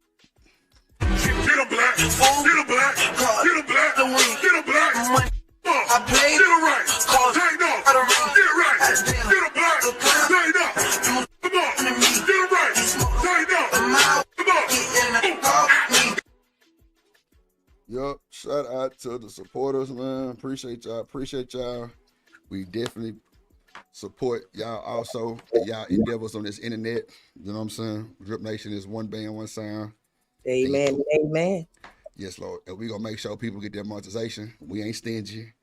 Get a black, get a black, get a black, get a black. I play get it right, take no, get it right, get a black, take no. Come on, get it right, take no, come on. Yup, shout out to the supporters, man. Appreciate y'all. We definitely support y'all also and y'all endeavors on this internet. You know what I'm saying? Drip Nation is one band, one sound. Amen. Amen. Yes, Lord. And we're gonna make sure people get their monetization. We ain't stingy.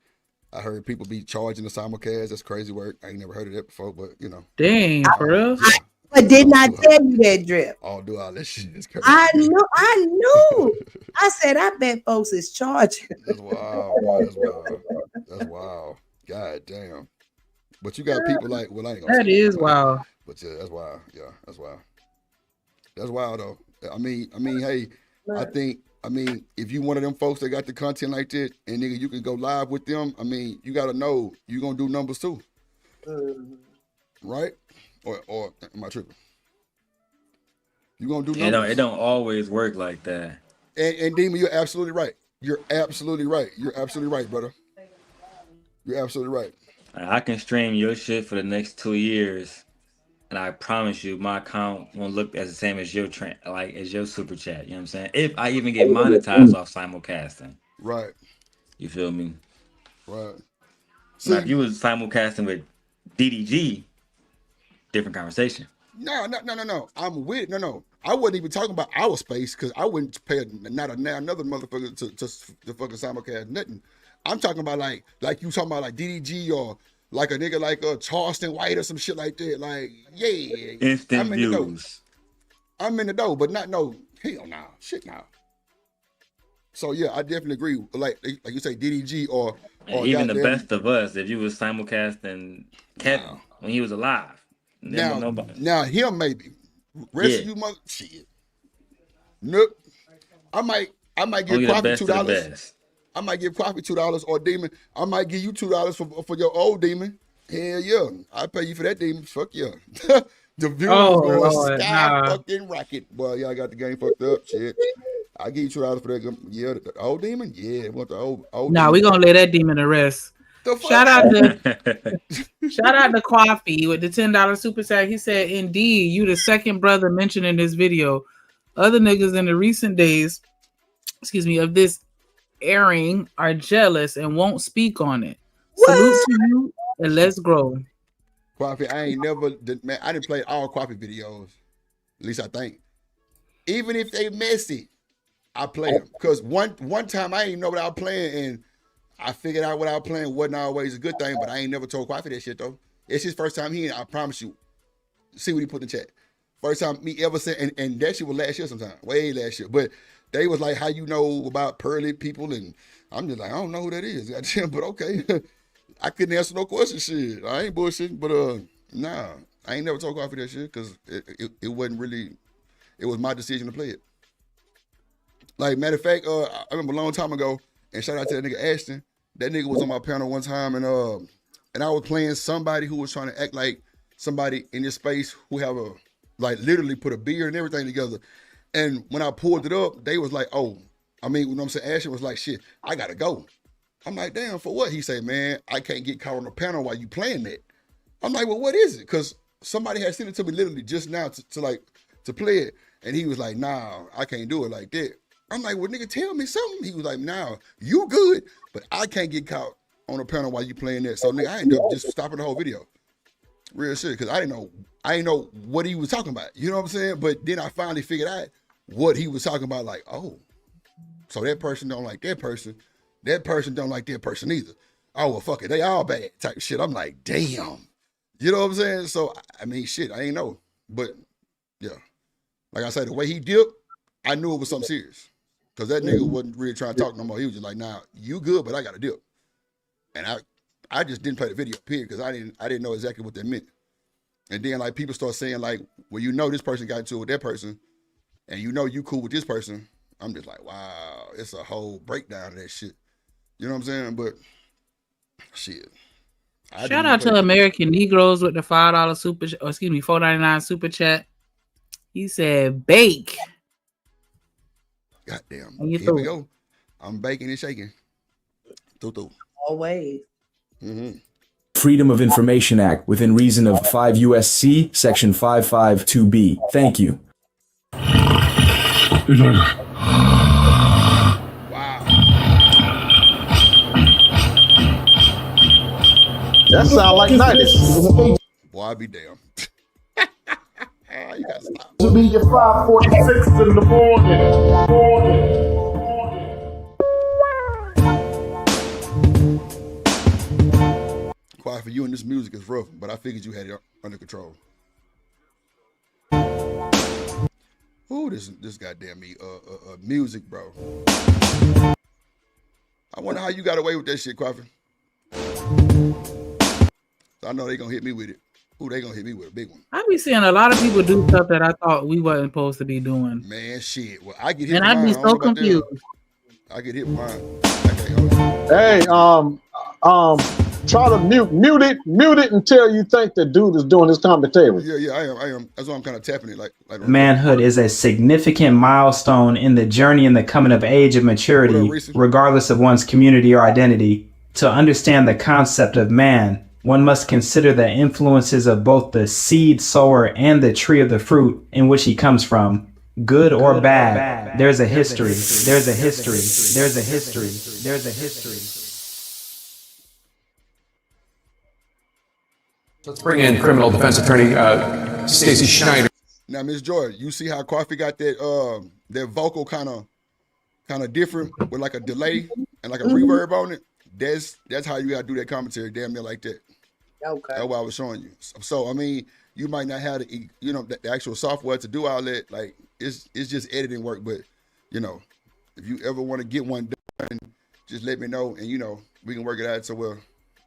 I heard people be charging the simulcast. That's crazy work. I ain't never heard of that before, but you know. Dang, for real? I did not tell you that, Drip. I'll do all that shit. It's crazy. I knew. I said, I bet folks is charging. That's wild, bro. That's wild. That's wild. God damn. But you got people like, well, I ain't gonna That say is that, wild. But yeah, that's wild. Yeah, that's wild. That's wild though. I mean, hey, I mean, if you one of them folks that got the content like that, and nigga, you can go live with them. I mean, you gotta know you gonna do numbers too, right? Or am I tripping? You gonna do numbers? It don't always work like that. And Demon, you're absolutely right. You're absolutely right. You're absolutely right, brother. You're absolutely right. I can stream your shit for the next 2 years, and I promise you, my account won't look as the same as your as your super chat. You know what I'm saying? If I even get monetized off simulcasting, right? You feel me? Right. Now, if you was simulcasting with DDG, different conversation. No. I'm with no. I wasn't even talking about our space because I wouldn't pay another motherfucker to fucking simulcast nothing. I'm talking about like you talking about like DDG or like a nigga like Charleston White or some shit like that. Like, yeah. Instant views. I'm in the dough, but not no hell no. Shit no. So yeah, I definitely agree. Like you say DDG or even the best of us, if you was simulcasting Kevin when he was alive. Now him maybe. Rest of you mother shit. Nope. I might give Quaffy $2. I might give Quaffy $2 or Demon. I might give you $2 for your old Demon. Hell yeah. I pay you for that Demon. Fuck yeah. The viewers going sky fucking rocket. Boy, y'all got the game fucked up. Shit. I give you $2 for that. Yeah, the old Demon? Yeah. Want the old Nah, we gonna let that demon to rest. Shout out to Quaffy with the $10 super chat. He said, "Indeed, you the second brother mentioned in this video. Other niggas in the recent days, of this airing are jealous and won't speak on it. Salute to you and let's grow." Quaffy, I ain't never man. I didn't play all Quaffy videos. At least I think. Even if they messy, I play them. Cause one time I didn't know what I was playing and I figured out what I was playing wasn't always a good thing, but I ain't never told Quaffy that shit though. It's his first time hearing. I promise you. See what he put in the chat. First time me ever said, and that shit was last year sometime, way last year. But they was like, how you know about pearly people? And I'm just like, I don't know who that is. But okay. I couldn't answer no question shit. I ain't bullshitting, but nah. I ain't never told Quaffy that shit because it wasn't really, it was my decision to play it. Like, matter of fact, I remember a long time ago, and shout out to that nigga Ashton. That nigga was on my panel one time, and I was playing somebody who was trying to act like somebody in this space who have literally put a beer and everything together. And when I pulled it up, they was like, oh, I mean, you know what I'm saying? Ashton was like, shit, I gotta go. I'm like, damn, for what? He said, man, I can't get caught on the panel while you playing that. I'm like, well, what is it? Because somebody had sent it to me literally just now to play it. And he was like, nah, I can't do it like that. I'm like, well, nigga, tell me something. He was like, nah, you good, but I can't get caught on the panel while you playing that. So, nigga, I ended up just stopping the whole video. Real shit, because I didn't know what he was talking about. You know what I'm saying? But then I finally figured out what he was talking about. Like, oh, so that person don't like that person. That person don't like that person either. Oh, well, fuck it. They all bad type shit. I'm like, damn. You know what I'm saying? So, I mean, shit, I ain't know. But, yeah. Like I said, the way he dipped, I knew it was something serious. Because that nigga wasn't really trying to talk no more. He was just like, nah, you good, but I got to dip. And I just didn't play the video, period, because I didn't know exactly what that meant. And then, like, people start saying, like, well, you know this person got into it with that person, and you know you cool with this person. I'm just like, wow, it's a whole breakdown of that shit. You know what I'm saying? But, shit. Shout out to American Negroes with the $4.99 super chat. He said, bake. Goddamn. Here we go. I'm baking and shaking. Through. Always. Mm-hmm. Freedom of Information Act within reason of 5 USC section 552B. Thank you. That sound like 90s. Boy, I be damn. You gotta stop. To be your 5:46 in the morning. Quiet for you and this music is rough, but I figured you had it under control. Ooh, this goddamn music, bro. I wonder how you got away with that shit, Quaffy. I know they gonna hit me with it. Ooh, they gonna hit me with a big one. I be seeing a lot of people do stuff that I thought we wasn't supposed to be doing. Man, shit. Well, I get hit And with I'd mine. be I don't know so about them. confused. I get hit with mine. Hey, try to mute it until you think the dude is doing his commentary. Yeah, I am. That's why I'm kind of tapping it like Manhood is a significant milestone in the journey and the coming of age of maturity, regardless of one's community or identity. To understand the concept of man, one must consider the influences of both the seed sower and the tree of the fruit in which he comes from. Good or bad, there's a history, there's a history, there's a history, there's a history. Let's bring in criminal defense attorney Stacey Schneider. Now, Miss Joy, you see how Coffee got that vocal kind of different with like a delay and like a reverb on it. That's how you gotta do that commentary, damn near like that. Okay. That's what I was showing you. So I mean, you might not have the actual software to do all that. Like it's just editing work, but if you ever want to get one done, just let me know, and we can work it out so well.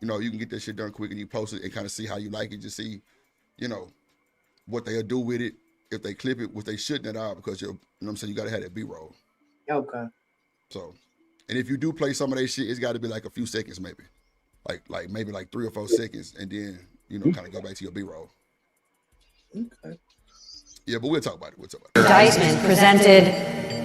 You can get that shit done quick and you post it and kind of see how you like it. Just see, what they'll do with it if they clip it, what they shouldn't at all, because you got to have that B-roll. Okay. So, and if you do play some of that shit, it's got to be like a few seconds, maybe, like maybe like 3 or 4 seconds, and then kind of go back to your B-roll. Okay. Yeah, but we'll talk about it. Indictment presented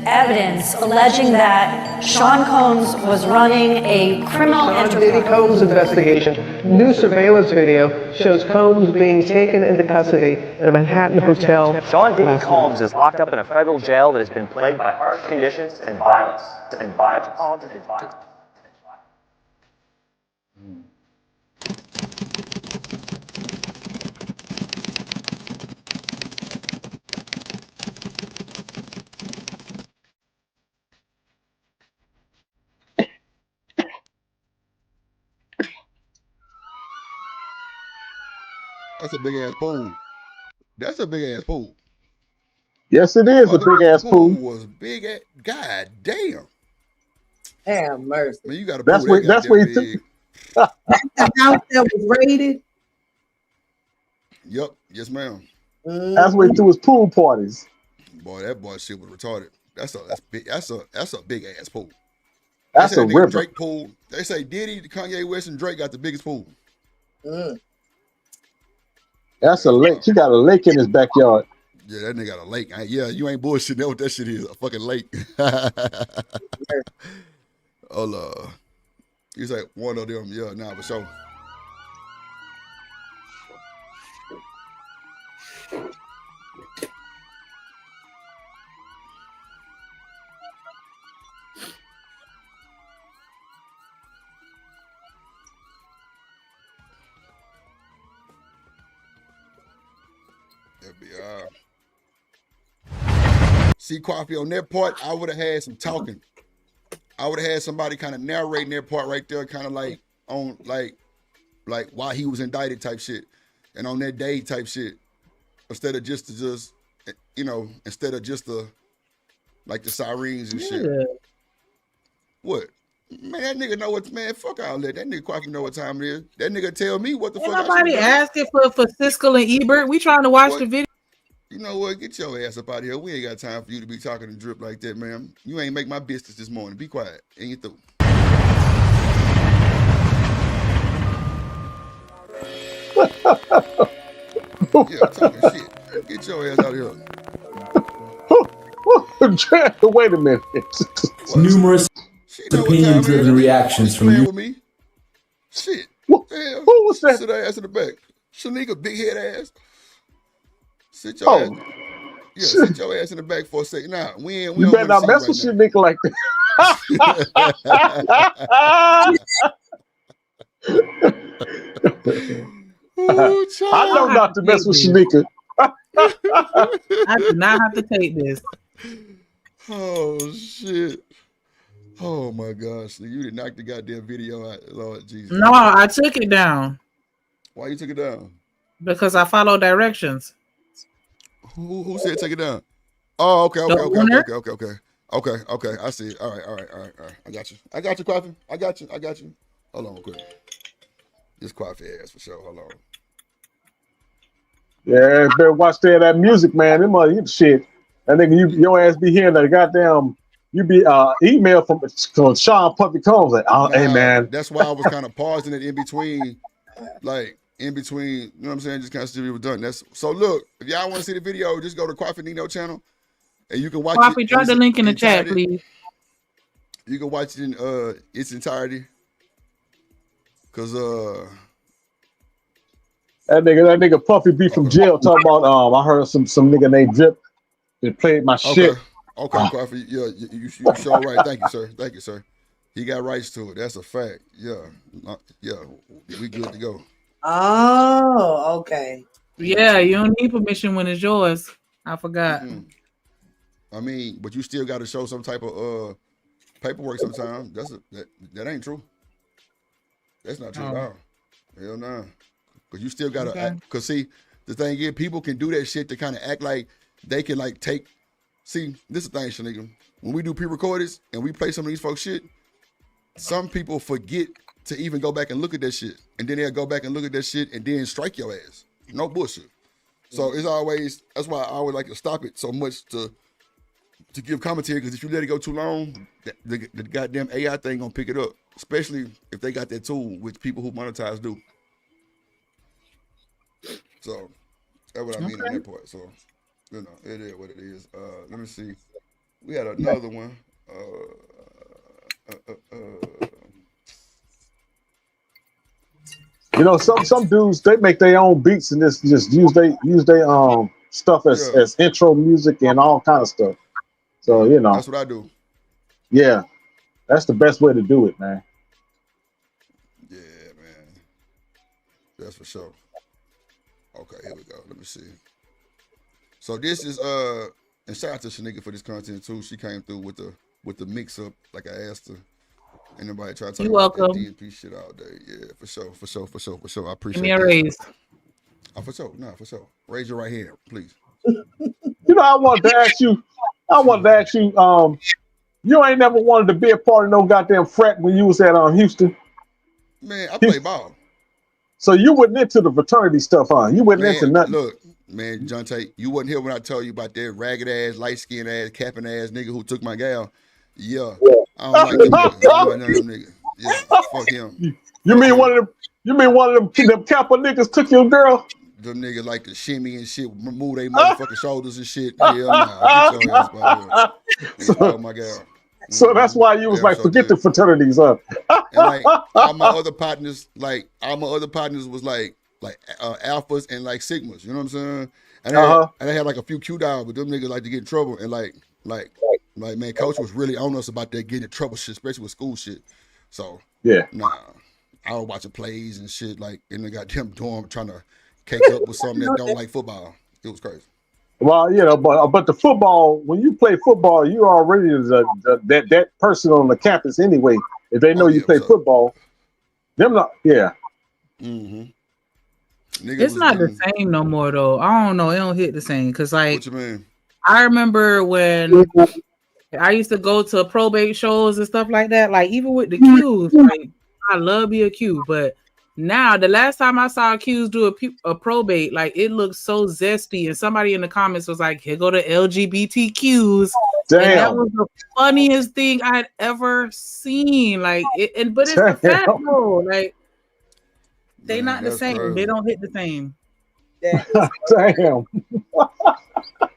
evidence alleging that Sean Combs was running a criminal enterprise. Combs' investigation. New surveillance video shows Combs being taken into custody at a Manhattan hotel. Sean Diddy Combs is locked up in a federal jail that has been plagued by harsh conditions and violence. That's a big ass pool. That's a big ass pool. Yes, it is a big ass pool. Was big ass. God damn. Have mercy. Man, you got a pool. That's where you big. That's the house that was raided. Yep. Yes, ma'am. That's where he threw his pool parties. Boy, that boy shit was retarded. That's big. That's a big ass pool. That's a river. Drake pool. They say Diddy, Kanye West, and Drake got the biggest pool. That's a lake. He got a lake in his backyard. Yeah, that nigga got a lake. Yeah, you ain't bullshitting. That's what that shit is. A fucking lake. Oh, he's like one of them. Yeah, nah, for sure. See, Coffee, on that part, I would have had some talking. I would have had somebody kind of narrating that part right there, kind of like on like why he was indicted type shit, and on that day type shit, instead of just instead of just the sirens and shit. What? Man, that nigga know what, man, fuck all that. That nigga Coffee know what time it is. That nigga tell me what the fuck. Nobody asking for Siskel and Ebert. We trying to watch the video. You know what? Get your ass up out of here. We ain't got time for you to be talking and drip like that, man. You ain't make my business this morning. Be quiet. And you through. Yeah, talking shit. Get your ass out of here. Wait a minute. Numerous opinion-driven reactions from you. With me. Shit. Who was that? Sit her ass in the back. Shanika, big head ass. Sit your ass. Yeah, sit your ass in the back for a second. Nah, you better not mess with Shanika like that. Ooh, I know not to mess with Shanika. I do not have to take this. Oh shit. Oh my gosh. You did knock the goddamn video out, Lord Jesus. No, I took it down. Why you took it down? Because I follow directions. Who said take it down? Oh, okay. I see it. All right. I got you, Coffee. I got you. Hold on, quick. This Coffee ass for sure. Hold on. Yeah, better watch that music, man. Them shit. That nigga, your ass be hearing that goddamn. You be email from Sean Puffy Combs like, hey man. That's why I was kind of pausing it in between, you know what I'm saying? Just kind of see what was done. So look, if y'all want to see the video, just go to Coffee Nino channel, and you can watch Coffee, it. drop the link in the chat, please. You can watch it in its entirety. Cause that nigga Puffy be from jail talking about I heard some nigga named Drip that played my shit. Okay, Coffee. Yeah, you sure right. Thank you, sir. He got rights to it. That's a fact. Yeah, we good to go. Oh, okay. Yeah, you don't need permission when it's yours. I forgot. I mean, but you still got to show some type of paperwork sometimes. That ain't true. That's not true at all. Hell no. Because you still got to, because see, the thing is, people can do that shit to kind of act like they can take, see, this is the thing, Shanika. When we do pre-recordeds and we play some of these folks shit, some people forget to even go back and look at that shit. And then they'll go back and look at that shit and then strike your ass. No bullshit. So it's always, that's why I always like to stop it so much to give commentary, because if you let it go too long, the goddamn AI thing gonna pick it up, especially if they got that tool, which people who monetize do. So that's what I mean on that part. So, you know, it is what it is. Let me see. We had another one. You know, some dudes, they make their own beats and just use they stuff as intro music and all kind of stuff. So, you know. That's what I do. Yeah. That's the best way to do it, man. Yeah, man. That's for sure. Okay, here we go. Let me see. So this is and shout out to Shanika for this content too. She came through with the mix up like I asked her. And nobody tried to talk about that DNP shit all day. Yeah, for sure. I appreciate it. Give me a raise. Oh, for sure. Raise your right hand, please. You know, I wanted to ask you, you ain't never wanted to be a part of no goddamn frat when you was at Houston? Man, I play ball. So you wasn't into the fraternity stuff, huh? You wasn't into nothing. Look, man, John Tate, you wasn't here when I told you about that ragged ass, light skinned ass, capping ass nigga who took my gal. Yeah. I don't like them niggas. I don't like none of them niggas. Yeah, fuck him. You mean one of them Kappa niggas took your girl? Them niggas like to shimmy and shit, move their motherfucking shoulders and shit. Hell nah. Get your ass out here. Oh my God. So that's why you was like, forget the fraternities, huh? And like all my other partners was like alphas and like sigmas, you know what I'm saying? And I had like a few Q dials, but them niggas like to get in trouble. And like man, coach was really on us about that getting in trouble shit, especially with school shit. So yeah, nah. I was watching plays and shit like in the goddamn dorm trying to cake up with something that don't like football. It was crazy. Well, you know, but the football, when you play football, you already that person on the campus anyway. If they know you play football, them not, yeah. Mm-hmm. It's not the same no more though. I don't know. It don't hit the same because like. What you mean? I remember when I used to go to probate shows and stuff like that. Like even with the Qs, like I love be a Q, but now the last time I saw Qs do a probate, like it looked so zesty. And somebody in the comments was like, "Here go the LGBTQs." Damn. And that was the funniest thing I had ever seen. Like it, but it's the fact though. Like they not the same. Crazy. They don't hit the same. Damn.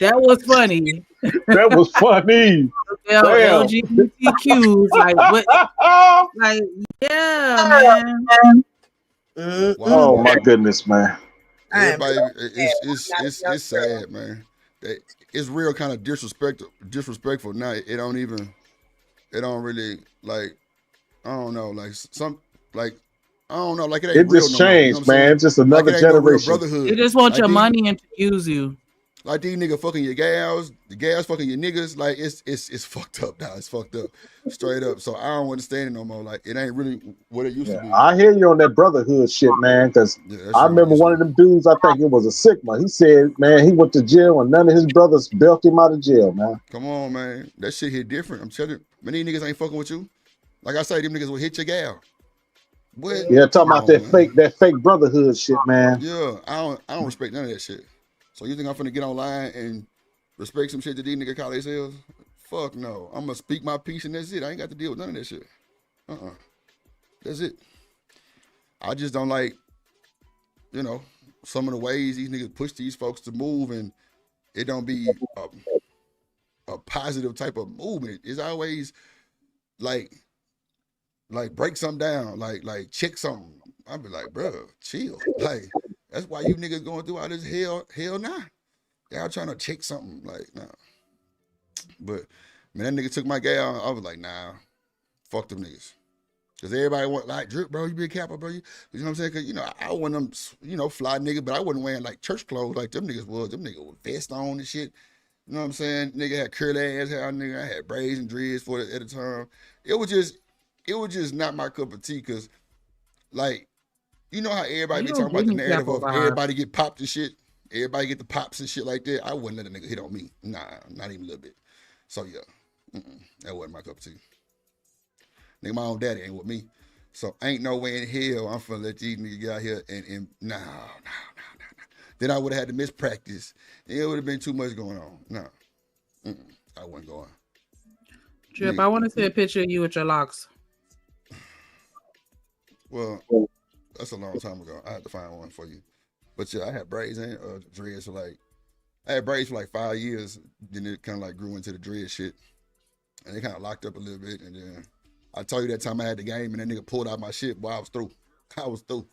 That was funny. That was funny. LGBTQs, like what? Like yeah, man. Oh my goodness, man. Everybody, it's sad, man. It's real kind of disrespectful now. It don't really like. I don't know, like some like I don't know, like it ain't It real just no more. You know what I'm changed, man. saying? It's just Like another it ain't no real generation. brotherhood. They just want Like your these, money and to use you. like these niggas fucking your gals, the gals fucking your niggas. Like it's fucked up now. It's fucked up, straight up. So I don't understand it no more. Like it ain't really what it used to Yeah, be. I hear you on that brotherhood shit, man. Because Yeah, that I shit remember used to one be. of them dudes. I think it was a Sigma. He said, man, he went to jail and none of his brothers bailed him out of jail, man. Come on, man. That shit hit different. I'm telling you, many niggas ain't fucking with you. Like I say, them niggas will hit your gal. What? Yeah, talking Come about on, man. that fake brotherhood shit, man. Yeah, I don't respect none of that shit. So you think I'm finna get online and respect some shit that these niggas call themselves? Fuck no. I'm gonna speak my piece and that's it. I ain't got to deal with none of that shit. That's it. I just don't like, you know, some of the ways these niggas push these folks to move, and it don't be a positive type of movement. It's always like break something down, like check something. I'll be like, bro, chill. Like that's why you niggas going through all this hell now. Y'all trying to check something, like nah. But man, that nigga took my gal. I was like, nah, fuck them niggas. Cause everybody want like Drip, bro. You be a capper, bro. You know what I'm saying? Cause you know I wasn't them, you know, fly nigga, but I wasn't wearing like church clothes like them niggas was. Them niggas with vest on and shit. You know what I'm saying? Nigga had curly ass hair. Nigga, I had braids and dreads for it at the time. It was just not my cup of tea. Cause like, you know how everybody You be don't talking about give the me narrative Capo of vibes. everybody get popped and shit. Everybody get the pops and shit like that. I wouldn't let a nigga hit on me. Nah, not even a little bit. So yeah, that wasn't my cup of tea. Nigga, my own daddy ain't with me. So ain't no way in hell I'm finna let these niggas get out here and no. Then I would have had to miss practice. It would have been too much going on. No. I wasn't going. Drip, Nigga, I want to see a picture of you with your locks. well, that's a long time ago. I had to find one for you. But yeah, I had braids and dreads for I had braids for like 5 years. Then it kind of like grew into the dread shit. And it kind of locked up a little bit. And then I told you that time I had the game and that nigga pulled out my shit. Boy, I was through. I was through.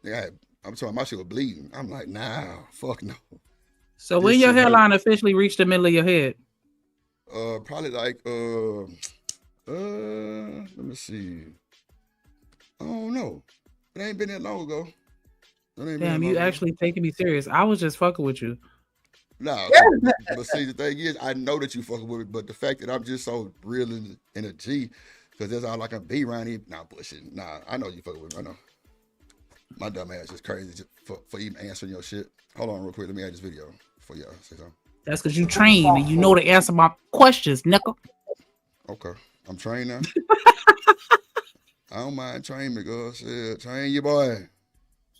Nigga, I'm telling my shit was bleeding. I'm like, nah, fuck no. So when your hairline officially reached the middle of your head? Probably like let me see. I don't know. It ain't been that long ago. Damn, you actually taking me serious. I was just fucking with you. Nah, but see, the thing is, I know that you fucking with me, but the fact that I'm just so real in a G, because that's all I can be around here. Nah, bullshit. Nah, I know you fucking with me. I know. My dumb ass is crazy for even answering your shit. Hold on real quick. Let me add this video for y'all. Say something. That's because you trained and you know to answer my questions, nigga. Okay. I'm trained now. I don't mind training me, girl. Shit, train your boy.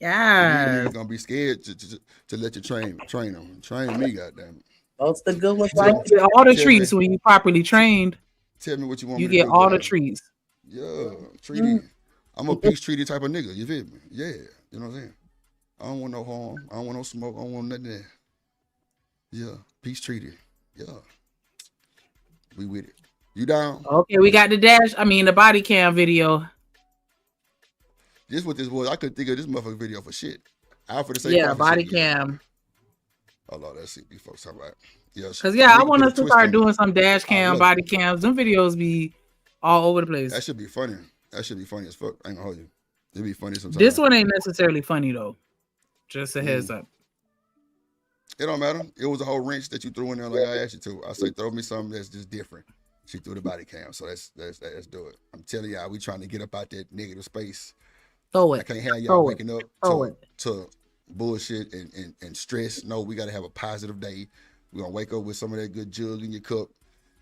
Yeah. You're gonna be scared to let you train them. Train me, goddamn it. Those the good ones, You right? get all the treats when you properly trained. Tell me what you want You me to get do. all girl. the treats. Yeah, treaty. I'm a peace treaty type of nigga. You feel me? Yeah, you know what I'm saying? I don't want no harm. I don't want no smoke. I don't want nothing there. Yeah, peace treaty. Yeah, we with it. You down? Okay, we got the body cam video. This what this was. I couldn't think of this motherfucking video for shit. Out for the sake Yeah, of body shit. cam. Oh Lord, let's see these folks talking about. Yeah, Cause I want us to twist start on doing it. some dash I cam, love body it. cams. Them videos be all over the place. That should be funny. That should be funny as fuck. I ain't gonna hold you. It'd be funny sometimes. This one ain't necessarily funny though. Just a heads up. It don't matter. It was a whole wrench that you threw in there like I asked you to. I say throw me something that's just different. She threw the body cam, so let's do it. I'm telling y'all, we trying to get up out that negative space. Throw it. I can't have y'all Throw waking it. up to bullshit and stress. No, we gotta have a positive day. We're gonna wake up with some of that good jug in your cup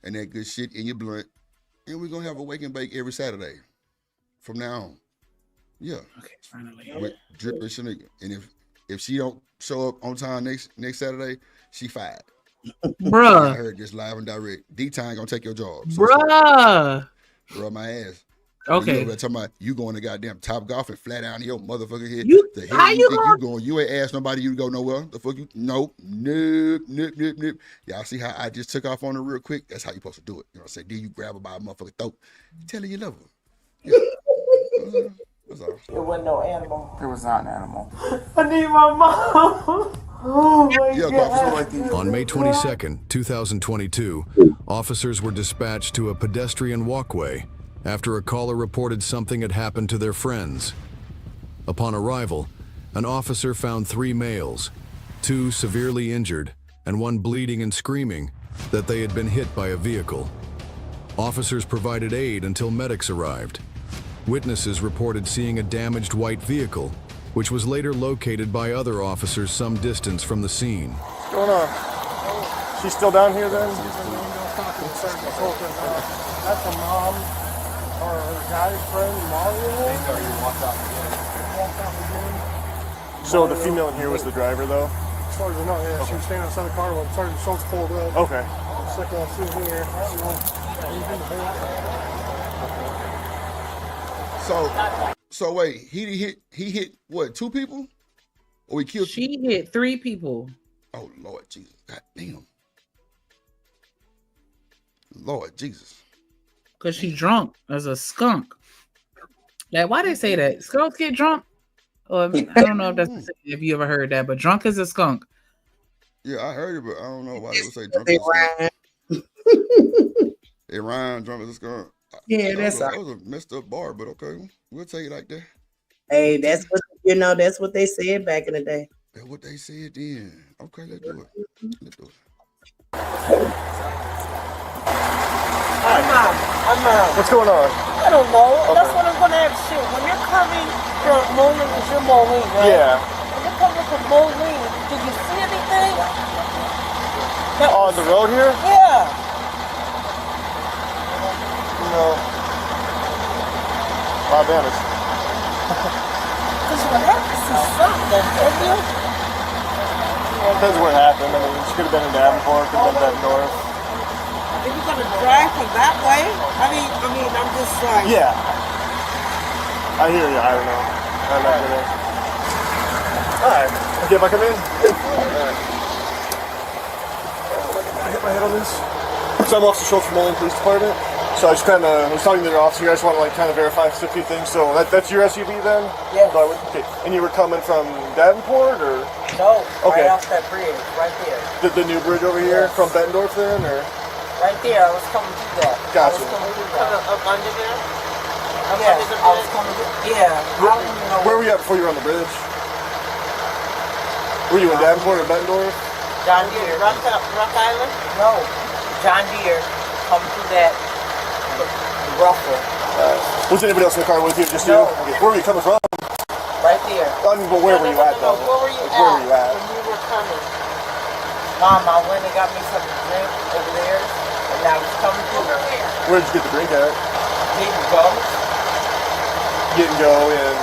and that good shit in your blunt. And we're gonna have a wake and bake every Saturday from now on. Yeah. Okay, finally. With Drip and Shanika. And if she don't show up on time next Saturday, she fired. Bruh. I heard this live and direct. D-Time gonna take your job. So Bruh. rub my ass. Okay. You over there talking about you going to goddamn Top Golf and flat down your motherfucking head. You- the hell how you you think going? you going? You ain't asked nobody you to go nowhere. The fuck you? Nope. Nope. Y'all see how I just took off on her real quick? That's how you supposed to do it. You know what I'm saying? Then you grab her by a motherfucking throat. You tell her you love her. Yeah. That's all. It wasn't no animal. It was not an animal. I need my mom. Oh my God. On May 22nd, 2022, officers were dispatched to a pedestrian walkway after a caller reported something had happened to their friends. Upon arrival, an officer found 3 males, 2 severely injured and 1 bleeding and screaming that they had been hit by a vehicle. Officers provided aid until medics arrived. Witnesses reported seeing a damaged white vehicle, which was later located by other officers some distance from the scene. What's going on? She's still down here then? That's a mom or her guy's friend, Mario. So the female in here was the driver though? As far as I know, yeah. Okay. She was standing outside the car when Sergeant Schultz pulled up. Okay. Second I see here. I don't know. So wait, he hit what, 2 people? Or he killed? She hit 3 people. Oh Lord Jesus, God damn. Lord Jesus. Cause she drunk as a skunk. Like, why they say that? Skunks get drunk? Or I don't know if that's if you ever heard that, but drunk as a skunk. Yeah, I heard it, but I don't know why they would say drunk as a skunk. It rhymes, drunk as a skunk. Yeah, that that's was a messed up bar, but okay, we'll take it like that. Hey, that's what that's what they said back in the day. That's what they said then. Okay, let's do it. Let's do it. I'm out. What's going on? I don't know. Okay. That's what I'm gonna ask you. When you're coming from Moline, is your Moline, right? Yeah. When you're coming from Moline, did you see anything? On the road here? Yeah. No. I'll be honest. Because you have to see something, have you? Depends what happened. I mean, she could have been in Davenport, could have been back north. If you're gonna drive from that way, I mean, I'm just like. Yeah. I hear you. I don't know. I'm not gonna. Alright. Okay, if I come in? Alright. I hit my head on this. So I'm Officer Schultz from Moline Police Department. So I just kind of was talking to their officer. I just want to like kind of verify a few things. So that's your SUV then? Yeah. Okay. And you were coming from Davenport or? No. Okay. Right off that bridge, right there. The new bridge over here from Bettendorf then, or? Right there. I was coming through that. Gotcha. I was coming through that. Up under there? Yeah. I was coming through. Yeah. I don't even know. Where were you at before you were on the bridge? Were you in Davenport or Bettendorf? John Deere. Rock Island? No. John Deere. Coming through that. Rougher. Was anybody else in the car with you? Just No. you? Okay. Where were you coming from? Right there. I mean, but where were you at though? Where were you Like, at? where were you at? When you were coming? Mom, I went and got me something to drink over there, and I was coming through. Over where? Where did you get the drink at? Didn't go. Get and go in.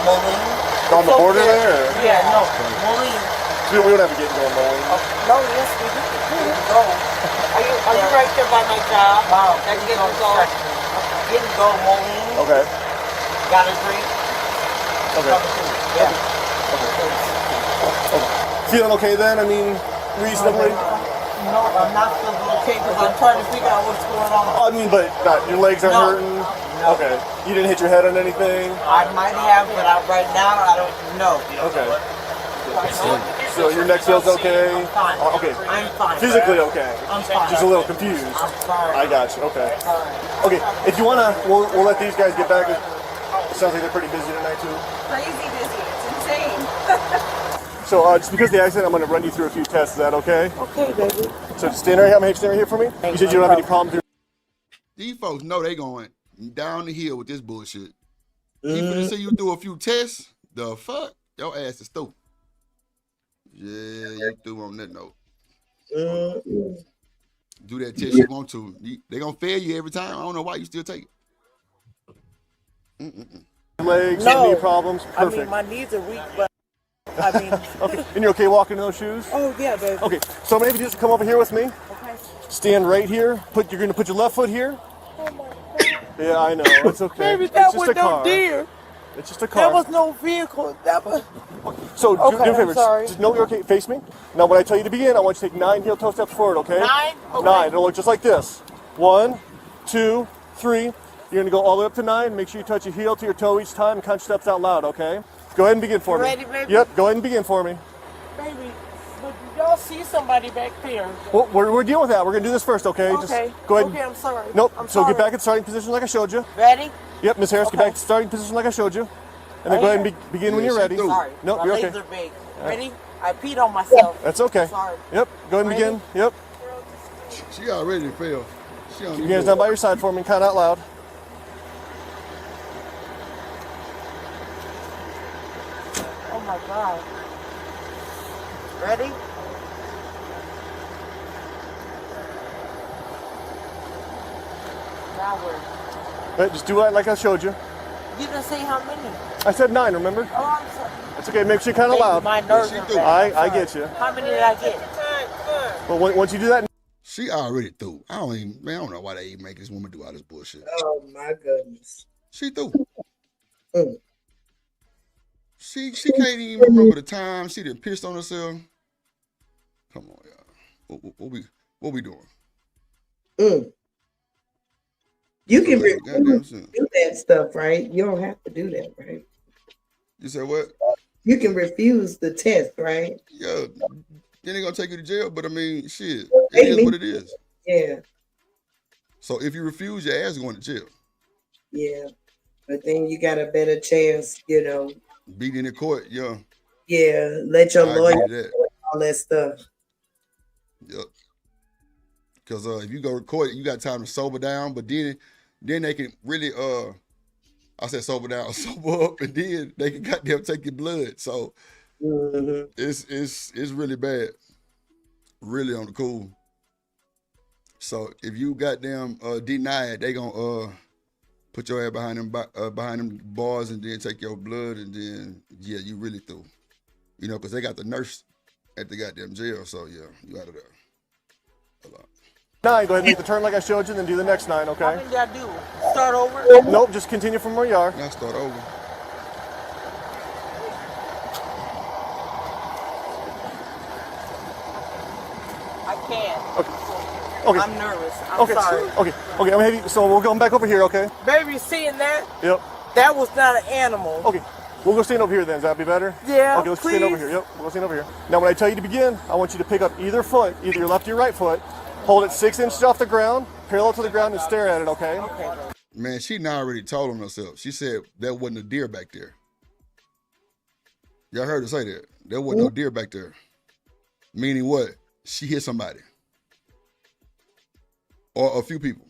Moline. On the border there? Or? Yeah, no. Moline. So we don't have a get and go in Moline. No, yes, we do. Didn't go. Are you right there by my job? Wow. That didn't go. Didn't go, Moline. Okay. Got a drink. Okay. Yeah. Okay. Feeling okay then? I mean, reasonably? No, I'm not feeling okay because I'm trying to figure out what's going on. I mean, but not, your legs aren't hurting? No. Okay. You didn't hit your head on anything? I might have, but right now I don't know. Okay. So your neck feels okay? I'm fine. Okay. I'm fine. Physically okay? I'm fine. Just a little confused? I'm fine. I got you. Okay. Okay. If you wanna, we'll let these guys get back. It sounds like they're pretty busy tonight too. Crazy busy. It's insane. So just because of the accident, I'm gonna run you through a few tests. Is that okay? Okay, baby. So just stand right here. Stand right here for me. You said you don't have any problems. These folks know they going down the hill with this bullshit. He finna see you do a few tests. The fuck? Your ass is stupid. Yeah, you threw on that note. Do that test you want to. They gonna fail you every time. I don't know why you still take it. Legs, No. knee problems. Perfect. I mean, my knees are weak, but I mean. Okay. And you're okay walking in those shoes? Oh yeah, baby. Okay. So maybe just come over here with me. Okay. Stand right here. You're gonna put your left foot here. Oh my God. Yeah, I know. It's okay. Baby, It's that just was a no car. deer. It's just a car. That was no vehicle. That was. So Okay, do a favor. I'm sorry. Just know you're okay. Face me. Now, when I tell you to begin, I want you to take 9 heel-toe steps forward. Okay? 9? Okay. 9. It'll look just like this. 1, 2, 3. You're gonna go all the way up to 9. Make sure you touch your heel to your toe each time and count steps out loud. Okay? Go ahead and begin for You me. ready, baby? Yep. Go ahead and begin for me. Baby, but y'all see somebody back there. Well, we're dealing with that. We're gonna do this first. Okay? Okay. Just go ahead. Okay, I'm sorry. Nope. I'm So sorry. get back in starting position like I showed you. Ready? Yep, Miss Harris, Okay. get back to starting position like I showed you. And then go ahead and begin when you're ready. Sorry. Nope, My you're legs okay. are big. Ready? I peed on myself. That's okay. Sorry. Yep. Go ahead and Ready? begin. Yep. She already failed. She don't Keep need your hands to- down by your side for me and count out loud. Oh my God. Ready? Now where? Right, just do it like I showed you. You didn't say how many. I said 9, remember? Oh, I'm sorry. It's okay. Make sure you count out Baby, loud. my nerves are bad. I get you. How many did I get? But once you do that, She already through. I don't know why they even make this woman do all this bullshit. Oh my goodness. She through. She can't even remember the time she done pissed on herself. Come on, y'all. What we doing? You can Goddamn refuse sin. to do that stuff, right? You don't have to do that, right? You said what? You can refuse the test, right? Yeah. Then they gonna take you to jail, but I mean, shit. It is what it is. Yeah, So if you refuse, your ass is going to jail. yeah. But then you got a better chance, you know. Beating in court, yeah. Yeah, let your I lawyer agree with that. do all that stuff. Yep. Because if you go to court, you got time to sober down, but then they can really I said sober down, sober up, and then they can goddamn take your blood. So it's really bad. Really on the cool. So if you goddamn deny it, they gonna put your ass behind them bars and then take your blood, and then yeah, you really through. You know, because they got the nurse at the goddamn jail. So yeah, you out of there. Hold on. 9, go ahead and make the turn like I showed you, and then do the next 9, How okay? many did I do? Start over? Nope, just continue from where you are. Now start over. I can't. Okay. I'm nervous. I'm Okay. sorry. Okay. I'm gonna have you. So we're going back over here, okay? Baby, seeing that? Yep. That was not an animal. Okay. We'll go stand over here then. Does that be better? Yeah, Okay, let's stand over please. here. Yep. We'll go stand over here. Now, when I tell you to begin, I want you to pick up either foot, either your left or your right foot. Hold it 6 inches off the ground, parallel to the ground, and stare at it. Okay. Okay. Man, she now already told on herself. She said there wasn't a deer back there. Y'all heard her say that. There wasn't no deer back there. Meaning what? She hit somebody. Or a few people.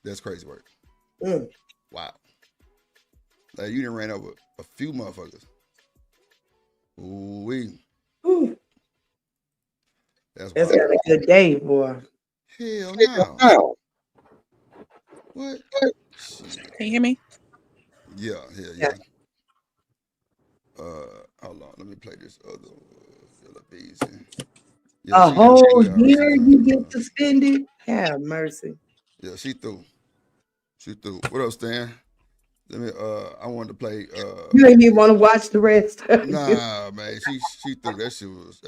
That's crazy work. Wow. Like you done ran over a few motherfuckers. Ooh-wee. That's That's wild. got a good day, boy. Hell no. What? Can you hear me? Yeah. Hold on. Let me play this other Philippines. A whole year you get suspended? Have mercy. Yeah, she threw. What else, Stan? Let me I wanted to play You ain't even want to watch the rest. nah, man. She threw. That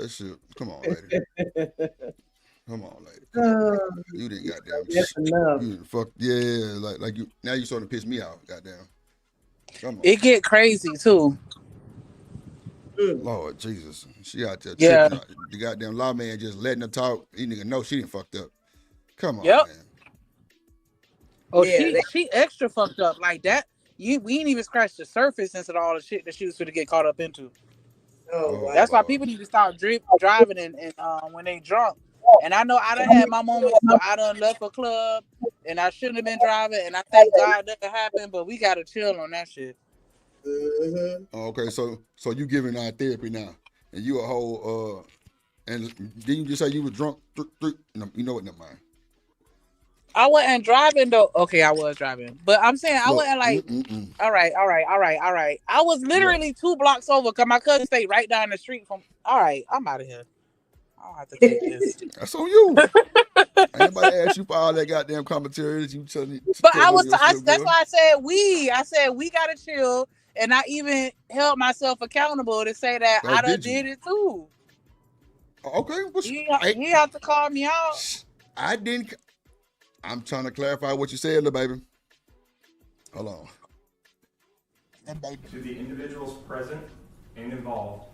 shit. Come on, lady. Come on, lady. Come on. You didn't goddamn. That's enough. You didn't fuck. Yeah, like you. Now you starting to piss me out. Goddamn. Come on. It get crazy too. Lord Jesus. She out there Yeah. tripping. The goddamn lawman just letting her talk. You nigga know she didn't fucked up. Come on, Yep. man. Oh, Yeah, she extra fucked up like that. We ain't even scratched the surface into all the shit that she was going to get caught up into. Oh, That's why people need to stop driving and when they drunk. And I know I done had my moments where I done left a club and I shouldn't have been driving, and I thank God that happened, but we gotta chill on that shit. Okay, so you giving out therapy now, and you a whole and didn't you just say you was drunk? No, you know what? Never mind. I wasn't driving though. Okay, I was driving, but I'm saying I Look, wasn't like. All right. I was literally 2 blocks over because my cousin stayed right down the street from. All right, I'm out of here. I don't have to take this. That's on you. Anybody ask you for all that goddamn commentary that you telling me? But that's why I said we. I said we gotta chill, and I even held myself accountable to say that I done did it too. Okay, he have to call me out. I didn't. I'm trying to clarify what you said, little baby. Hold on. To the individuals present and involved.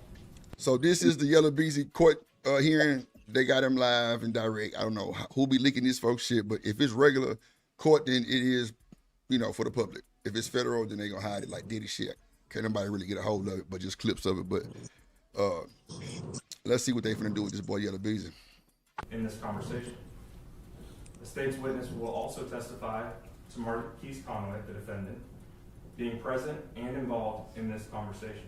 So this is the Yellow Beezy court hearing. They got him live and direct. I don't know who be leaking this folks shit, but if it's regular court, then it is, for the public. If it's federal, then they gonna hide it like Diddy shit. Can't nobody really get a hold of it, but just clips of it. But let's see what they finna do with this boy Yellow Beezy. In this conversation, the state's witness will also testify to Marquise Conway, the defendant, being present and involved in this conversation.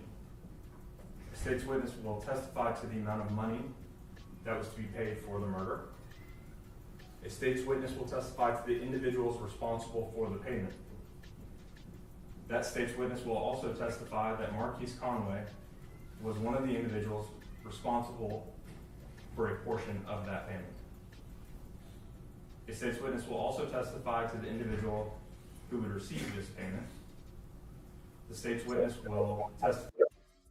The state's witness will testify to the amount of money that was to be paid for the murder. A state's witness will testify to the individuals responsible for the payment. That state's witness will also testify that Marquise Conway was one of the individuals responsible for a portion of that payment. A state's witness will also testify to the individual who would receive this payment. The state's witness will testify.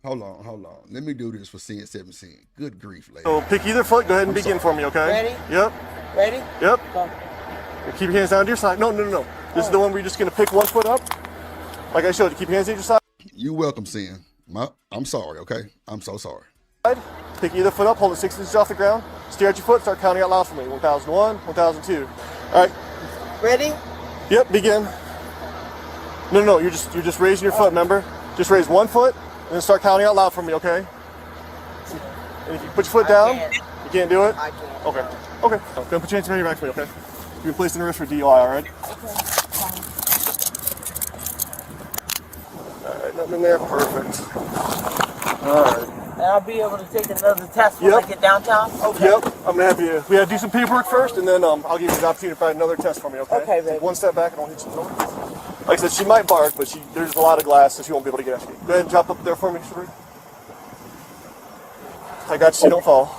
Hold on. Let me do this for seeing 17. Good grief, lady. So pick either foot. Go ahead and begin for me, okay? Ready? Yep. Ready? Yep. Go. Keep your hands down to your side. No. This is the one where you're just going to pick one foot up. Like I showed you. Keep your hands to your side. You welcome, Sin. I'm sorry, okay? I'm so sorry. Pick either foot up. Hold it 6 inches off the ground. Stare at your foot. Start counting out loud for me. 1001, 1002. All right. Ready? Yep. Begin. No. You're just raising your foot. Remember? Just raise one foot and then start counting out loud for me, okay? And if you put your foot down, you can't do it. I can't. Okay. Go put your hands behind your back for me, okay? You've been placed in arrest for DUI, all right? All right, nothing in there. Perfect. All right. And I'll be able to take another test when I get downtown? Okay. Yep. I'm gonna have you. We gotta do some paperwork first, and then I'll give you the opportunity to find another test for me. Okay. Okay, baby. Take one step back, and I'll hit you. Like I said, she might bark, but there's a lot of glass, so she won't be able to get at you. Go ahead and drop up there for me, Sheree. I got you. So you don't fall.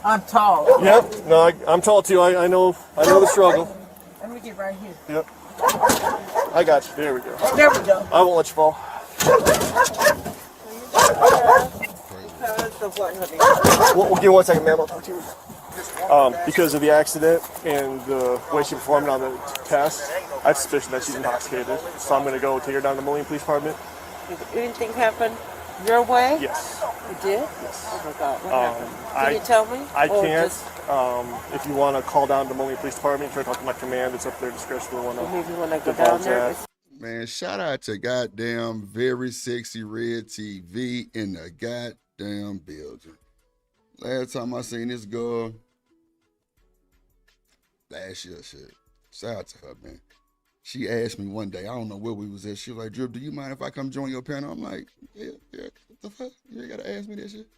I'm tall. Yep. No, I'm tall too. I know the struggle. Let me get right here. Yep. I got you. There we go. There we go. I won't let you fall. We'll give you 1 second, ma'am. I'll talk to you. Because of the accident and the way she performed on the test, I have suspicion that she's intoxicated. So I'm going to go take her down to the Moline Police Department. Did anything happen your way? Yes. You did? Yes. Oh my God. What happened? Can you tell me? I Or can't. just- If you want to call down to Moline Police Department, try to talk to my command. It's up there discretion. Maybe when I go down there. Man, shout out to goddamn Very Sexy Red TV in the goddamn building. Last time I seen this girl, last year, shit. Shout out to her, man. She asked me one day, I don't know where we was at. She was like, Drip, do you mind if I come join your panel? I'm like, yeah, what the fuck? You ain't gotta ask me that shit.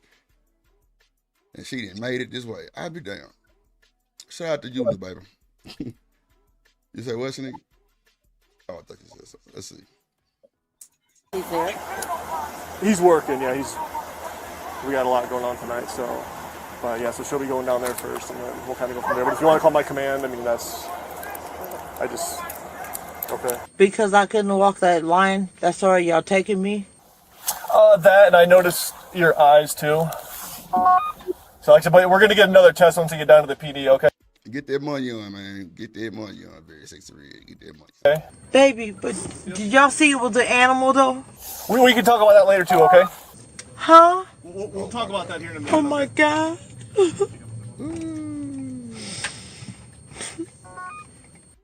And she didn't made it this way. I'll be damn. Shout out to you, baby. You say what, Shanika? Oh, I thought you said something. Let's see. He's there. He's working, yeah. We got a lot going on tonight, so. But yeah, so she'll be going down there first, and then we'll kind of go from there. But if you want to call my command, I mean, okay. Because I couldn't walk that line, that's why y'all taking me? That, and I noticed your eyes too. So like I said, but we're going to get another test once we get down to the PD, okay? Get that money on, man. Get that money on. Very Sexy Red. Get that money. Okay. Baby, but did y'all see it was an animal though? We can talk about that later too, okay? Huh? We'll talk about that here in a minute. Oh my God.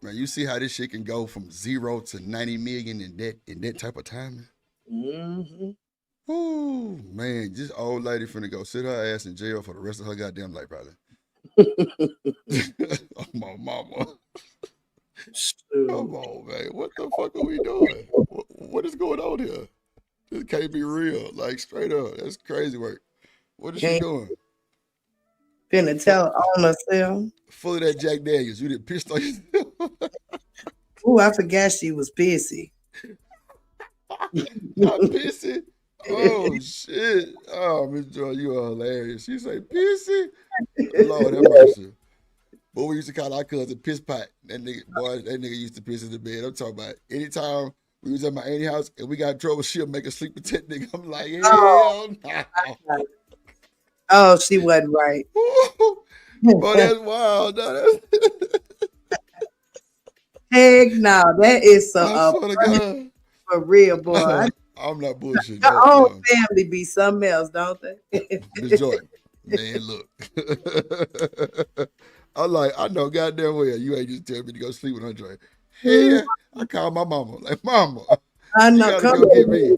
Man, you see how this shit can go from 0 to 90 million in that type of time? Mm-hmm. Ooh, man, this old lady finna go sit her ass in jail for the rest of her goddamn life, probably. Oh, my mama. Come on, man. What the fuck are we doing? What is going on here? This can't be real. Like, straight up. That's crazy work. What is she doing? Finna tell on herself. Full of that Jack Daniels. You didn't piss on yourself. Ooh, I forgot she was pissy. Not pissy? Oh, shit. Oh, Miss Joy, you are hilarious. She say pissy? Lord have mercy. But we used to call our cousin piss pot. That nigga used to piss in the bed. I'm talking about anytime we was at my auntie's house and we got in trouble, she'll make us sleep with that nigga. I'm like, hell no. Oh, she wasn't right. But that's wild. No, Heck no, that is so I swear to God. for real, boy. I'm not bullshitting. Your whole family be something else, don't they? Miss Joy, man, look. I'm like, I know goddamn well you ain't just tell me to go sleep with Andre. Yeah, I called my mama. Like, mama, I You know. gotta Come go get on. me.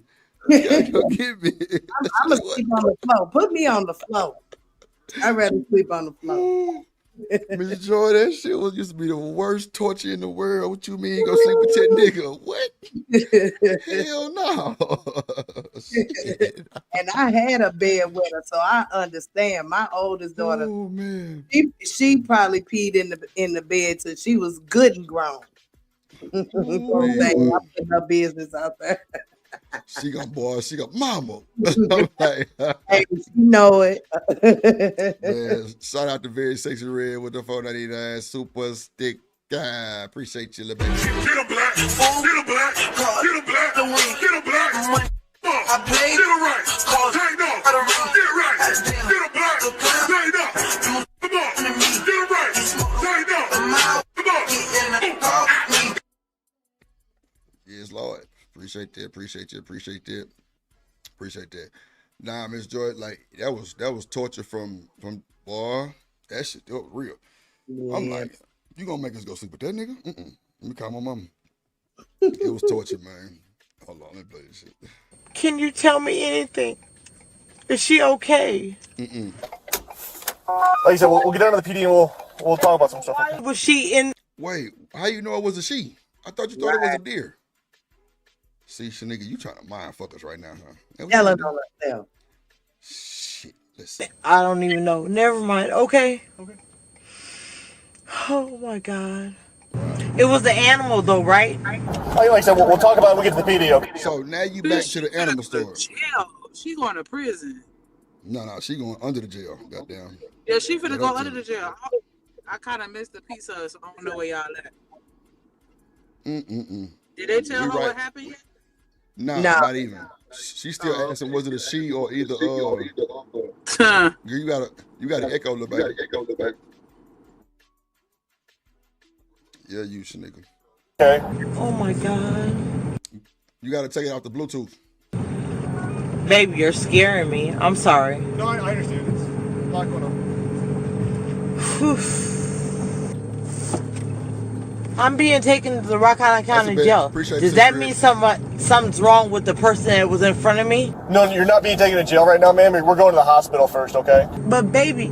You gotta go get me. I'm gonna sleep on the floor. Put me on the floor. I'd rather sleep on the floor. Miss Joy, that shit was used to be the worst torture in the world. What you mean you go sleep with that nigga? What? Hell no. Shit. And I had a bed with her, so I understand. My oldest daughter, Oh man. she probably peed in the bed till she was good and grown. So I'm putting her business out there. She got mama. I'm like, Hey, you know it. man, shout out to Very Sexy Red with the 499 super stick. Appreciate you, little baby. Get a black, get a black, get a black, get a black. I played it right, cause take no, get it right, get a black, take no, come on, get it right, take no, come on. Yes, Lord. Appreciate that. Appreciate that. Nah, Miss Joy, like that was torture from boy. That shit that was real. Yeah. I'm like, you gonna make us go sleep with that nigga? Let me call my mama. It was torture, man. Hold on, let me play this shit. Can you tell me anything? Is she okay? Like I said, we'll get down to the PD and we'll talk about some stuff. Why was she in? Wait, how you know it was a she? I thought you thought it was a deer. See, Shanika, you trying to mind fuck us right now, huh? Tell her on herself. Shit, listen. I don't even know. Never mind. Okay. Oh my God. It was the animal though, right? Like I said, we'll talk about it when we get to the PD. Okay? So now you back to the animal story. Jail. She going to prison. No, she going under the jail. Goddamn. Yeah, she finna Right go up under to the jail. I kind of missed a piece of it, so I don't know where y'all at. Did they tell her what happened yet? No, not even. She still asking, was it a she or either you got an echo, little baby. Yeah, you Shanika. Okay. Oh my God. You gotta take it off the Bluetooth. Baby, you're scaring me. I'm sorry. No, I understand. It's a lot going on. I'm being taken to the Rock Island County Jail. Appreciate Does you, that Chris. mean something's wrong with the person that was in front of me? No, you're not being taken to jail right now, ma'am. We're going to the hospital first, okay? But baby,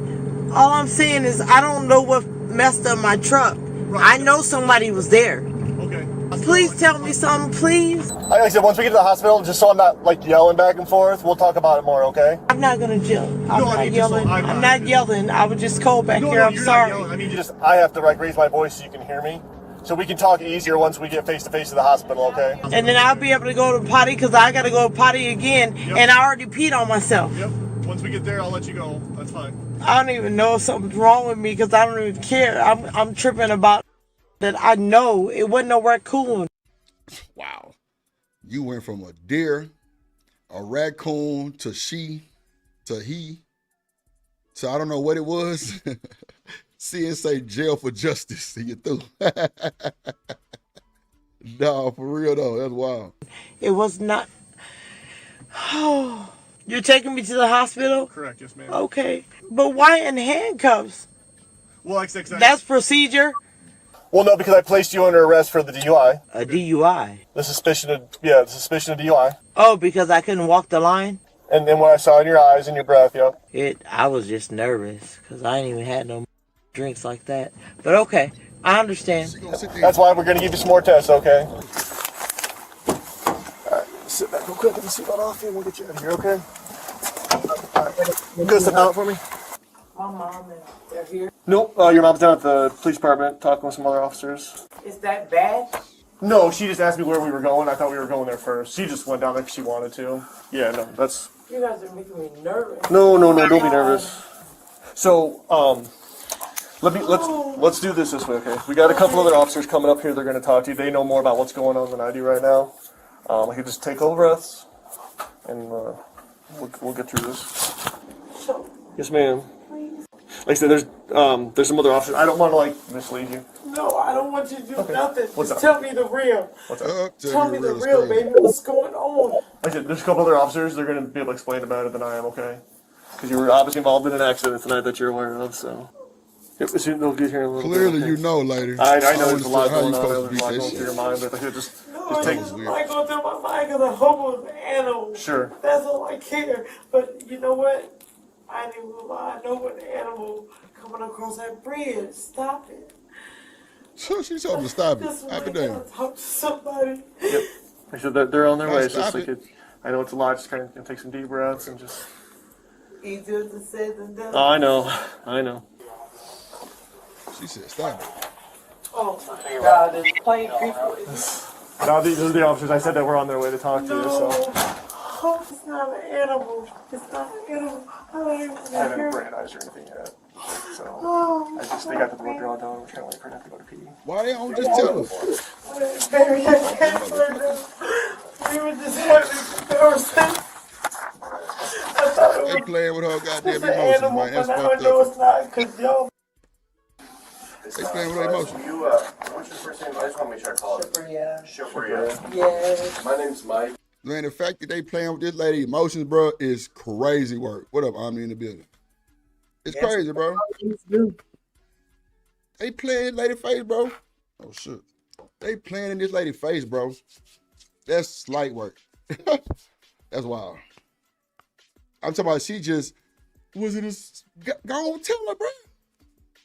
all I'm saying is I don't know what messed up my truck. I know somebody was there. Okay. Please tell me something, please. Like I said, once we get to the hospital, just so I'm not like yelling back and forth, we'll talk about it more, okay? I'm not gonna yell. I'm not yelling. I'm not yelling. I was just cold back here. I'm sorry. I mean, I have to like raise my voice so you can hear me. So we can talk easier once we get face to face to the hospital, okay? And then I'll be able to go to potty because I gotta go to potty again, and I already peed on myself. Yep. Once we get there, I'll let you go. That's fine. I don't even know if something's wrong with me because I don't even care. I'm tripping about that. I know it wasn't no raccoon. Wow. You went from a deer, a raccoon, to she, to he, to I don't know what it was. CSA jail for justice. See you through. No, for real though. That's wild. It was not. Oh, you're taking me to the hospital? Correct, yes, ma'am. Okay, but why in handcuffs? Well, like six. That's procedure. Well, no, because I placed you under arrest for the DUI. A DUI. The suspicion of DUI. Oh, because I couldn't walk the line. And then what I saw in your eyes and your breath, yep. I was just nervous because I ain't even had no drinks like that. But okay, I understand. That's why we're gonna give you some more tests, okay? All right, sit back real quick, get the seatbelt off, and we'll get you out of here, okay? All right, you gonna sit down for me? My mom and they're here. Nope, your mom's down at the police department talking with some other officers. Is that bad? No, she just asked me where we were going. I thought we were going there first. She just went down there because she wanted to. Yeah, no, that's... You guys are making me nervous. No, don't be nervous. So, let's do this way, okay? We got a couple other officers coming up here. They're going to talk to you. They know more about what's going on than I do right now. I can just take a couple breaths, and we'll get through this. Yes, ma'am. Like I said, there's some other officers. I don't want to like mislead you. No, I don't want you to do nothing. What's Just up? tell me the real. What's up? Tell me the real, baby. What's going on? Like I said, there's a couple other officers. They're going to be able to explain about it than I am, okay? Because you were obviously involved in an accident tonight that you're aware of, so. Yep, they'll get here in a little Clearly bit. you know, lady. I know there's a lot how going you on. supposed to There's a lot beat that going through your shit. mind, but just Just take It's like going through my mind because I hope it was an animal. Sure. That's all I care. But you know what? I ain't even gonna lie. I know what the animal coming across that bridge. Stop it. She told him to stop it. This Happy one, I day. gotta talk to somebody. Yep. So they're on their Gotta way. It's just stop like it. I know it's a lot. Just kind of take some deep breaths and just. Easier to say than done. Oh, I know. She said stop it. Oh my God, it's plain people. No, these are the officers. I said that we're on their way to talk to you. So. Oh, it's not an animal. It's not an animal. I don't even I want haven't to hear it. brandized or anything yet. So Oh, they got the blood draw done. We're kind of waiting for them to go to pee. Why they don't just tell us? baby, I can't right now. We were just having a conversation. I thought it They was playing with her goddamn just an emotions, animal, man. That's but now I fucked know up. it's not because y'all. They playing with her emotions. What's your first name? I just want to make sure I call it. Shibria. Yes. My name's Mike. Man, the fact that they playing with this lady emotions, bro, is crazy work. What up, Omni in the building? It's crazy, bro. They playing in lady face, bro. Oh shit. They playing in this lady face, bro. That's light work. That's wild. I'm talking about she just was it a go on tell her, bro.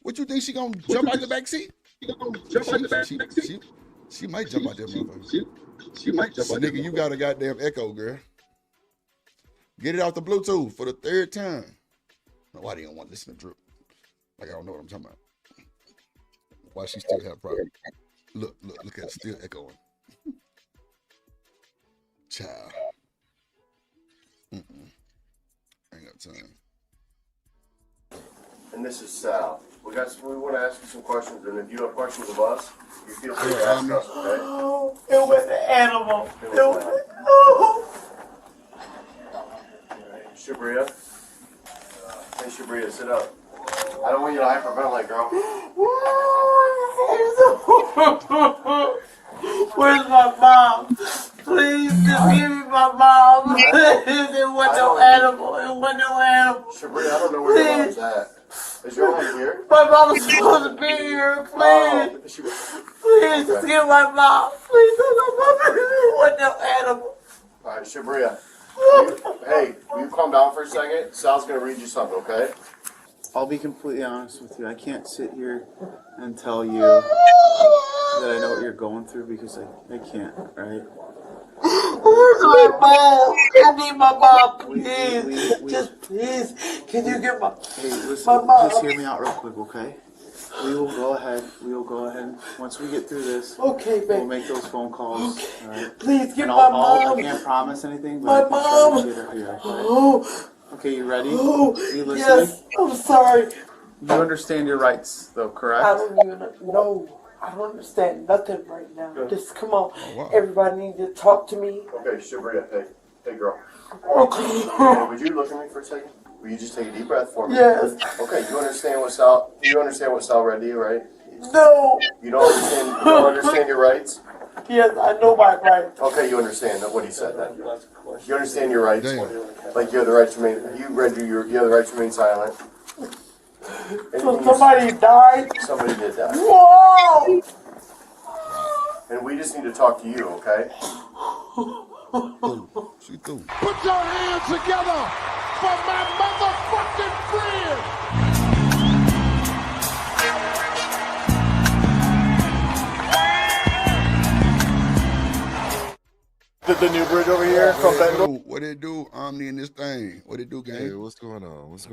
What you think she gonna jump out the back seat? She might jump out there, motherfucker. She might jump out there. Nigga, you got a goddamn echo, girl. Get it off the Bluetooth for the third time. Now, why do you don't want to listen to drip? Like I don't know what I'm talking about. Why she still have a problem? Look at it, still echoing. Child. Ain't got time. And this is Sal. We want to ask you some questions, and if you have questions of us, you feel free to ask us, okay? Oh, it was an animal. Oh. Shibria. Hey, Shibria, sit up. I don't want you to hyperventilate, girl. Where's my mom? Please just give me my mom. It was no animal. It was no animal. Shibria, I don't know where your mom's at. Is your mom here? My mom's supposed to be here. Please. Please just give my mom. Please don't my mom. It was no animal. All right, Shibria. Will you calm down for a second? Sal's going to read you something, okay? I'll be completely honest with you. I can't sit here and tell you that I know what you're going through because I can't, right? Where's my mom? I need my mom, please. Just please. Can you get my Listen, mom? just hear me out real quick, okay? We will go ahead. Once we get through this, okay, babe. We'll make those phone calls. Okay. All right? Please get and my mom. I can't promise anything, My but I can mom. try to get her here, okay? Oh. Okay, you ready? Oh. You listening? Yes. I'm sorry. You understand your rights, though, correct? I don't even know. I don't understand nothing right now. Just come on. Oh, wow. Everybody needs to talk to me. Okay, Shibria, hey girl. Okay. Hey, would you look at me for a second? Will you just take a deep breath for me? Yes. Okay, you understand what Sal read to you, right? No. You don't understand your rights? Yes, I know my rights. Okay, you understand what he said then. You understand your rights? Like you have the right to remain. You have the right to remain silent. So somebody died? Somebody did that. Whoa! And we just need to talk to you, okay? She threw. Put your hands together for my motherfucking friend. The new bridge over here from Bengal. What it do? Omni in this thing. What it do, gang? Hey, what's going on? What's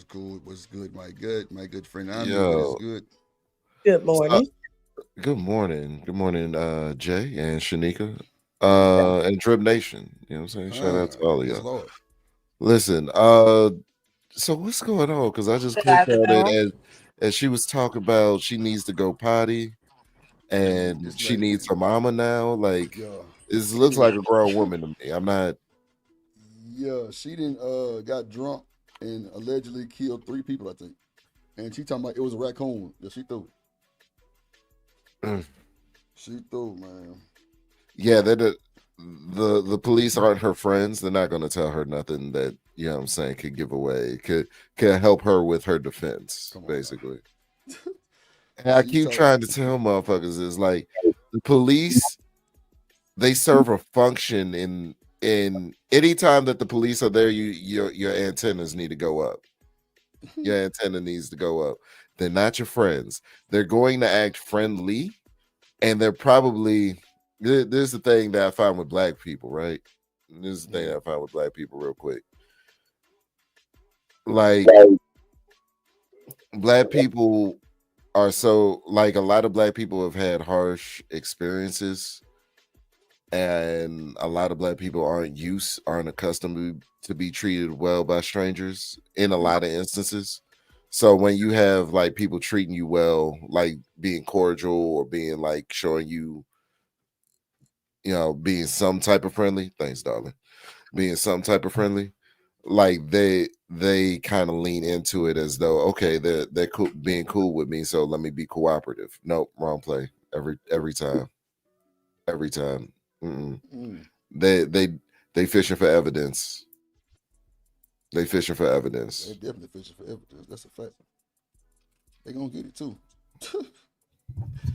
cool? What's good? My good friend Omni. Yo. What's good? Good morning. Good morning. Good morning, Jay and Shanika. And Drip Nation. You know what I'm saying? Shout out to all of yes, y'all. Lord. Listen, so what's going on? Because I just clicked on it as she was talking about she needs to go potty and she needs her mama now. Like it looks like a grown woman to me. I'm not. Yeah, she didn't got drunk and allegedly killed 3 people, I think. And she talking about it was a raccoon that she threw. She threw, man. Yeah, the police aren't her friends. They're not going to tell her nothing that, you know what I'm saying, could give away, could help her with her defense, basically. And I keep trying to tell motherfuckers is like the police they serve a function in any time that the police are there. Your antennas need to go up. Your antenna needs to go up. They're not your friends. They're going to act friendly, and they're probably. This is the thing that I find with black people, right? This is the thing that I find with black people, real quick. Like, black people are so, like, a lot of black people have had harsh experiences, and a lot of black people aren't accustomed to be treated well by strangers in a lot of instances. So when you have like people treating you well, like being cordial or being like showing you, being some type of friendly, thanks, darling, being some type of friendly, like they kind of lean into it as though, okay, they're cool, being cool with me, so let me be cooperative. Nope, wrong play. Every time. Mm-mm. They fishing for evidence. They fishing for evidence. They definitely fishing for evidence. That's a fact. They gonna get it too.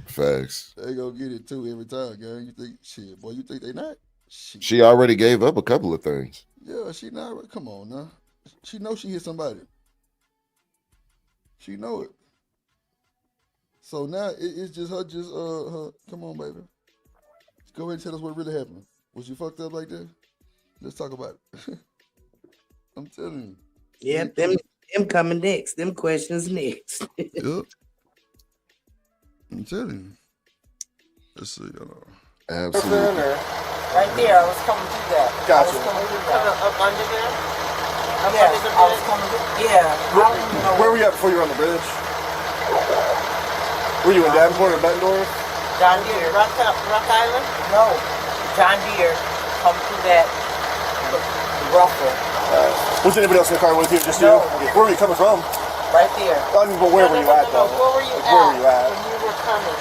Facts. They gonna get it too every time, gang. You think shit, boy? You think they not? Shit. She already gave up a couple of things. Yeah, she not. Come on now. She know she hit somebody. She know it. So now it's just her. Her. Come on, baby. Go ahead and tell us what really happened. Was you fucked up like that? Let's talk about it. I'm telling you. Yeah, them coming next. Them questions next. Yep. I'm telling you. Let's see. Absolutely. Right there, I was coming through that. Gotcha. I was coming through that. Up under there? Yes, I was coming through. Yeah. Where were you at before you were on the bridge? Were you in Davenport or Bettendorf? John Deere. Rock Island? No. John Deere. Come through that rougher. Was anybody else in the car with you? Just No. you? Okay. Where were you coming from? Right there. I mean, but where were you at though? Where were you Like, at? where were you at? When you were coming.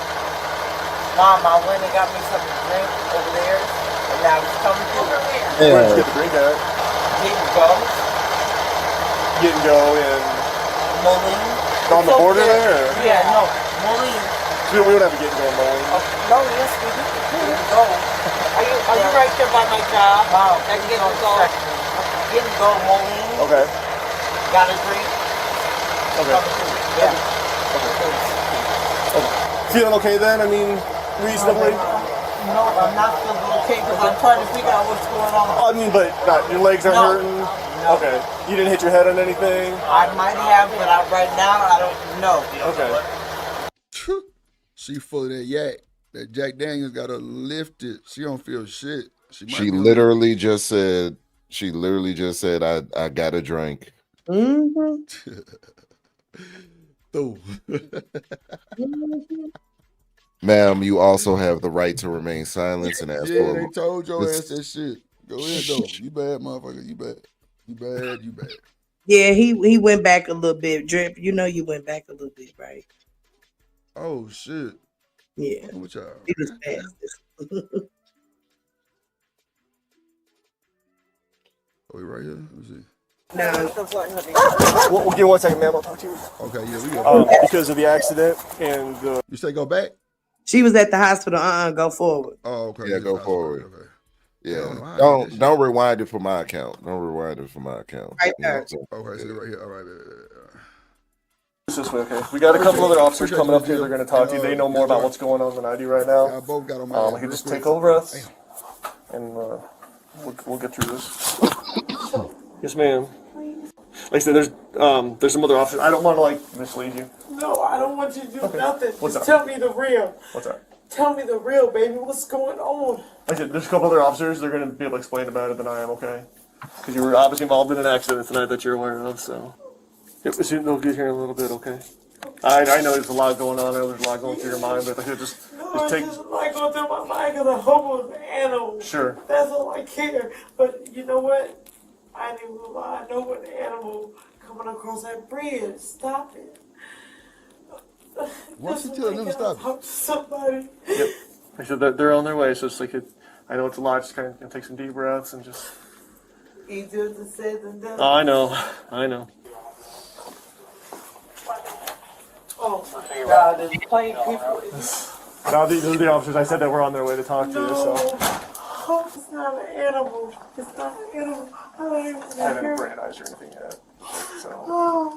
Mom, I went and got me something to drink over there. And I was coming through. Where did you get the drink at? Didn't go. Didn't go in. Moline. On the border there? Or? Yeah, no. Moline. We don't have to get going Moline. No, yes, we didn't go. Are you right there by my job? Mom, I didn't go. Didn't go Moline. Okay. Got a drink. Okay. Yeah. Okay. Feeling okay then? I mean, reasonably? No, I'm not feeling okay because I'm trying to figure out what's going on. I mean, but your legs aren't No. hurting? No. Okay. You didn't hit your head on anything? I might have, but right now I don't know. Okay. She full of that yak. That Jack Daniels got her lifted. She don't feel shit. She literally just said, I got a drink. Mm-hmm. Ma'am, you also have the right to remain silent and ask Yeah, for they told your this- ass that shit. Go ahead though. You bad, motherfucker. You bad. You bad. You bad. Yeah, he went back a little bit. Drip, you know you went back a little bit, right? Oh shit. Yeah. What y'all? He was past this. Oh, we right here? Let me see. Well, give me 1 second, ma'am. I'll talk to you. Okay, yeah, we go. Because of the accident and the... You say go back? She was at the hospital. Go forward. Oh, okay. Yeah, go forward. Okay. Yeah. Don't rewind it for my account. Don't rewind it for my account. Right You know there. what I'm saying? Okay, so right here. All right. This way, okay. We got a couple other officers coming up here. They're going to talk to you. They know more about what's going on than I do right now. I both got on my You just take over us, and we'll get through this. Yes, ma'am. Like I said, there's some other officers. I don't want to like mislead you. No, I don't want you to do nothing. What's Just up? tell me the real. What's up? Tell me the real, baby. What's going on? Like I said, there's a couple other officers. They're going to be able to explain about it than I am. Okay? Because you were obviously involved in an accident tonight that you're aware of. So, yep, they'll get here in a little bit. Okay? I know there's a lot going on. I know there's a lot going through your mind, but just take. There's a lot going through my mind because I hope it was an animal. Sure. That's all I care. But you know what? I ain't even gonna lie. I know what animal coming across that bridge. Stop it. Why she telling them to stop it? Talk to somebody. Yep. I said that they're on their way, so it's like I know it's a lot. Just kind of take some deep breaths and just. Easier to say than done. Oh, I know. Oh my God! There's plenty of people. No, these are the officers. I said that we're on their way to talk to you. So. It's not an animal. It's not an animal. I don't even I haven't brand eyes or anything yet. So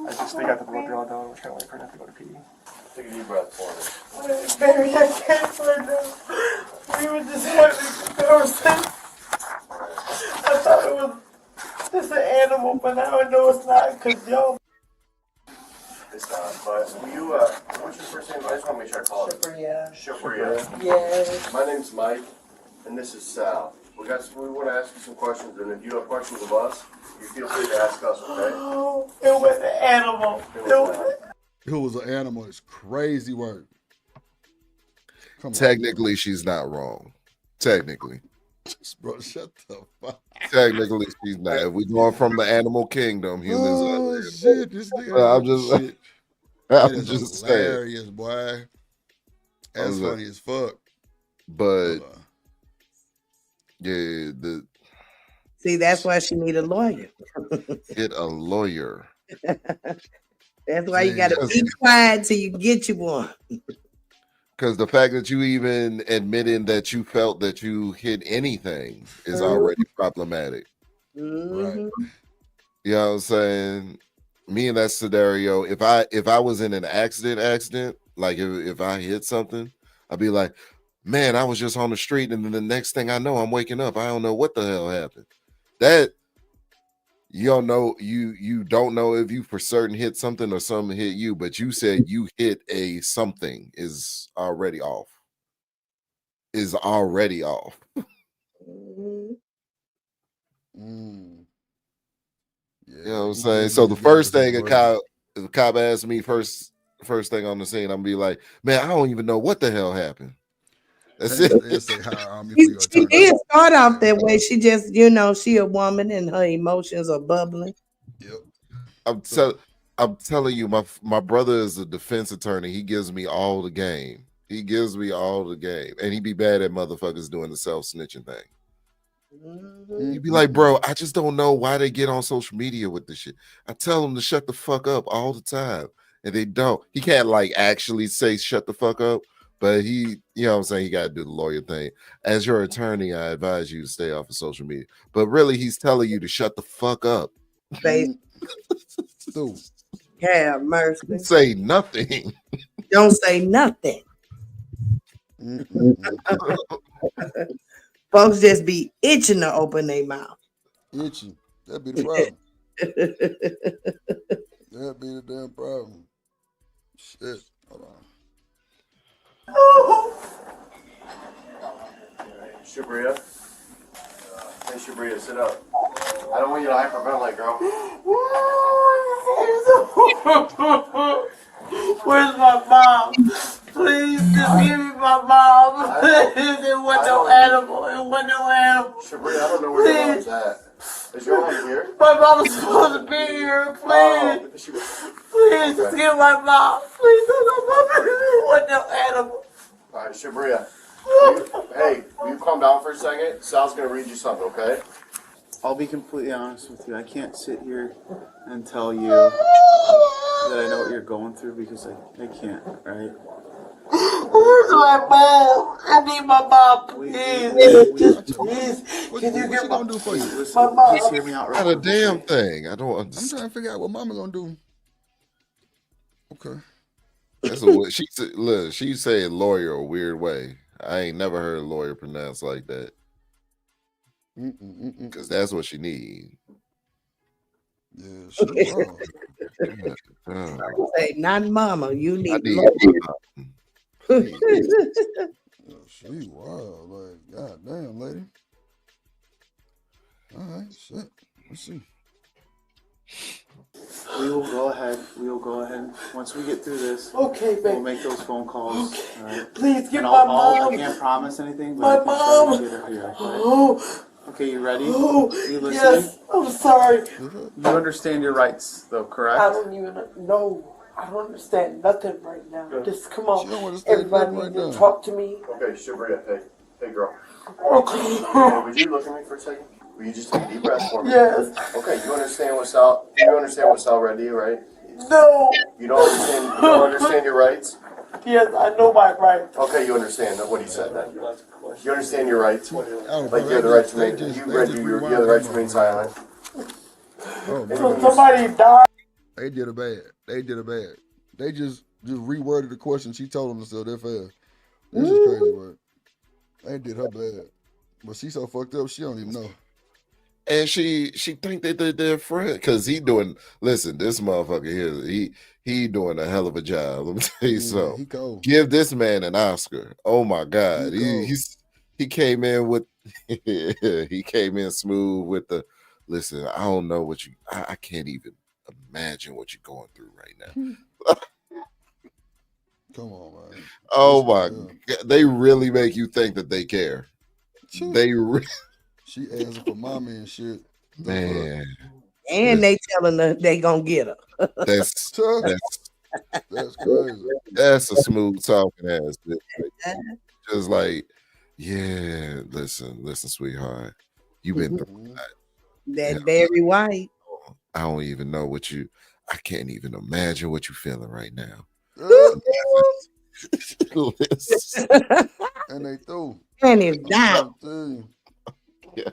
I just they got the blood draw done. We're kind of waiting for it to go to pee. Take a deep breath for me. Baby, I can't right now. We were just having a conversation. I thought it was just an animal, but now I know it's not because y'all. It's not, but you, what's your first name? I just want to make sure I call it. Shibria. Yes. My name's Mike, and this is Sal. We want to ask you some questions, and if you have questions of us, you feel free to ask us, okay? Oh, it was an animal. It was an animal. It's crazy work. Technically, she's not wrong. Technically. Bro, shut the fuck. Technically, she's not. If we going from the animal kingdom, humans are. Shit, this nigga. I'm just, shit. I'm It is just saying. hilarious, boy. That's funny as fuck. But yeah, See, that's why she need a lawyer. get a lawyer. That's why you gotta be quiet till you get you one. Because the fact that you even admitting that you felt that you hit anything is already problematic. Right. You know what I'm saying? Me in that scenario, if I was in an accident, like if I hit something, I'd be like, man, I was just on the street, and then the next thing I know, I'm waking up. I don't know what the hell happened. That you don't know, you don't know if you for certain hit something or something hit you, but you said you hit a something is already off. Is already off. You know what I'm saying? So the first thing a cop asked me first thing on the scene, I'm gonna be like, man, I don't even know what the hell happened. That's it. She did start off that way. She just, she a woman and her emotions are bubbling. I'm telling you, my brother is a defense attorney. He gives me all the game. He gives me all the game, and he be bad at motherfuckers doing the self-snitching thing. You'd be like, bro, I just don't know why they get on social media with this shit. I tell them to shut the fuck up all the time, and they don't. He can't like actually say shut the fuck up, but he, you know what I'm saying, he got to do the lawyer thing. As your attorney, I advise you to stay off of social media. But really, he's telling you to shut the fuck up. Have mercy. Don't say nothing. Don't say nothing. Folks just be itching to open their mouth. Itching. That'd be the problem. That'd be the damn problem. Shit. Hold on. Shibria. Hey, Shibria, sit up. I don't want you to hyperventilate, girl. Where's my mom? Please just give me my mom. It wasn't no animal. It wasn't no animal. Shibria, I don't know where your mom's at. Is your mom here? My mom is supposed to be here. Please. Please, just give my mom. Please, don't go. It wasn't no animal. All right, Shibria. Hey, will you calm down for a second? Sal's going to read you something, okay? I'll be completely honest with you. I can't sit here and tell you that I know what you're going through because I can't, right? Where's my mom? I need my mom, please. Just please. Can you get gonna do for you? Listen, my mom? just hear me out Not right a damn thing. I don't I'm understand. trying to figure out what mama gonna do. Okay. That's what she said. Look, she said lawyer a weird way. I ain't never heard a lawyer pronounced like that. Because that's what she need. Yeah, she wild. Say, not mama. You need Yeah, she wild. Like, goddamn, lady. All right, shit. Let's see. We will go ahead. Once we get through this, okay, babe. we'll make those phone calls. Okay. All right? Please get And my mom. I can't promise anything, but My I can try mom. to get her here. Okay? Oh. Okay, you ready? Oh, You listening? yes. I'm sorry. You understand your rights, though, correct? I don't even know. I don't understand nothing right now. Just come on. She don't understand Everybody nothing need right to now. talk to me. Okay, Shibria, hey, girl. Okay. Hey, would you look at me for a second? Will you just take a deep breath for me? Yes. Okay, you understand what Sal read to you, right? No. You don't understand your rights? Yes, I know my rights. Okay, you understand what he said then. You understand your rights. Oh, Like you have the right to remain. You have the right to remain silent. Oh, So somebody died. They did a bad. They did a bad. They just reworded the question. She told them to sell that fast. This is crazy, bro. They did her bad, but she so fucked up. She don't even know. And she think that they're friends because he doing. Listen, this motherfucker here, he doing a hell of a job. Let me tell you something. He cold. Give this man an Oscar. Oh my God, he came in with he came in smooth with the. Listen, I don't know what you. I can't even imagine what you're going through right now. Come on, man. Oh my God, they really make you think that they care. They. She asking for mommy and shit. Man. And they telling her they gonna get her. That's crazy. That's a smooth talking ass bitch. Just like, yeah, listen, sweetheart. You've been through that Barry White. I don't even know what you I can't even imagine what you're feeling right now. And they threw. And it's down. Yeah.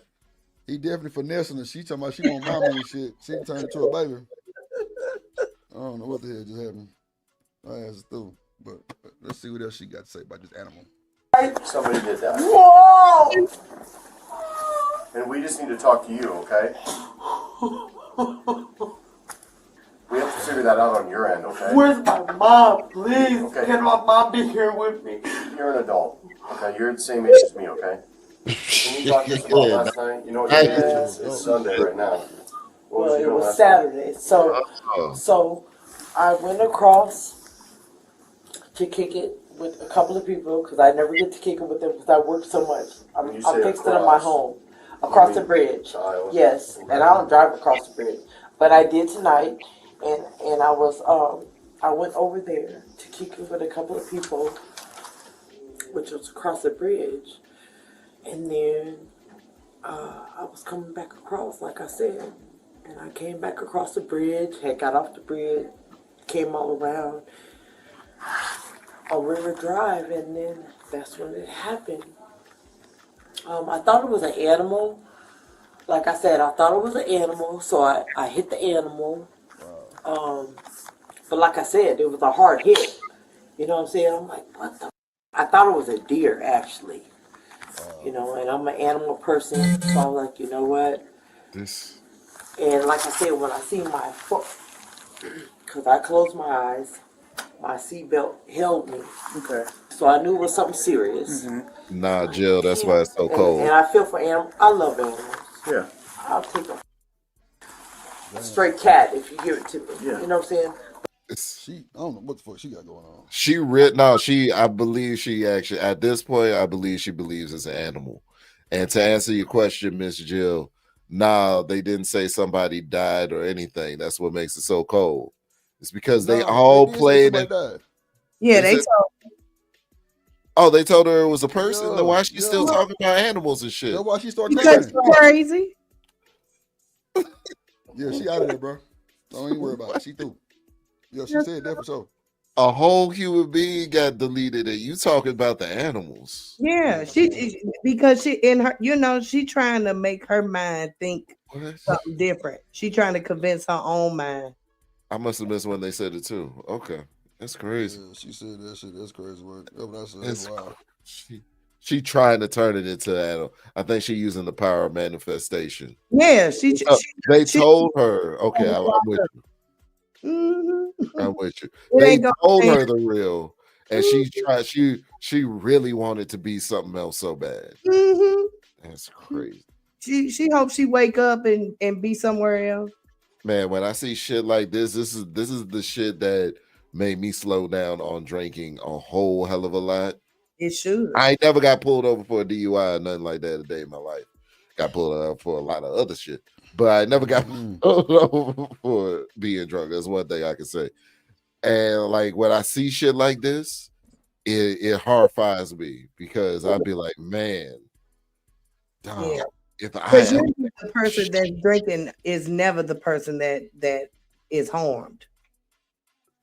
He definitely finessing her. She talking about she want mommy and shit. She turned into a baby. I don't know what the hell just happened. My ass is through. But let's see what else she got to say about this animal. Somebody did that. Whoa! And we just need to talk to you, okay? We have to figure that out on your end, okay? Where's my mom? Please, Okay. can my mom be here with me? You're an adult, okay? You're the same age as me, okay? Can you talk to us about last night? You know what it is? It's Sunday right now. What Well, you it doing was last Saturday. So I went across to kick it with a couple of people because I never get to kick it with them because I work so much. I'm fixed it in my home. Across the bridge. Yes. And I don't drive across the bridge. But I did tonight and I was I went over there to kick it with a couple of people, which was across the bridge. And then I was coming back across, like I said. And I came back across the bridge, had got off the bridge, came all around on River Drive, and then that's when it happened. I thought it was an animal. Like I said, I thought it was an animal, so I hit the animal. But like I said, it was a hard hit. You know what I'm saying? I'm like, what the? I thought it was a deer, actually. You know, and I'm an animal person, so I was like, you know what? And like I said, when I see my foot, because I closed my eyes, my seatbelt held me. Okay. So I knew it was something serious. Nah, Jill, that's why it's so cold. And I feel for animals. I love animals. Yeah. I'll take a stray cat if you give it to me. Yeah. You know what I'm saying? She, I don't know what the fuck she got going on. I believe she actually, at this point, I believe she believes it's an animal. And to answer your question, Miss Jill, nah, they didn't say somebody died or anything. That's what makes it so cold. It's because they all played. Yeah, they told her it was a person. Then why is she still talking about animals and shit? That's why she started Because crying. she's crazy. Yeah, she out of there, bro. Don't even worry about it. She through. Yeah, she said that for sure. A whole human being got deleted, and you talking about the animals? Yeah, because she in her, you know, she trying to make her mind think something different. She trying to convince her own mind. I must have missed when they said it too. Okay, that's crazy. Yeah, she said that shit. That's crazy work. That's wild. She trying to turn it into an animal. I think she using the power of manifestation. Yeah, they told her. Okay, I'm with you. I'm with you. They told her the real, and she really wanted to be something else so bad. That's crazy. She hopes she wake up and be somewhere else. Man, when I see shit like this is the shit that made me slow down on drinking a whole hell of a lot. It should. I ain't never got pulled over for a DUI or nothing like that a day in my life. Got pulled over for a lot of other shit, but I never got pulled over for being drunk. That's one thing I can say. And like when I see shit like this, it horrifies me because I'd be like, man, dog, if Because the person that's drinking is never the person that is harmed.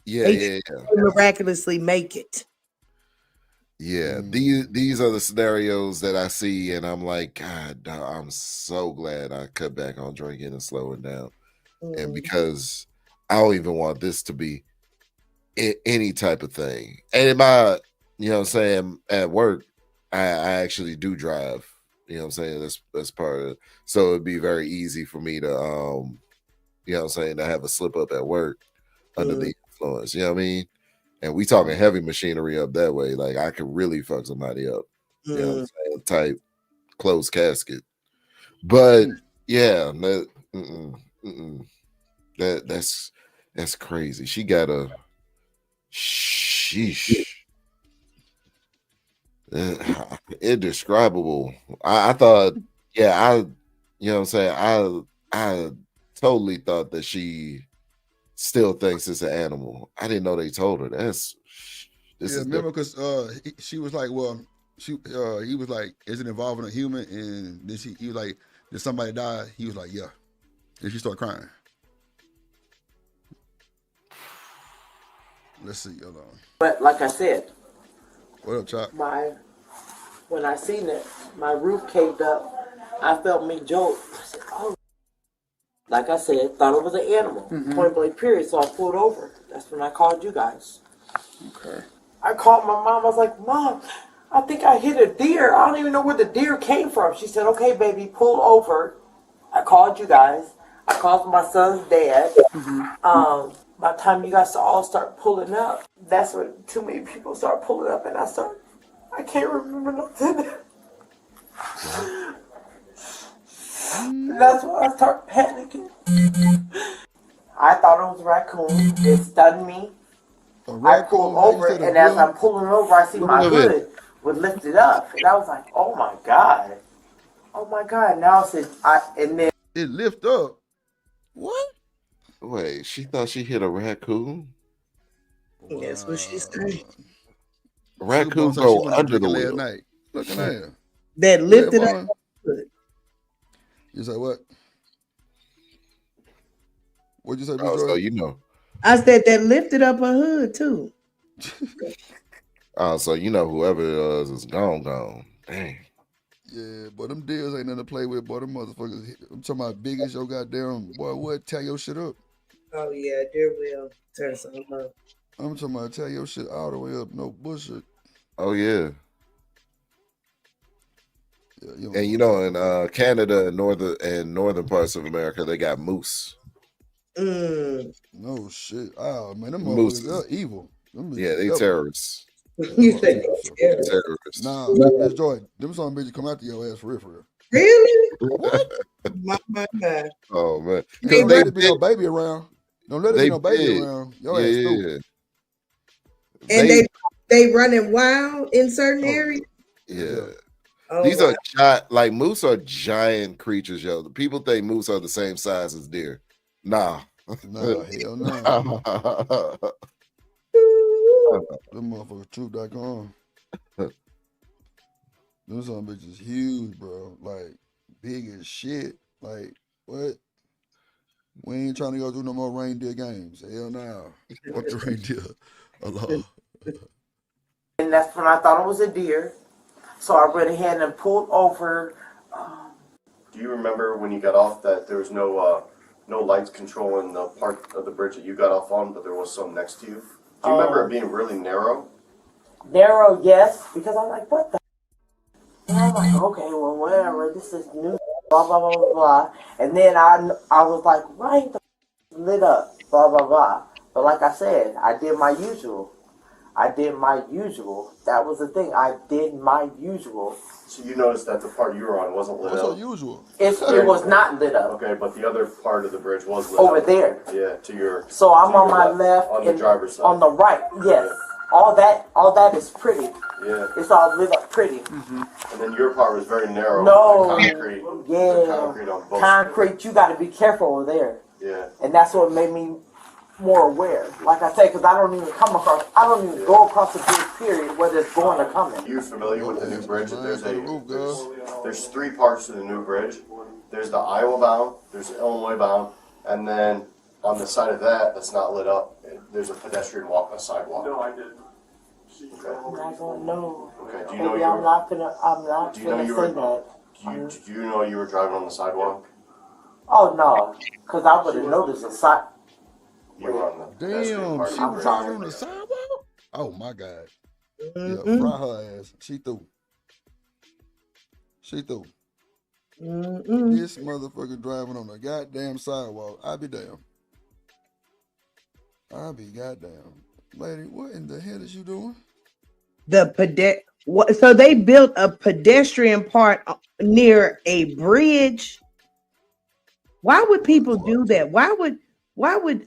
Yeah, They yeah, just yeah. miraculously make it. Yeah, these are the scenarios that I see, and I'm like, God, dog, I'm so glad I cut back on drinking and slowing down, and because I don't even want this to be any type of thing. And in my, you know, what I'm saying at work, I actually do drive. You know, what I'm saying that's part of it. So it'd be very easy for me to, you know, what I'm saying to have a slip up at work under the influence. You know what I mean? And we talking heavy machinery up that way. Like I could really fuck somebody up. You know what I'm saying? Type closed casket. But yeah, that's crazy. She got a sheesh. Indescribable. I thought, yeah, you know what I'm saying? I totally thought that she still thinks it's an animal. I didn't know they told her. This is remember because she was like, well, he was like, is it involving a human? And then he was like, did somebody die? He was like, yeah. And she started crying. Let's see, hold on. But like I said, what up, Chop? When I seen it, my roof caved up. I felt me jolt. I said, oh. Like I said, thought it was an animal. Point blank period. So I pulled over. That's when I called you guys. Okay. I called my mom. I was like, Mom, I think I hit a deer. I don't even know where the deer came from. She said, okay, baby, pull over. I called you guys. I called my son's dad. By the time you guys all start pulling up, that's when too many people start pulling up, and I can't remember nothing. That's when I start panicking. I thought it was a raccoon. It stunned me. I pulled over, and as I'm pulling over, I see my hood was lifted up, and I was like, "Oh my god, oh my god!" Now and then it lift up. What? Wait, she thought she hit a raccoon? That's what she said. Raccoon go under the wheel. Night. Looking at her. That lifted up. You say what? What'd you say, Oh, so you know. I said that lifted up her hood too. Oh, so you know whoever it is gone. Dang. Yeah, but them deals ain't nothing to play with, boy. Them motherfuckers. I'm talking about big as your goddamn boy. What? Tear your shit up. Oh yeah, dear will turn something up. I'm talking about tear your shit all the way up. No bullshit. Oh yeah. And you know, in Canada and northern parts of America, they got moose. No shit. Oh man, them motherfuckers, they're evil. Yeah, they terrorists. You say terrorists. Nah, Miss Joy, them some bitches come after your ass for real. Really? What? My. Oh man, Don't let it be no baby around. Don't let it be no baby big. around. Your ass stupid. And they running wild in certain areas. Yeah. Oh, These are giant, like moose are giant creatures, yo. The people think moose are the same size as deer. Nah. Nah, hell no. Them motherfuckers truth.com. Them some bitches huge, bro. Like big as shit. Like what? We ain't trying to go do no more reindeer games. Hell no. What the reindeer? Allah. And that's when I thought it was a deer. So I went ahead and pulled over. Do you remember when you got off that there was no lights controlling the part of the bridge that you got off on, but there was some next to you? Do you remember it being really narrow? Narrow, yes, because I'm like, what the? And I'm like, okay, well, whatever. This is new. Blah blah blah blah blah. And then I was like, why ain't the lit up? Blah blah blah. But like I said, I did my usual. That was the thing. I did my usual. So you noticed that the part you were on wasn't lit up? What's so usual? It was not lit up. Okay, but the other part of the bridge was lit up. Over there. Yeah, to your. So I'm on my left. On the driver's side. On the right, yes. Yeah. All that is pretty. Yeah. It's all lit up pretty. And then your part was very narrow. No. Concrete. Yeah. Concrete on both Concrete. sides. You got to be careful over there. Yeah. And that's what made me more aware. Like I say, because I don't even go across the bridge, period, whether it's going or coming. You familiar with the new bridge? There's three parts to the new bridge. There's the Iowa bound, there's the Illinois bound, and then on the side of that's not lit up, there's a pedestrian walk on a sidewalk. No, I didn't. I'm not gonna know. Okay. Do you Maybe know you I'm were? not gonna. I'm not Do you know gonna you say were? that. Do you know you were driving on the sidewalk? Oh no, because I would have noticed a sign. You were on the pedestrian Damn, part she of the was bridge. driving on the sidewalk. Oh my god. Yeah, fry her ass. She threw. She threw. This motherfucker driving on the goddamn sidewalk. I be damn. I be goddamn. Lady, what in the hell is you doing? So they built a pedestrian part near a bridge. Why would people do that? Why would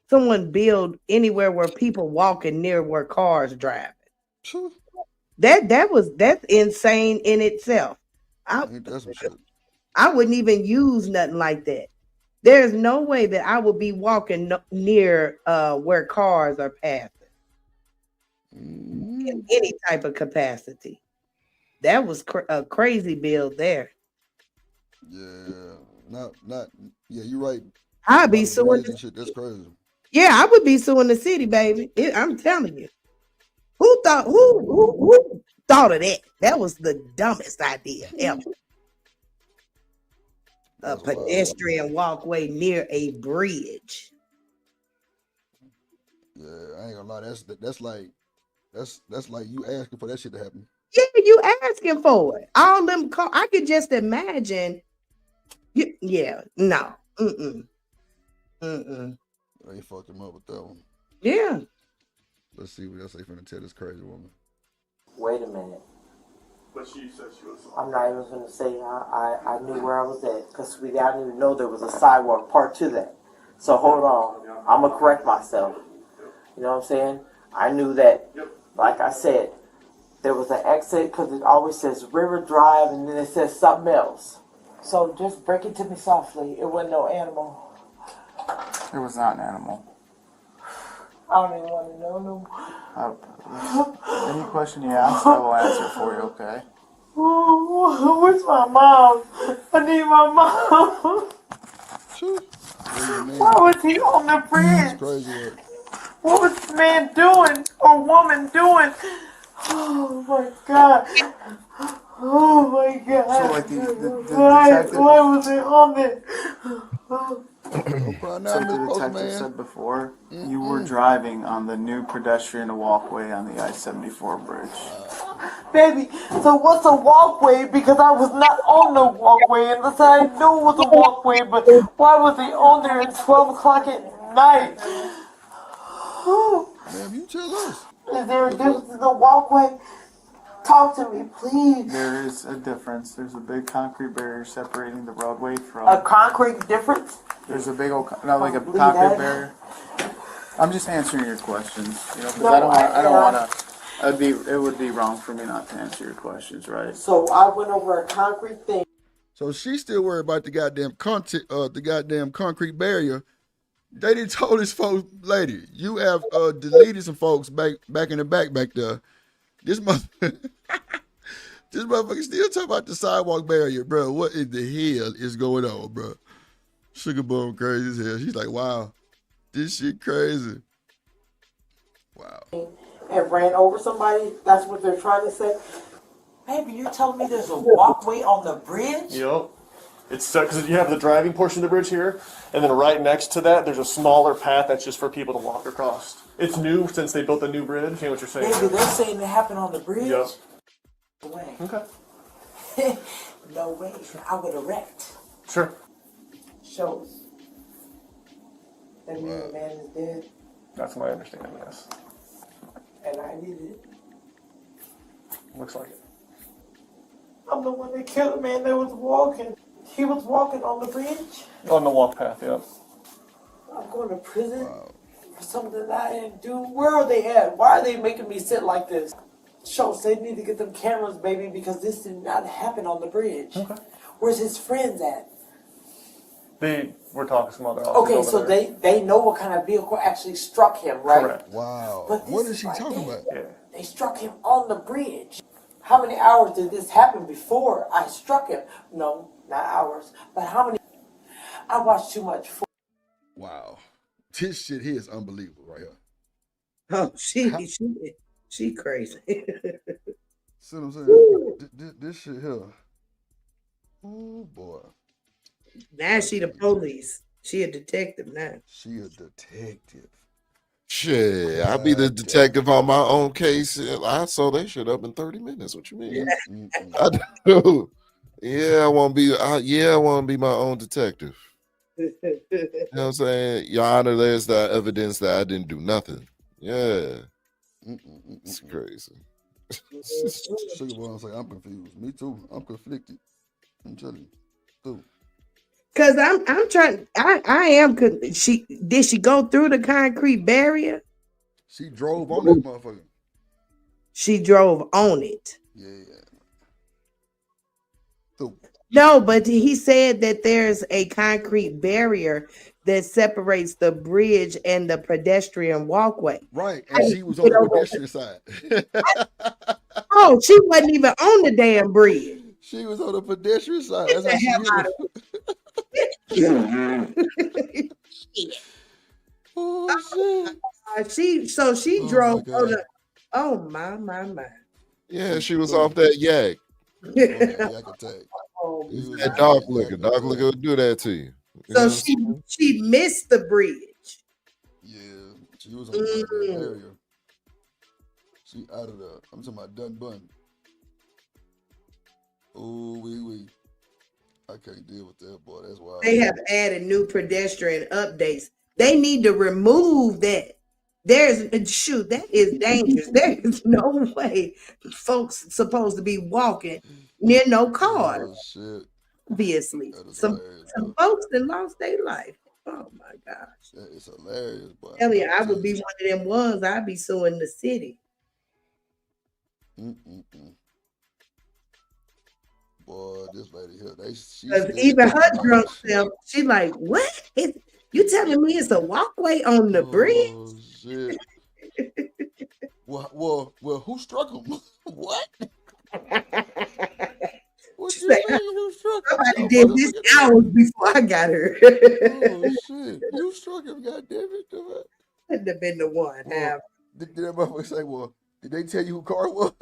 someone build anywhere where people walking near where cars driving? That's insane in itself. Ain't that some shit? I wouldn't even use nothing like that. There's no way that I would be walking near where cars are passing in any type of capacity. That was a crazy build there. Yeah, not. Yeah, you're right. I'd be suing. Shit, that's crazy. Yeah, I would be suing the city, baby. I'm telling you. Who thought who thought of that? That was the dumbest idea ever. A pedestrian walkway near a bridge. Yeah, I ain't gonna lie. That's like you asking for that shit to happen. Yeah, you asking for it. All them cars. I could just imagine. Yeah, no. They fucked him up with that one. Yeah. Let's see what else they finna tell this crazy woman. Wait a minute. But she said she was. I'm not even gonna say I knew where I was at because I didn't even know there was a sidewalk part to that. So hold on. I'm gonna correct myself. You know what I'm saying? I knew that. Like I said, there was an exit because it always says River Drive and then it says something else. So just break it to me softly. It wasn't no animal. It was not an animal. I don't even want to know no. Any question you ask, I will answer for you, okay? Where's my mom? I need my mom. Why was he on the bridge? What was the man doing or woman doing? Oh my god. Oh my god. So like the why detective... was he on there? So the detective said before, you were driving on the new pedestrian walkway on the I-74 bridge. Baby, so what's a walkway? Because I was not on the walkway, and I knew it was a walkway, but why was he on there at 12 o'clock at night? Ma'am, you tell us. Is there a difference in the walkway? Talk to me, please. There is a difference. There's a big concrete barrier separating the roadway from... A concrete difference? There's a big old... No, like a concrete barrier. I'm just answering your questions, you know, because I don't want to... It would be wrong for me not to answer your questions, right? So I went over a concrete thing. So she's still worried about the goddamn concrete barrier. They didn't told this folks, lady, you have deleted some folks back in the back there. This motherfucker still talking about the sidewalk barrier, bro. What in the hell is going on, bro? Sugar Bone crazy as hell. She's like, wow, this shit crazy. Wow. And ran over somebody. That's what they're trying to say. Baby, you're telling me there's a walkway on the bridge? Yep. It's because you have the driving portion of the bridge here, and then right next to that, there's a smaller path that's just for people to walk across. It's new since they built the new bridge. You know what you're saying? Baby, they're saying it happened on the bridge? Yep. No way. Okay. No way. I would have wrecked. Sure. Shows. That means the man is dead. That's my understanding, yes. And I did it. Looks like it. I'm the one that killed the man that was walking. He was walking on the bridge. On the walk path, yep. I'm going to prison for something that I didn't do. Where are they at? Why are they making me sit like this? Shows they need to get them cameras, baby, because this did not happen on the bridge. Okay. Where's his friends at? We're talking some other officers. Okay, so they know what kind of vehicle actually struck him, right? Correct. Wow. But What is she talking about? Yeah. They struck him on the bridge. How many hours did this happen before I struck him? No, not hours. But how many? I watched too much. Wow. This shit here is unbelievable right here. Oh, she crazy. See what I'm saying? This shit here. Oh boy. Now she the police. She a detective now. She a detective. Shit, I'll be the detective on my own case. I saw that shit up in 30 minutes. What you mean? I do. Yeah, I want to be. I want to be my own detective. You know what I'm saying? Your Honor, there's the evidence that I didn't do nothing. Yeah, it's crazy. Sugar boy, I'm saying I'm confused. Me too. I'm conflicted. I'm telling you, too. Cause I'm trying. I am. She did she go through the concrete barrier? She drove on that motherfucker. She drove on it. Yeah. No, but he said that there's a concrete barrier that separates the bridge and the pedestrian walkway. Right, and she was on the pedestrian side. Oh, she wasn't even on the damn bridge. She was on the pedestrian side. That's how she hit it. Oh shit! She drove on the. Oh my. Yeah, she was off that yak. Yak attack. That dog liquor. Dog liquor will do that to you. So she missed the bridge. Yeah, she was on the barrier. She out of the. I'm talking about done bun. Oh wee. I can't deal with that, boy. That's wild. They have added new pedestrian updates. They need to remove that. That is dangerous. There is no way folks supposed to be walking near no cars. Oh shit. Obviously. Some folks that lost their life. Oh my gosh. That is hilarious, boy. Tell you, I would be one of them ones. I'd be suing the city. Boy, this lady here, because even her drunk self, she like, what? You telling me it's a walkway on the bridge? Oh shit. well, who struck him? What? What you mean who struck him? Somebody did this hours before I got her. Oh shit. You struck him, goddammit. Couldn't have been the one. Well, did that motherfucker say, well, did they tell you who car it was?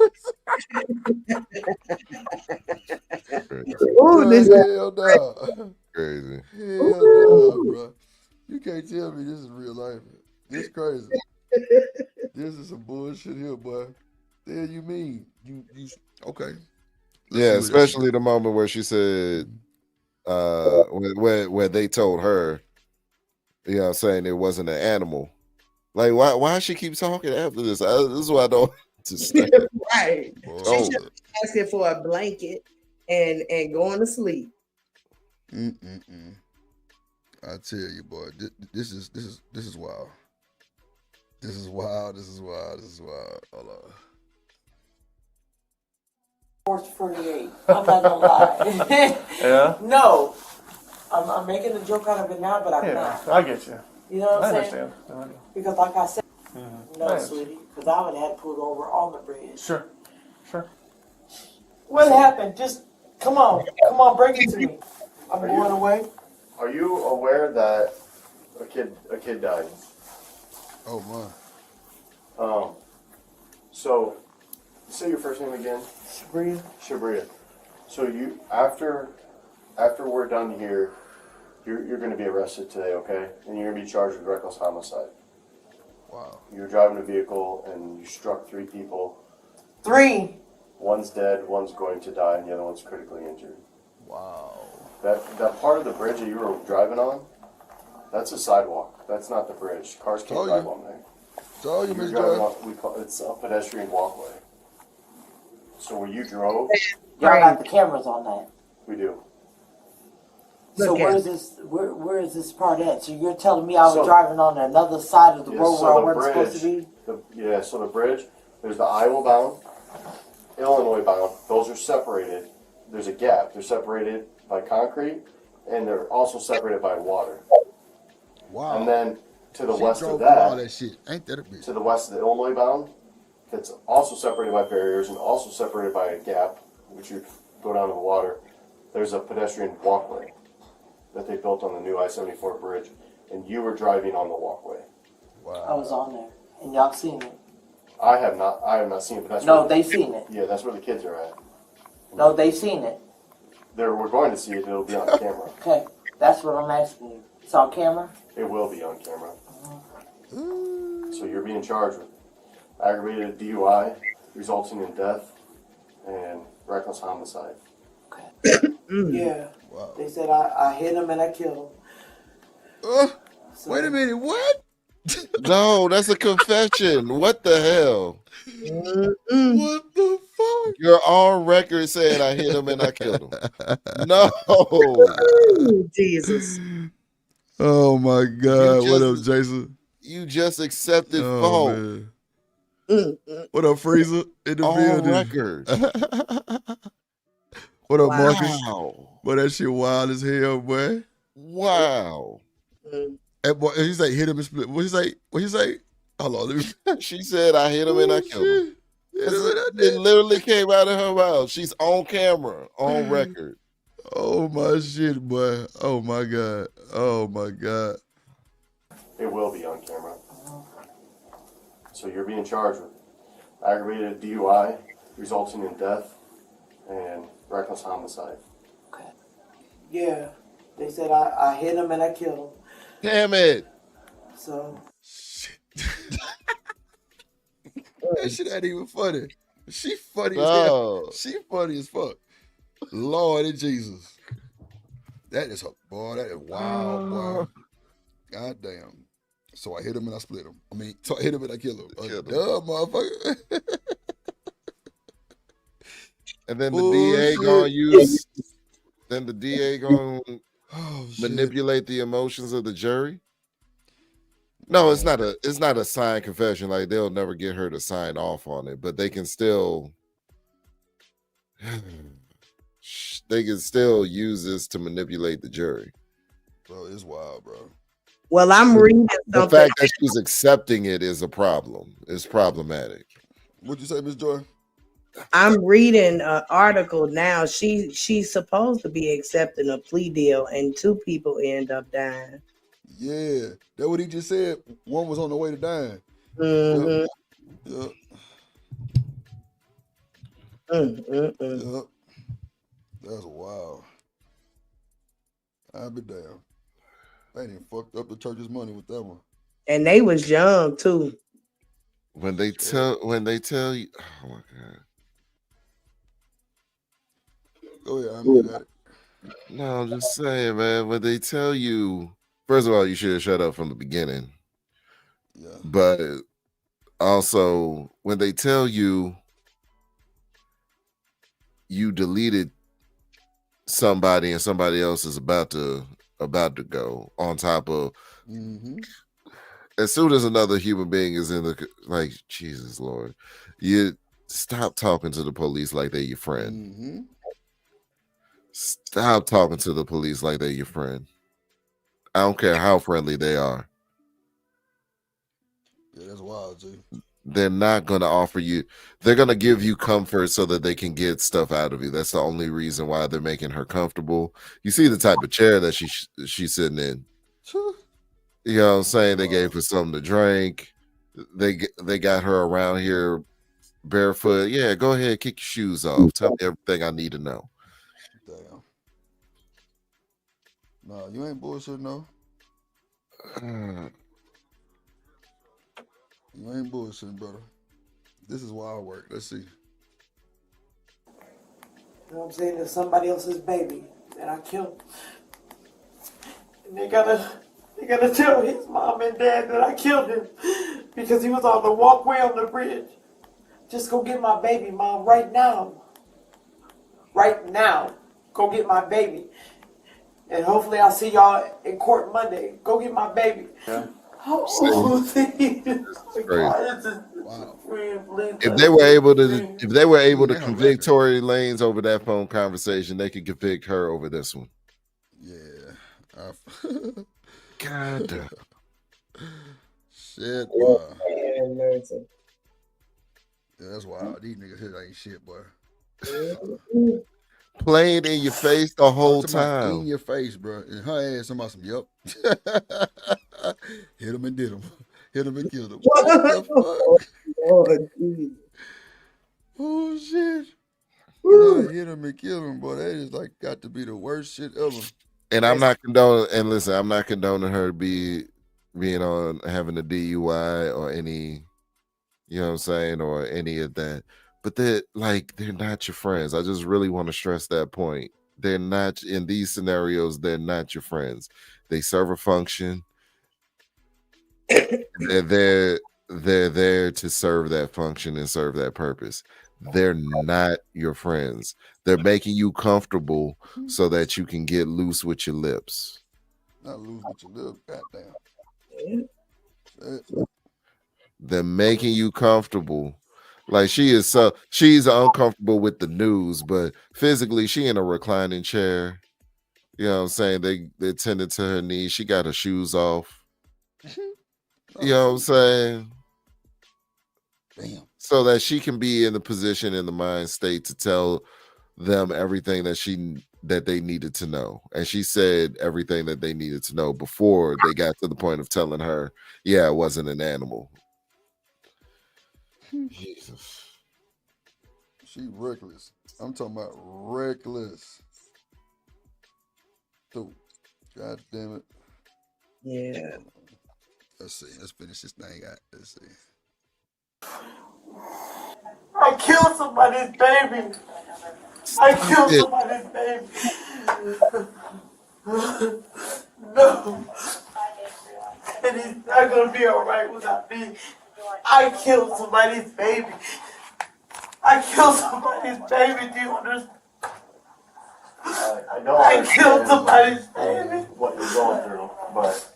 Ooh, this hell no. Crazy. Hell no, bro. You can't tell me this is real life. This crazy. This is some bullshit here, boy. The hell you mean? You okay. Yeah, especially the moment where she said where they told her, you know, saying it wasn't an animal. Like, why she keep talking after this? This is why I don't understand. Right. She should be asking for a blanket and going to sleep. I tell you, boy, this is wild. This is wild. Hold on. Force 48. I'm not gonna lie. Yeah? No. I'm making a joke out of it now, but I'm Yeah, not. I get you. You know what I'm I saying? understand. Because like I said, no, Nice. sweetie, because I would have pulled over on the bridge. Sure. What happened? Just come on, break it to me. I'm going away. Are you aware that a kid died? Oh my. So say your first name again. Shabria. So you after we're done here, you're going to be arrested today, okay? And you're going to be charged with reckless homicide. Wow. You were driving a vehicle and you struck 3 people. 3. One's dead, one's going to die, and the other one's critically injured. Wow. That part of the bridge that you were driving on, that's a sidewalk. That's not the bridge. Cars can't drive on there. Told you, You're Miss driving Joy. on, it's a pedestrian walkway. So where you drove, Y'all got the cameras on that. we do. So Look where at is this? Where is this part at? So you're telling me I was So- driving on another side of the Yeah, road so where I the wasn't supposed to bridge- be? So the bridge, there's the Iowa bound, Illinois bound. Those are separated. There's a gap. They're separated by concrete, and they're also separated by water. Wow. And then to the She west drove of through all that, that shit. Ain't that a bitch? to the west of the Illinois bound, it's also separated by barriers and also separated by a gap, which you go down to the water. There's a pedestrian walkway that they built on the new I-74 bridge. and you were driving on the walkway. I was on there, and y'all seen it. I have not seen it, but that's No, where they seen it. Yeah, that's where the kids are at. No, they seen it. We're going to see it. It'll be on camera. Okay, that's what I'm asking you. It's on camera? It will be on camera. So you're being charged with aggravated DUI, resulting in death, and reckless homicide. Yeah. Wow. They said I hit him and I killed him. Wait a minute, what? No, that's a confession. What the hell? What the fuck? You're on record saying I hit him and I killed him. No. Jesus. Oh my God. What up, Jason? You just accepted Oh, fault. man. What up, Freezer? In the On building. record. What up, Marcus? Wow. Boy, that shit wild as hell, boy. Wow. And boy, he say hit him and split. What he say? What he say? Hold on, let me. She said I hit him and I killed him. It literally came out of her mouth. She's on camera, on record. Oh my shit, boy. Oh my God. Oh my God. It will be on camera. So you're being charged with aggravated DUI, resulting in death, and reckless homicide. Yeah. They said I hit him and I killed him. Damn it. So. That shit ain't even funny. She funny as No. hell. She funny as fuck. Lord and Jesus. That is her, boy. That is wild, boy. God damn. So I hit him and I split him. I mean, so I hit him and I killed him. Dumb motherfucker. And then the DA gonna use. Then the DA gonna manipulate the emotions of the jury. No, it's not a signed confession. Like they'll never get her to sign off on it, but they can still use this to manipulate the jury. Bro, it's wild, bro. Well, I'm reading The something. fact that she's accepting it is a problem. It's problematic. What'd you say, Miss Joy? I'm reading an article now. She's supposed to be accepting a plea deal, and 2 people end up dying. Yeah, that's what he just said. One was on the way to dying. Mm-hmm. Yep. Yep. That's wild. I'll be damn. They ain't even fucked up the church's money with that one. And they was young too. When they tell you, oh my God. Go ahead, I mean, got it. No, I'm just saying, man. When they tell you, first of all, you should have shut up from the beginning. Yeah. But also, when they tell you you deleted somebody and somebody else is about to go, on top of, as soon as another human being is in the, like, Jesus Lord, you stop talking to the police like they're your friend. Stop talking to the police like they're your friend. I don't care how friendly they are. Yeah, that's wild, G. They're not going to offer you, they're going to give you comfort so that they can get stuff out of you. That's the only reason why they're making her comfortable. You see the type of chair that she's sitting in. You know what I'm saying? They gave her something to drink. They got her around here barefoot. Yeah, go ahead, kick your shoes off. Tell me everything I need to know. Damn. No, you ain't bullshitting, no. You ain't bullshitting, brother. This is wild work. Let's see. You know what I'm saying? It's somebody else's baby that I killed. And they gotta tell his mom and dad that I killed him because he was on the walkway on the bridge. Just go get my baby, Mom, right now. Right now. Go get my baby. And hopefully I'll see y'all in court Monday. Go get my baby. Yeah. Oh, If they were able to convict Tory Lanez over that phone conversation, they could convict her over this one. Yeah. God damn. Shit, wow. Yeah, that's wild. These niggas here ain't shit, boy. playing in your face the whole Talking about in time. your face, bro. And her ass, somebody some, yep. Hit him and did him. Hit him and killed him. What the fuck? Lord Jesus. Oh, shit. No, hit him and kill him, boy. That is like got to be the worst shit ever. And I'm not condoning. And listen, I'm not condoning her being on having a DUI or any, you know what I'm saying, or any of that. But they're not your friends. I just really want to stress that point. They're not in these scenarios. They're not your friends. They serve a function. They're there to serve that function and serve that purpose. They're not your friends. They're making you comfortable so that you can get loose with your lips. Not loose with your lips, goddamn. They're making you comfortable. Like she's uncomfortable with the news, but physically she in a reclining chair. You know what I'm saying? They tended to her knees. She got her shoes off. You know what I'm saying? Damn. So that she can be in the position, in the mind state to tell them everything that they needed to know. And she said everything that they needed to know before they got to the point of telling her, yeah, it wasn't an animal. Jesus. She reckless. I'm talking about reckless. So, God damn it. Yeah. Let's see. Let's finish this thing out. Let's see. I killed somebody's baby. I killed somebody's baby. No. And he's not gonna be alright without me. I killed somebody's baby. I killed somebody's baby. Do you understand? I killed somebody's baby. What you're going through, but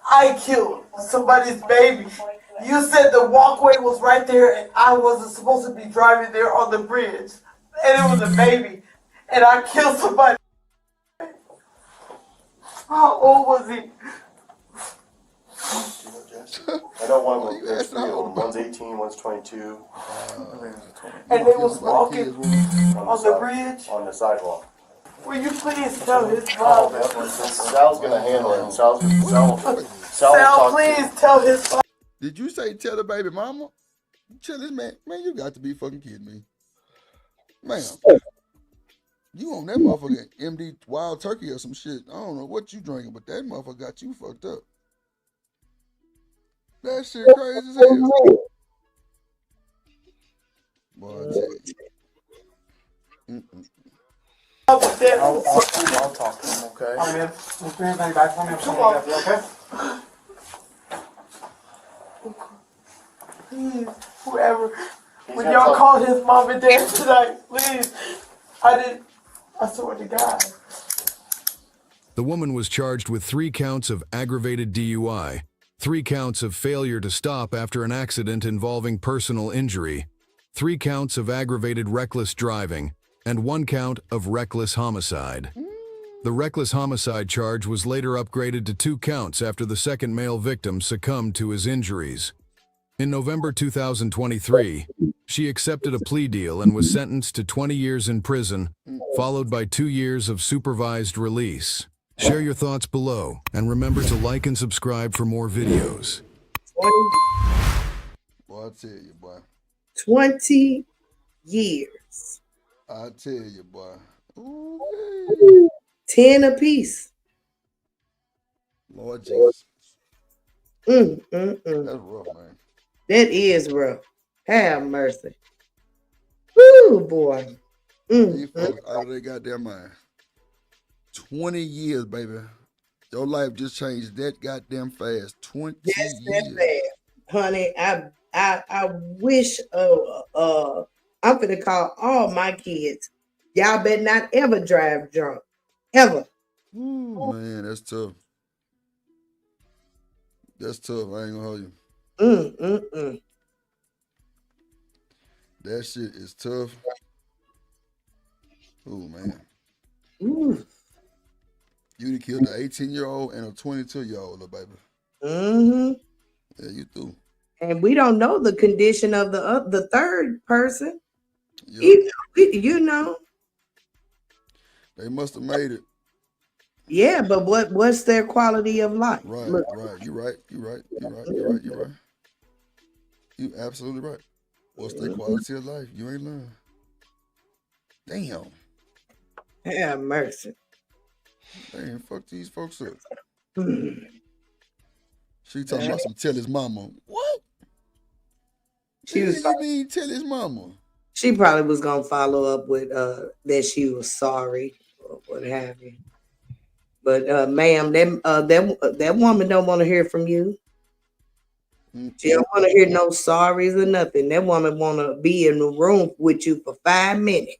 I killed somebody's baby. You said the walkway was right there and I wasn't supposed to be driving there on the bridge. And it was a baby. And I killed somebody. How old was he? I know one was there's 3 of them. One's 18, one's 22. And they was walking on the bridge? On the sidewalk. Will you please tell his mom? Sal's gonna handle it. Sal, please tell his mom. Did you say tell the baby mama? Tell this man, you got to be fucking kidding me. Man, you on that motherfucker MD Wild Turkey or some shit. I don't know what you drinking, but that motherfucker got you fucked up. That shit crazy as hell. Boy, I tell you. I'll talk to him, okay? Let's bring everybody back. Come on. Okay? Please, whoever, when y'all call his mom and dad tonight, please. I swear to God. The woman was charged with 3 counts of aggravated DUI, 3 counts of failure to stop after an accident involving personal injury, 3 counts of aggravated reckless driving, and 1 count of reckless homicide. The reckless homicide charge was later upgraded to 2 counts after the second male victim succumbed to his injuries. In November 2023, she accepted a plea deal and was sentenced to 20 years in prison, followed by 2 years of supervised release. Share your thoughts below, and remember to like and subscribe for more videos. Boy, I tell you, boy. 20 years. I tell you, boy. Ooh, 10 apiece. Lord Jesus. That's rough, man. That is rough. Have mercy. Woo, boy. These folks out of their goddamn mind. 20 years, baby. Your life just changed that goddamn fast. 20 years. That fast. Honey, I wish I'm finna call all my kids. Y'all better not ever drive drunk. Ever. Ooh, man, that's tough. That's tough. I ain't gonna hold you. That shit is tough. Oh man. Ooh. You done killed an 18-year-old and a 22-year-old, little baby. Yeah, you do. And we don't know the condition of the third person. Yep. You know. They must have made it. Yeah, but what's their quality of life? Right, Look, right. You're right. You're right. You're right. You're right. You're right. You absolutely right. What's their quality of life? You ain't lying. Damn. have mercy. Damn, fuck these folks up. Hmm. She talking about some tell his mama. What? She was. You mean tell his mama? She probably was gonna follow up with that she was sorry or what have you. But ma'am, that woman don't want to hear from you. She don't want to hear no sorries or nothing. That woman want to be in the room with you for 5 minutes.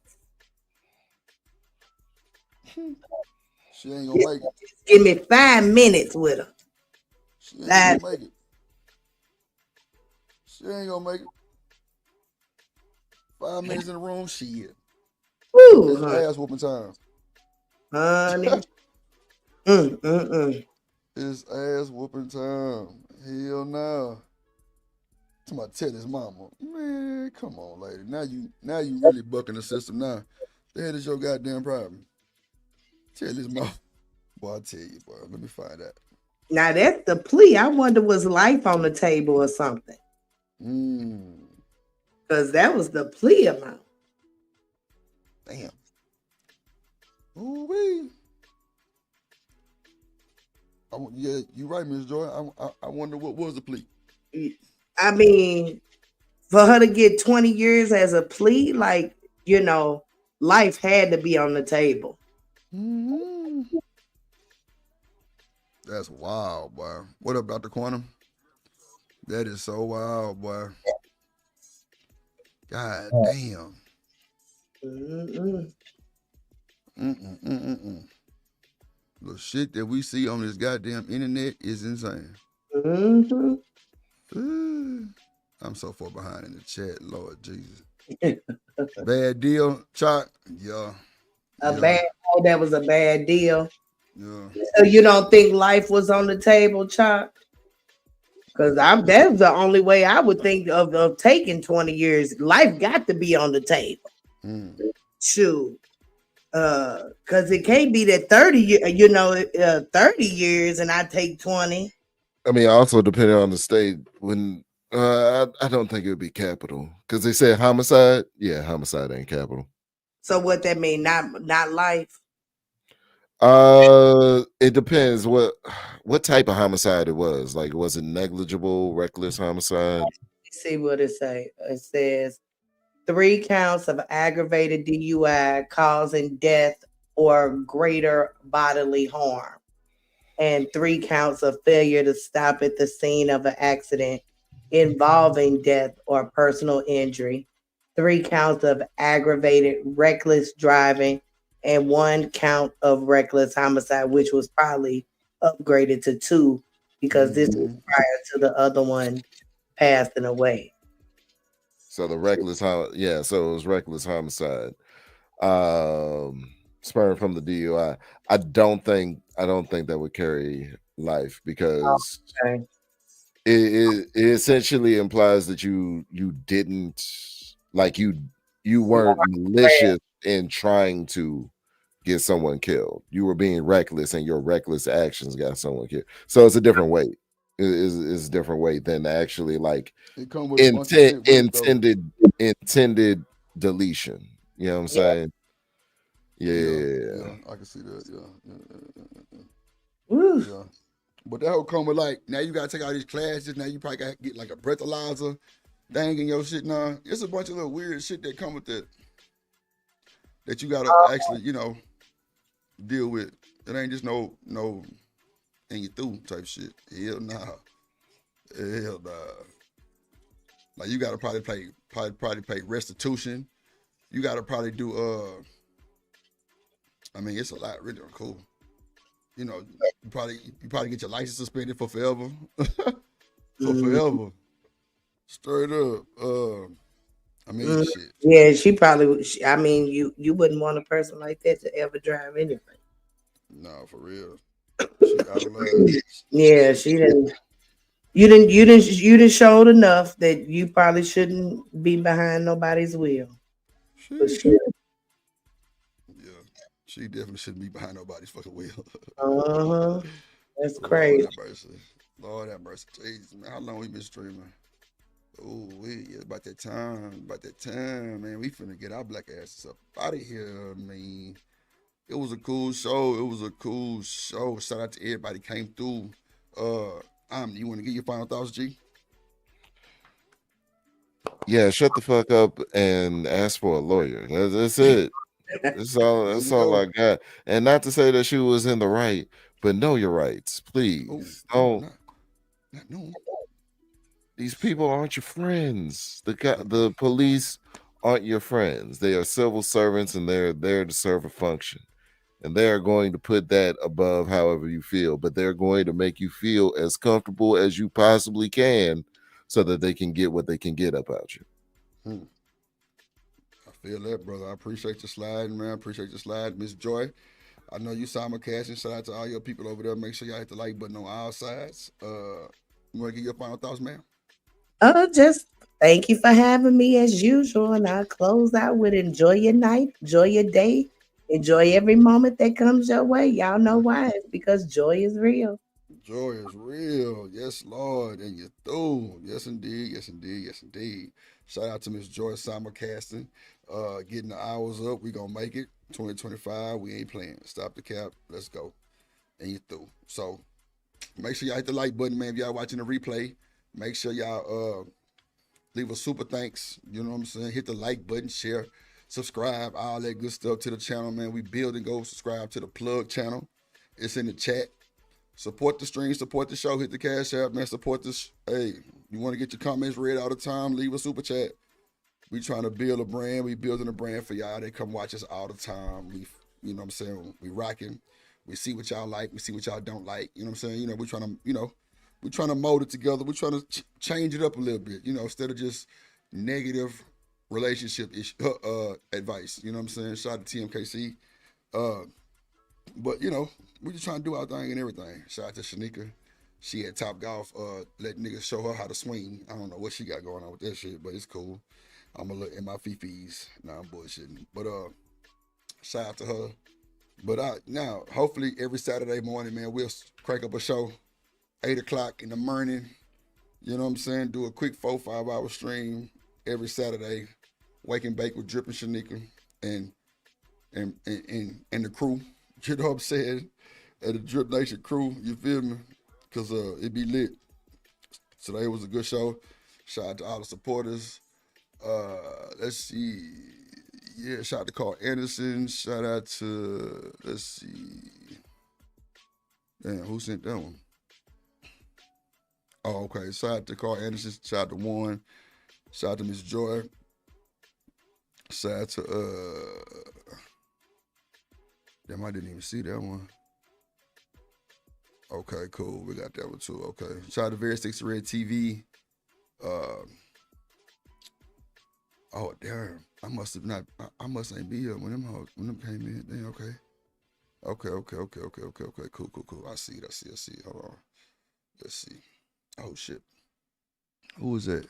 She ain't gonna make it. Just give me 5 minutes with her. She ain't gonna make it. She ain't gonna make it. 5 minutes in the room, shit. Woo, It's ass whooping time. honey. It's ass whooping time. Hell no. To tell his mama. Man, come on, lady. Now you really bucking the system now. The hell is your goddamn problem? Tell his mama. Boy, I tell you, boy. Let me find out. Now that's the plea. I wonder was life on the table or something. Because that was the plea amount. Damn. Ooh-wee. Yeah, you're right, Miss Joy. I wonder what was the plea. I mean, for her to get 20 years as a plea, like, life had to be on the table. That's wild, boy. What up, Dr. Quantum? That is so wild, boy. God damn. The shit that we see on this goddamn internet is insane. I'm so far behind in the chat, Lord Jesus. Bad deal, Chuck. Yeah. That was a bad deal. Yeah. So you don't think life was on the table, Chuck? Because that's the only way I would think of taking 20 years. Life got to be on the table. Shoot. Because it can't be that 30 years and I take 20. I mean, also depending on the state, when I don't think it would be capital because they said homicide. Yeah, homicide ain't capital. So what that mean? Not life. It depends what type of homicide it was. Like, was it negligible, reckless homicide? Let's see what it say. It says 3 counts of aggravated DUI causing death or greater bodily harm, and 3 counts of failure to stop at the scene of an accident involving death or personal injury, 3 counts of aggravated reckless driving, and 1 count of reckless homicide, which was probably upgraded to 2 because this was prior to the other one passing away. So the reckless, so it was reckless homicide. Spurring from the DUI. I don't think that would carry life because it essentially implies that you didn't, like, you weren't malicious in trying to get someone killed. You were being reckless and your reckless actions got someone killed. So it's a different weight. It's a different weight than actually like intended deletion. You know what I'm saying? Yeah. I can see that. Yeah. But that whole come with, like, now you gotta take all these classes. Now you probably gotta get like a breathalyzer thing in your shit now. It's a bunch of little weird shit that come with that you gotta actually, deal with. It ain't just no and you through type shit. Hell nah. Like, you gotta probably pay restitution. You gotta probably do I mean, it's a lot, really cool. You probably get your license suspended for forever. Forever. Straight up. I mean, shit. Yeah, she probably. I mean, you wouldn't want a person like that to ever drive anything. No, for real. She out of line. Yeah, she didn't. You didn't showed enough that you probably shouldn't be behind nobody's wheel. Yeah. She definitely shouldn't be behind nobody's fucking wheel. That's Lord crazy. have mercy. Lord have mercy. Jesus, man, how long we been streaming? Oh, about that time. Man. We finna get our black asses up out of here, man. It was a cool show. Shout out to everybody who came through. You want to get your final thoughts, G? Yeah, shut the fuck up and ask for a lawyer. That's it. That's all I got. And not to say that she was in the right, but know your rights, please. Don't. No. These people aren't your friends. The police aren't your friends. They are civil servants, and they're there to serve a function. And they are going to put that above however you feel, but they're going to make you feel as comfortable as you possibly can so that they can get what they can get about you. I feel that, brother. I appreciate your slide, man. Miss Joy. I know you simulcasting. Shout out to all your people over there. Make sure y'all hit the like button on all sides. You want to give your final thoughts, ma'am? Just thank you for having me as usual. And I'll close out with enjoy your night, enjoy your day, enjoy every moment that comes your way. Y'all know why. It's because joy is real. Joy is real. Yes, Lord. And you're through. Yes, indeed. Shout out to Miss Joy simulcasting. Getting the hours up. We gonna make it. 2025. We ain't playing. Stop the cap. Let's go. And you're through. So make sure y'all hit the like button, man. If y'all watching the replay, make sure y'all leave a super thanks. You know what I'm saying? Hit the like button, share, subscribe, all that good stuff to the channel, man. We build and go subscribe to the plug channel. It's in the chat. Support the stream, support the show, hit the cash app, man. Support this. Hey, you want to get your comments read all the time, leave a super chat. We trying to build a brand. We building a brand for y'all. They come watch us all the time. You know what I'm saying? We rocking. We see what y'all like. We see what y'all don't like. You know what I'm saying? We're trying to mold it together. We're trying to change it up a little bit, instead of just negative relationship advice. You know what I'm saying? Shout out to TMKC. But, we just trying to do our thing and everything. Shout out to Shanika. She at Top Golf, let niggas show her how to swing. I don't know what she got going on with that shit, but it's cool. I'm going to look at my fifis. Nah, I'm bullshitting. But shout out to her. But now, hopefully every Saturday morning, man, we'll crank up a show. 8 o'clock in the morning. You know what I'm saying? Do a quick 4-5 hour stream every Saturday. Wake and Bake with Drip and Shanika and the crew. You know what I'm saying? And the Drip Nation crew, you feel me? Because it be lit. Today was a good show. Shout out to all the supporters. Let's see. Yeah, shout out to Carl Anderson. Shout out to, let's see. Damn, who sent that one? Oh, okay. Shout out to Carl Anderson. Shout out to Warren. Shout out to Miss Joy. Shout out to damn, I didn't even see that one. Okay, cool. We got that one too. Okay. Shout out to Very 60 Red TV. Oh damn. I must ain't be here when them came in. Damn, okay. Okay. Cool. I see it. Hold on. Let's see. Oh shit. Who is that?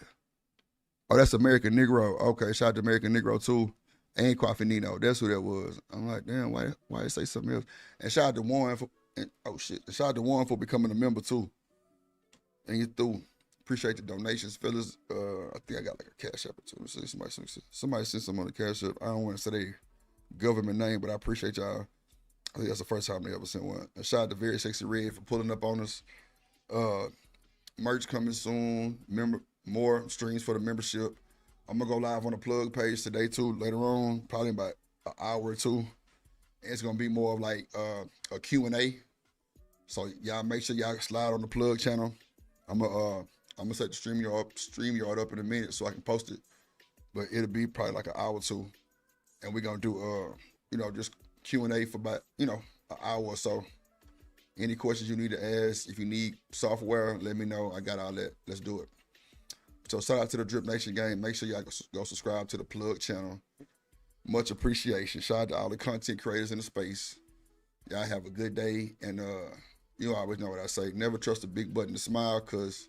Oh, that's American Negro. Okay, shout out to American Negro too. And Coffee Nino. That's who that was. I'm like, damn, why they say something else? And shout out to Warren shout out to Warren for becoming a member too. And you through. Appreciate the donations, fellas. I think I got like a cash app or two. Somebody sent some on the cash app. I don't want to say their government name, but I appreciate y'all. I think that's the first time they ever sent one. And shout out to Very Sexy Red for pulling up on us. Merch coming soon. More streams for the membership. I'm gonna go live on the plug page today too, later on, probably about an hour or two. And it's gonna be more of like a Q&A. So y'all make sure y'all slide on the plug channel. I'm gonna set the StreamYard up in a minute so I can post it. But it'll be probably like an hour or two. And we're gonna do just Q&A for about, an hour or so. Any questions you need to ask, if you need software, let me know. I got all that. Let's do it. So shout out to the Drip Nation gang. Make sure y'all go subscribe to the plug channel. Much appreciation. Shout out to all the content creators in the space. Y'all have a good day. And you always know what I say. Never trust a big button to smile, because